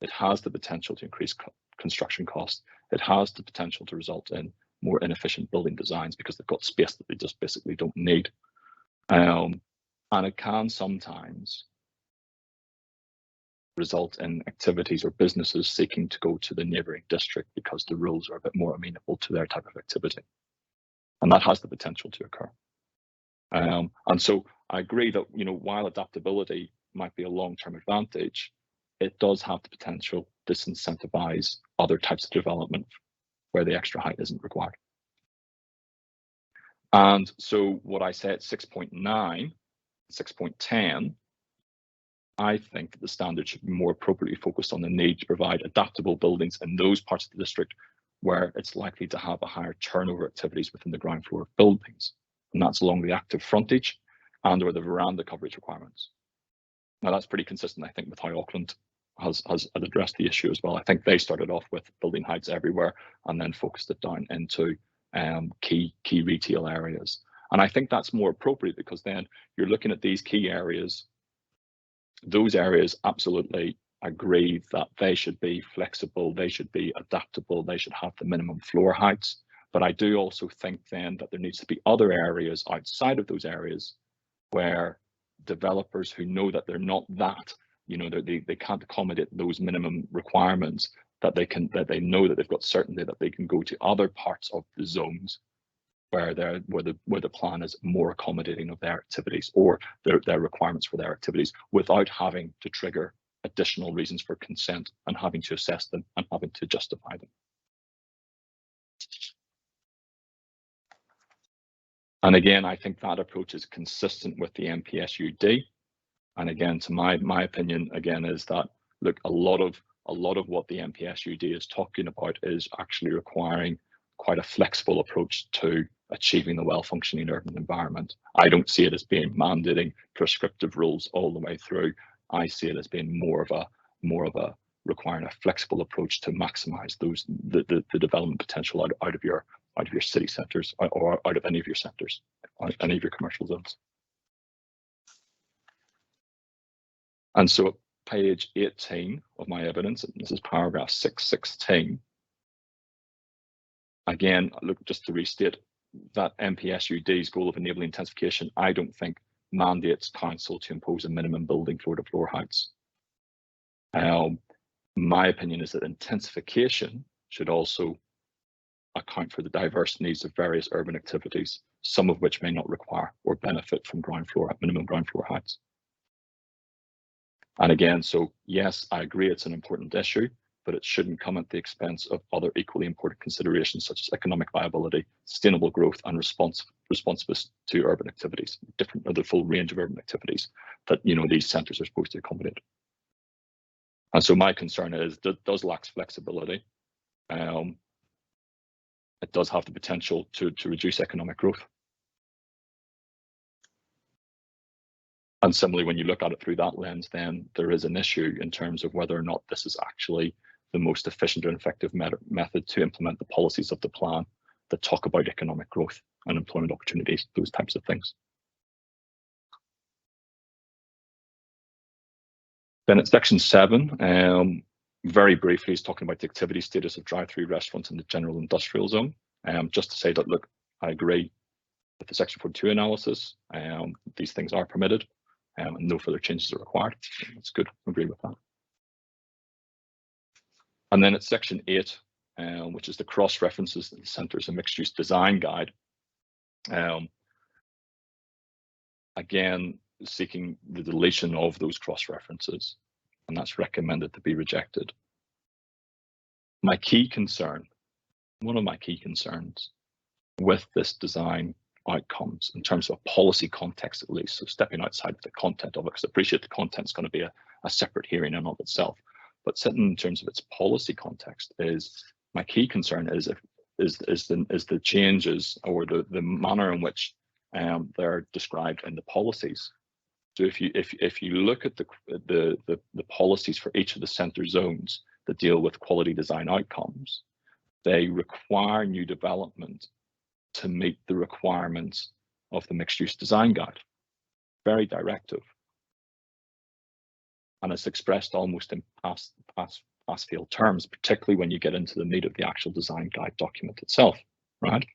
it has the potential to increase construction costs. It has the potential to result in more inefficient building designs because they've got space that they just basically don't need. And it can sometimes result in activities or businesses seeking to go to the neighbouring district because the rules are a bit more amenable to their type of activity. And that has the potential to occur. And so I agree that, you know, while adaptability might be a long-term advantage, it does have the potential to disincentivize other types of development where the extra height isn't required. And so what I say at 6.9, 6.10, I think that the standard should be more appropriately focused on the need to provide adaptable buildings in those parts of the district where it's likely to have a higher turnover activities within the ground floor of buildings. And that's along the active frontage and or the veranda coverage requirements. Now that's pretty consistent, I think, with how Auckland has addressed the issue as well. I think they started off with building heights everywhere and then focused it down into key retail areas. And I think that's more appropriate because then you're looking at these key areas. Those areas absolutely agree that they should be flexible, they should be adaptable, they should have the minimum floor heights. But I do also think then that there needs to be other areas outside of those areas where developers who know that they're not that, you know, they can't accommodate those minimum requirements, that they know that they've got certainty that they can go to other parts of the zones where the plan is more accommodating of their activities or their requirements for their activities without having to trigger additional reasons for consent and having to assess them and having to justify them. And again, I think that approach is consistent with the MPSUD. And again, to my opinion, again, is that, look, a lot of what the MPSUD is talking about is actually requiring quite a flexible approach to achieving the well-functioning urban environment. I don't see it as being mandating prescriptive rules all the way through. I see it as being more of a requiring a flexible approach to maximise the development potential out of your city centres or out of any of your centres, any of your commercial zones. And so at page 18 of my evidence, and this is paragraph 616, again, look, just to restate, that MPSUD's goal of enabling intensification, I don't think mandates council to impose a minimum building floor to floor heights. My opinion is that intensification should also account for the diverse needs of various urban activities, some of which may not require or benefit from minimum ground floor heights. And again, so yes, I agree it's an important issue, but it shouldn't come at the expense of other equally important considerations such as economic viability, sustainable growth, and responsiveness to urban activities, the full range of urban activities that, you know, these centres are supposed to accommodate. And so my concern is that does lack flexibility. It does have the potential to reduce economic growth. And similarly, when you look at it through that lens, then there is an issue in terms of whether or not this is actually the most efficient and effective method to implement the policies of the plan that talk about economic growth and employment opportunities, those types of things. Then at section 7, very briefly, is talking about the activity status of drive-through restaurants in the general industrial zone. Just to say that, look, I agree with the section 42 analysis. These things are permitted and no further changes are required. That's good, I agree with that. And then at section 8, which is the cross references to the Centres and Mixed Use Design Guide. Again, seeking the deletion of those cross references, and that's recommended to be rejected. My key concern, one of my key concerns with this design outcomes in terms of policy context at least, so stepping outside of the content of it, because I appreciate the content's going to be a separate hearing in and of itself, but sitting in terms of its policy context is, my key concern is the changes or the manner in which they're described in the policies. So if you look at the policies for each of the centre zones that deal with quality design outcomes, they require new development to meet the requirements of the mixed use design guide. Very directive. And it's expressed almost in pass fail terms, particularly when you get into the meat of the actual design guide document itself, right?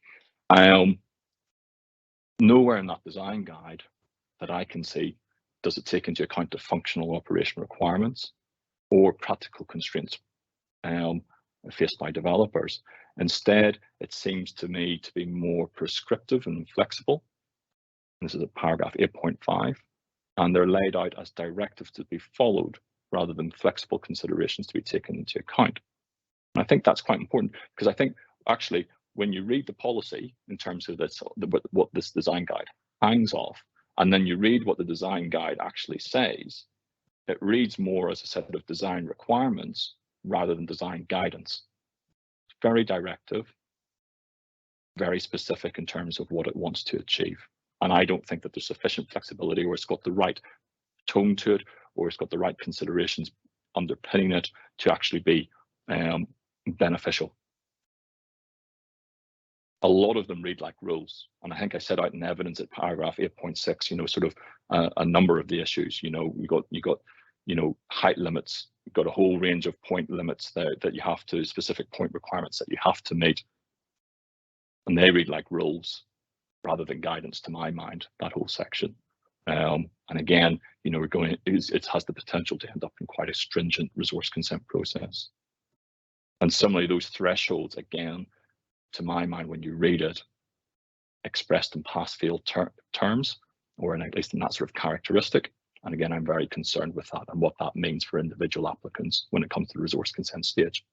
Nowhere in that design guide that I can see does it take into account the functional operation requirements or practical constraints faced by developers. Instead, it seems to me to be more prescriptive and flexible. This is a paragraph 8.5, and they're laid out as directives to be followed rather than flexible considerations to be taken into account. And I think that's quite important, because I think actually when you read the policy in terms of this, what this design guide hangs off, and then you read what the design guide actually says, it reads more as a set of design requirements rather than design guidance. It's very directive, very specific in terms of what it wants to achieve. And I don't think that there's sufficient flexibility, or it's got the right tone to it, or it's got the right considerations underpinning it to actually be beneficial. A lot of them read like rules, and I think I set out in evidence at paragraph 8.6, you know, sort of a number of the issues. You know, you got you know, height limits. You've got a whole range of point limits that you have to, specific point requirements that you have to meet, and they read like rules rather than guidance, to my mind, that whole section. And again, you know, it has the potential to end up in quite a stringent resource consent process. And similarly, those thresholds, again, to my mind, when you read it, expressed in pass-fail terms, or at least in that sort of characteristic. And again, I'm very concerned with that and what that means for individual applicants when it comes to the resource consent stage.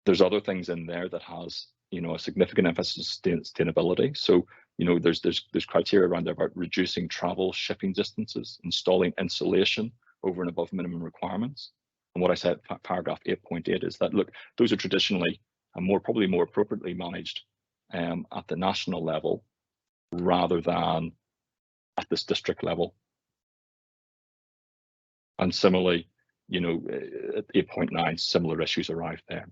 There's other things in there that has, you know, a significant emphasis on sustainability. So, you know, there's criteria around there about reducing travel, shipping distances, installing insulation over and above minimum requirements. And what I said, paragraph 8.8, is that, look, those are traditionally and probably more appropriately managed at the national level rather than at this district level. And similarly, you know, at 8.9, similar issues arrive there.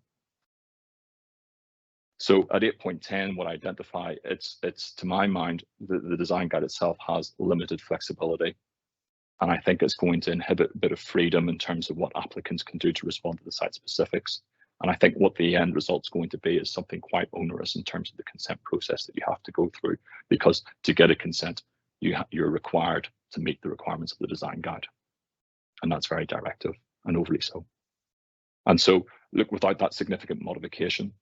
So at 8.10, what I identify, it's to my mind, the design guide itself has limited flexibility. And I think it's going to inhibit a bit of freedom in terms of what applicants can do to respond to the site specifics. And I think what the end result's going to be is something quite onerous in terms of the consent process that you have to go through, because to get a consent, you're required to meet the requirements of the design guide. And that's very directive and overly so. And so, look, without that significant modification,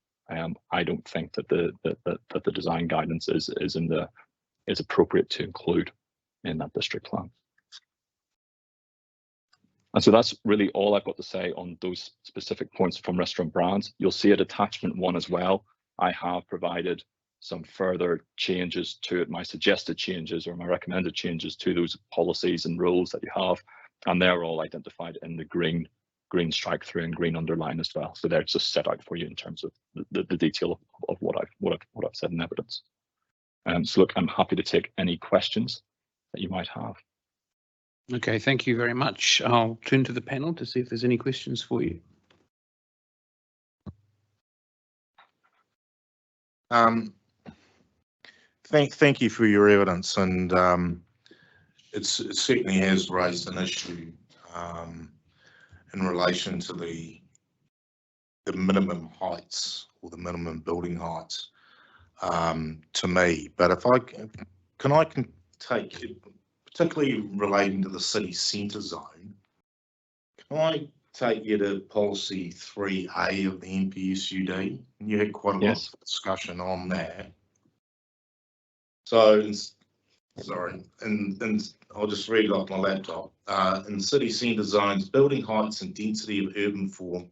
I don't think that the design guidance is appropriate to include in that district plan. And so that's really all I've got to say on those specific points from Restaurant Brands. You'll see at attachment 1 as well, I have provided some further changes to it, my suggested changes or my recommended changes to those policies and rules that you have, and they're all identified in the green strike through and green underline as well. So they're just set out for you in terms of the detail of what I've said in evidence. So look, I'm happy to take any questions that you might have. Okay, thank you very much. I'll turn to the panel to see if there's any questions for you. Thank you for your evidence, and it certainly has raised an issue in relation to the minimum heights or the minimum building heights to me. But if I can take it, particularly relating to the city centre zone, can I take you to policy 3A of the NPSUD? You had quite a lot of discussion on that. So, sorry, and I'll just read it off my laptop. In city centre zones, building heights and density of urban form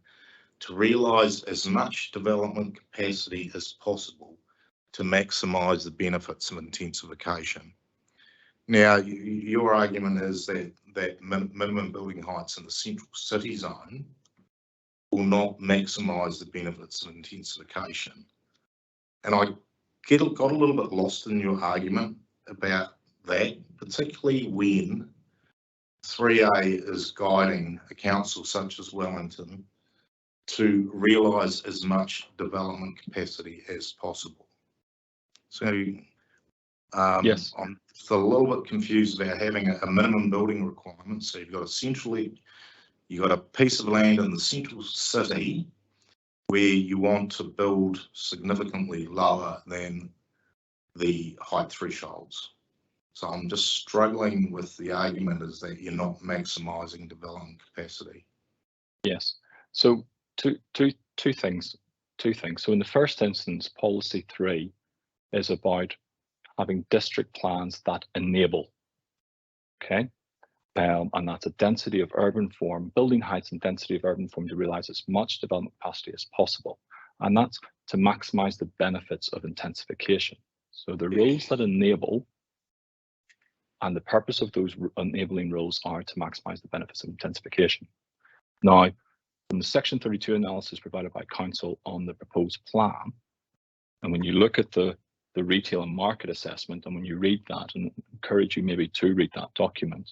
to realise as much development capacity as possible to maximise the benefits of intensification. Now, your argument is that minimum building heights in the central city zone will not maximise the benefits of intensification. And I got a little bit lost in your argument about that, particularly when 3A is guiding a council such as Wellington to realise as much development capacity as possible. So I'm just a little bit confused about having a minimum building requirement. So you've got a piece of land in the central city where you want to build significantly lower than the height thresholds. So I'm just struggling with the argument is that you're not maximising development capacity. Yes. So two things. So in the first instance, policy 3 is about having district plans that enable. Okay. And that's a density of urban form, building heights and density of urban form to realise as much development capacity as possible. And that's to maximise the benefits of intensification. So the rules that enable, and the purpose of those enabling rules are to maximise the benefits of intensification. Now, from the Section 32 analysis provided by Council on the proposed plan, and when you look at the retail and market assessment, and when you read that, and encourage you maybe to read that document,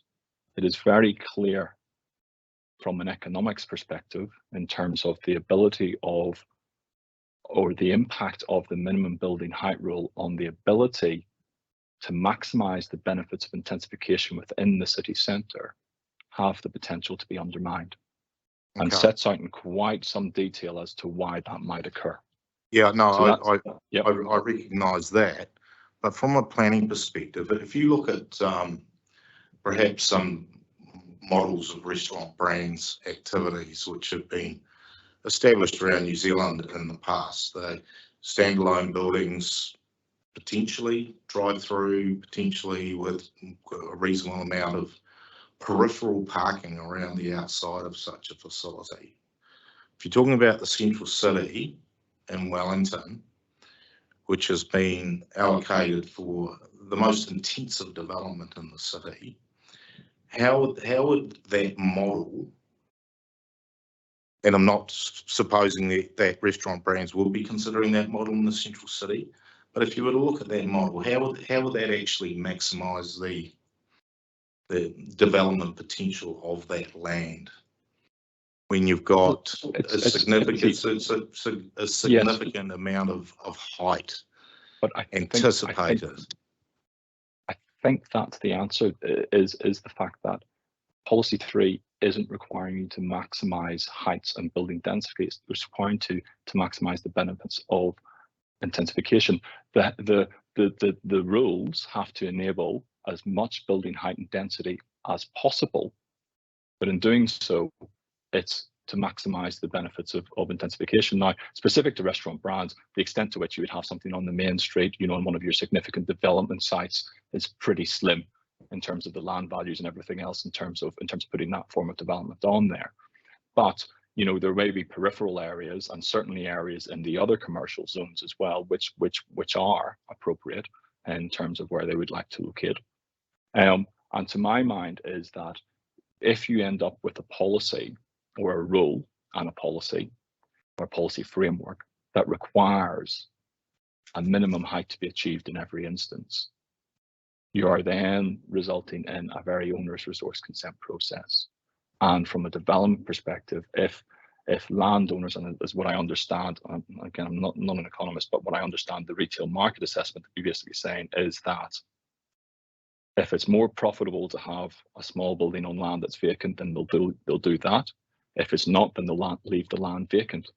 it is very clear from an economics perspective in terms of the ability of, or the impact of the minimum building height rule on the ability to maximise the benefits of intensification within the city centre have the potential to be undermined. And sets out in quite some detail as to why that might occur. Yeah, no, So I recognise that, but from a planning perspective, if you look at perhaps some models of restaurant brands activities which have been established around New Zealand in the past, the standalone buildings, potentially drive-through, potentially with a reasonable amount of peripheral parking around the outside of such a facility. If you're talking about the central city in Wellington, which has been allocated for the most intensive development in the city, how would that model, and I'm not supposing that restaurant brands will be considering that model in the central city, but if you were to look at that model, how would that actually maximise the development potential of that land when you've got a significant amount of height anticipated? I think that's the answer, is the fact that policy 3 isn't requiring you to maximise heights and building density. It's requiring to maximise the benefits of intensification. The rules have to enable as much building height and density as possible, but in doing so, it's to maximise the benefits of intensification. Now, specific to restaurant brands, the extent to which you would have something on the main street, you know, on one of your significant development sites, is pretty slim in terms of the land values and everything else in terms of putting that form of development on there. But You know, there may be peripheral areas and certainly areas in the other commercial zones as well, which are appropriate in terms of where they would like to locate. And to my mind is that if you end up with a policy or a rule and a policy or policy framework that requires a minimum height to be achieved in every instance, you are then resulting in a very onerous resource consent process. And from a development perspective, if landowners, and as what I understand, again, I'm not an economist, but what I understand the retail market assessment to be basically saying is that if it's more profitable to have a small building on land that's vacant, then they'll do that. If it's not, then they'll leave the land vacant,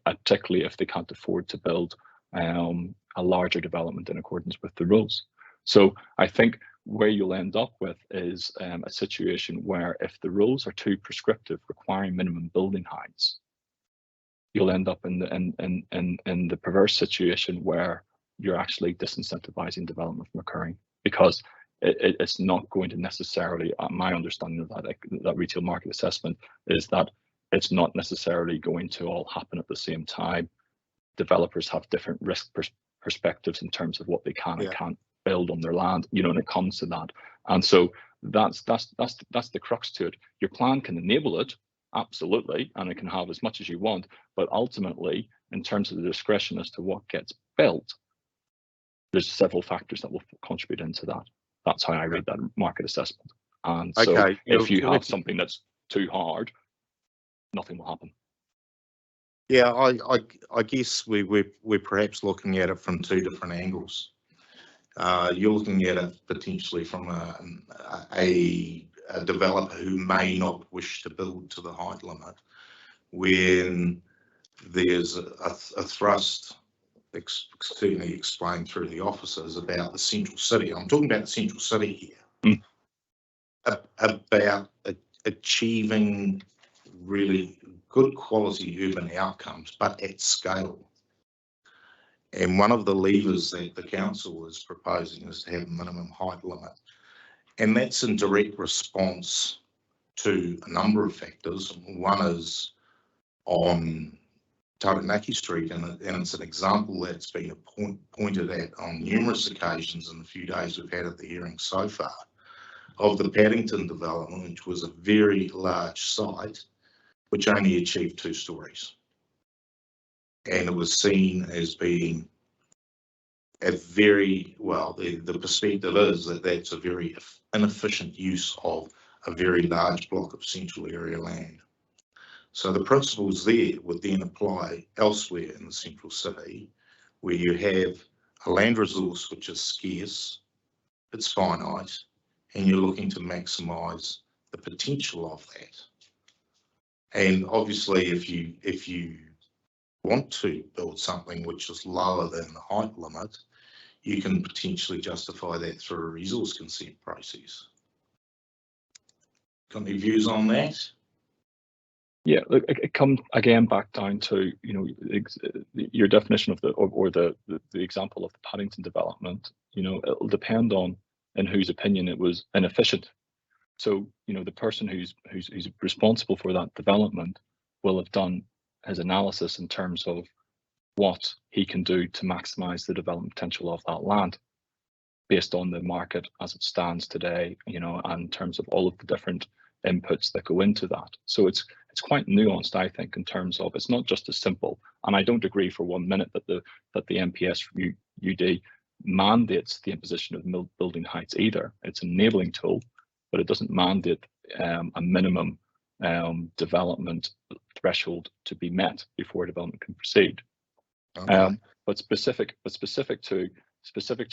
particularly if they can't afford to build a larger development in accordance with the rules. So I think where you'll end up with is a situation where if the rules are too prescriptive, requiring minimum building heights, you'll end up in the perverse situation where you're actually disincentivizing development from occurring, because it's not going to necessarily, my understanding of that retail market assessment is that it's not necessarily going to all happen at the same time. Developers have different risk perspectives in terms of what they can and can't build on their land, you know, when it comes to that. And so that's the crux to it. Your plan can enable it, absolutely, and it can have as much as you want, but ultimately, in terms of the discretion as to what gets built, there's several factors that will contribute into that. That's how I read that market assessment. And so if you have something that's too hard, nothing will happen. Yeah, I guess we're perhaps looking at it from two different angles. You're looking at it potentially from a developer who may not wish to build to the height limit, when there's a thrust certainly explained through the officers about the central city. I'm talking about the central city here, about achieving really good quality urban outcomes, but at scale. And one of the levers that the council is proposing is to have a minimum height limit. And that's in direct response to a number of factors. One is on Taranaki Street, and it's an example that's been pointed at on numerous occasions in the few days we've had at the hearing so far, of the Paddington development, which was a very large site, which only achieved 2 stories. And it was seen as being a very, well, the perspective is that that's a very inefficient use of a very large block of central area land. So the principles there would then apply elsewhere in the central city, where you have a land resource which is scarce, it's finite, and you're looking to maximise the potential of that. And obviously, if you want to build something which is lower than the height limit, you can potentially justify that through a resource consent process. Got any views on that? Yeah, look, it comes again back down to, you know, your definition of the example of the Paddington development. You know, it'll depend on in whose opinion it was inefficient. So, you know, the person who's responsible for that development will have done his analysis in terms of what he can do to maximise the development potential of that land based on the market as it stands today, you know, and in terms of all of the different inputs that go into that. So it's quite nuanced, I think, in terms of it's not just as simple. And I don't agree for 1 minute that the MPS UD mandates the imposition of building heights either. It's an enabling tool, but it doesn't mandate a minimum development threshold to be met before development can proceed. Okay. But specific to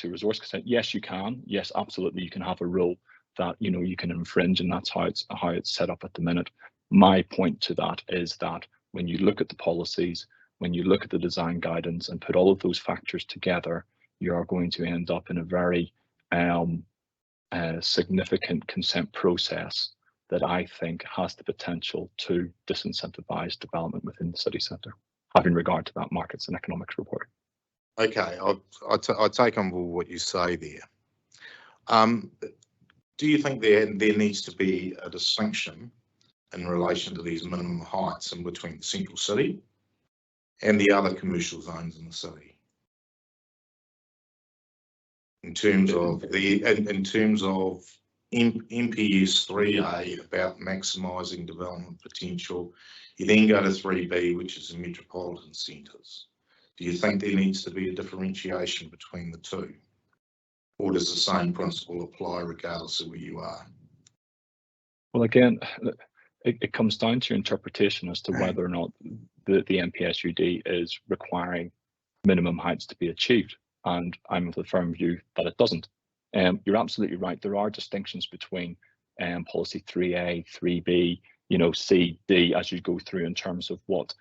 resource consent, yes, you can. Yes, absolutely, you can have a rule that, you know, you can infringe, and that's how it's set up at the minute. My point to that is that when you look at the policies, when you look at the design guidance and put all of those factors together, you are going to end up in a very significant consent process that I think has the potential to disincentivize development within the city centre, having regard to that markets and economics report. Okay, I take on board what you say there. Do you think there needs to be a distinction in relation to these minimum heights in between the central city and the other commercial zones in the city? In terms of MPS 3A about maximising development potential, you then go to 3B, which is the metropolitan centres. Do you think there needs to be a differentiation between the two? Or does the same principle apply regardless of where you are? Well, again, it comes down to your interpretation as to whether or not the MPSUD is requiring minimum heights to be achieved. And I'm of the firm view that it doesn't. You're absolutely right. There are distinctions between policy 3A, 3B, C, D, as you go through in terms of what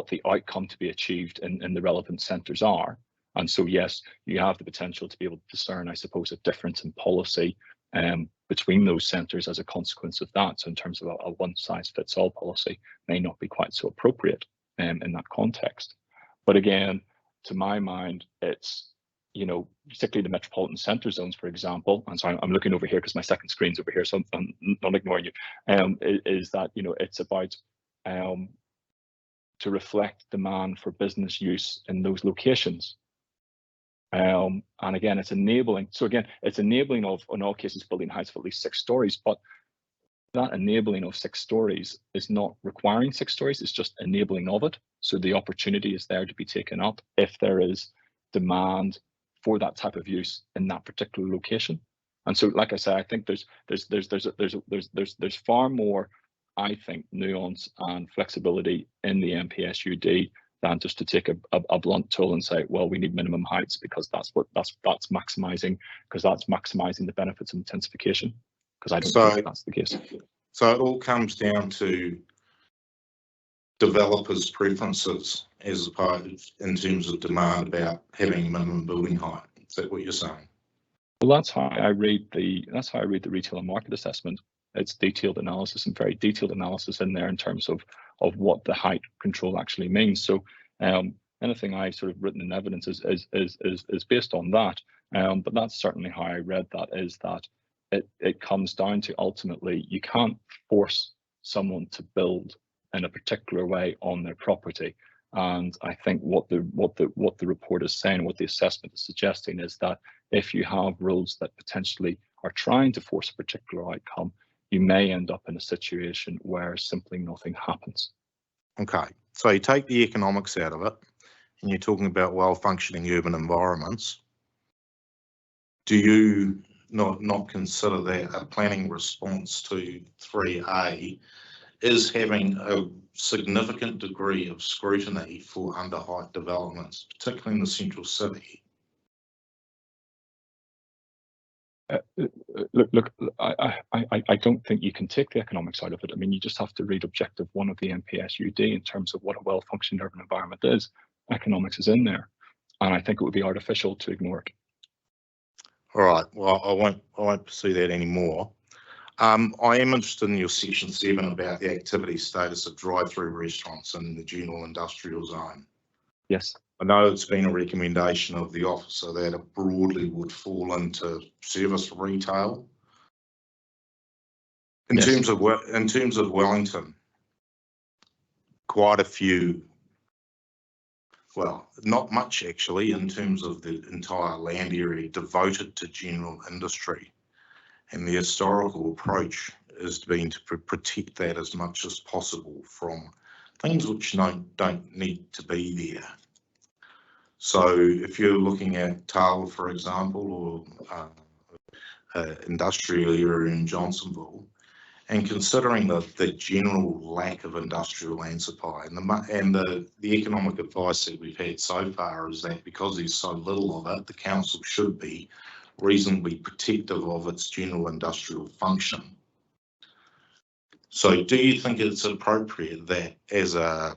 the outcome to be achieved in the relevant centres are. And so, yes, you have the potential to be able to discern, I suppose, a difference in policy between those centres as a consequence of that. So in terms of a one-size-fits-all policy may not be quite so appropriate in that context. But again, to my mind, it's, particularly the metropolitan centre zones, for example, and so I'm looking over here because my second screen's over here, so I'm not ignoring you, is that, it's about to reflect demand for business use in those locations. And again, it's enabling. So again, it's enabling of, in all cases, building heights of at least 6 stories, but that enabling of 6 stories is not requiring 6 stories, it's just enabling of it. So the opportunity is there to be taken up if there is demand for that type of use in that particular location. And so, like I say, I think there's far more, I think, nuance and flexibility in the MPSUD than just to take a blunt tool and say, well, we need minimum heights because that's maximizing, the benefits of intensification. Because I don't think that's the case. So it all comes down to developers' preferences as opposed in terms of demand about having minimum building height. Is that what you're saying? Well, that's how I read the retail and market assessment. It's detailed analysis and very detailed analysis in there in terms of what the height control actually means. So anything I've sort of written in evidence is based on that. But that's certainly how I read that, is that it comes down to ultimately you can't force someone to build in a particular way on their property. And I think what the report is saying, what the assessment is suggesting, is that if you have rules that potentially are trying to force a particular outcome, you may end up in a situation where simply nothing happens. Okay, so you take the economics out of it, and you're talking about well-functioning urban environments. Do you not consider that a planning response to 3A is having a significant degree of scrutiny for under-height developments, particularly in the central city? Look, I don't think you can take the economics out of it. I mean, you just have to read Objective 1 of the MPSUD in terms of what a well-functioning urban environment is. Economics is in there, and I think it would be artificial to ignore it. All right. Well, I won't pursue that anymore. I am interested in your section 7 about the activity status of drive-through restaurants in the general industrial zone. Yes. I know it's been a recommendation of the officer that it broadly would fall into service retail. In terms of Wellington, quite a few, well, not much actually, in terms of the entire land area devoted to general industry. And the historical approach has been to protect that as much as possible from things which don't need to be there. So if you're looking at Tala, for example, or industrial area in Johnsonville, and considering the general lack of industrial land supply, and the economic advice that we've had so far is that because there's so little of it, the council should be reasonably protective of its general industrial function. So do you think it's appropriate that as a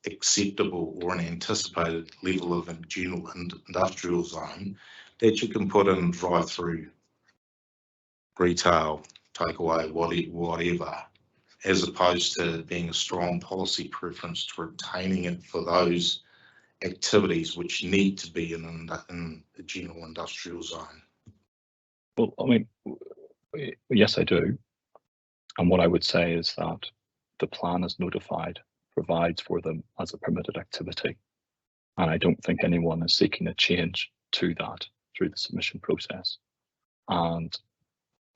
acceptable or an anticipated level of a general industrial zone that you can put in drive-through retail, takeaway, whatever, as opposed to being a strong policy preference to retaining it for those activities which need to be in the general industrial zone? Well, I mean, yes, I do. And what I would say is that the plan as notified provides for them as a permitted activity. And I don't think anyone is seeking a change to that through the submission process. And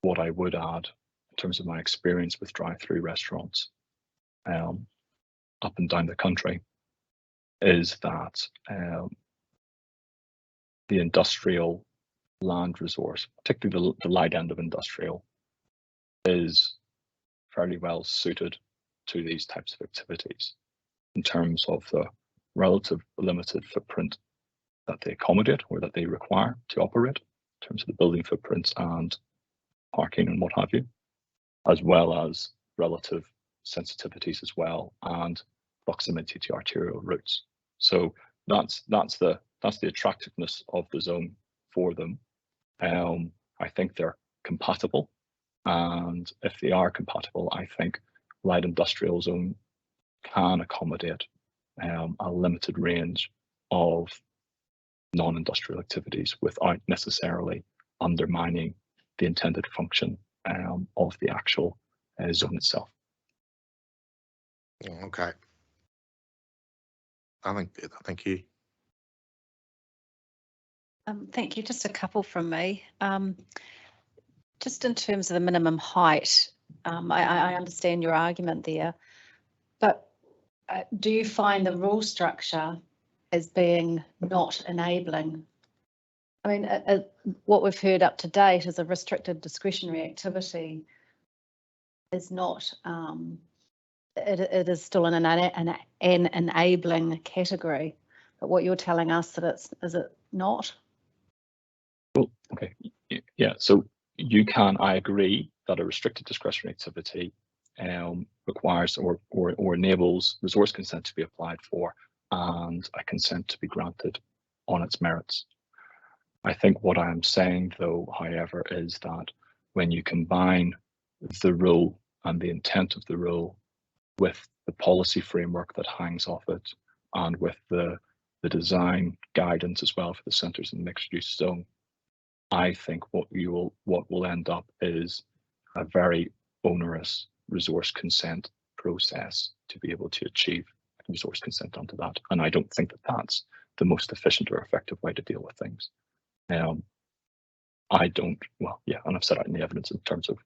what I would add in terms of my experience with drive-through restaurants up and down the country is that the industrial land resource, particularly the light end of industrial, is fairly well suited to these types of activities in terms of the relative limited footprint that they accommodate or that they require to operate, in terms of the building footprints and parking and what have you, as well as relative sensitivities as well and proximity to arterial routes. So that's the attractiveness of the zone for them. I think they're compatible, and if they are compatible, I think light industrial zone can accommodate a limited range of non-industrial activities without necessarily undermining the intended function of the actual zone itself. Okay. Thank you. Thank you. Just a couple from me. Just in terms of the minimum height, I understand your argument there, but do you find the rule structure as being not enabling? I mean, what we've heard up to date is a restricted discretionary activity is not, it is still an enabling category, but what you're telling us that is it not? Well, okay, yeah, so you can, I agree that a restricted discretionary activity requires or enables resource consent to be applied for and a consent to be granted on its merits. I think what I'm saying though, however, is that when you combine the rule and the intent of the rule with the policy framework that hangs off it and with the design guidance as well for the centres in the mixed use zone, I think what will end up is a very onerous resource consent process to be able to achieve resource consent onto that. And I don't think that that's the most efficient or effective way to deal with things. I don't, well, yeah, and I've set out in the evidence in terms of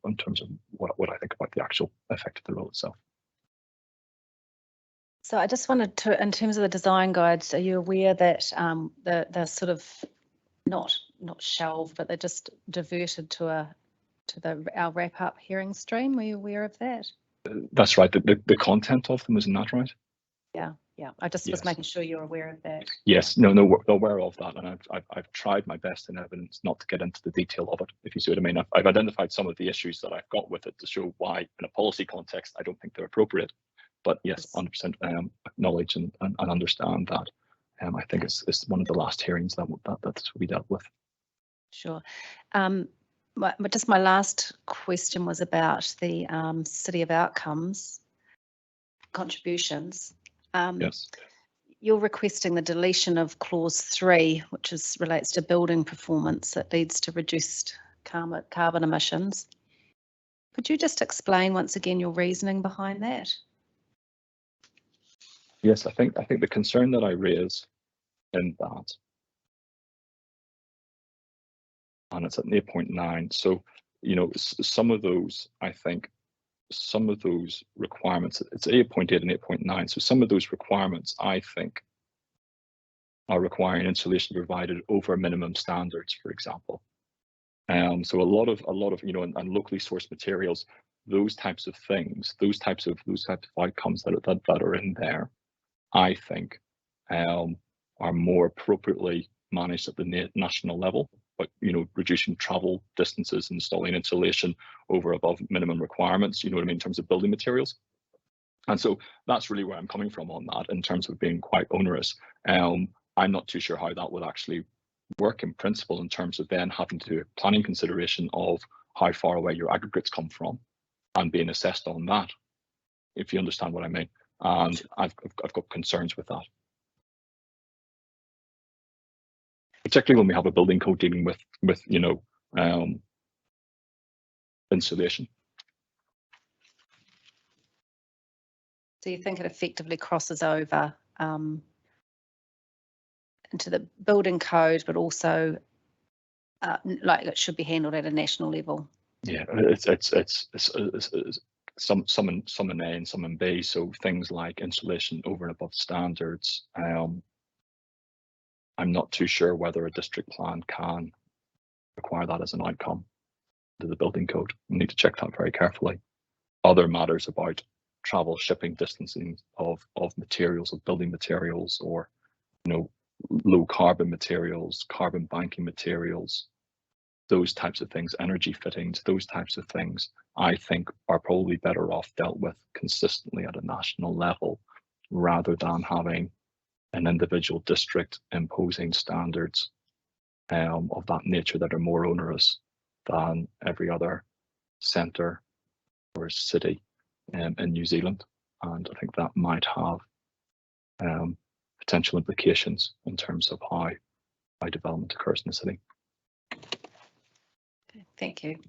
what I think about the actual effect of the rule itself. So I just wanted to, in terms of the design guides, are you aware that they're sort of not shelved, but they're just diverted to our wrap up hearing stream? Were you aware of that? That's right. The content of them, isn't that right? Yeah. I just was making sure you're aware of that. Yes. No, we're aware of that, and I've tried my best in evidence not to get into the detail of it, if you see what I mean. I've identified some of the issues that I've got with it to show why, in a policy context, I don't think they're appropriate. But yes, 100% acknowledge and understand that. I think it's one of the last hearings that will be dealt with. Sure. But just my last question was about the City of Outcomes contributions. Yes. You're requesting the deletion of clause 3, which relates to building performance that leads to reduced carbon emissions. Could you just explain once again your reasoning behind that? Yes, I think the concern that I raise in that, and it's at 8.9. So, some of those, I think, some of those requirements, it's 8.8 and 8.9. So some of those requirements, I think, are requiring insulation provided over minimum standards, for example. So a lot of and locally sourced materials, those types of things, those types of outcomes that are in there, I think, are more appropriately managed at the national level. But reducing travel distances, installing insulation over above minimum requirements, you know what I mean, in terms of building materials. And so that's really where I'm coming from on that, in terms of being quite onerous. I'm not too sure how that would actually work in principle, in terms of then having to do a planning consideration of how far away your aggregates come from and being assessed on that, if you understand what I mean. And I've got concerns with that. Particularly when we have a building code dealing with insulation. So you think it effectively crosses over into the building code, but also like it should be handled at a national level? Yeah, it's some in A and some in B. So things like installation over and above standards. I'm not too sure whether a district plan can require that as an outcome to the building code. We need to check that very carefully. Other matters about travel, shipping, distancing of materials, of building materials, or low carbon materials, carbon banking materials, those types of things, energy fittings, those types of things, I think are probably better off dealt with consistently at a national level, rather than having an individual district imposing standards of that nature that are more onerous than every other centre or city in New Zealand. And I think that might have potential implications in terms of how development occurs in the city. Thank you.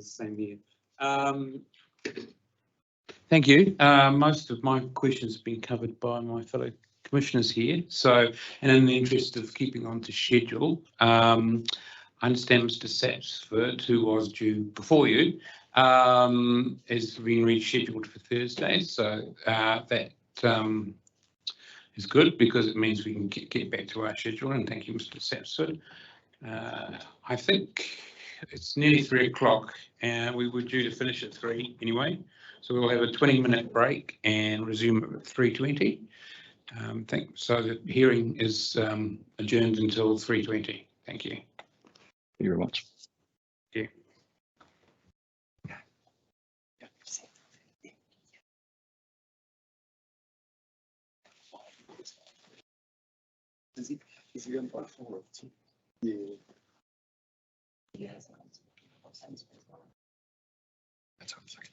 Same here. Thank you. Most of my questions have been covered by my fellow commissioners here. So, and in the interest of keeping on to schedule, I understand Mr. Sapsford, who was due before you, has been rescheduled for Thursday. So that is good, because it means we can get back to our schedule. And thank you, Mr. Sapsford. I think it's nearly 3 o'clock, and we were due to finish at 3 anyway. So we'll have a 20-minute break and resume at 3:20. So the hearing is adjourned until 3:20. Thank you. Thank you very much. Thank you. Is he going by 4? Yeah. That's what I'm saying.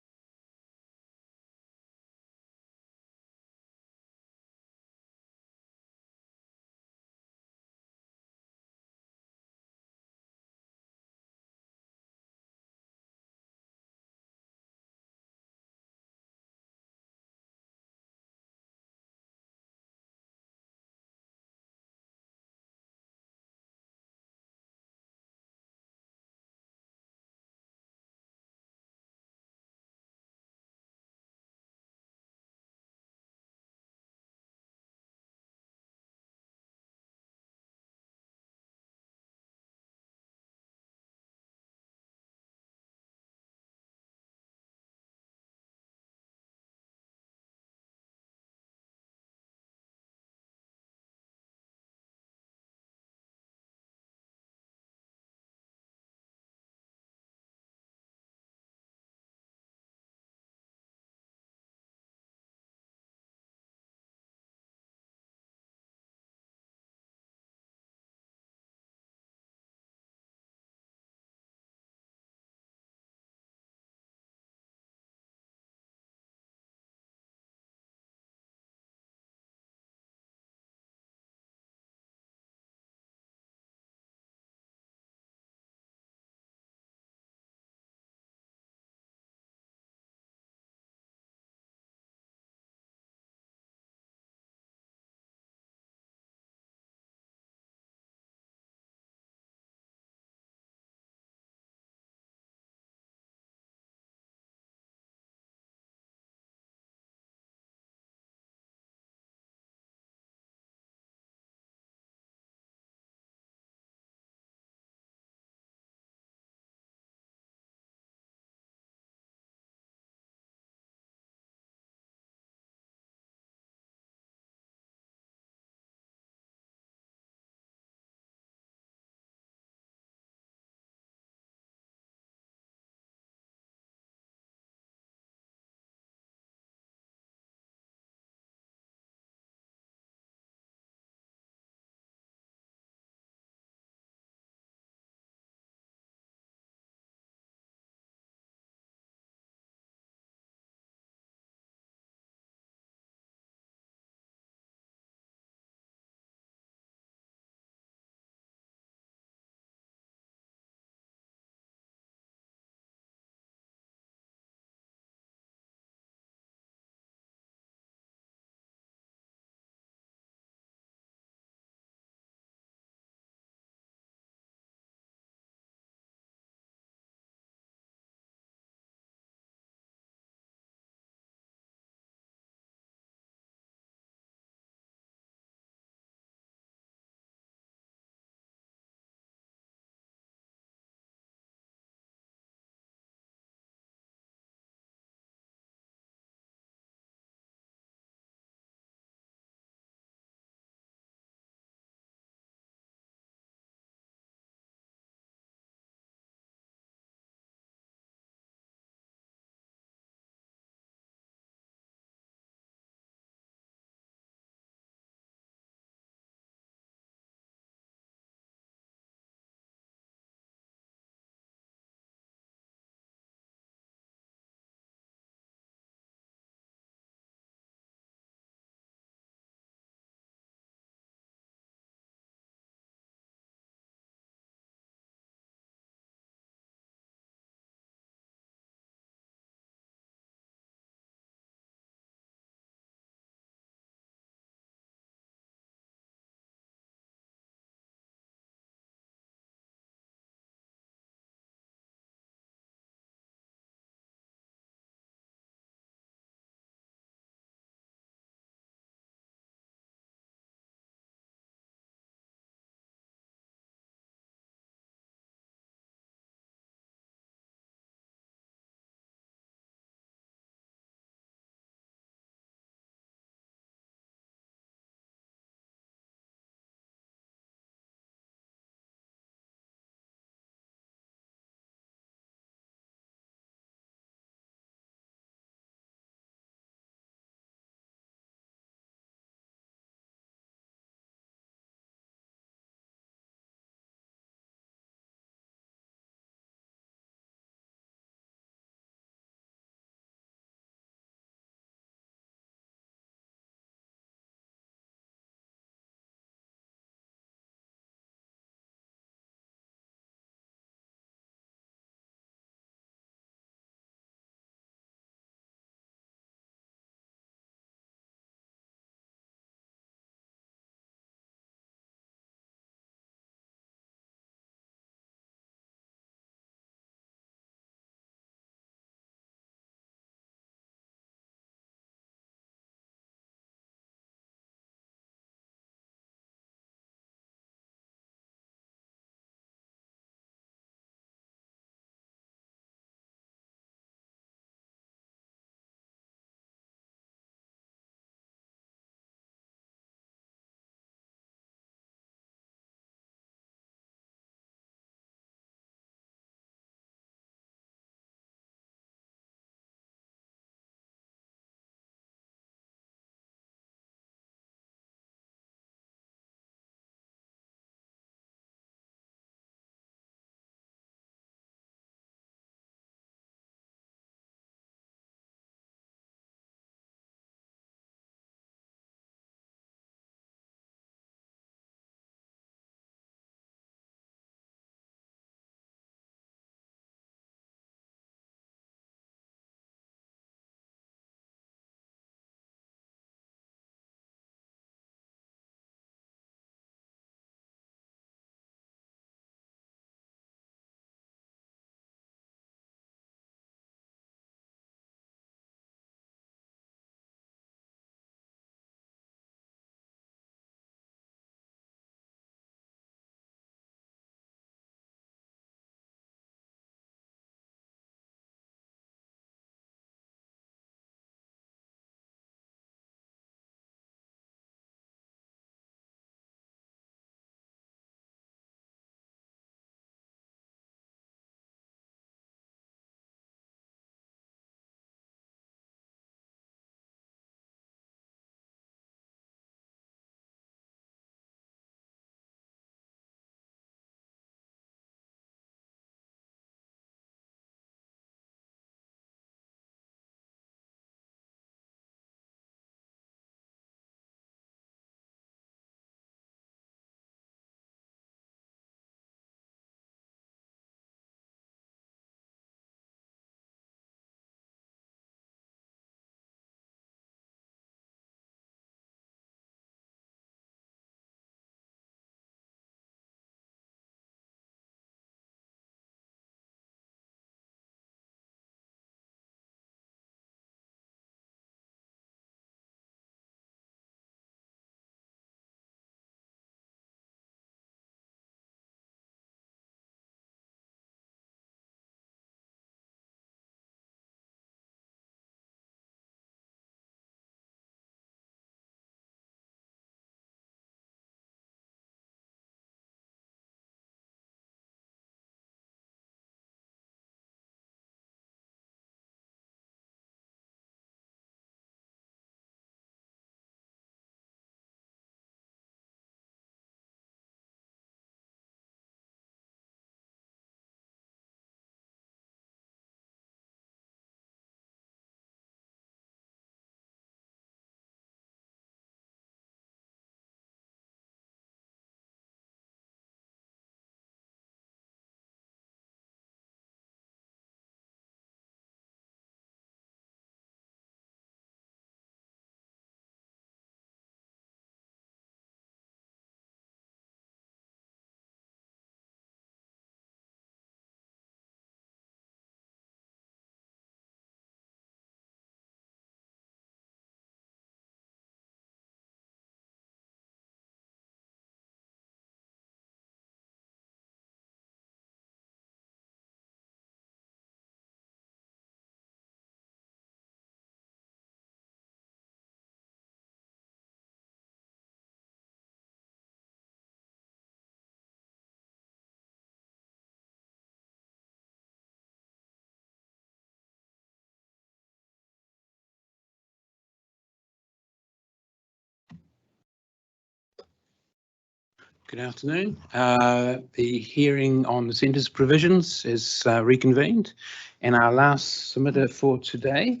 Good afternoon. The hearing on the centre's provisions is reconvened, and our last submitter for today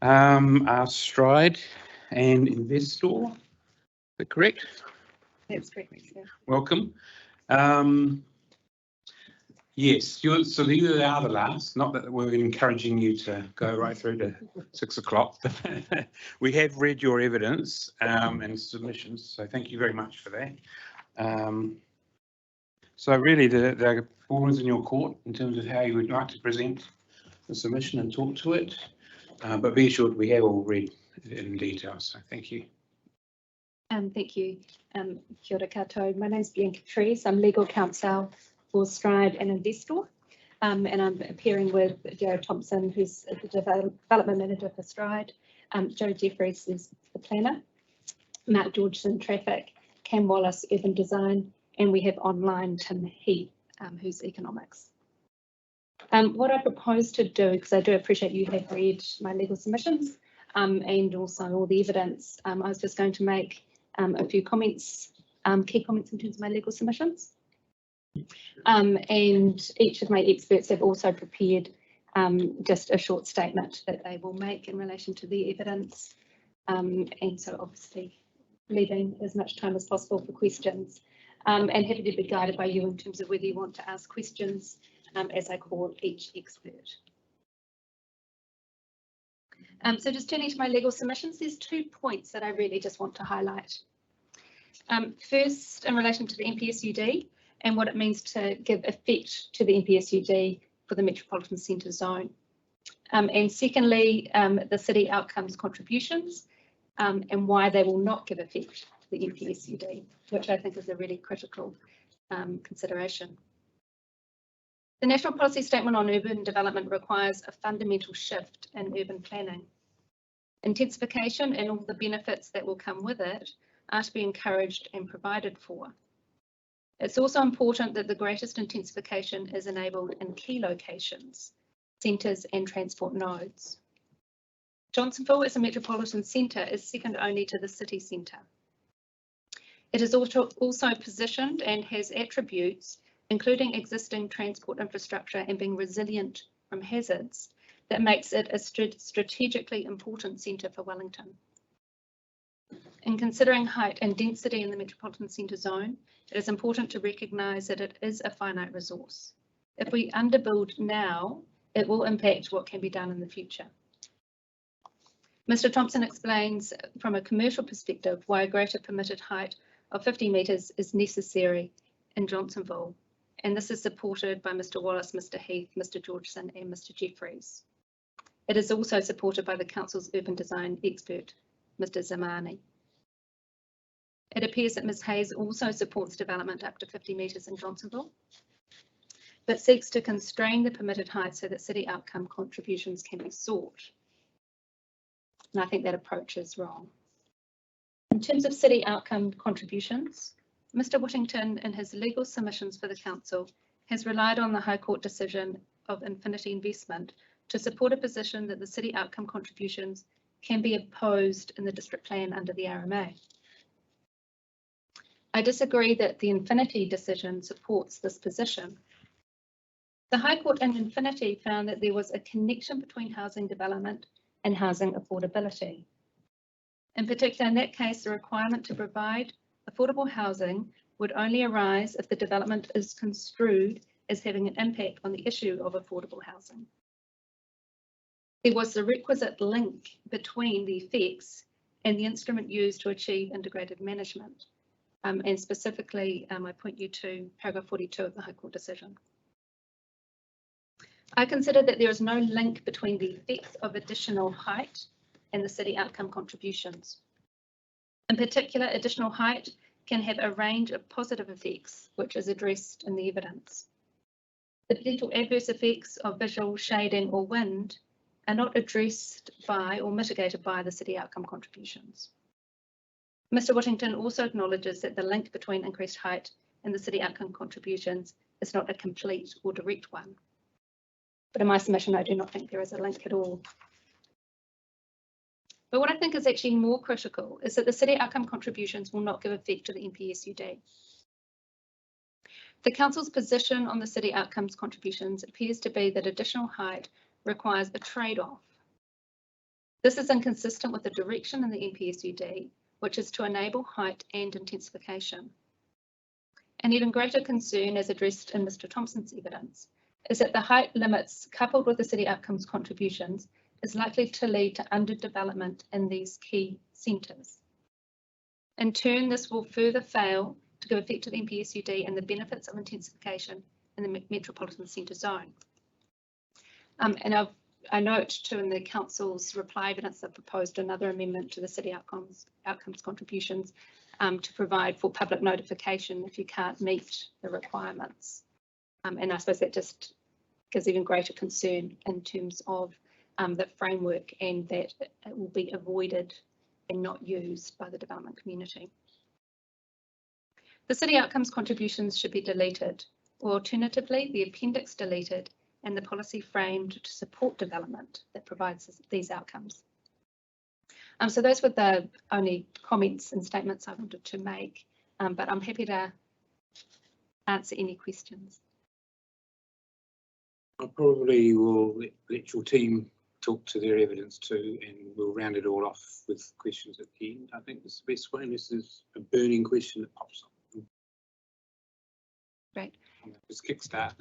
are Stride and Investore. Is that correct? That's correct. Yeah. Welcome. Yes, so these are the last, not that we're encouraging you to go right through to 6 o'clock. We have read your evidence and submissions, so thank you very much for that. So really the ball is in your court in terms of how you would like to present the submission and talk to it, but be assured we have all read it in detail, so thank you. Thank you, kia ora koutou. My name is Bianca Trees. I'm legal counsel for Stride and Investore, and I'm appearing with Jared Thompson, who's the development manager for Stride. Joe Jeffries is the planner, Mark Georgeson, traffic, Cam Willis, urban design, and we have online Tim Heath, who's economics. What I propose to do, because I do appreciate you have read my legal submissions and also all the evidence, I was just going to make a few comments, key comments in terms of my legal submissions. And each of my experts have also prepared just a short statement that they will make in relation to the evidence. And so obviously leaving as much time as possible for questions, and happy to be guided by you in terms of whether you want to ask questions as I call each expert. So just turning to my legal submissions, there's 2 points that I really just want to highlight. First, in relation to the NPSUD and what it means to give effect to the NPSUD for the Metropolitan Centre zone. And secondly, the city outcomes contributions and why they will not give effect to the NPSUD, which I think is a really critical consideration. The National Policy Statement on Urban Development requires a fundamental shift in urban planning. Intensification and all the benefits that will come with it are to be encouraged and provided for. It's also important that the greatest intensification is enabled in key locations, centres and transport nodes. Johnsonville as a metropolitan centre is second only to the city centre. It is also positioned and has attributes, including existing transport infrastructure and being resilient from hazards, that makes it a strategically important centre for Wellington. In considering height and density in the metropolitan centre zone, it is important to recognise that it is a finite resource. If we underbuild now, it will impact what can be done in the future. Mr. Thompson explains from a commercial perspective why a greater permitted height of 50 metres is necessary in Johnsonville, and this is supported by Mr. Willis, Mr. Heath, Mr. Georgeson and Mr. Jeffries. It is also supported by the Council's urban design expert, Mr. Zamani. It appears that Ms. Hayes also supports development up to 50 metres in Johnsonville, but seeks to constrain the permitted height so that city outcome contributions can be sought. And I think that approach is wrong. In terms of city outcome contributions, Mr. Whittington, in his legal submissions for the Council, has relied on the High Court decision of Infinity Investment to support a position that the city outcome contributions can be imposed in the district plan under the RMA. I disagree that the Infinity decision supports this position. The High Court in Infinity found that there was a connection between housing development and housing affordability. In particular, in that case, the requirement to provide affordable housing would only arise if the development is construed as having an impact on the issue of affordable housing. There was the requisite link between the effects and the instrument used to achieve integrated management. And specifically, I point you to paragraph 42 of the High Court decision. I consider that there is no link between the effects of additional height and the city outcome contributions. In particular, additional height can have a range of positive effects, which is addressed in the evidence. The potential adverse effects of visual, shading or wind are not addressed by or mitigated by the city outcome contributions. Mr. Whittington also acknowledges that the link between increased height and the city outcome contributions is not a complete or direct one. But in my submission, I do not think there is a link at all. But But what I think is actually more critical is that the city outcome contributions will not give effect to the NPSUD. The council's position on the city outcomes contributions appears to be that additional height requires a trade-off. This is inconsistent with the direction in the NPSUD, which is to enable height and intensification. An even greater concern, as addressed in Mr. Thompson's evidence, is that the height limits coupled with the city outcomes contributions is likely to lead to underdevelopment in these key centres. In turn, this will further fail to give effect to the NPSUD and the benefits of intensification in the metropolitan centre zone. And I note too in the council's reply evidence that proposed another amendment to the city outcomes contributions to provide for public notification if you can't meet the requirements. And I suppose that just gives even greater concern in terms of the framework and that it will be avoided and not used by the development community. The city outcomes contributions should be deleted, or alternatively, the appendix deleted and the policy framed to support development that provides these outcomes. So those were the only comments and statements I wanted to make, but I'm happy to answer any questions. I probably will let your team talk to their evidence too, and we'll round it all off with questions at the end. I think this is the best way, unless there's a burning question that pops up. Great. Just kickstart.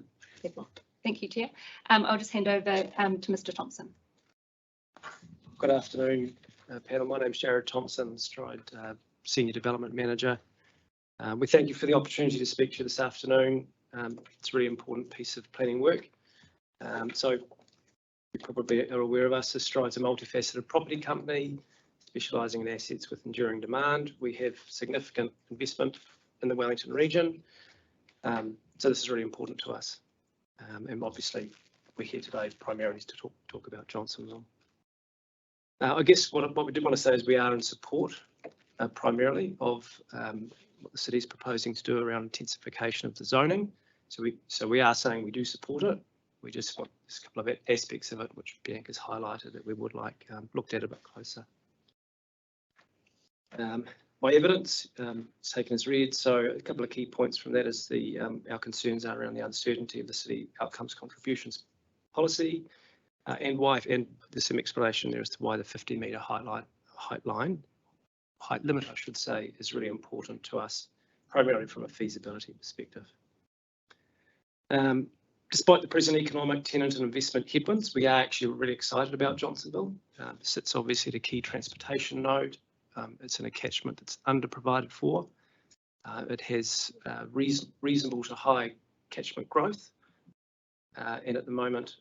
Thank you, Chair. I'll just hand over to Mr. Thompson. Good afternoon, panel. My name's Jared Thompson, Stride Senior Development Manager. We thank you for the opportunity to speak to you this afternoon. It's a really important piece of planning work. So you probably are aware of us as Stride's a multifaceted property company specialising in assets with enduring demand. We have significant investment in the Wellington region. So this is really important to us. And obviously we're here today primarily to talk about Johnsonville. I guess what we did want to say is we are in support primarily of what the city is proposing to do around intensification of the zoning. So we are saying we do support it. We just want a couple of aspects of it, which Bianca's highlighted, that we would like looked at a bit closer. My evidence is taken as read. So a couple of key points from that is our concerns are around the uncertainty of the city outcomes contributions policy, and there's some explanation there as to why the 50-metre height limit, I should say, is really important to us, primarily from a feasibility perspective. Despite the present economic, tenant and investment headwinds, we are actually really excited about Johnsonville. It sits obviously at a key transportation node. It's in a catchment that's under-provided for. It has reasonable to high catchment growth, and at the moment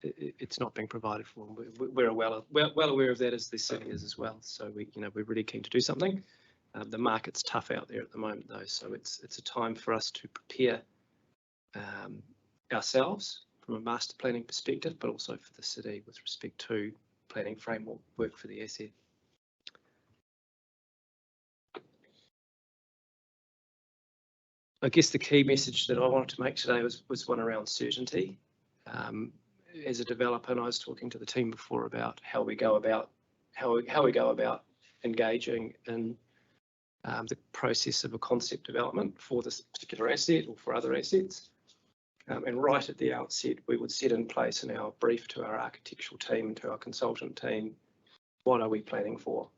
it's not being provided for. We're well aware of that, as the city is as well. So we're really keen to do something. The market's tough out there at the moment though, so it's a time for us to prepare ourselves from a master planning perspective, but also for the city with respect to planning framework work for the asset. I guess the key message that I wanted to make today was one around certainty. As a developer, and I was talking to the team before about how we go about engaging in the process of a concept development for this particular asset or for other assets. And right at the outset, we would set in place in our brief to our architectural team and to our consultant team, what are we planning for?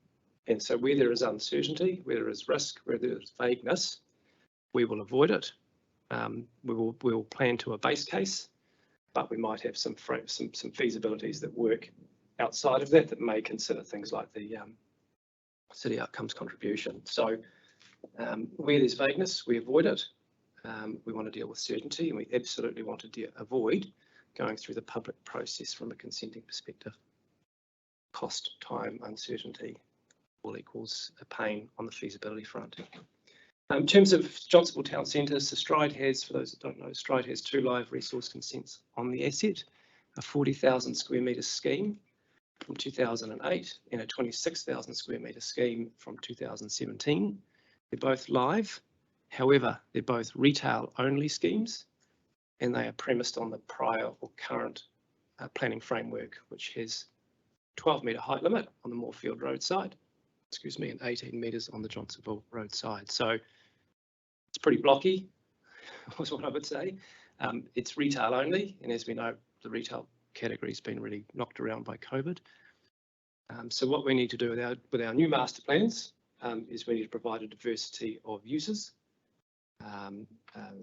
And so where there is uncertainty, where there is risk, where there is vagueness, we will avoid it. We will plan to a base case, but we might have some feasibilities that work outside of that may consider things like the city outcomes contribution. So where there's vagueness, we avoid it. We want to deal with certainty, and we absolutely want to avoid going through the public process from a consenting perspective. Cost, time, uncertainty all equals a pain on the feasibility front. In terms of Johnsonville Town Centre, so Stride has, for those that don't know, Stride has 2 live resource consents on the asset, a 40,000 square metre scheme from 2008 and a 26,000 square metre scheme from 2017. They're both live. However, they're both retail only schemes, and they are premised on the prior or current planning framework, which has 12-metre height limit on the Moorfield Road side, and 18 metres on the Johnsonville Road side. So it's pretty blocky. was what I would say. It's retail only, and as we know, the retail category's been really knocked around by COVID. So what we need to do with our new master plans is we need to provide a diversity of uses,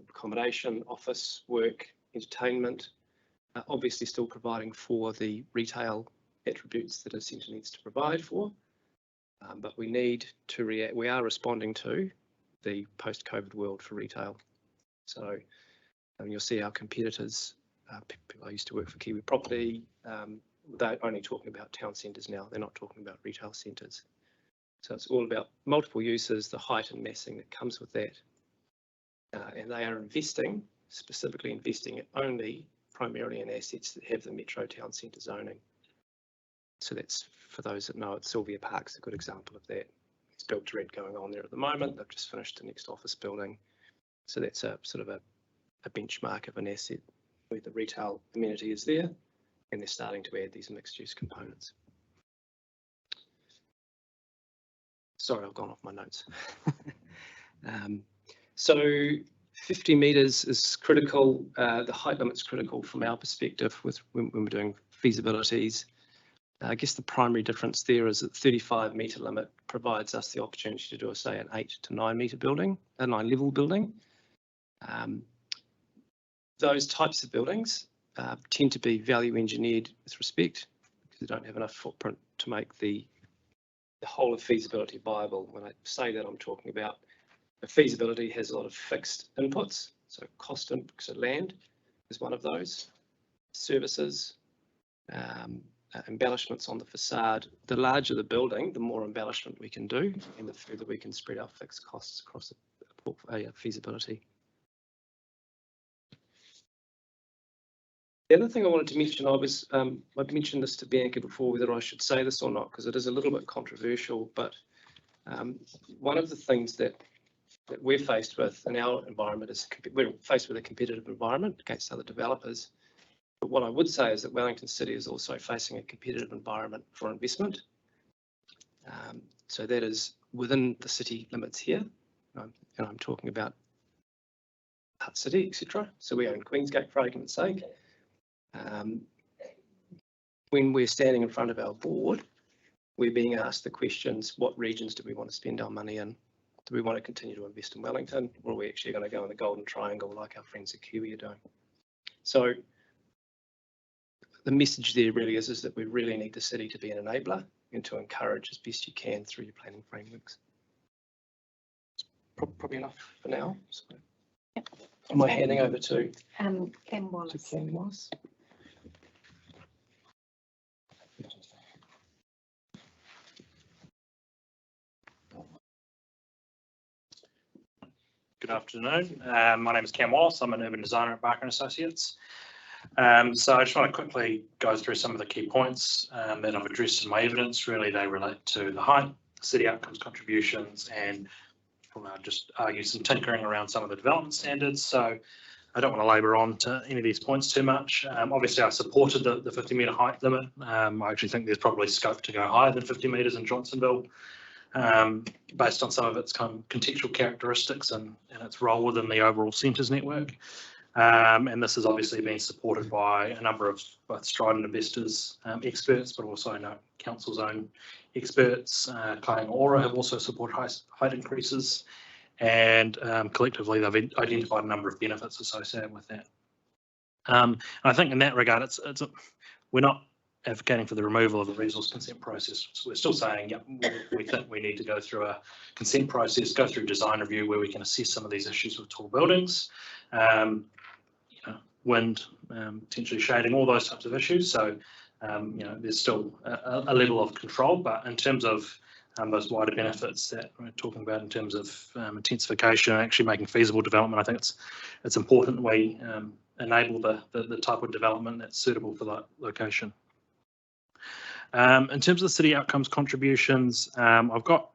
accommodation, office, work, entertainment, obviously still providing for the retail attributes that a centre needs to provide for. But we need to we are responding to the post-COVID world for retail. So you'll see our competitors, people I used to work for Kiwi Property, they're only talking about town centres now. They're not talking about retail centres. So it's all about multiple uses, the height and massing that comes with that. And they are specifically investing only primarily in assets that have the metro town centre zoning. So that's, for those that know it, Sylvia Park's a good example of that. It's built to rent going on there at the moment. They've just finished the next office building. So that's a sort of a benchmark of an asset where the retail amenity is there, and they're starting to add these mixed use components. Sorry, I've gone off my notes. So 50 metres is critical. The height limit's critical from our perspective when we're doing feasibilities. I guess the primary difference there is that 35 metre limit provides us the opportunity to do, say, an 8 to 9 metre building, a 9 level building. Those types of buildings tend to be value engineered with respect because they don't have enough footprint to make the whole of feasibility viable. When I say that, I'm talking about a feasibility has a lot of fixed inputs. So cost inputs, so land is one of those. Services, embellishments on the facade. The larger the building, the more embellishment we can do, and the further we can spread our fixed costs across a feasibility. The other thing I wanted to mention, I've mentioned this to Bianca before, whether I should say this or not, because it is a little bit controversial, but one of the things that we're faced with in our environment is we're faced with a competitive environment against other developers. But what I would say is that Wellington City is also facing a competitive environment for investment. So that is within the city limits here, and I'm talking about Hutt City, etc. So we own Queensgate, for argument's sake. When we're standing in front of our board, we're being asked the questions: what regions do we want to spend our money in? Do we want to continue to invest in Wellington, or are we actually going to go in the Golden Triangle like our friends at Kiwi are doing? So the message there really is that we really need the city to be an enabler and to encourage as best you can through your planning frameworks. Probably enough for now. So, yep. Am I handing over to Cam Wallace? To Cam Wallace. Good afternoon. My name is Cam Wallace. I'm an urban designer at Barker & Associates. So I just want to quickly go through some of the key points that I've addressed in my evidence. Really, they relate to the height, city outcomes contributions, and I'll just argue some tinkering around some of the development standards. So I don't want to labour on to any of these points too much. Obviously, I supported the 50 metre height limit. I actually think there's probably scope to go higher than 50 metres in Johnsonville, based on some of its kind of contextual characteristics and its role within the overall centres network. And this has obviously been supported by a number of both Strident investors, experts, but also council's own experts. Kāinga Ora have also supported height increases, and collectively they've identified a number of benefits associated with that. I think in that regard, we're not advocating for the removal of the resource consent process. So we're still saying, yeah, we think we need to go through a consent process, go through design review where we can assess some of these issues with tall buildings, wind, potentially shading, all those types of issues. So, there's still a level of control, but in terms of those wider benefits that we're talking about in terms of intensification and actually making feasible development, I think it's important we enable the type of development that's suitable for that location. In terms of the city outcomes contributions, I've got,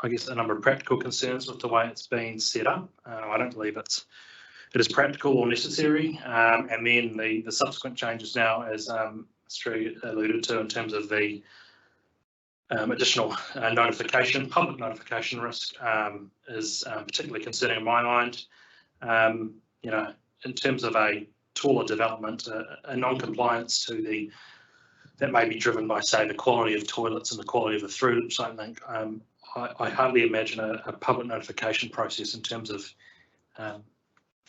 I guess, a number of practical concerns with the way it's been set up. I don't believe it is practical or necessary. And then the subsequent changes now, as Sri alluded to, in terms of the additional notification, public notification risk is particularly concerning in my mind. you know, in terms of a taller development, a non-compliance to that may be driven by, say, the quality of toilets and the quality of the through site link. I hardly imagine a public notification process in terms of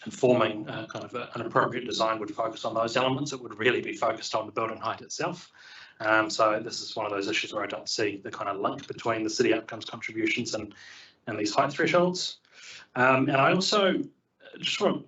informing kind of an appropriate design would focus on those elements. It would really be focused on the building height itself. So this is one of those issues where I don't see the kind of link between the city outcomes contributions and these height thresholds. And I also just want,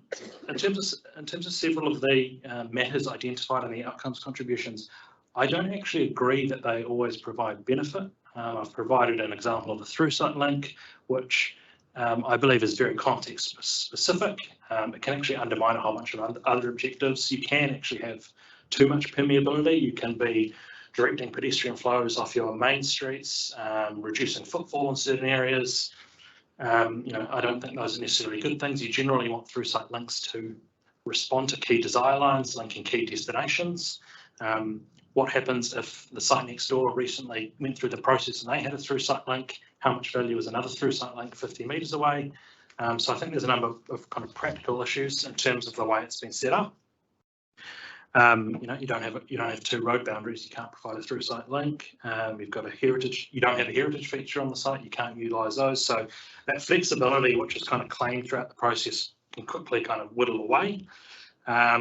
in terms of several of the matters identified in the outcomes contributions, I don't actually agree that they always provide benefit. I've provided an example of the through site link, which I believe is very context specific. It can actually undermine a whole bunch of other objectives. You can actually have too much permeability. You can be directing pedestrian flows off your main streets, reducing footfall in certain areas. You know, I don't think those are necessarily good things. You generally want through site links to respond to key desire lines, linking key destinations. What happens if the site next door recently went through the process and they had a through site link? How much value is another through site link 50 metres away? So I think there's a number of kind of practical issues in terms of the way it's been set up. You know, you don't have two road boundaries. You can't provide a through site link. You've got a heritage. You don't have a heritage feature on the site. You can't utilise those. So that flexibility, which is kind of claimed throughout the process, can quickly kind of whittle away.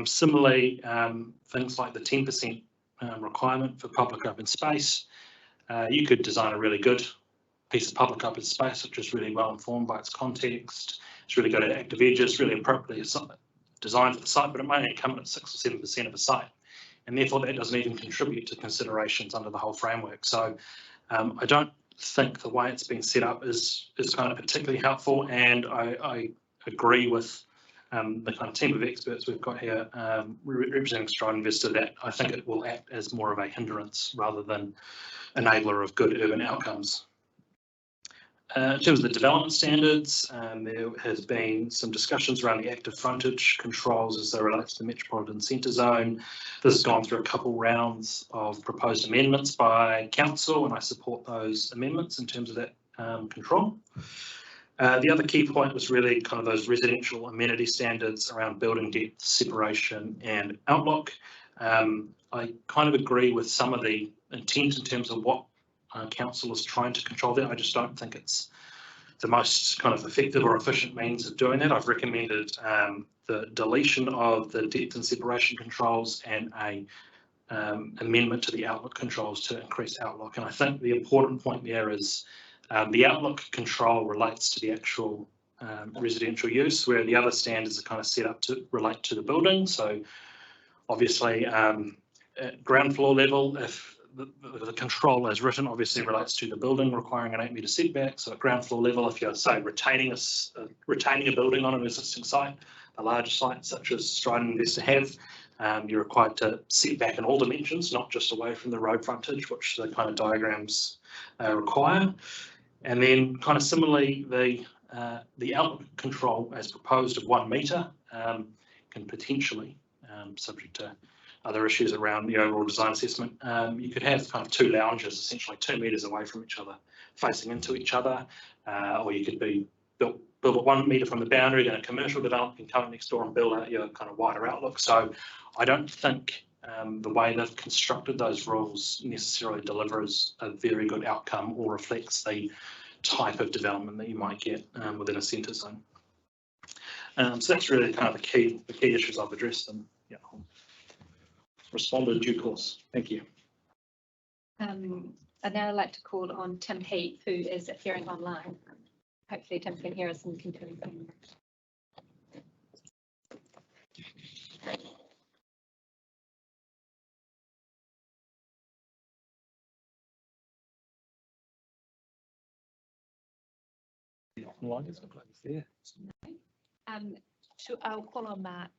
Similarly, things like the 10% requirement for public open space. You could design a really good piece of public open space, which is really well informed by its context. It's really good at active edges, really appropriately designed for the site, but it may only come in at 6 or 7% of a site. And therefore that doesn't even contribute to considerations under the whole framework. So I don't think the way it's been set up is kind of particularly helpful. And I agree with the kind of team of experts we've got here representing Stride Investor that I think it will act as more of a hindrance rather than enabler of good urban outcomes. In terms of the development standards, there has been some discussions around the active frontage controls as they relate to the metropolitan centre zone. This has gone through a couple rounds of proposed amendments by council, and I support those amendments in terms of that control. The other key point was really kind of those residential amenity standards around building depth, separation and outlook. I kind of agree with some of the intent in terms of what council is trying to control there. I just don't think it's the most kind of effective or efficient means of doing that. I've recommended the deletion of the depth and separation controls and a amendment to the outlook controls to increase outlook. And I think the important point there is the outlook control relates to the actual residential use, where the other standards are kind of set up to relate to the building. So obviously at ground floor level, if the control as written obviously relates to the building requiring an 8 metre setback. So at ground floor level, if you're, say, retaining a building on an existing site, a larger site such as Stride and Investore have, you're required to set back in all dimensions, not just away from the road frontage, which the kind of diagrams require. And then kind of similarly, the outlook control as proposed of 1 metre can potentially, subject to other issues around the overall design assessment, you could have kind of 2 lounges essentially 2 metres away from each other, facing into each other, or you could be built at 1 metre from the boundary, then a commercial development can come next door and build out your kind of wider outlook. So I don't think the way they've constructed those rules necessarily delivers a very good outcome or reflects the type of development that you might get within a centre zone. So that's really kind of the key issues I've addressed, and yeah, I'll respond in due course. Thank you. I'd now like to call on Tim Heath, who is appearing online. Hopefully Tim can hear us and can do anything. I'll call on Mark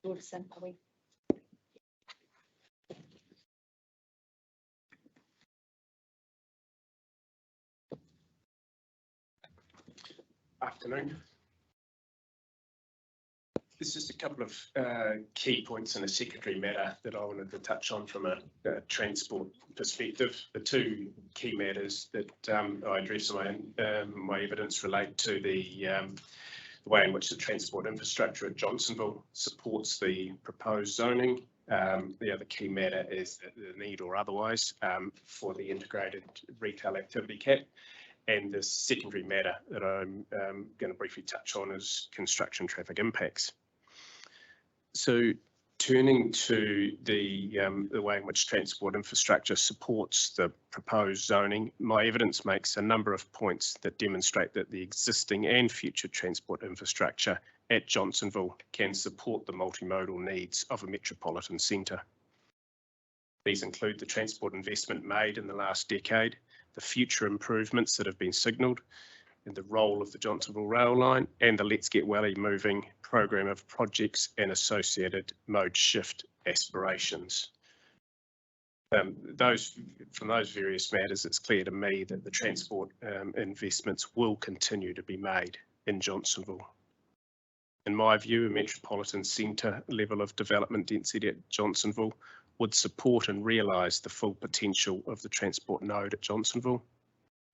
Dawson, are we? Afternoon. There's just a couple of key points in a secondary matter that I wanted to touch on from a transport perspective. The 2 key matters that I address in my evidence relate to the the way in which the transport infrastructure at Johnsonville supports the proposed zoning. The other key matter is the need or otherwise for the integrated retail activity cap. And the secondary matter that I'm going to briefly touch on is construction traffic impacts. So turning to the way in which transport infrastructure supports the proposed zoning, my evidence makes a number of points that demonstrate that the existing and future transport infrastructure at Johnsonville can support the multimodal needs of a metropolitan centre. These include the transport investment made in the last decade, the future improvements that have been signalled, and the role of the Johnsonville rail line, and the Let's Get Welly Moving program of projects and associated mode shift aspirations. From those various matters, it's clear to me that the transport investments will continue to be made in Johnsonville. In my view, a metropolitan centre level of development density at Johnsonville would support and realise the full potential of the transport node at Johnsonville,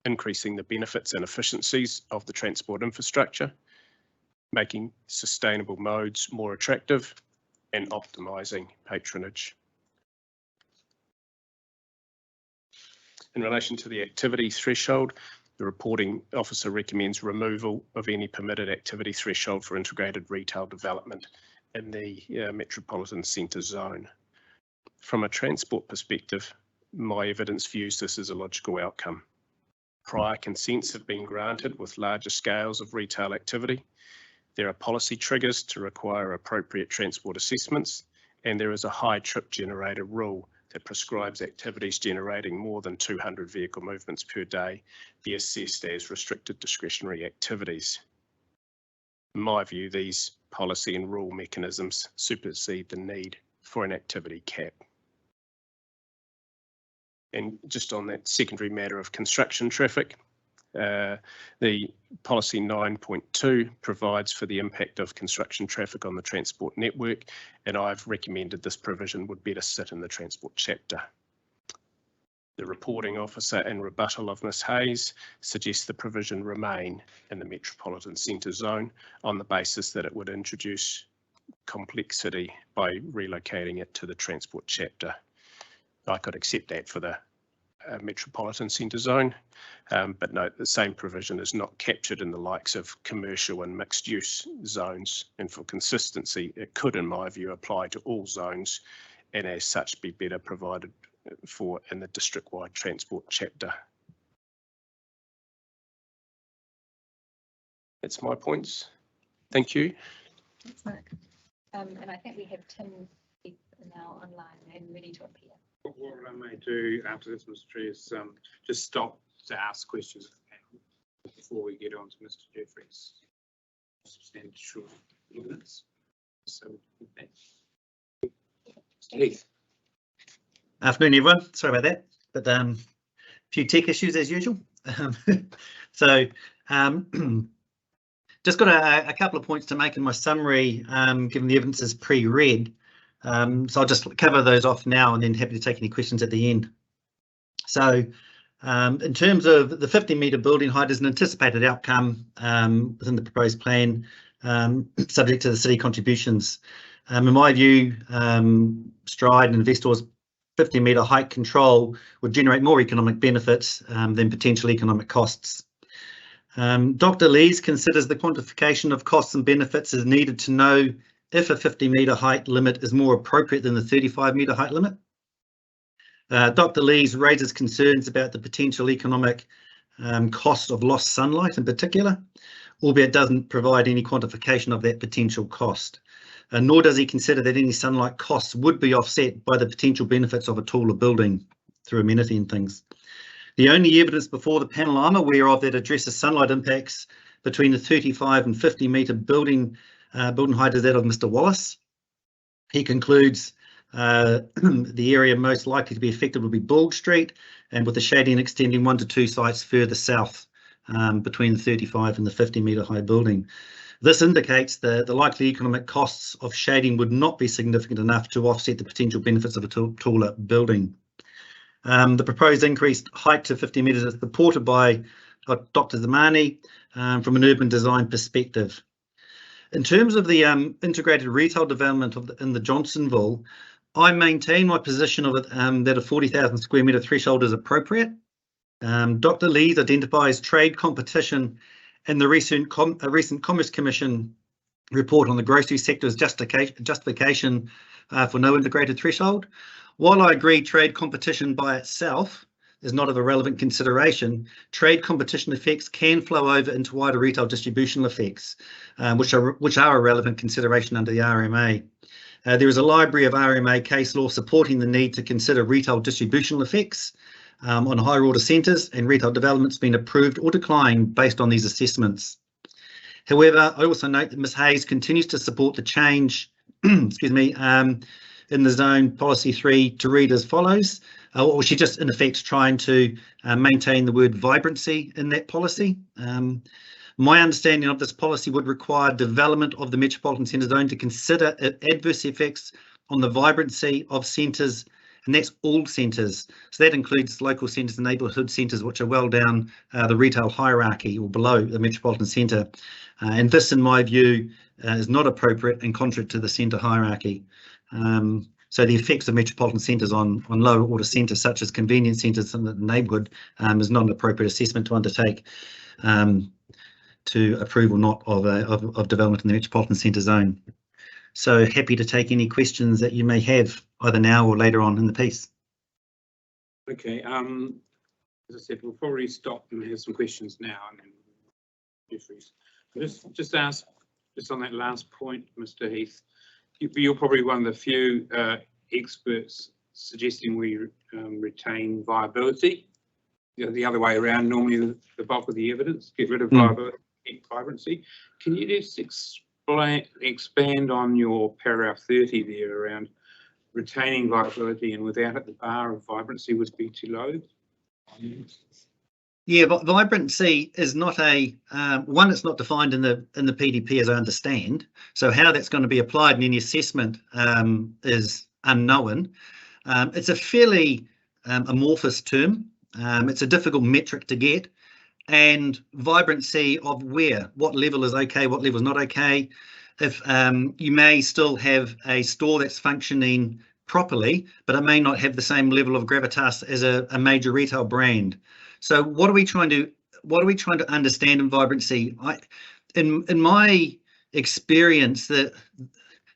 increasing the benefits and efficiencies of the transport infrastructure, making sustainable modes more attractive, and optimising patronage. In relation to the activity threshold, the reporting officer recommends removal of any permitted activity threshold for integrated retail development in the metropolitan centre zone. From a transport perspective, my evidence views this as a logical outcome. Prior consents have been granted with larger scales of retail activity. There are policy triggers to require appropriate transport assessments, and there is a high trip generator rule that prescribes activities generating more than 200 vehicle movements per day be assessed as restricted discretionary activities. In my view, these policy and rule mechanisms supersede the need for an activity cap. And just on that secondary matter of construction traffic, the policy 9.2 provides for the impact of construction traffic on the transport network, and I've recommended this provision would better sit in the transport chapter. The reporting officer in rebuttal of Ms Hayes suggests the provision remain in the metropolitan centre zone on the basis that it would introduce complexity by relocating it to the transport chapter. I could accept that for the metropolitan centre zone, but note the same provision is not captured in the likes of commercial and mixed use zones, and for consistency it could in my view apply to all zones and as such be better provided for in the district-wide transport chapter. That's my points. Thank you. Thanks, Mark. And I think we have Tim now online and ready to appear. What I may do after this, Mr. Chair, is just stop to ask questions before we get on to Mr. Jeffrey's substantial evidence. So, Heath. Afternoon, everyone. Sorry about that, but a few tech issues as usual. Just got a couple of points to make in my summary, given the evidence is pre-read. So I'll just cover those off now and then happy to take any questions at the end. So in terms of the 50-metre building height is an anticipated outcome within the proposed plan, subject to the city contributions. In my view, Stride and Investore's 50-metre height control would generate more economic benefits than potential economic costs. Dr. Lees considers the quantification of costs and benefits as needed to know if a 50-metre height limit is more appropriate than the 35-metre height limit. Dr. Lees raises concerns about the potential economic cost of lost sunlight in particular, albeit doesn't provide any quantification of that potential cost. Nor does he consider that any sunlight costs would be offset by the potential benefits of a taller building through amenity and things. The only evidence before the panel I'm aware of that addresses sunlight impacts between the 35 and 50-metre building height is that of Mr. Willis. He concludes the area most likely to be affected will be Bald Street, and with the shading extending 1 to 2 sites further south between the 35 and the 50-metre high building. This indicates that the likely economic costs of shading would not be significant enough to offset the potential benefits of a taller building. The proposed increased height to 50 metres is supported by Dr. Zamani from an urban design perspective. In terms of the integrated retail development in the Johnsonville, I maintain my position of it that a 40,000 square metre threshold is appropriate. Dr. Lees identifies trade competition in the recent Commerce Commission report on the grocery sector's justification for no integrated threshold. While I agree trade competition by itself is not of a relevant consideration, trade competition effects can flow over into wider retail distributional effects, which are a relevant consideration under the RMA. There is a library of RMA case law supporting the need to consider retail distributional effects on higher order centres and retail developments being approved or declined based on these assessments. However, I also note that Ms Hayes continues to support the change excuse me, in the zone policy 3 to read as follows, or she just in effect trying to maintain the word vibrancy in that policy. My understanding of this policy would require development of the metropolitan centre zone to consider adverse effects on the vibrancy of centres, and that's all centres. So that includes local centres and neighbourhood centres, which are well down the retail hierarchy or below the metropolitan centre. And this, in my view, is not appropriate and contrary to the centre hierarchy. So the effects of metropolitan centres on lower order centres, such as convenience centres in the neighbourhood, is not an appropriate assessment to undertake to approve or not of development in the metropolitan centre zone. So happy to take any questions that you may have either now or later on in the piece. Okay, as I said, we'll probably stop and have some questions now and then Jeffries. Just ask, just on that last point, Mr. Heath, you're probably one of the few experts suggesting we retain viability. You know, the other way around, normally the bulk of the evidence, get rid of viability, keep vibrancy. Can you just expand on your paragraph 30 there around retaining viability, and without it the bar of vibrancy would be too low? Yeah, vibrancy is not a one. It's not defined in the PDP, as I understand. So how that's going to be applied in any assessment is unknown. It's a fairly amorphous term. It's a difficult metric to get, and vibrancy of what level is okay, what level is not okay. If you may still have a store that's functioning properly, but it may not have the same level of gravitas as a major retail brand. So what are we trying to understand in vibrancy? In my experience, the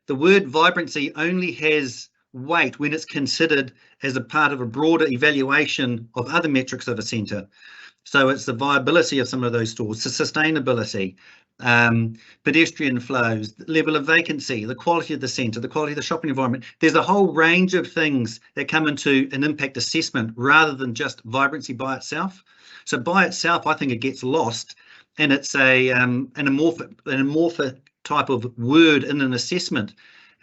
word vibrancy only has weight when it's considered as a part of a broader evaluation of other metrics of a centre. So it's the viability of some of those stores, the sustainability, pedestrian flows, level of vacancy, the quality of the centre, the quality of the shopping environment. There's a whole range of things that come into an impact assessment rather than just vibrancy by itself. So by itself, I think it gets lost, and it's an amorphic type of word in an assessment.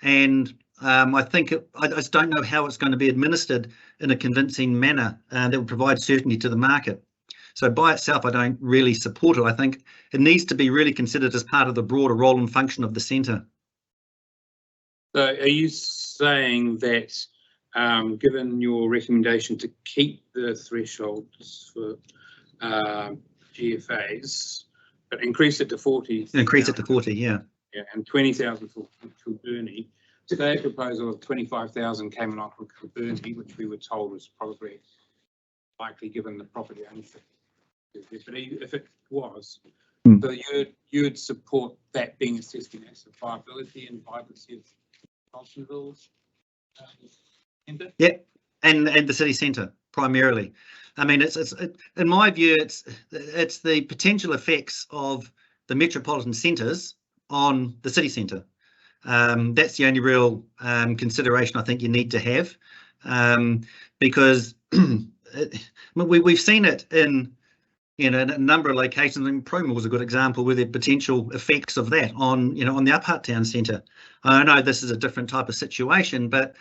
And I think I just don't know how it's going to be administered in a convincing manner that will provide certainty to the market. So by itself, I don't really support it. I think it needs to be really considered as part of the broader role and function of the centre. So are you saying that given your recommendation to keep the thresholds for GFAs, but increase it to 40? Increase it to 40, yeah. Yeah, and 20,000 for Kilburnie. Today a proposal of 25,000 came along from Kilburnie, which we were told was probably likely given the property ownership. But if it was, so you'd support that being assessed as the viability and vibrancy of Johnsonville's centre? Yeah, and the city centre primarily. I mean, it's in my view, it's the potential effects of the metropolitan centres on the city centre. That's the only real consideration I think you need to have, because we've seen it in a number of locations. I mean, Promore was a good example where the potential effects of that on on the Up Town Centre. I know this is a different type of situation, but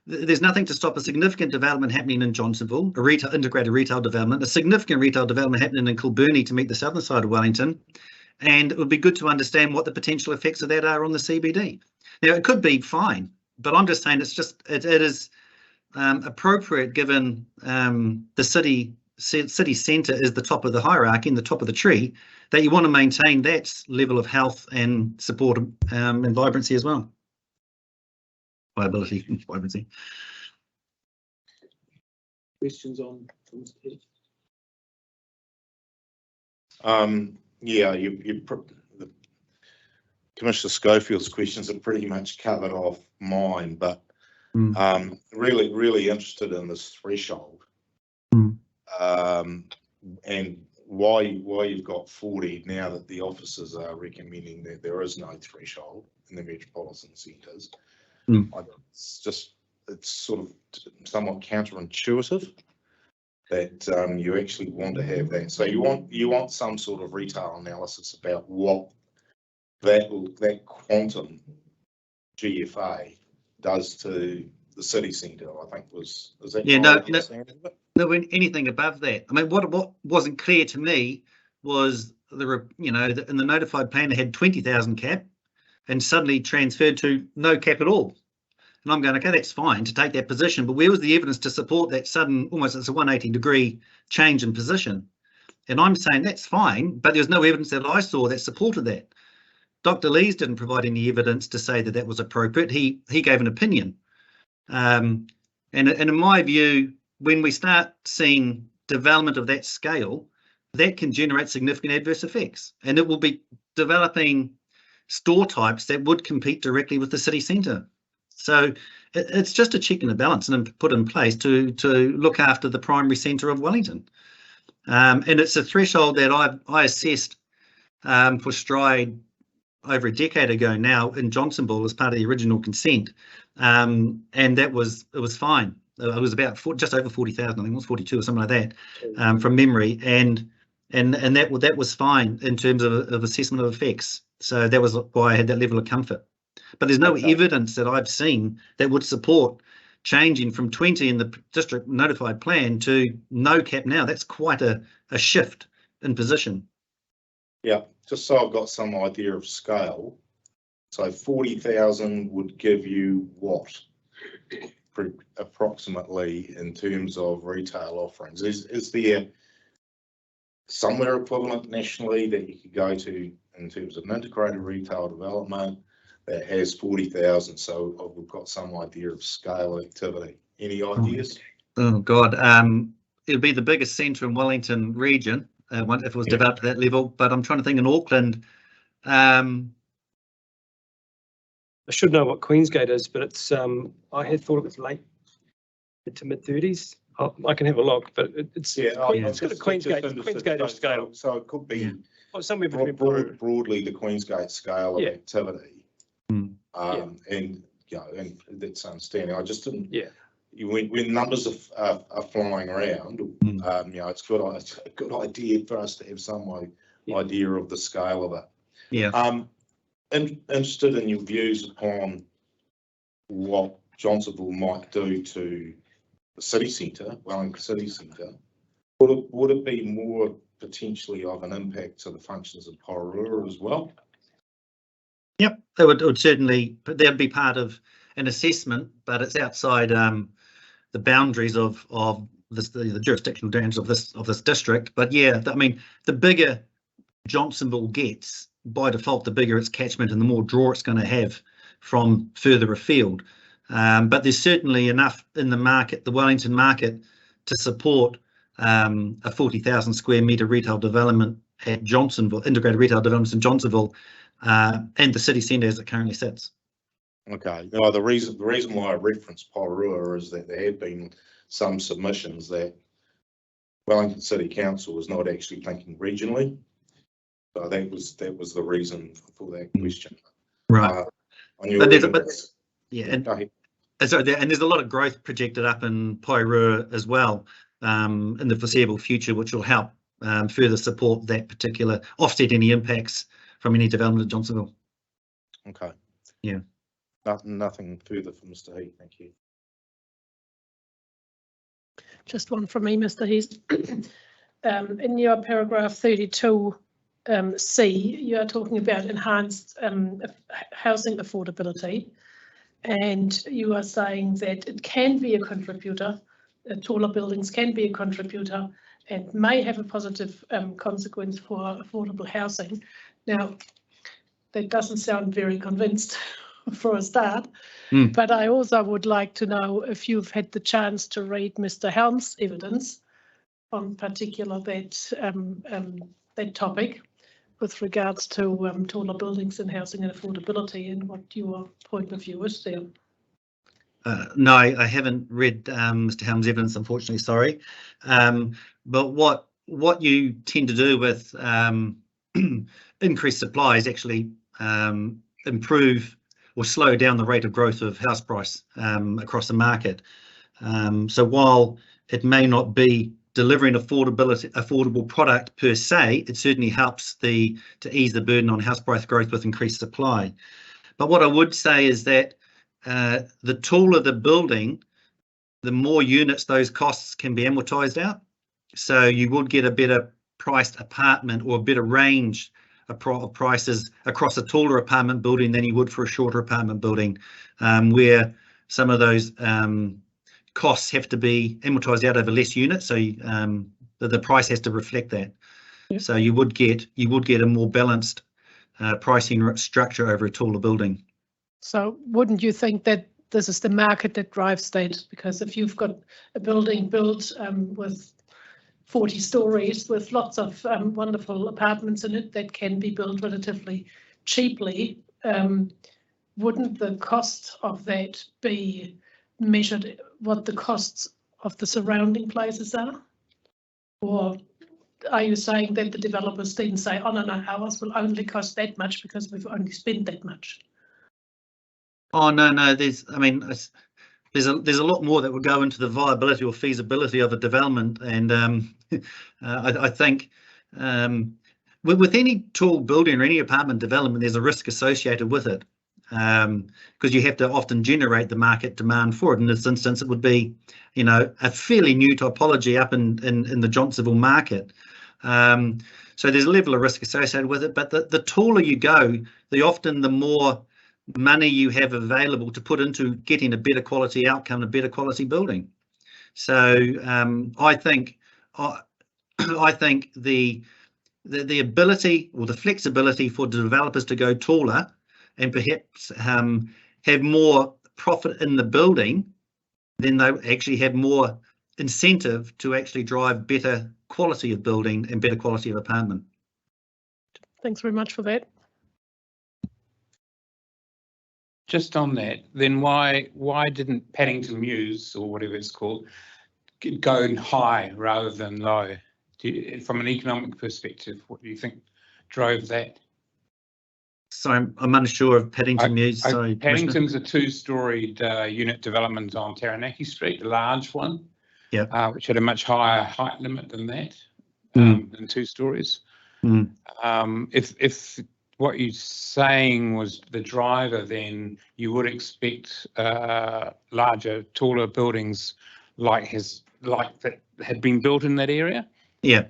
there's nothing to stop a significant development happening in Johnsonville, integrated retail development, a significant retail development happening in Kilburnie to meet the southern side of Wellington. And it would be good to understand what the potential effects of that are on the CBD. Now, it could be fine, but I'm just saying it is appropriate given the city city centre is the top of the hierarchy and the top of the tree, that you want to maintain that level of health and support and vibrancy as well. Viability, vibrancy. Questions on Mr. Heath? Yeah, Commissioner Schofield's questions are pretty much covered off mine, but really interested in this threshold, and why you've got 40 now that the officers are recommending that there is no threshold in the metropolitan centres. It's sort of somewhat counterintuitive that you actually want to have that. So you want some sort of retail analysis about what that quantum GFA does to the city centre. I think is that no anything above that. I mean, what wasn't clear to me was in the notified plan they had 20,000 cap, and suddenly transferred to no cap at all. And I'm going, okay, that's fine to take that position, but where was the evidence to support that sudden, almost it's a 180-degree change in position? And I'm saying that's fine, but there's no evidence that I saw that supported that. Dr. Lees didn't provide any evidence to say that that was appropriate. He gave an opinion. And in my view, when we start seeing development of that scale, that can generate significant adverse effects. And it will be developing store types that would compete directly with the city centre. So it's just a check and a balance and put in place to look after the primary centre of Wellington. And it's a threshold that I assessed for Stride over a decade ago now in Johnsonville as part of the original consent, and it was fine. It was about just over 40,000, I think it was 42 or something like that, from memory, and that was fine in terms of assessment of effects. So that was why I had that level of comfort. But there's no evidence that I've seen that would support changing from 20 in the district notified plan to no cap now. That's quite a shift in position. Yeah, just so I've got some idea of scale. So 40,000 would give you what approximately in terms of retail offerings? Is there somewhere equivalent nationally that you could go to in terms of an integrated retail development that has 40,000? So we've got some idea of scale activity. Any ideas? Oh God, it'd be the biggest centre in Wellington region if it was developed at that level. But I'm trying to think in Auckland. I should know what Queensgate is, but it's I had thought it was late to mid 30s. I can have a look, but it's it's got a Queensgate scale. So it could be somewhere between broadly the Queensgate scale of activity. And and that's understanding. I just didn't. When numbers are flying around, it's a good idea for us to have some idea of the scale of it. Yeah. Interested in your views upon what Johnsonville might do to the city centre, Wellington City Centre. Would it be more potentially of an impact to the functions of Porirua as well? Yep, it would certainly, but that'd be part of an assessment, but it's outside the boundaries of the jurisdictional boundaries of this district. But yeah, I mean, the bigger Johnsonville gets, by default, the bigger its catchment and the more draw it's going to have from further afield. But there's certainly enough in the market, the Wellington market, to support a 40,000 square metre retail development at Johnsonville, integrated retail developments in Johnsonville, and the city centre as it currently sits. Okay. No, the reason why I referenced Porirua is that there have been some submissions that Wellington City Council was not actually thinking regionally. So that was the reason for that question. Right. And there's a lot of growth projected up in Porirua as well in the foreseeable future, which will help further support that particular, offset any impacts from any development at Johnsonville. Okay. Yeah. Nothing further from Mr. Heath, thank you. Just one from me, Mr. Heath. In your paragraph 32. C, you are talking about enhanced housing affordability, and you are saying that it can be a contributor taller buildings can be a contributor and may have a positive consequence for affordable housing. Now, that doesn't sound very convinced for a start, but I also would like to know if you've had the chance to read Mr. Helm's evidence on particular that topic with regards to taller buildings and housing and affordability, and what your point of view is there. No, I haven't read Mr. Helm's evidence, unfortunately, sorry. But what you tend to do with increased supply is actually improve or slow down the rate of growth of house price across the market. So while it may not be delivering affordable product per se, it certainly helps to ease the burden on house price growth with increased supply. But what I would say is that the taller the building, the more units those costs can be amortized out. So you would get a better priced apartment or a better range of prices across a taller apartment building than you would for a shorter apartment building, where some of those costs have to be amortized out over less units. So the price has to reflect that. Yep. So you would get a more balanced pricing structure over a taller building. So wouldn't you think that this is the market that drives that? Because if you've got a building built with 40 stories with lots of wonderful apartments in it that can be built relatively cheaply, wouldn't the cost of that be measured what the costs of the surrounding places are? Or are you saying that the developers then say, oh no, ours will only cost that much because we've only spent that much? Oh no, there's a lot more that would go into the viability or feasibility of a development, and I think with any tall building or any apartment development, there's a risk associated with it, because you have to often generate the market demand for it. In this instance, it would be, a fairly new typology up in the Johnsonville market. So there's a level of risk associated with it, but the taller you go, the more money you have available to put into getting a better quality outcome, a better quality building. So I think the ability or the flexibility for developers to go taller and perhaps have more profit in the building, then they actually have more incentive to actually drive better quality of building and better quality of apartment. Thanks very much for that. Just on that, then why didn't Paddington Mews, or whatever it's called, go high rather than low? From an economic perspective, what do you think drove that? So I'm unsure of Paddington Mews. Sorry, Paddington's a two-storied unit development on Taranaki Street, a large one, which had a much higher height limit than that, than 2 stories. If what you're saying was the driver, then you would expect larger, taller buildings like that had been built in that area. Yeah.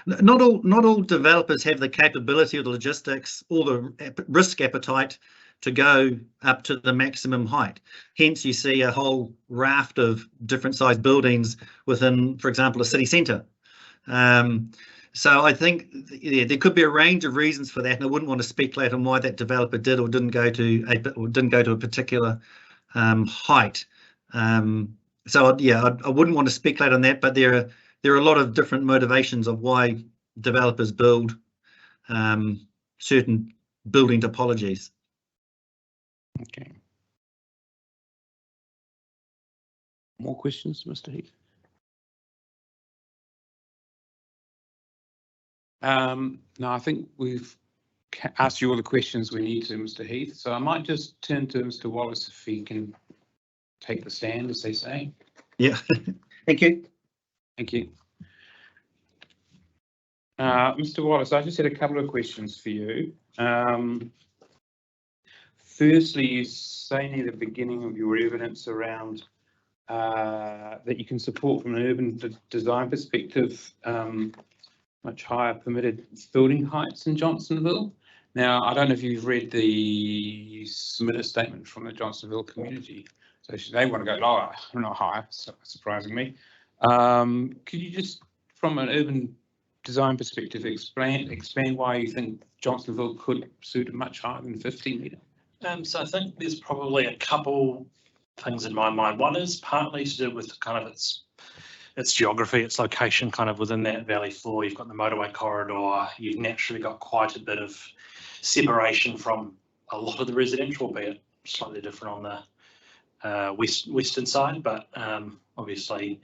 Not all developers have the capability or the logistics or the risk appetite to go up to the maximum height. Hence, you see a whole raft of different sized buildings within, for example, a city centre. So I think there could be a range of reasons for that, and I wouldn't want to speculate on why that developer did or didn't go to a particular height. So yeah, I wouldn't want to speculate on that, but there are a lot of different motivations of why developers build certain building topologies. Okay. More questions, Mr. Heath? No, I think we've asked you all the questions we need to, Mr. Heath. So I might just turn to Mr. Wallace if he can take the stand, as they say. Yeah, thank you. Thank you. Mr. Wallace, I just had a couple of questions for you. Firstly, you say near the beginning of your evidence around that you can support from an urban design perspective much higher permitted building heights in Johnsonville. Now, I don't know if you've read the submitted statement from the Johnsonville community. So they want to go lower, not higher, surprisingly. Could you just, from an urban design perspective, expand why you think Johnsonville could suit a much higher than 15 metre? So I think there's probably a couple things in my mind. One is partly to do with kind of its geography, its location kind of within that valley floor. You've got the motorway corridor, you've naturally got quite a bit of separation from a lot of the residential, albeit slightly different on the western side, but obviously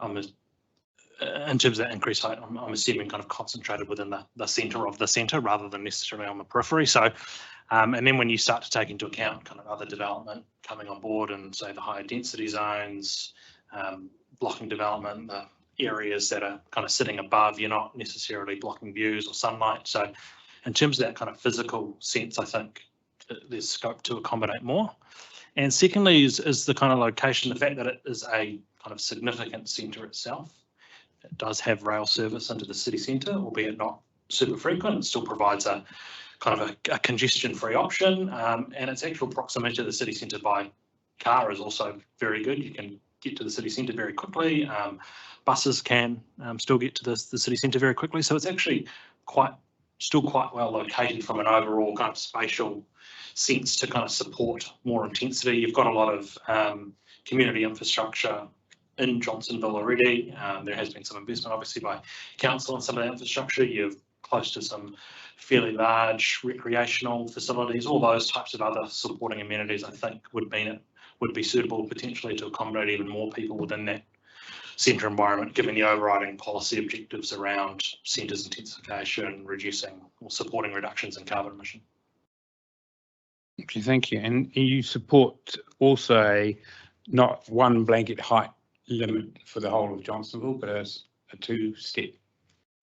in terms of that increased height, I'm assuming kind of concentrated within the centre of the centre rather than necessarily on the periphery. So, and then when you start to take into account kind of other development coming on board and say the higher density zones, blocking development, the areas that are kind of sitting above, you're not necessarily blocking views or sunlight. So in terms of that kind of physical sense, I think there's scope to accommodate more. And secondly is the kind of location, the fact that it is a kind of significant centre itself. It does have rail service into the city centre, albeit not super frequent. It still provides a kind of a congestion-free option, and its actual proximity to the city centre by car is also very good. You can get to the city centre very quickly. Buses can still get to the city centre very quickly. So it's actually still quite well located from an overall kind of spatial sense to kind of support more intensity. You've got a lot of community infrastructure in Johnsonville already. There has been some investment obviously by council on some of that infrastructure. You're close to some fairly large recreational facilities, all those types of other supporting amenities I think would be suitable potentially to accommodate even more people within that centre environment, given the overriding policy objectives around centres intensification, reducing or supporting reductions in carbon emission. Okay, thank you. And you support also not one blanket height limit for the whole of Johnsonville, but as a two-step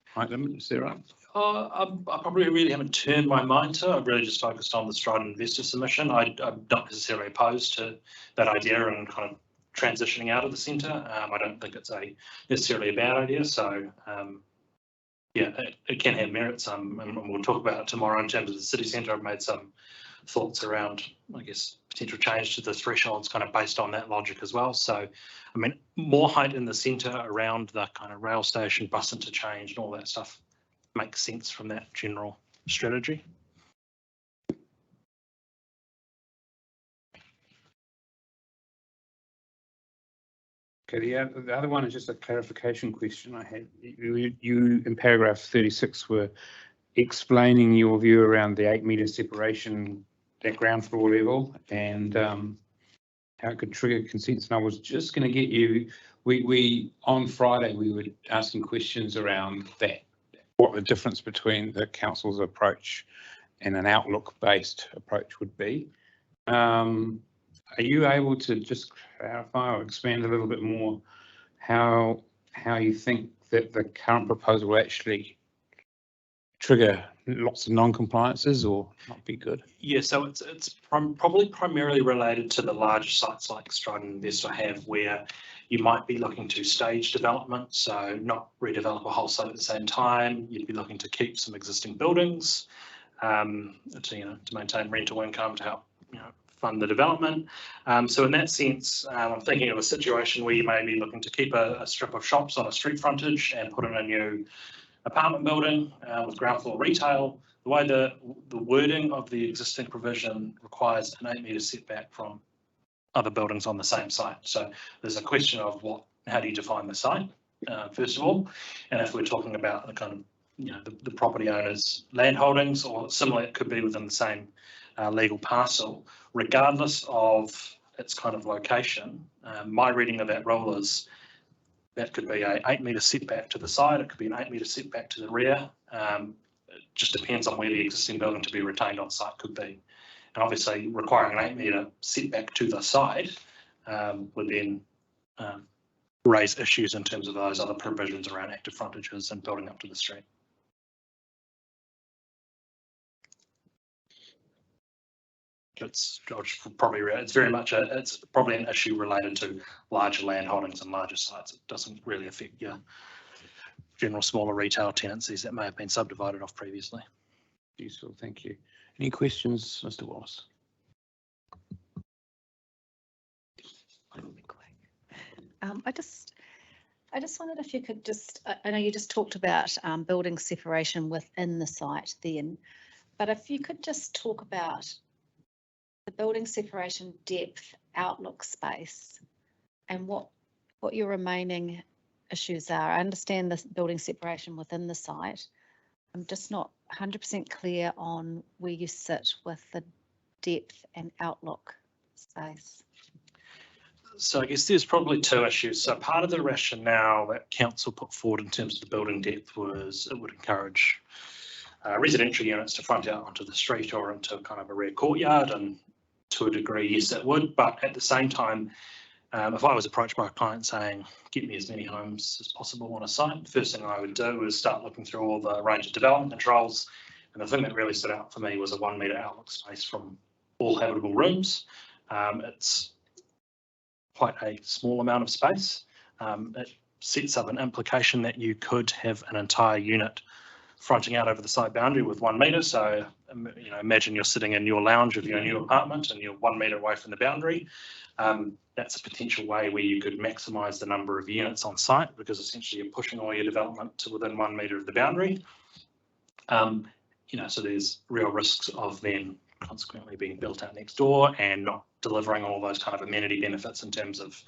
height limit, is that right? I probably really haven't turned my mind to it. I've really just focused on the Stride investor submission. I'm not necessarily opposed to that idea and kind of transitioning out of the centre. I don't think it's necessarily a bad idea. So yeah, it can have merits. And we'll talk about it tomorrow in terms of the city centre. I've made some thoughts around, I guess, potential change to the thresholds kind of based on that logic as well. So, I mean, more height in the centre around the kind of rail station, bus interchange and all that stuff makes sense from that general strategy. Okay, the other one is just a clarification question I had. You in paragraph 36 were explaining your view around the 8 metre separation at ground floor level and how it could trigger consents. And I was just going to get you, we on Friday we were asking questions around that, what the difference between the council's approach and an outlook based approach would be. Are you able to just clarify or expand a little bit more how you think that the current proposal will actually trigger lots of non-compliances or not be good? Yeah, so it's probably primarily related to the larger sites like Stride and Investore have, where you might be looking to stage development, so not redevelop a whole site at the same time. You'd be looking to keep some existing buildings to maintain rental income to help fund the development. So in that sense, I'm thinking of a situation where you may be looking to keep a strip of shops on a street frontage and put in a new apartment building with ground floor retail. The way the wording of the existing provision requires an 8 metre setback from other buildings on the same site. So there's a question of how do you define the site, first of all, and if we're talking about the kind of the property owner's land holdings, or similar, it could be within the same legal parcel, regardless of its kind of location. My reading of that rule is that could be a 8 metre setback to the side, it could be an 8 metre setback to the rear. It just depends on where the existing building to be retained on site could be. And obviously requiring an 8 metre setback to the side would then raise issues in terms of those other provisions around active frontages and building up to the street. It's probably an issue related to larger land holdings and larger sites. It doesn't really affect your general smaller retail tenancies that may have been subdivided off previously. Useful, thank you. Any questions, Mr. Wallace? I just wondered if you could just, I know you just talked about building separation within the site then, but if you could just talk about the building separation depth, outlook space, and what your remaining issues are. I understand the building separation within the site. I'm just not 100% clear on where you sit with the depth and outlook space. So I guess there's probably two issues. So part of the rationale that council put forward in terms of the building depth was it would encourage residential units to front out onto the street or into kind of a rear courtyard, and to a degree, yes, it would. But at the same time, if I was approached by a client saying, get me as many homes as possible on a site, the first thing I would do is start looking through all the range of development controls. And the thing that really stood out for me was a 1 metre outlook space from all habitable rooms. It's quite a small amount of space. It sets up an implication that you could have an entire unit fronting out over the site boundary with 1 metre. So, you know, imagine you're sitting in your lounge of your new apartment and you're 1 metre away from the boundary. That's a potential way where you could maximise the number of units on site, because essentially you're pushing all your development to within 1 metre of the boundary. You know, so there's real risks of then consequently being built out next door and not delivering all those kind of amenity benefits in terms of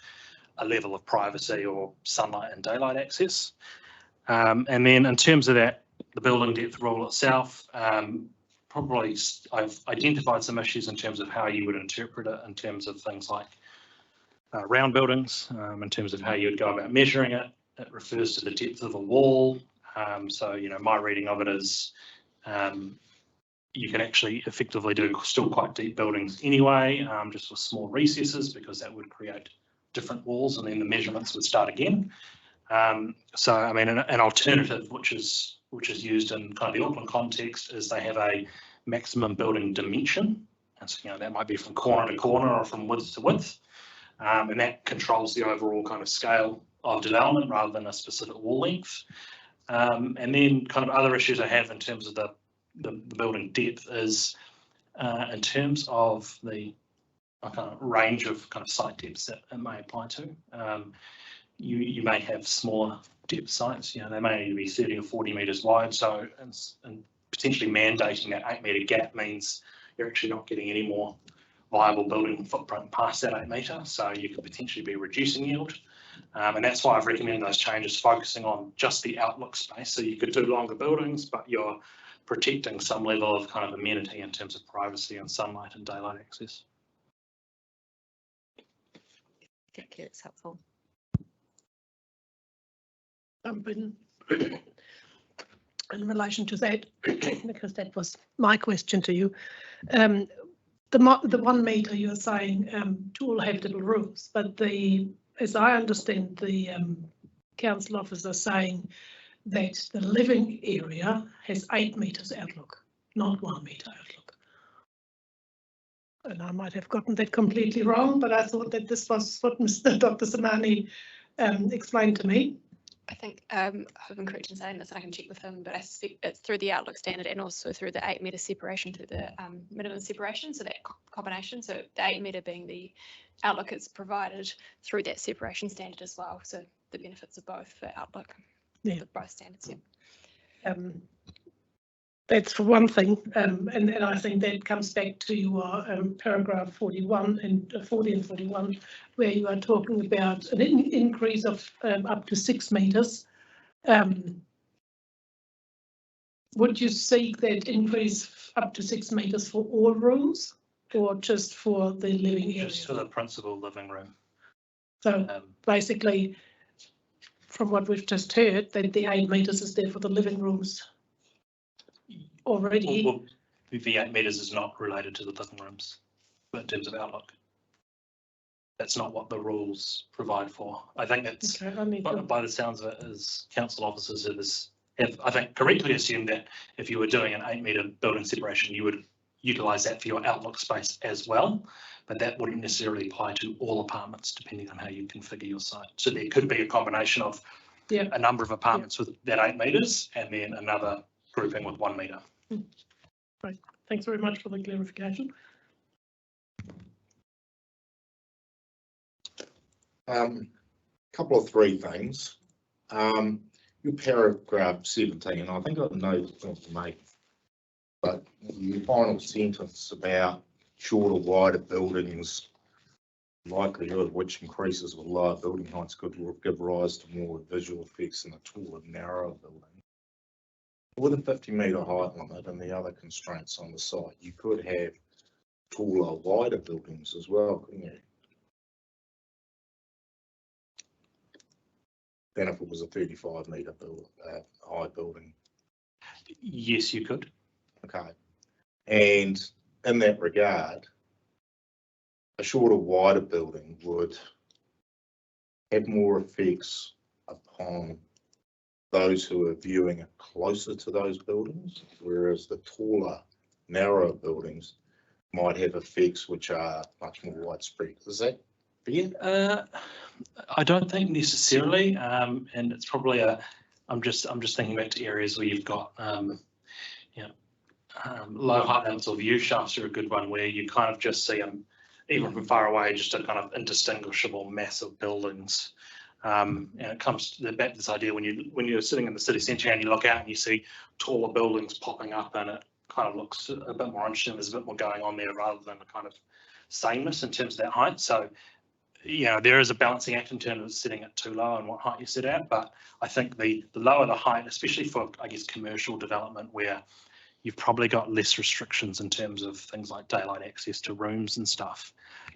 a level of privacy or sunlight and daylight access. And then in terms of that, the building depth rule itself, probably I've identified some issues in terms of how you would interpret it in terms of things like round buildings, in terms of how you would go about measuring it. It refers to the depth of a wall. So, you know, my reading of it is you can actually effectively do still quite deep buildings anyway, just with small recesses, because that would create different walls and then the measurements would start again. So, I mean, an alternative which is used in kind of the Auckland context is they have a maximum building dimension. And so, you know, that might be from corner to corner or from width to width. And that controls the overall kind of scale of development rather than a specific wall length. And then kind of other issues I have in terms of the building depth is in terms of the kind of range of kind of site depths that it may apply to. You may have smaller depth sites, you know, they may be 30 or 40 metres wide. So, and potentially mandating that 8 metre gap means you're actually not getting any more viable building footprint past that 8 metre. So you could potentially be reducing yield. And that's why I've recommended those changes focusing on just the outlook space. So you could do longer buildings, but you're protecting some level of kind of amenity in terms of privacy and sunlight and daylight access. Thank you, it's helpful. In relation to that, because that was my question to you, the 1 metre you're saying to all habitable rooms, but as I understand, the council officer saying that the living area has 8 metres outlook, not 1 metre outlook. And I might have gotten that completely wrong, but I thought that this was what Mr. Dr. Samani explained to me. I think I hope I'm correct in saying this, and I can check with him, but I suspect it's through the outlook standard and also through the 8 metre separation through the minimum separation, so that combination, so the 8 metre being the outlook is provided through that separation standard as well, so the benefits of both for outlook, both standards. Yeah. That's for one thing, and I think that comes back to your paragraph 41 and 40 and 41, where you are talking about an increase of up to 6 metres. Would you seek that increase up to 6 metres for all rooms, or just for the living area? Just for the principal living room. So basically, from what we've just heard, that the 8 metres is there for the living rooms already. Well, the 8 metres is not related to the living rooms, but in terms of outlook, that's not what the rules provide for. I think that's, okay, by the sounds of it, as council officers have, I think, correctly assumed that if you were doing an 8 metre building separation, you would utilise that for your outlook space as well, but that wouldn't necessarily apply to all apartments depending on how you configure your site. So there could be a combination of a number of apartments with that 8 metres and then another grouping with 1 metre. Right. Thanks very much for the clarification. Couple of 3 things. Your paragraph 17, I think I've noted point to make, but your final sentence about shorter, wider buildings, likelihood of which increases with lower building heights could give rise to more visual effects than a taller, narrower building. With a 50-metre height limit and the other constraints on the site, you could have taller, wider buildings as well, couldn't you? Than if it was a 35-metre high building. Yes, you could. Okay. And in that regard, a shorter, wider building would have more effects upon those who are viewing it closer to those buildings, whereas the taller, narrower buildings might have effects which are much more widespread. Is that fair? I don't think necessarily, and it's probably I'm just thinking back to areas where you've got low height limits or view shafts are a good one, where you kind of just see them even from far away, just a kind of indistinguishable massive buildings. And it comes back to this idea when you're sitting in the city centre and you look out and you see taller buildings popping up, and it kind of looks a bit more interesting. There's a bit more going on there rather than a kind of sameness in terms of that height. So, there is a balancing act in terms of sitting at too low and what height you sit at. But I think the lower the height, especially for, I guess, commercial development, where you've probably got less restrictions in terms of things like daylight access to rooms and stuff,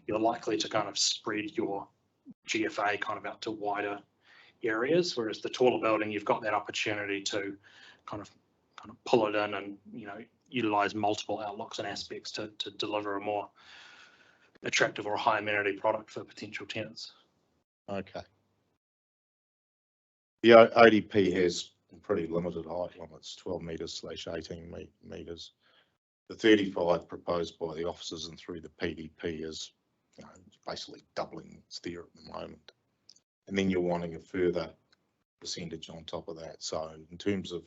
you're likely to kind of spread your GFA kind of out to wider areas, whereas the taller building, you've got that opportunity to kind of pull it in and utilize multiple outlooks and aspects to deliver a more attractive or high amenity product for potential tenants. Okay. The ODP has pretty limited height limits, 12 metres / 18 metres. The 35 proposed by the officers and through the PDP is basically doubling what's there at the moment. And then you're wanting a further percentage on top of that. So in terms of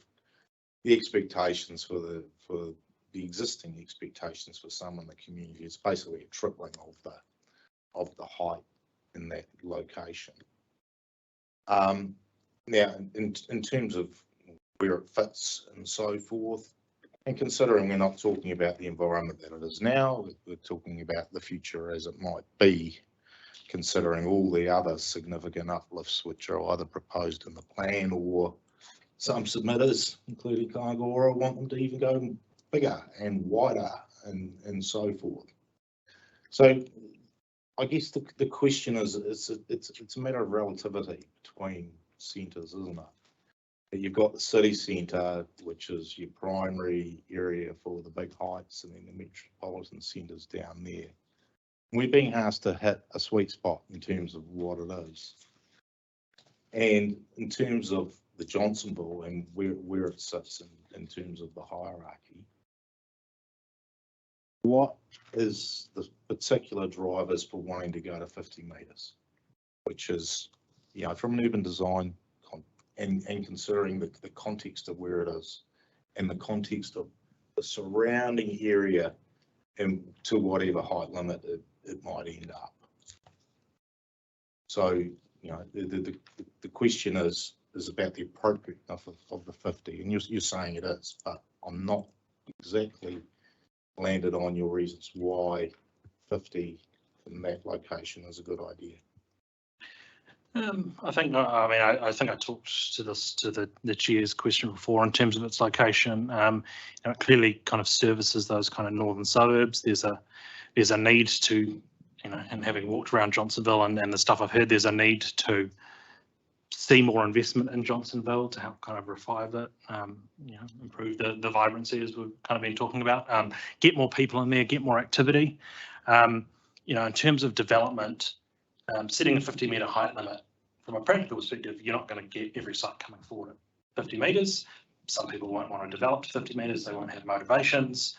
the expectations for the existing expectations for some in the community, it's basically a tripling of the height in that location. Now, in terms of where it fits and so forth, and considering we're not talking about the environment that it is now, we're talking about the future as it might be, considering all the other significant uplifts which are either proposed in the plan or some submitters, including Khandallah, want them to even go bigger and wider and so forth. So I guess the question is, it's a matter of relativity between centres, isn't it? You've got the city centre, which is your primary area for the big heights, and then the metropolitan centres down there. We're being asked to hit a sweet spot in terms of what it is. And in terms of the Johnsonville and where it sits in terms of the hierarchy, what is the particular drivers for wanting to go to 50 metres, which is, from an urban design and considering the context of where it is and the context of the surrounding area and to whatever height limit it might end up. So, the question is about the appropriateness of the 50, and you're saying it is, but I'm not exactly landed on your reasons why 50 in that location is a good idea. I think I talked to the chair's question before in terms of its location. It clearly kind of services those kind of northern suburbs. There's a need to, and having walked around Johnsonville and the stuff I've heard, there's a need to see more investment in Johnsonville to help kind of revive it, improve the vibrancy, as we've kind of been talking about, get more people in there, get more activity. In terms of development, setting a 50 metre height limit, from a practical perspective, you're not going to get every site coming forward at 50 metres. Some people won't want to develop to 50 metres, they won't have motivations.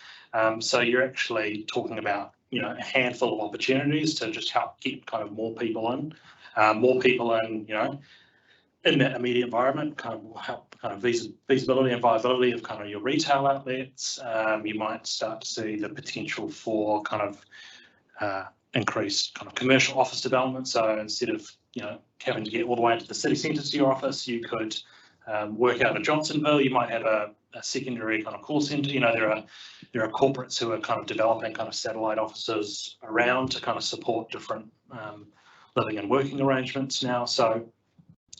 So you're actually talking about, a handful of opportunities to just help get kind of more people in, in that immediate environment, kind of help kind of feasibility and viability of kind of your retail outlets. You might start to see the potential for kind of increased kind of commercial office development. So instead of having to get all the way into the city centre to your office. You could work out of Johnsonville. You might have a secondary kind of call centre. There are corporates who are kind of developing kind of satellite offices around to kind of support different living and working arrangements now. So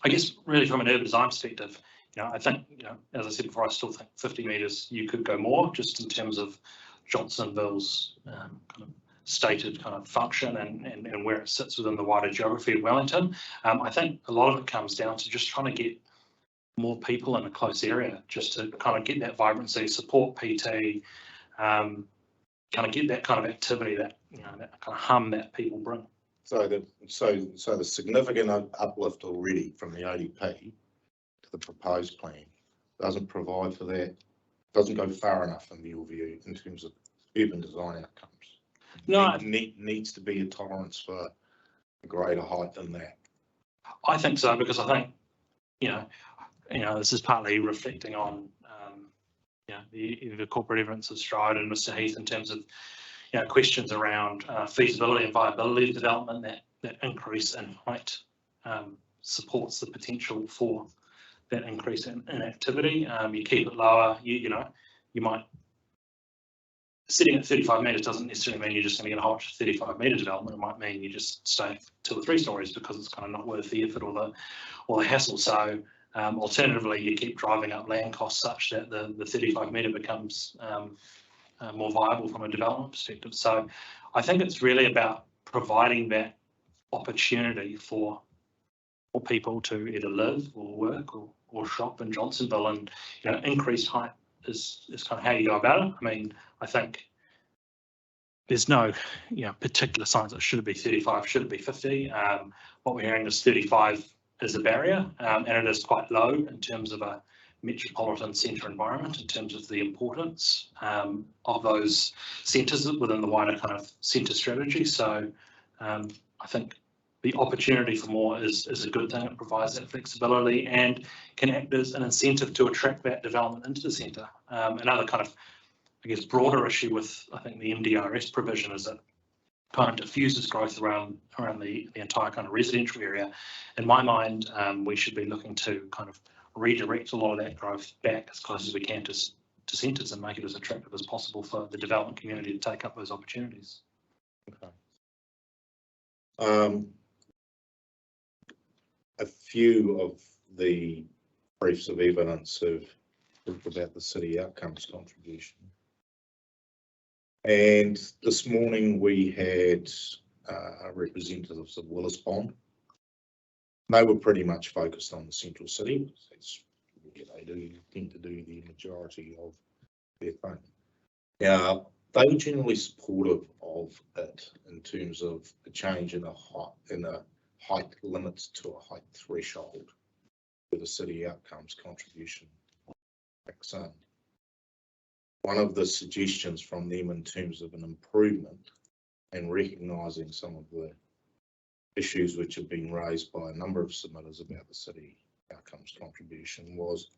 I guess really from an urban design perspective, I think, as I said before, I still think 50 metres you could go more just in terms of Johnsonville's kind of stated kind of function and where it sits within the wider geography of Wellington. I think a lot of it comes down to just trying to get more people in a close area, just to kind of get that vibrancy, support PT, kind of get that kind of activity, that that kind of hum that people bring. So the significant uplift already from the ODP to the proposed plan doesn't provide for that, doesn't go far enough in your view in terms of urban design outcomes. No, needs to be a tolerance for a greater height than that. I think so, because I think this is partly reflecting on the corporate evidence of Stride and Mr. Heath in terms of questions around feasibility and viability of development. That increase in height supports the potential for that increase in activity. You keep it lower, you might, sitting at 35 metres doesn't necessarily mean you're just going to get a hot 35 metre development. It might mean you just stay 2 or 3 stories because it's kind of not worth the effort or the hassle. So alternatively, you keep driving up land costs such that the 35 metre becomes more viable from a development perspective. So I think it's really about providing that opportunity for people to either live or work or shop in Johnsonville, and increased height is kind of how you go about it. I mean, I think there's no particular science that should it be 35, should it be 50. What we're hearing is 35 is a barrier, and it is quite low in terms of a metropolitan centre environment, in terms of the importance of those centres within the wider kind of centre strategy. So I think the opportunity for more is a good thing. It provides that flexibility and can act as an incentive to attract that development into the centre. Another kind of, I guess, broader issue with, I think, the MDRS provision is that kind of diffuses growth around the entire kind of residential area. In my mind, we should be looking to kind of redirect a lot of that growth back as close as we can to centres and make it as attractive as possible for the development community to take up those opportunities. Okay. A few of the briefs of evidence have talked about the city outcomes contribution. And this morning we had representatives of Willis Bond. They were pretty much focused on the central city. That's where they tend to do the majority of their thing. Now, they were generally supportive of it in terms of a change in the height limits to a height threshold for the city outcomes contribution. One of the suggestions from them in terms of an improvement and recognising some of the issues which have been raised by a number of submitters about the city outcomes contribution was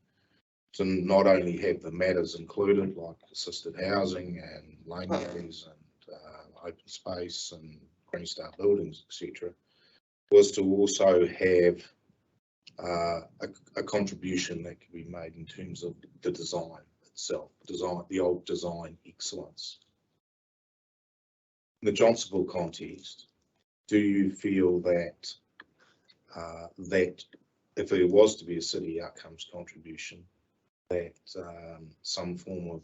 to not only have the matters included like assisted housing and lane areas and open space and Green Star buildings, etc., was to also have a contribution that could be made in terms of the design itself, the old design excellence. In the Johnsonville context, do you feel that that if there was to be a city outcomes contribution, that some form of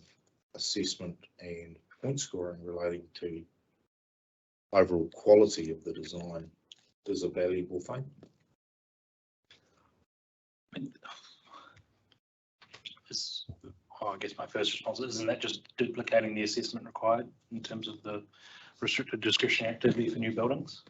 assessment and point scoring relating to overall quality of the design is a valuable thing? I guess my first response is, isn't that just duplicating the assessment required in terms of the restricted discretionary activity for new buildings?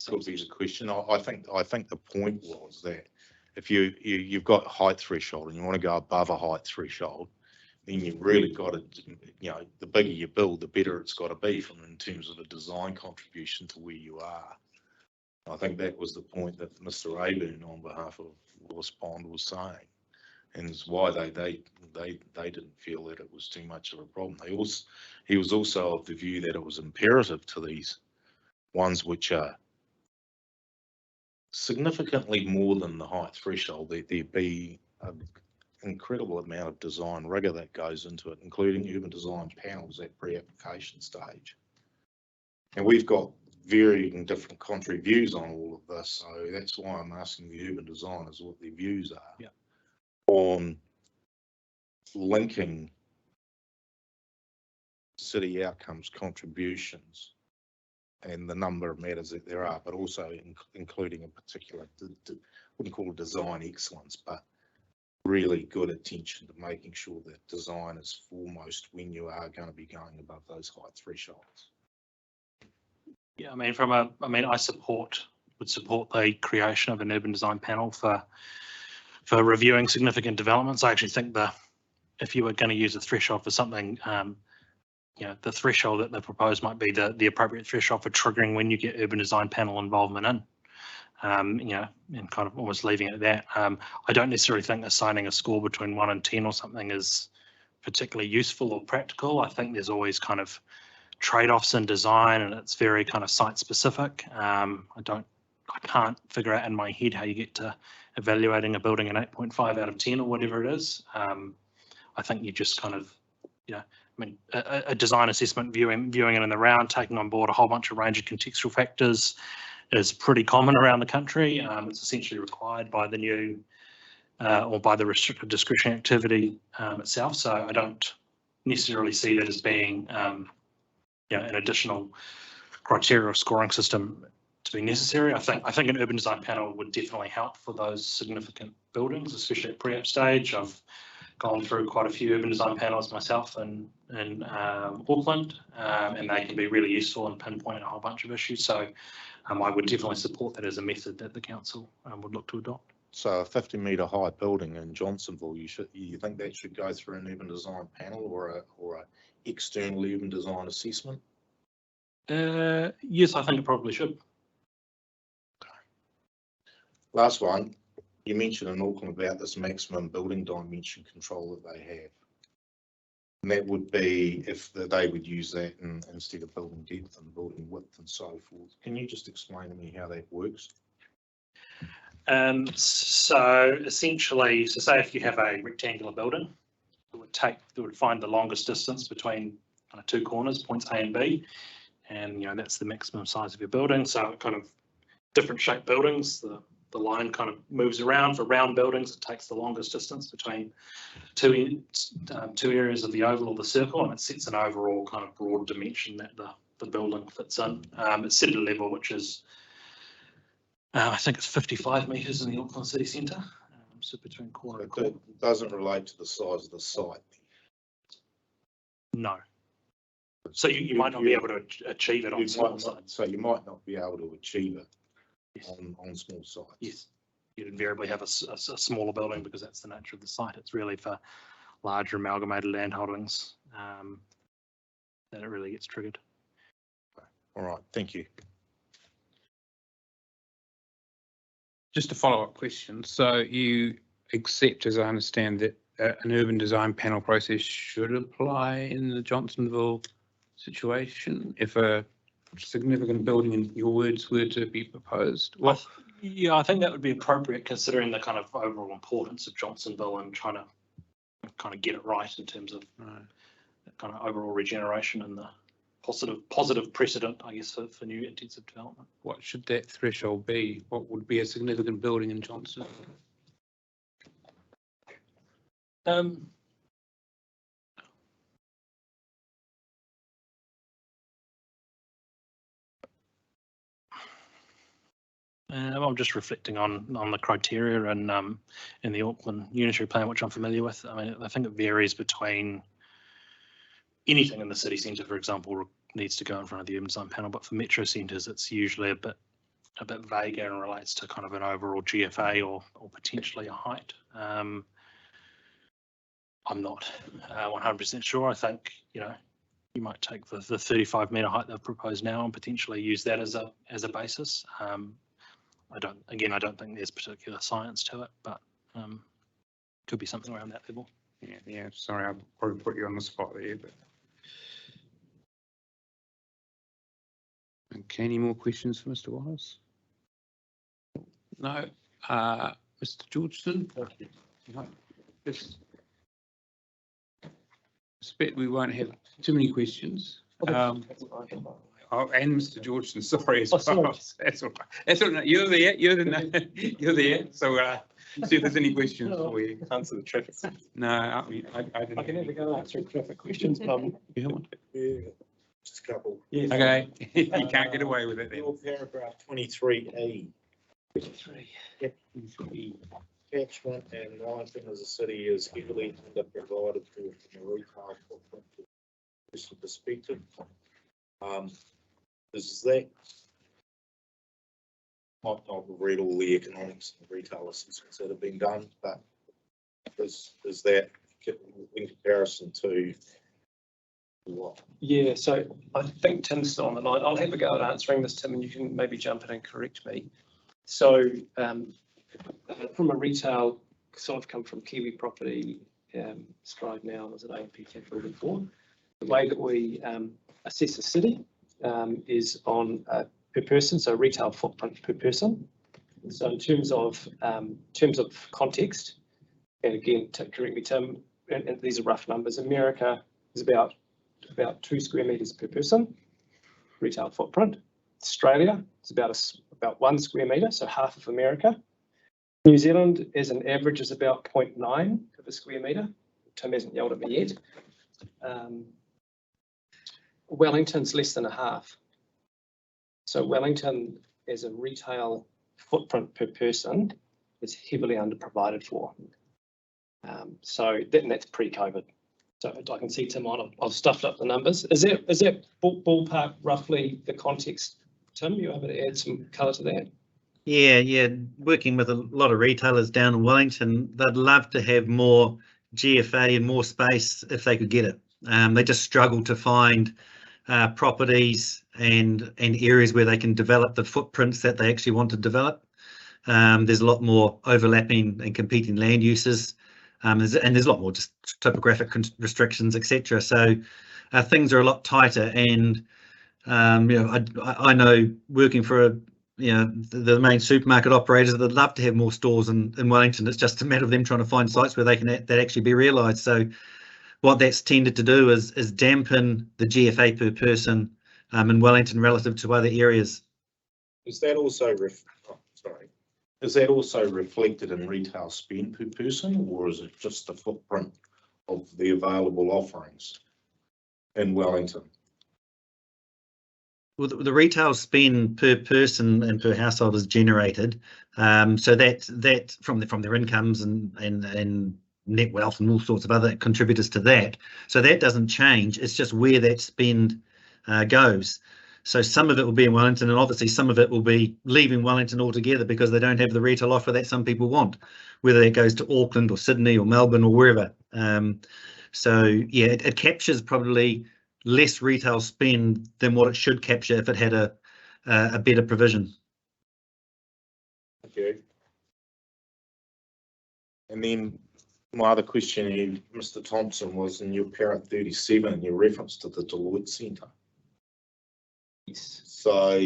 Could be the question. I think the point was that if you've got height threshold and you want to go above a height threshold, then you've really got to, the bigger you build, the better it's got to be from in terms of a design contribution to where you are. I think that was the point that Mr. Aburn on behalf of Willis Bond was saying, and it's why they didn't feel that it was too much of a problem. He was also of the view that it was imperative to these ones which are significantly more than the height threshold, there'd be an incredible amount of design rigor that goes into it, including urban design panels at pre-application stage. And we've got varying different contrary views on all of this, so that's why I'm asking the urban designers what their views are on linking city outcomes contributions and the number of matters that there are, but also including a particular, wouldn't call it design excellence, but really good attention to making sure that design is foremost when you are going to be going above those height thresholds. Yeah, I mean, I would support the creation of an urban design panel for reviewing significant developments. I actually think if you were going to use a threshold for something, the threshold that they propose might be the appropriate threshold for triggering when you get urban design panel involvement in. And kind of almost leaving it at that. I don't necessarily think assigning a score between 1 and 10 or something is particularly useful or practical. I think there's always kind of trade-offs in design, and it's very kind of site specific. I can't figure out in my head how you get to evaluating a building an 8.5 out of 10 or whatever it is. I think you just kind of, a design assessment, viewing it in the round, taking on board a whole bunch of range of contextual factors is pretty common around the country. It's essentially required by the new or by the restricted discretionary activity itself. So I don't necessarily see that as being an additional criteria or scoring system to be necessary. I think an urban design panel would definitely help for those significant buildings, especially at pre-app stage. I've gone through quite a few urban design panels myself in Auckland, and they can be really useful in pinpointing a whole bunch of issues. So I would definitely support that as a method that the council would look to adopt. So a 50-metre high building in Johnsonville, you think that should go through an urban design panel or a external urban design assessment? Yes, I think it probably should. Last one, you mentioned in Auckland about this maximum building dimension control that they have. And that would be if they would use that instead of building depth and building width and so forth. Can you just explain to me how that works? So essentially, say if you have a rectangular building, it would find the longest distance between kind of two corners, points A and B, and that's the maximum size of your building. So kind of different shaped buildings, the line kind of moves around. For round buildings, it takes the longest distance between two areas of the oval or the circle, and it sets an overall kind of broad dimension that the building fits in. It's set at a level which is, I think it's 55 metres in the Auckland city centre, so between corner and corner. It doesn't relate to the size of the site. No. So you might not be able to achieve it on small sites. So you might not be able to achieve it on small sites. Yes, you'd invariably have a smaller building because that's the nature of the site. It's really for larger amalgamated land holdings that it really gets triggered. All right, thank you. Just a follow-up question. So you accept, as I understand, that an urban design panel process should apply in the Johnsonville situation if a significant building, in your words, were to be proposed? Yeah, I think that would be appropriate considering the kind of overall importance of Johnsonville and trying to kind of get it right in terms of that kind of overall regeneration and the positive precedent, I guess, for new intensive development. What should that threshold be? What would be a significant building in Johnsonville? I'm just reflecting on the criteria in the Auckland Unitary Plan, which I'm familiar with. I mean, I think it varies between anything in the city centre, for example, needs to go in front of the urban design panel, but for metro centres, it's usually a bit vaguer and relates to kind of an overall GFA or potentially a height. I'm not 100% sure. I think you might take the 35 metre height they've proposed now and potentially use that as a basis. I don't think there's particular science to it, but could be something around that level. Yeah. Sorry, I probably put you on the spot there, but Okay, any more questions for Mr. Wallace? No. Mr. Georgeson? No. Just expect we won't have too many questions. Oh, and Mr. Georgeson, sorry as well. That's all right. That's all right. You're there. You're there. So see if there's any questions for you. Answer the traffic. No, I mean, I didn't. I can never go answering traffic questions, but You have one? Yeah, just a couple. yes. Okay, you can't get away with it then. Your paragraph 23A. 23. Catchment and Wellington as a city is heavily underprovided for from a retail footprint perspective. Is that, might not have read all the economics and retail assessments that have been done, but is that in comparison to what? Yeah, so I think Tim's still on the line. I'll have a go at answering this, Tim, and you can maybe jump in and correct me. So from a retail, so I've come from Kiwi Property, Stride now, was at AMP Capital before. The way that we assess a city is on per person, so retail footprint per person. So in terms of context, and again, correct me, Tim, and these are rough numbers. America is about 2 square meters per person, retail footprint. Australia is about 1 square meter, so half of America. New Zealand, as an average, is about 0.9 of a square meter. Tim hasn't yelled at me yet. Wellington's less than a half. So Wellington, as a retail footprint per person, is heavily underprovided for. So that's pre-COVID. So I can see Tim on. I've stuffed up the numbers. Is that ballpark roughly the context? Tim, you able to add some colour to that? Yeah. Working with a lot of retailers down in Wellington, they'd love to have more GFA and more space if they could get it. They just struggle to find properties and areas where they can develop the footprints that they actually want to develop. There's a lot more overlapping and competing land uses, and there's a lot more just topographic restrictions, etc. So things are a lot tighter. And I know working for the main supermarket operators, they'd love to have more stores in Wellington. It's just a matter of them trying to find sites where they can that actually be realised. So what that's tended to do is dampen the GFA per person in Wellington relative to other areas. Is that also is that also reflected in retail spend per person, or is it just the footprint of the available offerings in Wellington? Well, the retail spend per person and per household is generated, so that from their incomes and net wealth and all sorts of other contributors to that. So that doesn't change. It's just where that spend goes. So some of it will be in Wellington, and obviously some of it will be leaving Wellington altogether because they don't have the retail offer that some people want, whether it goes to Auckland or Sydney or Melbourne or wherever. So yeah, it captures probably less retail spend than what it should capture if it had a better provision. Thank you. And then my other question here, Mr. Thompson, was in your parent 37, your reference to the Deloitte Centre. Yes. So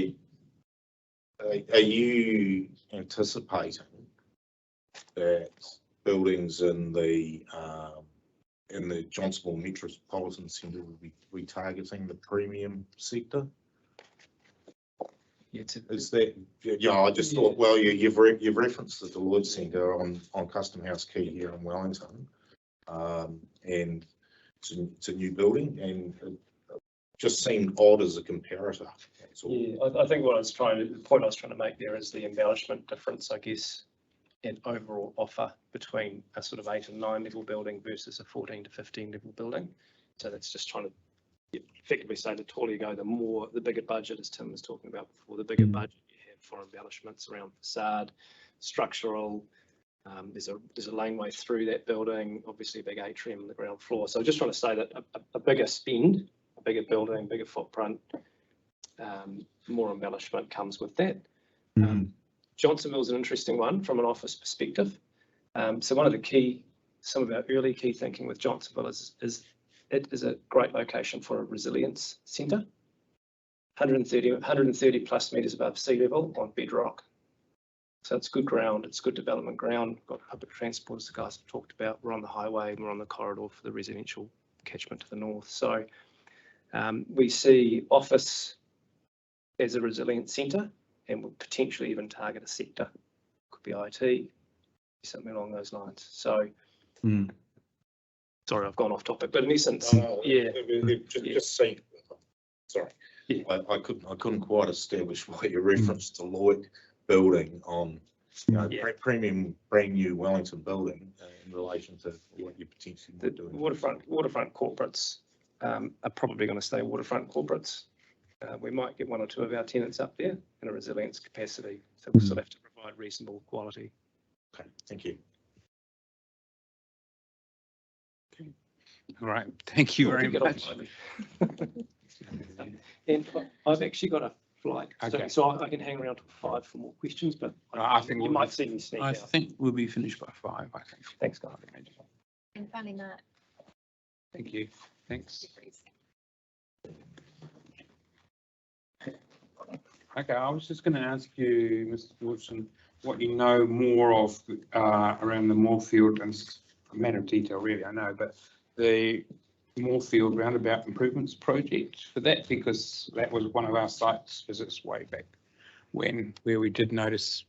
are you anticipating that buildings in the Johnsonville Metropolitan Centre will be retargeting the premium sector? Is that, I just thought, well, you've referenced the Deloitte Centre on Custom House Quay here in Wellington, and it's a new building, and it just seemed odd as a comparator. That's all. Yeah, I think the point I was trying to make there is the embellishment difference, I guess, in overall offer between a sort of 8 and 9 level building versus a 14 to 15 level building. So that's just trying to effectively say the taller you go, the bigger budget, as Tim was talking about before, the bigger budget you have for embellishments around facade, structural. There's a laneway through that building, obviously a big atrium on the ground floor. So just trying to say that a bigger spend, a bigger building, bigger footprint, more embellishment comes with that. Johnsonville is an interesting one from an office perspective. So some of our early key thinking with Johnsonville is it is a great location for a resilience centre. 130 plus metres above sea level on bedrock. So it's good ground, it's good development ground. Got public transport, as the guys have talked about. We're on the highway and we're on the corridor for the residential catchment to the north. So we see office as a resilient centre, and we'll potentially even target a sector. Could be IT, something along those lines. So, sorry, I've gone off topic, but in essence, Just say, sorry, I couldn't quite establish why you referenced the Lloyd building on, premium, brand new Wellington building in relation to what you potentially the doing. waterfront corporates are probably going to stay waterfront corporates. We might get one or two of our tenants up there in a resilience capacity, so we'll still have to provide reasonable quality. Okay, thank you. Okay. All right, thank you very much. And I've actually got a flight, Okay. so I can hang around till 5 for more questions, but I think you might see me sneak I out. think we'll be finished by 5, I think. Thanks, guys. And finally, Matt. Thank you. Thanks. Okay, I was just going to ask you, Mr. Georgeson, what you know more of around the Moorfield, and it's a matter of detail really, I know, but the Moorfield roundabout improvements project for that, because that was one of our sites visits way back when, where we did notice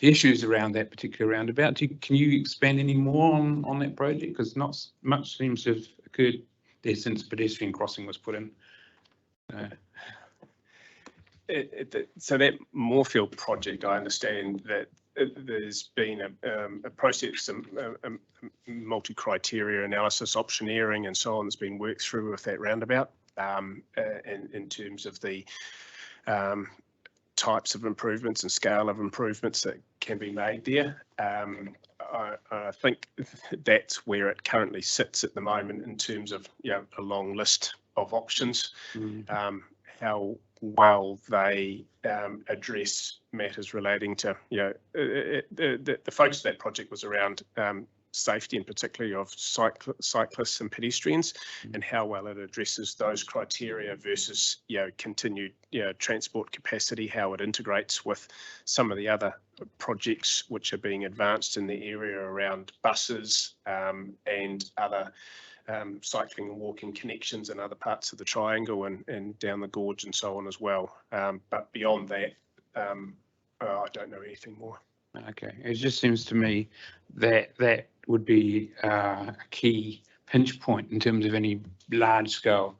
the issues around that particular roundabout. Can you expand any more on that project? Because not much seems to have occurred there since pedestrian crossing was put in. So that Moorfield project, I understand that there's been a process, a multi-criteria analysis, optioneering and so on that's been worked through with that roundabout in terms of the types of improvements and scale of improvements that can be made there. I think that's where it currently sits at the moment in terms of a long list of options. How well they address matters relating to the focus of that project was around safety, and particularly of cyclists and pedestrians, and how well it addresses those criteria versus continued transport capacity, how it integrates with some of the other projects which are being advanced in the area around buses and other cycling and walking connections in other parts of the triangle and down the gorge and so on as well. But beyond that, I don't know anything more. Okay, it just seems to me that that would be a key pinch point in terms of any large scale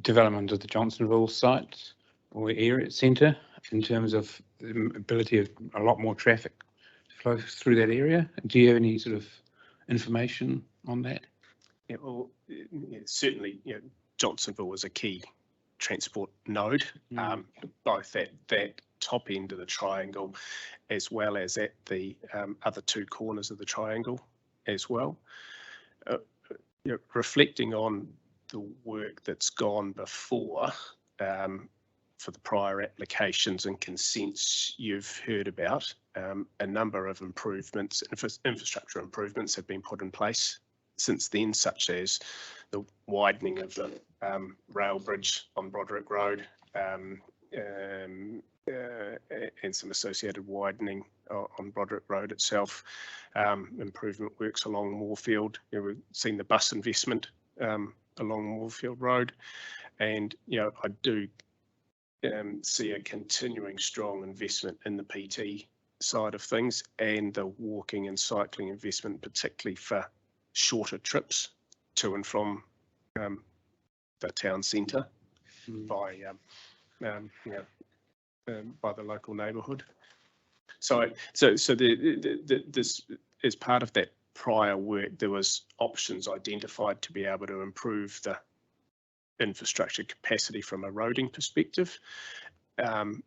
development of the Johnsonville site or area centre, in terms of the ability of a lot more traffic to flow through that area. Do you have any sort of information on that? Yeah, well, certainly, Johnsonville was a key transport node, both at that top end of the triangle as well as at the other two corners of the triangle as well. Reflecting on the work that's gone before for the prior applications and consents you've heard about, a number of improvements, infrastructure improvements have been put in place since then, such as the widening of the rail bridge on Broderick Road and some associated widening on Broderick Road itself, improvement works along Moorfield. We've seen the bus investment along Moorfield Road, and I do see a continuing strong investment in the PT side of things and the walking and cycling investment, particularly for shorter trips to and from the town centre by the local neighbourhood. So this, as part of that prior work, there was options identified to be able to improve the infrastructure capacity from a roading perspective, and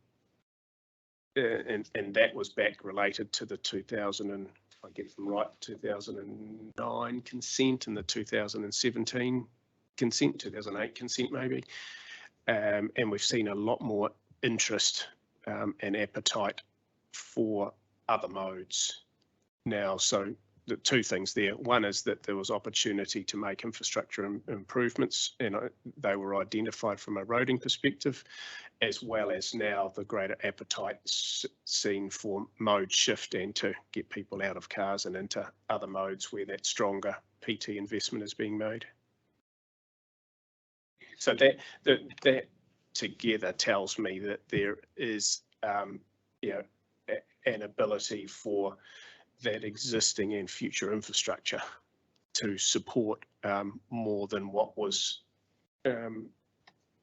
that was back related to the 2009 consent and the 2017 consent, 2008 consent maybe, and we've seen a lot more interest and appetite for other modes now. So the two things there. One is that there was opportunity to make infrastructure improvements, and they were identified from a roading perspective, as well as now the greater appetite seen for mode shift and to get people out of cars and into other modes where that stronger PT investment is being made. So that together tells me that there is, you know, an ability for that existing and future infrastructure to support more than what was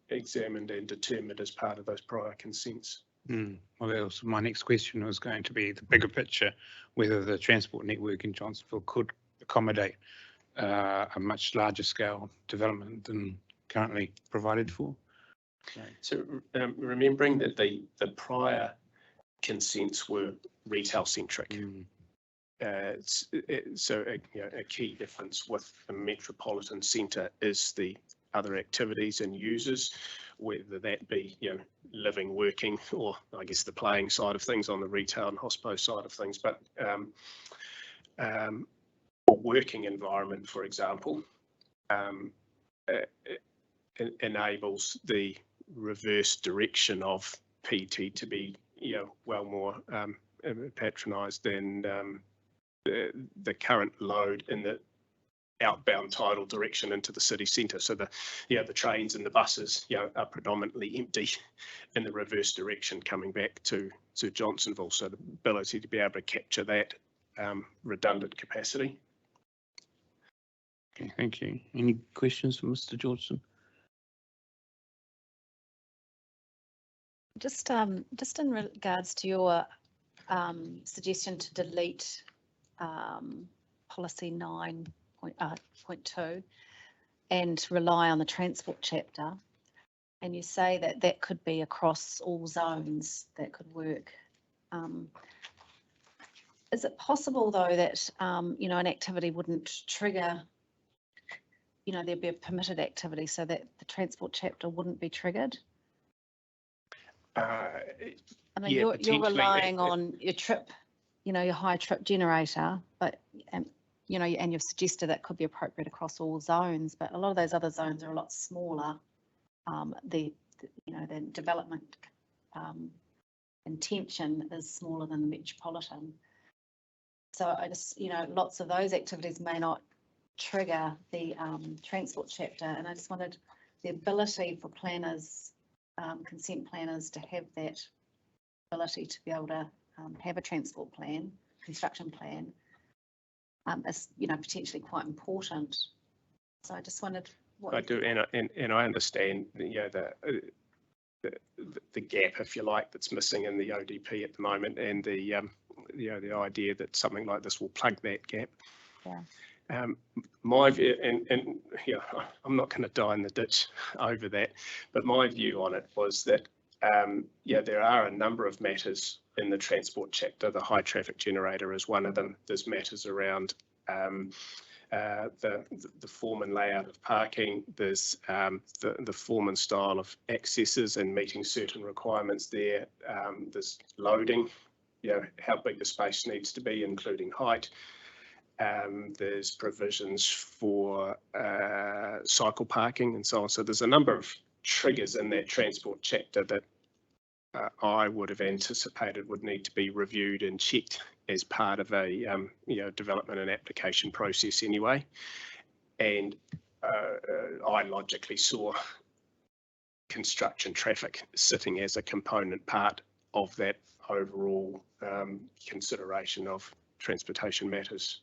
examined and determined as part of those prior consents. Well, that was my next question was going to be the bigger picture, whether the transport network in Johnsonville could accommodate a much larger scale development than currently provided for. So remembering that the prior consents were retail centric. So a key difference with the metropolitan centre is the other activities and users, whether that be living, working, or I guess the playing side of things on the retail and hospo side of things. But a working environment, for example, enables the reverse direction of PT to be well more patronised than the current load in the outbound tidal direction into the city centre. So the trains and the buses are predominantly empty in the reverse direction coming back to Johnsonville. So the ability to be able to capture that redundant capacity. Okay, thank you. Any questions for Mr. Georgeson? Just in regards to your suggestion to delete policy 9.2 and rely on the transport chapter, and you say that that could be across all zones that could work. Is it possible though that an activity wouldn't trigger, there'd be a permitted activity so that the transport chapter wouldn't be triggered? I mean, you're relying on your trip, your high trip generator, but and you've suggested that could be appropriate across all zones, but a lot of those other zones are a lot smaller. The development intention is smaller than the metropolitan. So I just, lots of those activities may not trigger the transport chapter, and I just wanted the ability for planners, consent planners, to have that ability to be able to have a transport plan, construction plan, is potentially quite important. So I just wondered what I do, and I understand the gap, if you like, that's missing in the ODP at the moment, and the idea that something like this will plug that gap. Yeah. My view, and I'm not going to die in the ditch over that, but my view on it was that there are a number of matters in the transport chapter. The high traffic generator is one of them. There's matters around the form and layout of parking. There's the form and style of accesses and meeting certain requirements there. There's loading, how big the space needs to be, including height. There's provisions for cycle parking and so on. So there's a number of triggers in that transport chapter that I would have anticipated would need to be reviewed and checked as part of a development and application process anyway. And I logically saw construction traffic sitting as a component part of that overall consideration of transportation matters.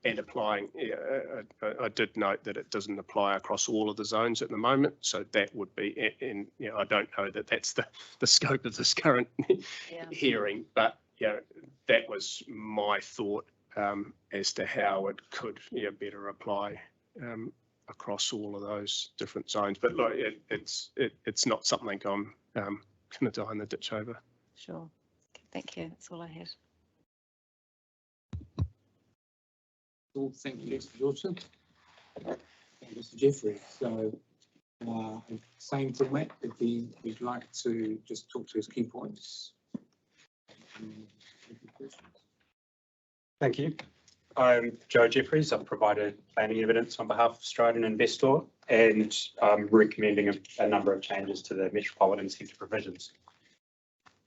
And applying, I did note that it doesn't apply across all of the zones at the moment, so that would be, and I don't know that that's the scope of this current hearing, but that was my thought as to how it could better apply across all of those different zones. But look, it's not something I'm going to die in the ditch over. Sure. Thank you. That's all I had. Thank you, Mr. Georgeson. And Mr. Jeffrey. So, same format. If we'd like to just talk to his key points. Thank you. I'm Joe Jeffries. I've provided planning evidence on behalf of Stride and Investore, and I'm recommending a number of changes to the Metropolitan Centre provisions.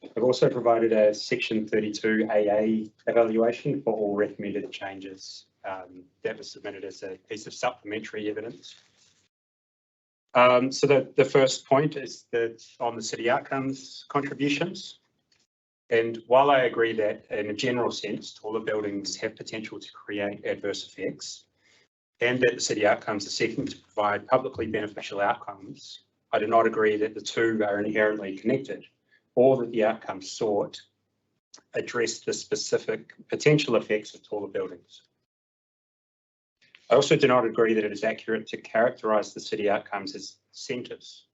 I've also provided a Section 32 AA evaluation for all recommended changes that was submitted as a piece of supplementary evidence. So the first point is that on the city outcomes contributions. And while I agree that in a general sense, taller buildings have potential to create adverse effects, and that the city outcomes are seeking to provide publicly beneficial outcomes, I do not agree that the two are inherently connected, or that the outcomes sought address the specific potential effects of taller buildings. I also do not agree that it is accurate to characterise the city outcomes as centres.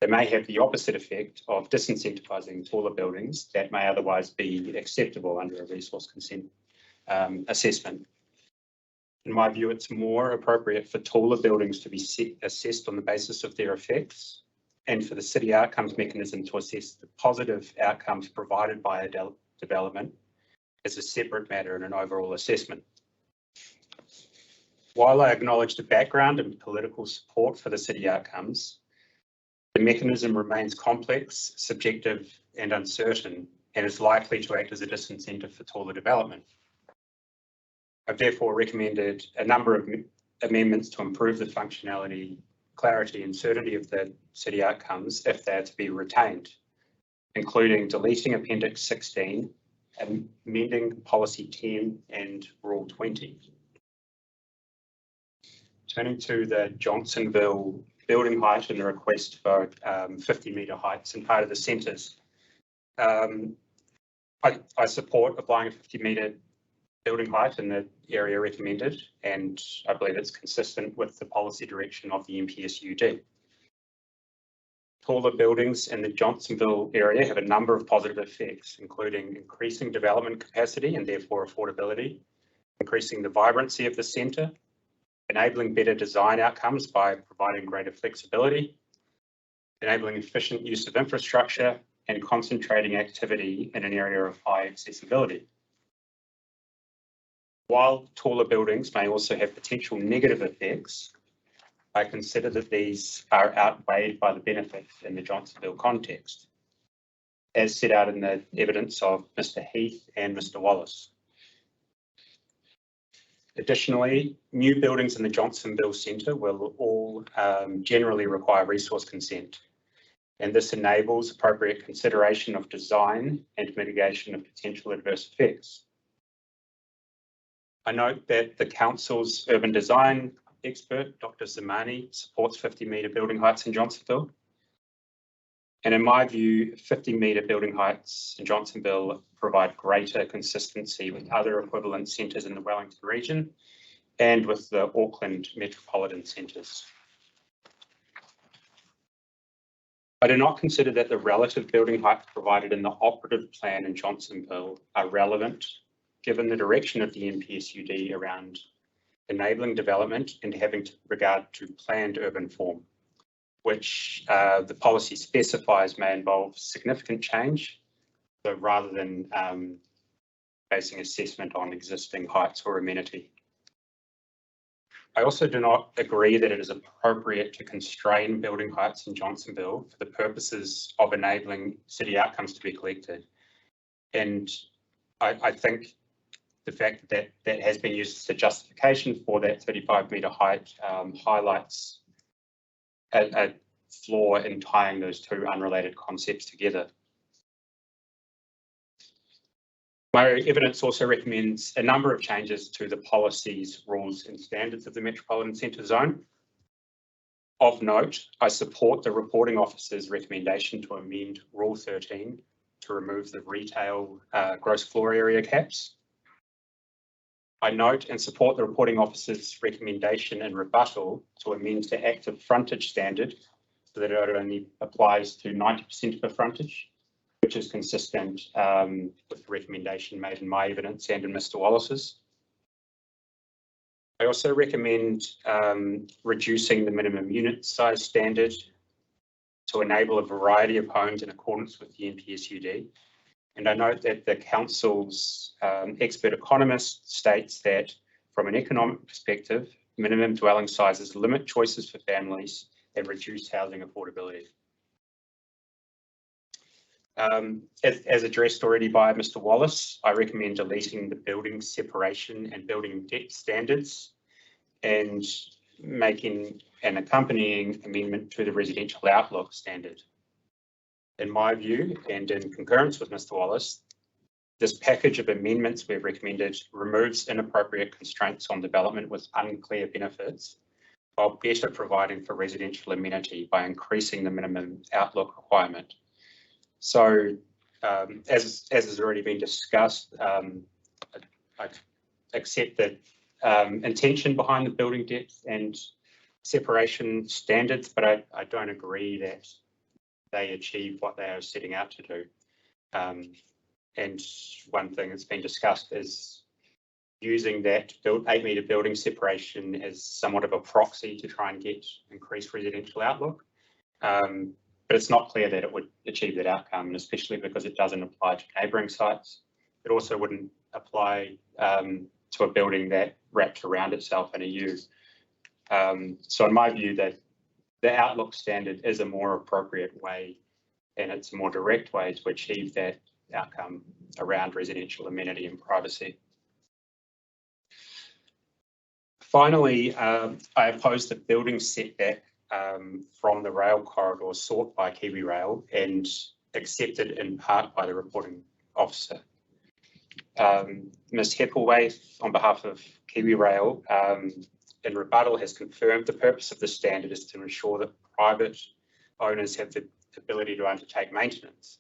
They may have the opposite effect of disincentivising taller buildings that may otherwise be acceptable under a resource consent assessment. In my view, it's more appropriate for taller buildings to be assessed on the basis of their effects, and for the city outcomes mechanism to assess the positive outcomes provided by a development as a separate matter in an overall assessment. While I acknowledge the background and political support for the city outcomes, the mechanism remains complex, subjective and uncertain, and is likely to act as a disincentive for taller development. I've therefore recommended a number of amendments to improve the functionality, clarity and certainty of the city outcomes if they are to be retained, including deleting Appendix 16, amending Policy 10 and Rule 20. Turning to the Johnsonville building height and the request for 50-metre heights in part of the centres. I support applying a 50-metre building height in the area recommended, and I believe it's consistent with the policy direction of the NPSUD. Taller buildings in the Johnsonville area have a number of positive effects, including increasing development capacity and therefore affordability, increasing the vibrancy of the centre, enabling better design outcomes by providing greater flexibility, enabling efficient use of infrastructure, and concentrating activity in an area of high accessibility. While taller buildings may also have potential negative effects, I consider that these are outweighed by the benefits in the Johnsonville context, as set out in the evidence of Mr. Heath and Mr. Willis. Additionally, new buildings in the Johnsonville Centre will all generally require resource consent, and this enables appropriate consideration of design and mitigation of potential adverse effects. I note that the Council's urban design expert, Dr. Zamani, supports 50-metre building heights in Johnsonville. And in my view, 50-metre building heights in Johnsonville provide greater consistency with other equivalent centres in the Wellington region and with the Auckland metropolitan centres. I do not consider that the relative building heights provided in the operative plan in Johnsonville are relevant, given the direction of the NPSUD around enabling development and having regard to planned urban form, which the policy specifies may involve significant change, so rather than basing assessment on existing heights or amenity. I also do not agree that it is appropriate to constrain building heights in Johnsonville for the purposes of enabling city outcomes to be collected. And I think the fact that that has been used as a justification for that 35-metre height highlights a flaw in tying those two unrelated concepts together. My evidence also recommends a number of changes to the policies, rules and standards of the Metropolitan Centre Zone. Of note, I support the reporting officer's recommendation to amend Rule 13 to remove the retail gross floor area caps. I note and support the reporting officer's recommendation and rebuttal to amend the active frontage standard so that it only applies to 90% of the frontage, which is consistent with the recommendation made in my evidence and in Mr. Willis's. I also recommend reducing the minimum unit size standard to enable a variety of homes in accordance with the NPSUD, And I note that the council's expert economist states that from an economic perspective, minimum dwelling sizes limit choices for families and reduce housing affordability. As addressed already by Mr. Willis, I recommend deleting the building separation and building depth standards and making an accompanying amendment to the residential outlook standard. In my view, and in concurrence with Mr. Willis, this package of amendments we've recommended removes inappropriate constraints on development with unclear benefits, while better providing for residential amenity by increasing the minimum outlook requirement. So, as has already been discussed, I accept that intention behind the building depth and separation standards, but I don't agree that they achieve what they are setting out to do. And one thing that's been discussed is using that 8-metre building separation as somewhat of a proxy to try and get increased residential outlook. But it's not clear that it would achieve that outcome, and especially because it doesn't apply to neighbouring sites. It also wouldn't apply to a building that wraps around itself in a U. So in my view, that the outlook standard is a more appropriate way, and it's a more direct way to achieve that outcome around residential amenity and privacy. Finally, I oppose the building setback from the rail corridor sought by KiwiRail and accepted in part by the reporting officer. Ms. Heppelwaith, on behalf of KiwiRail, in rebuttal has confirmed the purpose of the standard is to ensure that private owners have the ability to undertake maintenance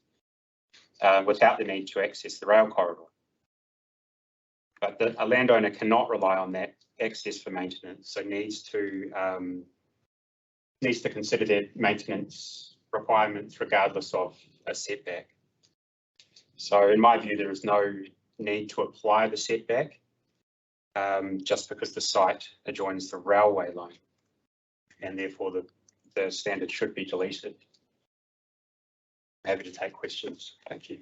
without the need to access the rail corridor. But a landowner cannot rely on that access for maintenance, so needs to consider their maintenance requirements regardless of a setback. So in my view, there is no need to apply the setback just because the site adjoins the railway line, and therefore the standard should be deleted. Happy to take questions. Thank you.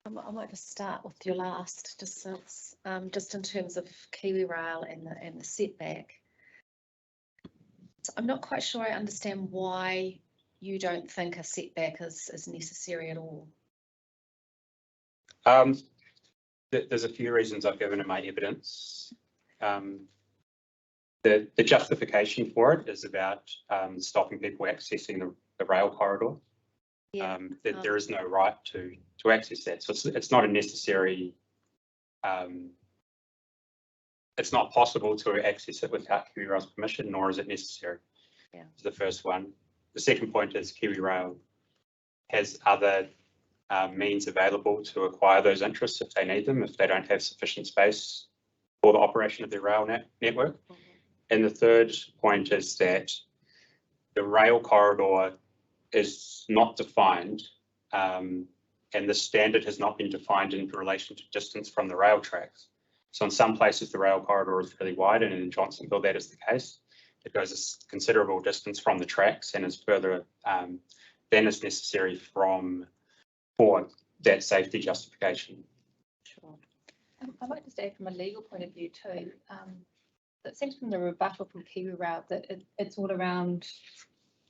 I might just start with your last, just in terms of KiwiRail and the setback. So I'm not quite sure I understand why you don't think a setback is necessary at all. There's a few reasons I've given in my evidence. The justification for it is about stopping people accessing the rail corridor. Yeah. There is no right to access that, so it's not a necessary. It's not possible to access it without KiwiRail's permission, nor is it necessary. Yeah. The first one. The second point is KiwiRail has other means available to acquire those interests if they need them, if they don't have sufficient space for the operation of their rail network. Mm-hmm. And the third point is that the rail corridor is not defined, and the standard has not been defined in relation to distance from the rail tracks. So in some places the rail corridor is really wide, and in Johnsonville that is the case. It goes a considerable distance from the tracks and is further than is necessary for that safety justification. Sure. I'd like to say from a legal point of view too, it seems from the rebuttal from KiwiRail that it's all around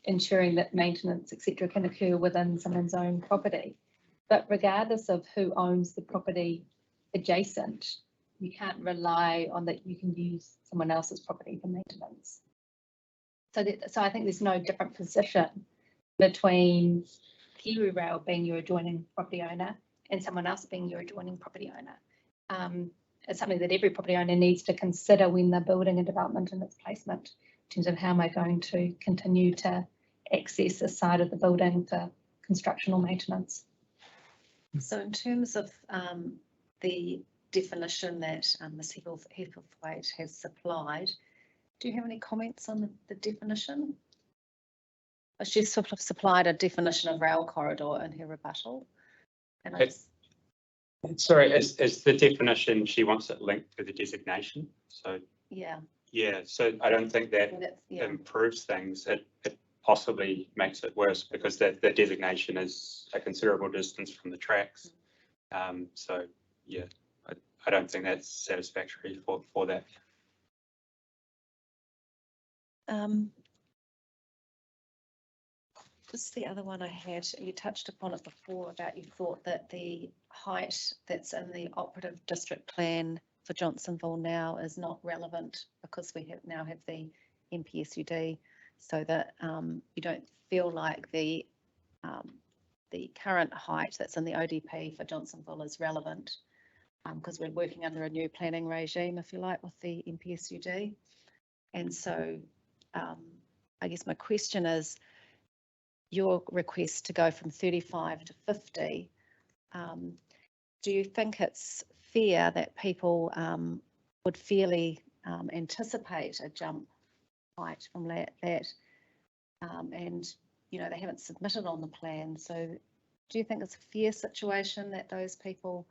ensuring that maintenance, etc., can occur within someone's own property. But regardless of who owns the property adjacent, you can't rely on that you can use someone else's property for maintenance. So I think there's no different position between KiwiRail being your adjoining property owner and someone else being your adjoining property owner. It's something that every property owner needs to consider when they're building a development and its placement, in terms of how am I going to continue to access this side of the building for construction or maintenance. So in terms of the definition that Ms. Heppelwaith has supplied, do you have any comments on the definition? She's sort of supplied a definition of rail corridor in her rebuttal. And sorry, is the definition, she wants it linked to the designation. So yeah. Yeah, so I don't think that improves things. possibly makes it worse because the designation is a considerable distance from the tracks. So yeah, I don't think that's satisfactory for that. Just the other one I had, you touched upon it before about you thought that the height that's in the operative district plan for Johnsonville now is not relevant because we now have the NPSUD, so that you don't feel like the current height that's in the ODP for Johnsonville is relevant because we're working under a new planning regime, if you like, with the NPSUD. And so I guess my question is, your request to go from 35 to 50, do you think it's fair that people would fairly anticipate a jump height from that and you know they haven't submitted on the plan, so do you think it's a fair situation that those people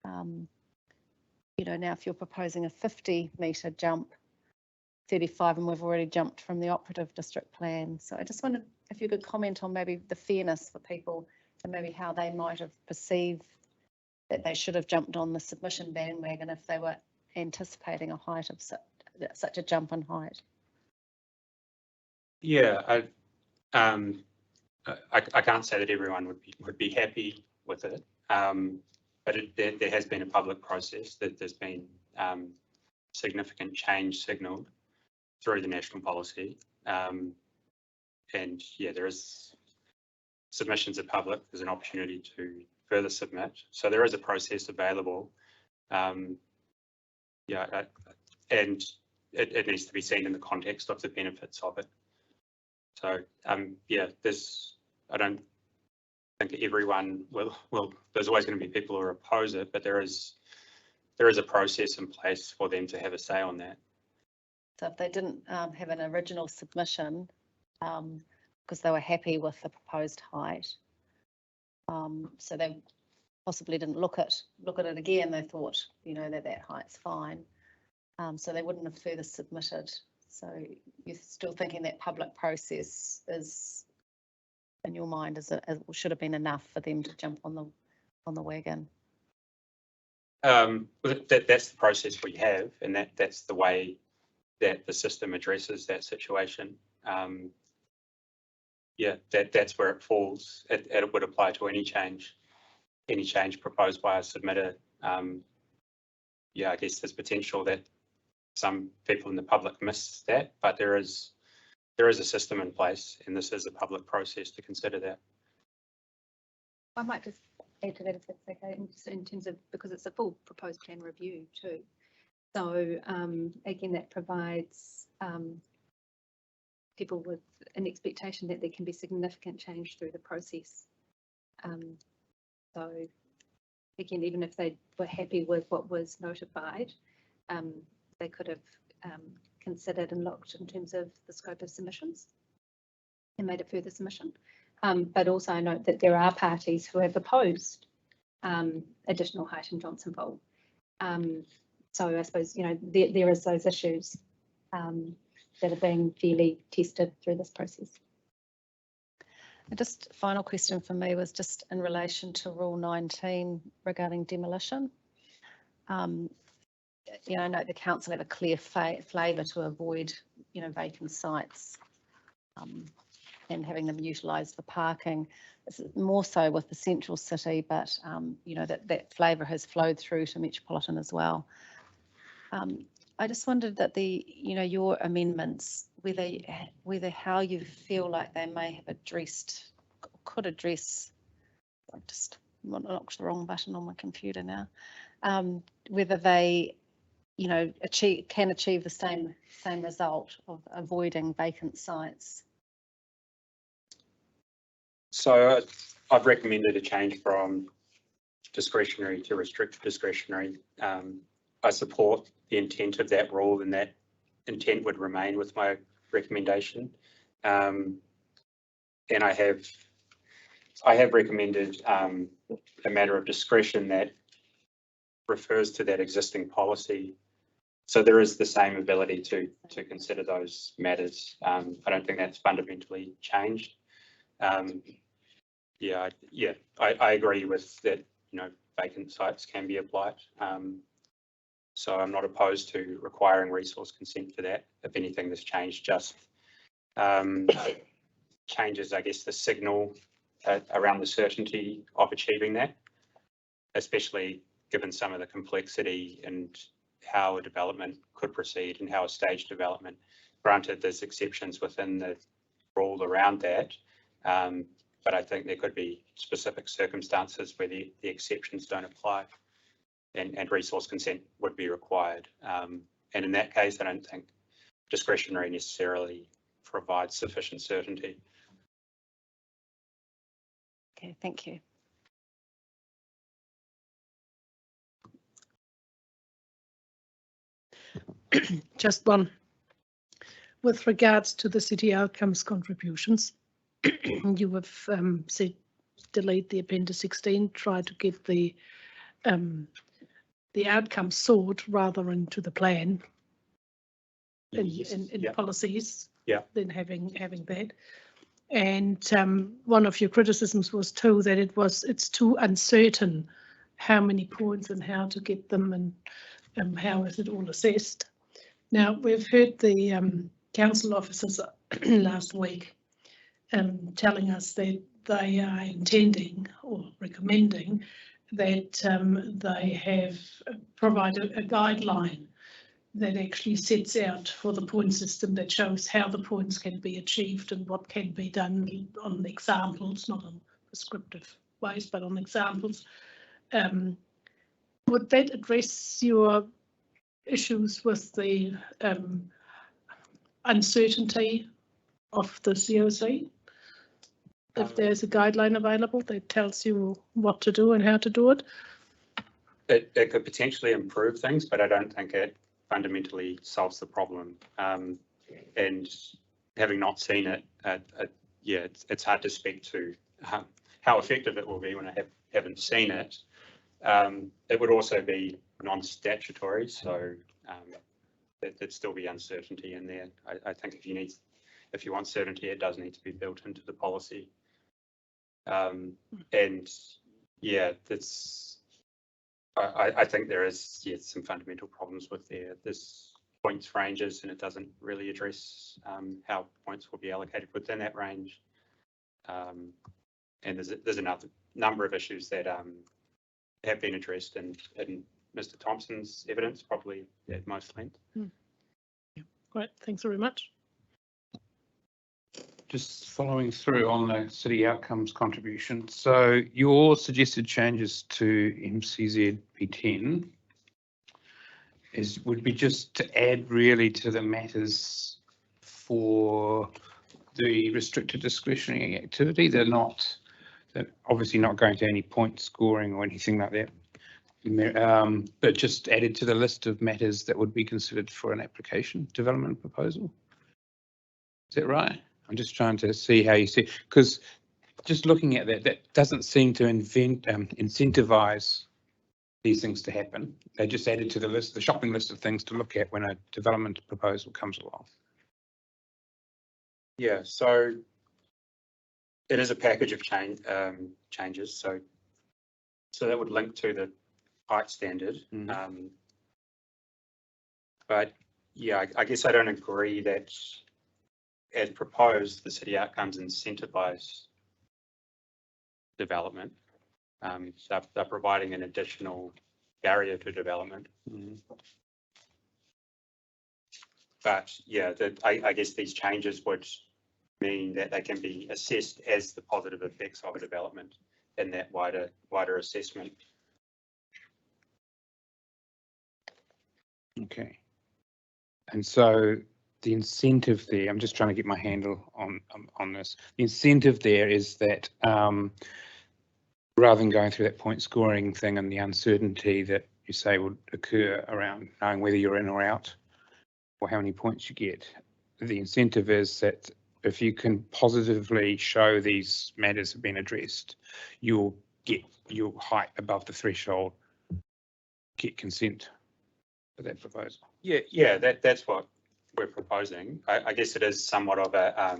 you know, now if you're proposing a 50-metre jump, 35, and we've already jumped from the operative district plan, so I just wondered if you could comment on maybe the fairness for people and maybe how they might have perceived that they should have jumped on the submission bandwagon if they were anticipating a height of such a jump in height. Yeah, I can't say that everyone would be happy with it, but there has been a public process that there's been significant change signalled through the national policy. And yeah, there is submissions are public. There's an opportunity to further submit. So there is a process available. Yeah, and it needs to be seen in the context of the benefits of it. So yeah, I don't think everyone will, there's always going to be people who oppose it, but there is a process in place for them to have a say on that. So if they didn't have an original submission because they were happy with the proposed height, so they possibly didn't look at it again, they thought, you know, that height's fine, so they wouldn't have further submitted. So you're still thinking that public process is, in your mind, should have been enough for them to jump on the wagon? That's the process we have, and that's the way that the system addresses that situation. Yeah, that's where it falls. It would apply to any change proposed by a submitter. Yeah, I guess there's potential that some people in the public miss that, but there is a system in place, and this is a public process to consider that. I might just add to that if that's okay, in terms of, because it's a full proposed plan review too. So again, that provides people with an expectation that there can be significant change through the process. So again, even if they were happy with what was notified, they could have considered and looked in terms of the scope of submissions and made a further submission. But also I note that there are parties who have opposed additional height in Johnsonville. So I suppose, you know, there is those issues that are being fairly tested through this process. And just final question for me was just in relation to Rule 19 regarding demolition. You know, I know the council have a clear flavour to avoid, you know, vacant sites and having them utilised for parking. It's more so with the central city, but you know, that flavour has flowed through to metropolitan as well. I just wondered that you know, your amendments, whether how you feel like they may have could address, I just knocked the wrong button on my computer now, whether they, you know, can achieve the same result of avoiding vacant sites. So I've recommended a change from discretionary to restricted discretionary. I support the intent of that rule, and that intent would remain with my recommendation. And I have recommended a matter of discretion that refers to that existing policy. So there is the same ability to consider those matters. I don't think that's fundamentally changed. Yeah, I agree with that, vacant sites can be applied. So I'm not opposed to requiring resource consent for that. If anything, this change just changes, I guess, the signal around the certainty of achieving that, especially given some of the complexity and how a development could proceed and how a staged development, granted there's exceptions within the rule around that, but I think there could be specific circumstances where the exceptions don't apply and resource consent would be required. And in that case, I don't think discretionary necessarily provides sufficient certainty. Okay, thank you. Just one. With regards to the city outcomes contributions, you have said delete the appendix 16, try to get the outcome sought rather into the plan in policies, than having that. And one of your criticisms was too that it's too uncertain how many points and how to get them and how is it all assessed. Now we've heard the council officers last week telling us that they are intending or recommending that they have provided a guideline that actually sets out for the point system that shows how the points can be achieved and what can be done on examples, not on prescriptive ways, but on examples. Would that address your issues with the uncertainty of the COC? If there's a guideline available that tells you what to do and how to do it? It could potentially improve things, but I don't think it fundamentally solves the problem. And having not seen it, it's hard to speak to how effective it will be when I haven't seen it. It would also be non-statutory, so there'd still be uncertainty in there. I think if you want certainty, it does need to be built into the policy. And yeah, I think there is some fundamental problems with there's points ranges and it doesn't really address how points will be allocated within that range. And there's another number of issues that have been addressed in Mr. Thompson's evidence, probably at most length. Great, thanks very much. Just following through on the city outcomes contribution. So your suggested changes to MCZ P10 would be just to add really to the matters for the restricted discretionary activity. They're obviously not going to any point scoring or anything like that, but just added to the list of matters that would be considered for an application development proposal. Is that right? I'm just trying to see how you see, because just looking at that doesn't seem to incentivize these things to happen. They just added to the list, the shopping list of things to look at when a development proposal comes along. Yeah, so it is a package of changes. So that would link to the height standard. But yeah, I guess I don't agree that as proposed, the city outcomes incentivize development. They're providing an additional barrier to development. But yeah, I guess these changes would mean that they can be assessed as the positive effects of a development in that wider assessment. Okay. And so the incentive there, I'm just trying to get my handle on this. The incentive there is that rather than going through that point scoring thing and the uncertainty that you say would occur around knowing whether you're in or out or how many points you get, the incentive is that if you can positively show these matters have been addressed, you'll get your height above the threshold, get consent. for that proposal? Yeah, that's what we're proposing. I guess it is somewhat of a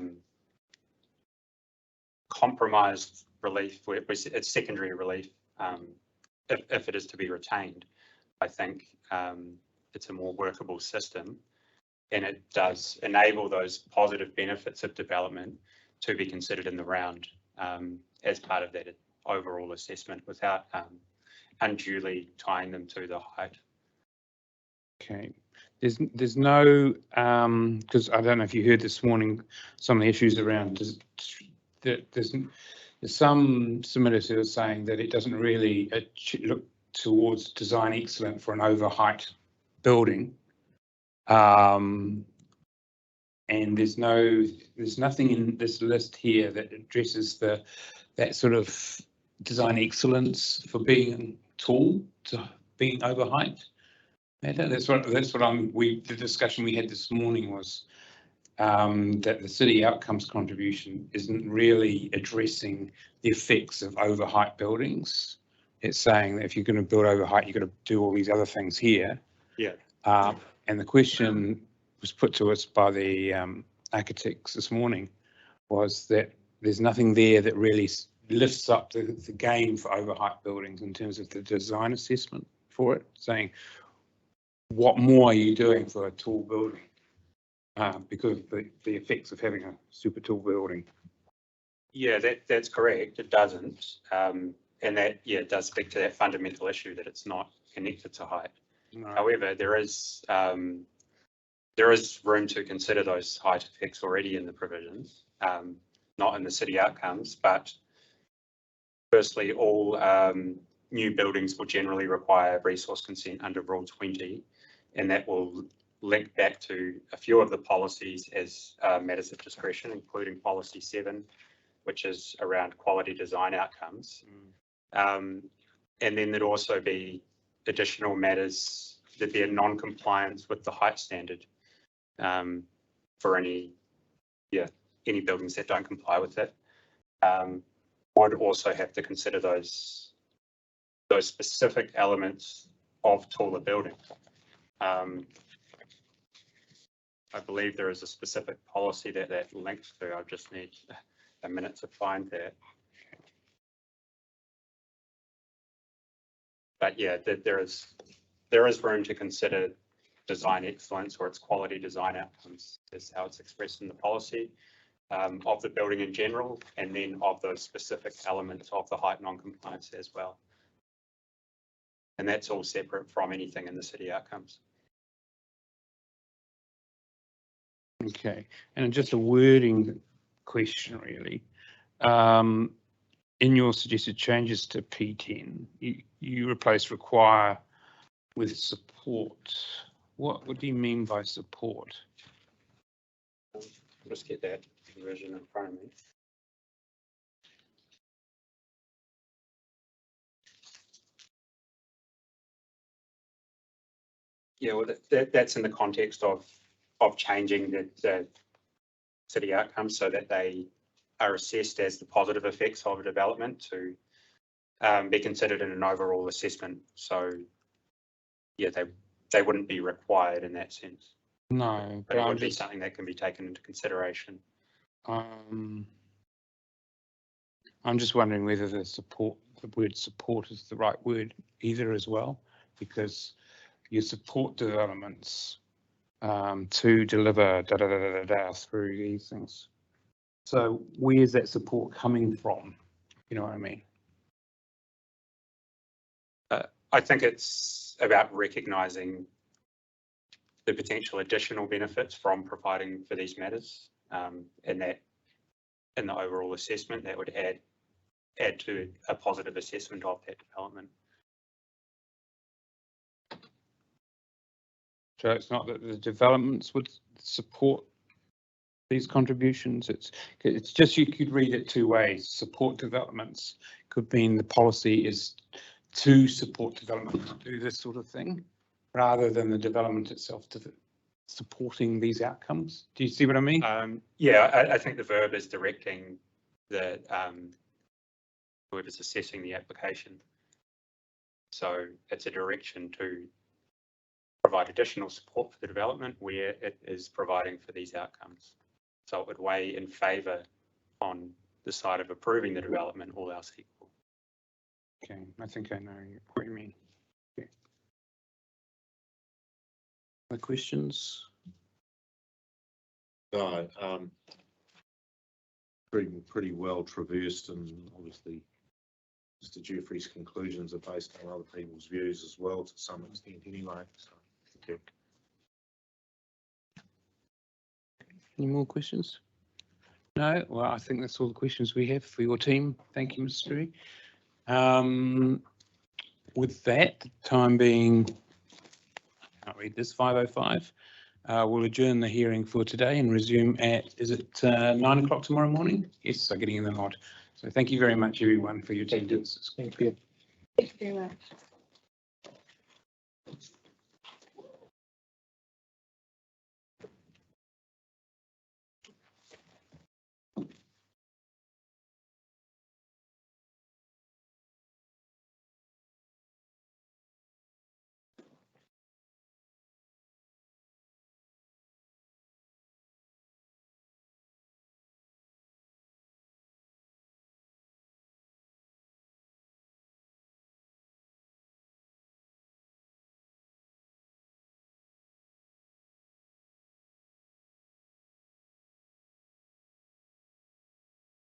compromised relief, where it's secondary relief, if it is to be retained. I think it's a more workable system, and it does enable those positive benefits of development to be considered in the round as part of that overall assessment without unduly tying them to the height. Okay, there's no, because I don't know if you heard this morning, some of the issues around there's some submitters who are saying that it doesn't really look towards design excellence for an over height building. And there's nothing in this list here that addresses that sort of design excellence for being tall to being over height. That's what the discussion we had this morning was that the city outcomes contribution isn't really addressing the effects of over height buildings. It's saying that if you're going to build over height, you've got to do all these other things here. Yeah. And the question was put to us by the architects this morning was that there's nothing there that really lifts up the game for over height buildings in terms of the design assessment for it, saying what more are you doing for a tall building because of the effects of having a super tall building. Yeah, that's correct. It doesn't. And that, it does speak to that fundamental issue that it's not connected to height. No. However, there is room to consider those height effects already in the provisions, not in the city outcomes, but firstly, all new buildings will generally require resource consent under Rule 20, and that will link back to a few of the policies as matters of discretion, including Policy 7, which is around quality design outcomes. And then there'd also be additional matters, there'd be a non-compliance with the height standard for any buildings that don't comply with it. Would also have to consider those specific elements of taller building. I believe there is a specific policy that links to. I just need a minute to find that. But yeah, there is room to consider design excellence or its quality design outcomes, is how it's expressed in the policy, of the building in general, and then of those specific elements of the height non-compliance as well. And that's all separate from anything in the city outcomes. Okay, and just a wording question really. In your suggested changes to P10, you replace require with support. What do you mean by support? Just get that version in front of me. Yeah, well, that's in the context of changing the city outcomes so that they are assessed as the positive effects of a development to be considered in an overall assessment. So yeah, they wouldn't be required in that sense. No, but it would be something that can be taken into consideration. I'm just wondering whether the word support is the right word either as well, because you support developments to deliver through these things. So where's that support coming from? You know what I mean? I think it's about recognising the potential additional benefits from providing for these matters, and that in the overall assessment that would add to a positive assessment of that development. So it's not that the developments would support these contributions. It's just, you could read it two ways. Support developments could mean the policy is to support development to do this sort of thing, rather than the development itself to supporting these outcomes. Do you see what I mean? Yeah, I think the verb is directing the whoever's assessing the application. So it's a direction to provide additional support for the development where it is providing for these outcomes. So it would weigh in favour on the side of approving the development, all else equal. Okay, I think I know what you mean. Okay. Other questions? No, pretty well traversed, and obviously Mr. Jeffrey's conclusions are based on other people's views as well to some extent anyway. So, okay. Any more questions? No, well, I think that's all the questions we have for your team. Thank you, Mr. Sterry. With that, time being, I can't read this, 5:05. We'll adjourn the hearing for today and resume at, is it 9 o'clock tomorrow morning? Yes, I'm getting in the nod. So thank you very much, everyone, for your attendance. Thank you. Thank you very much.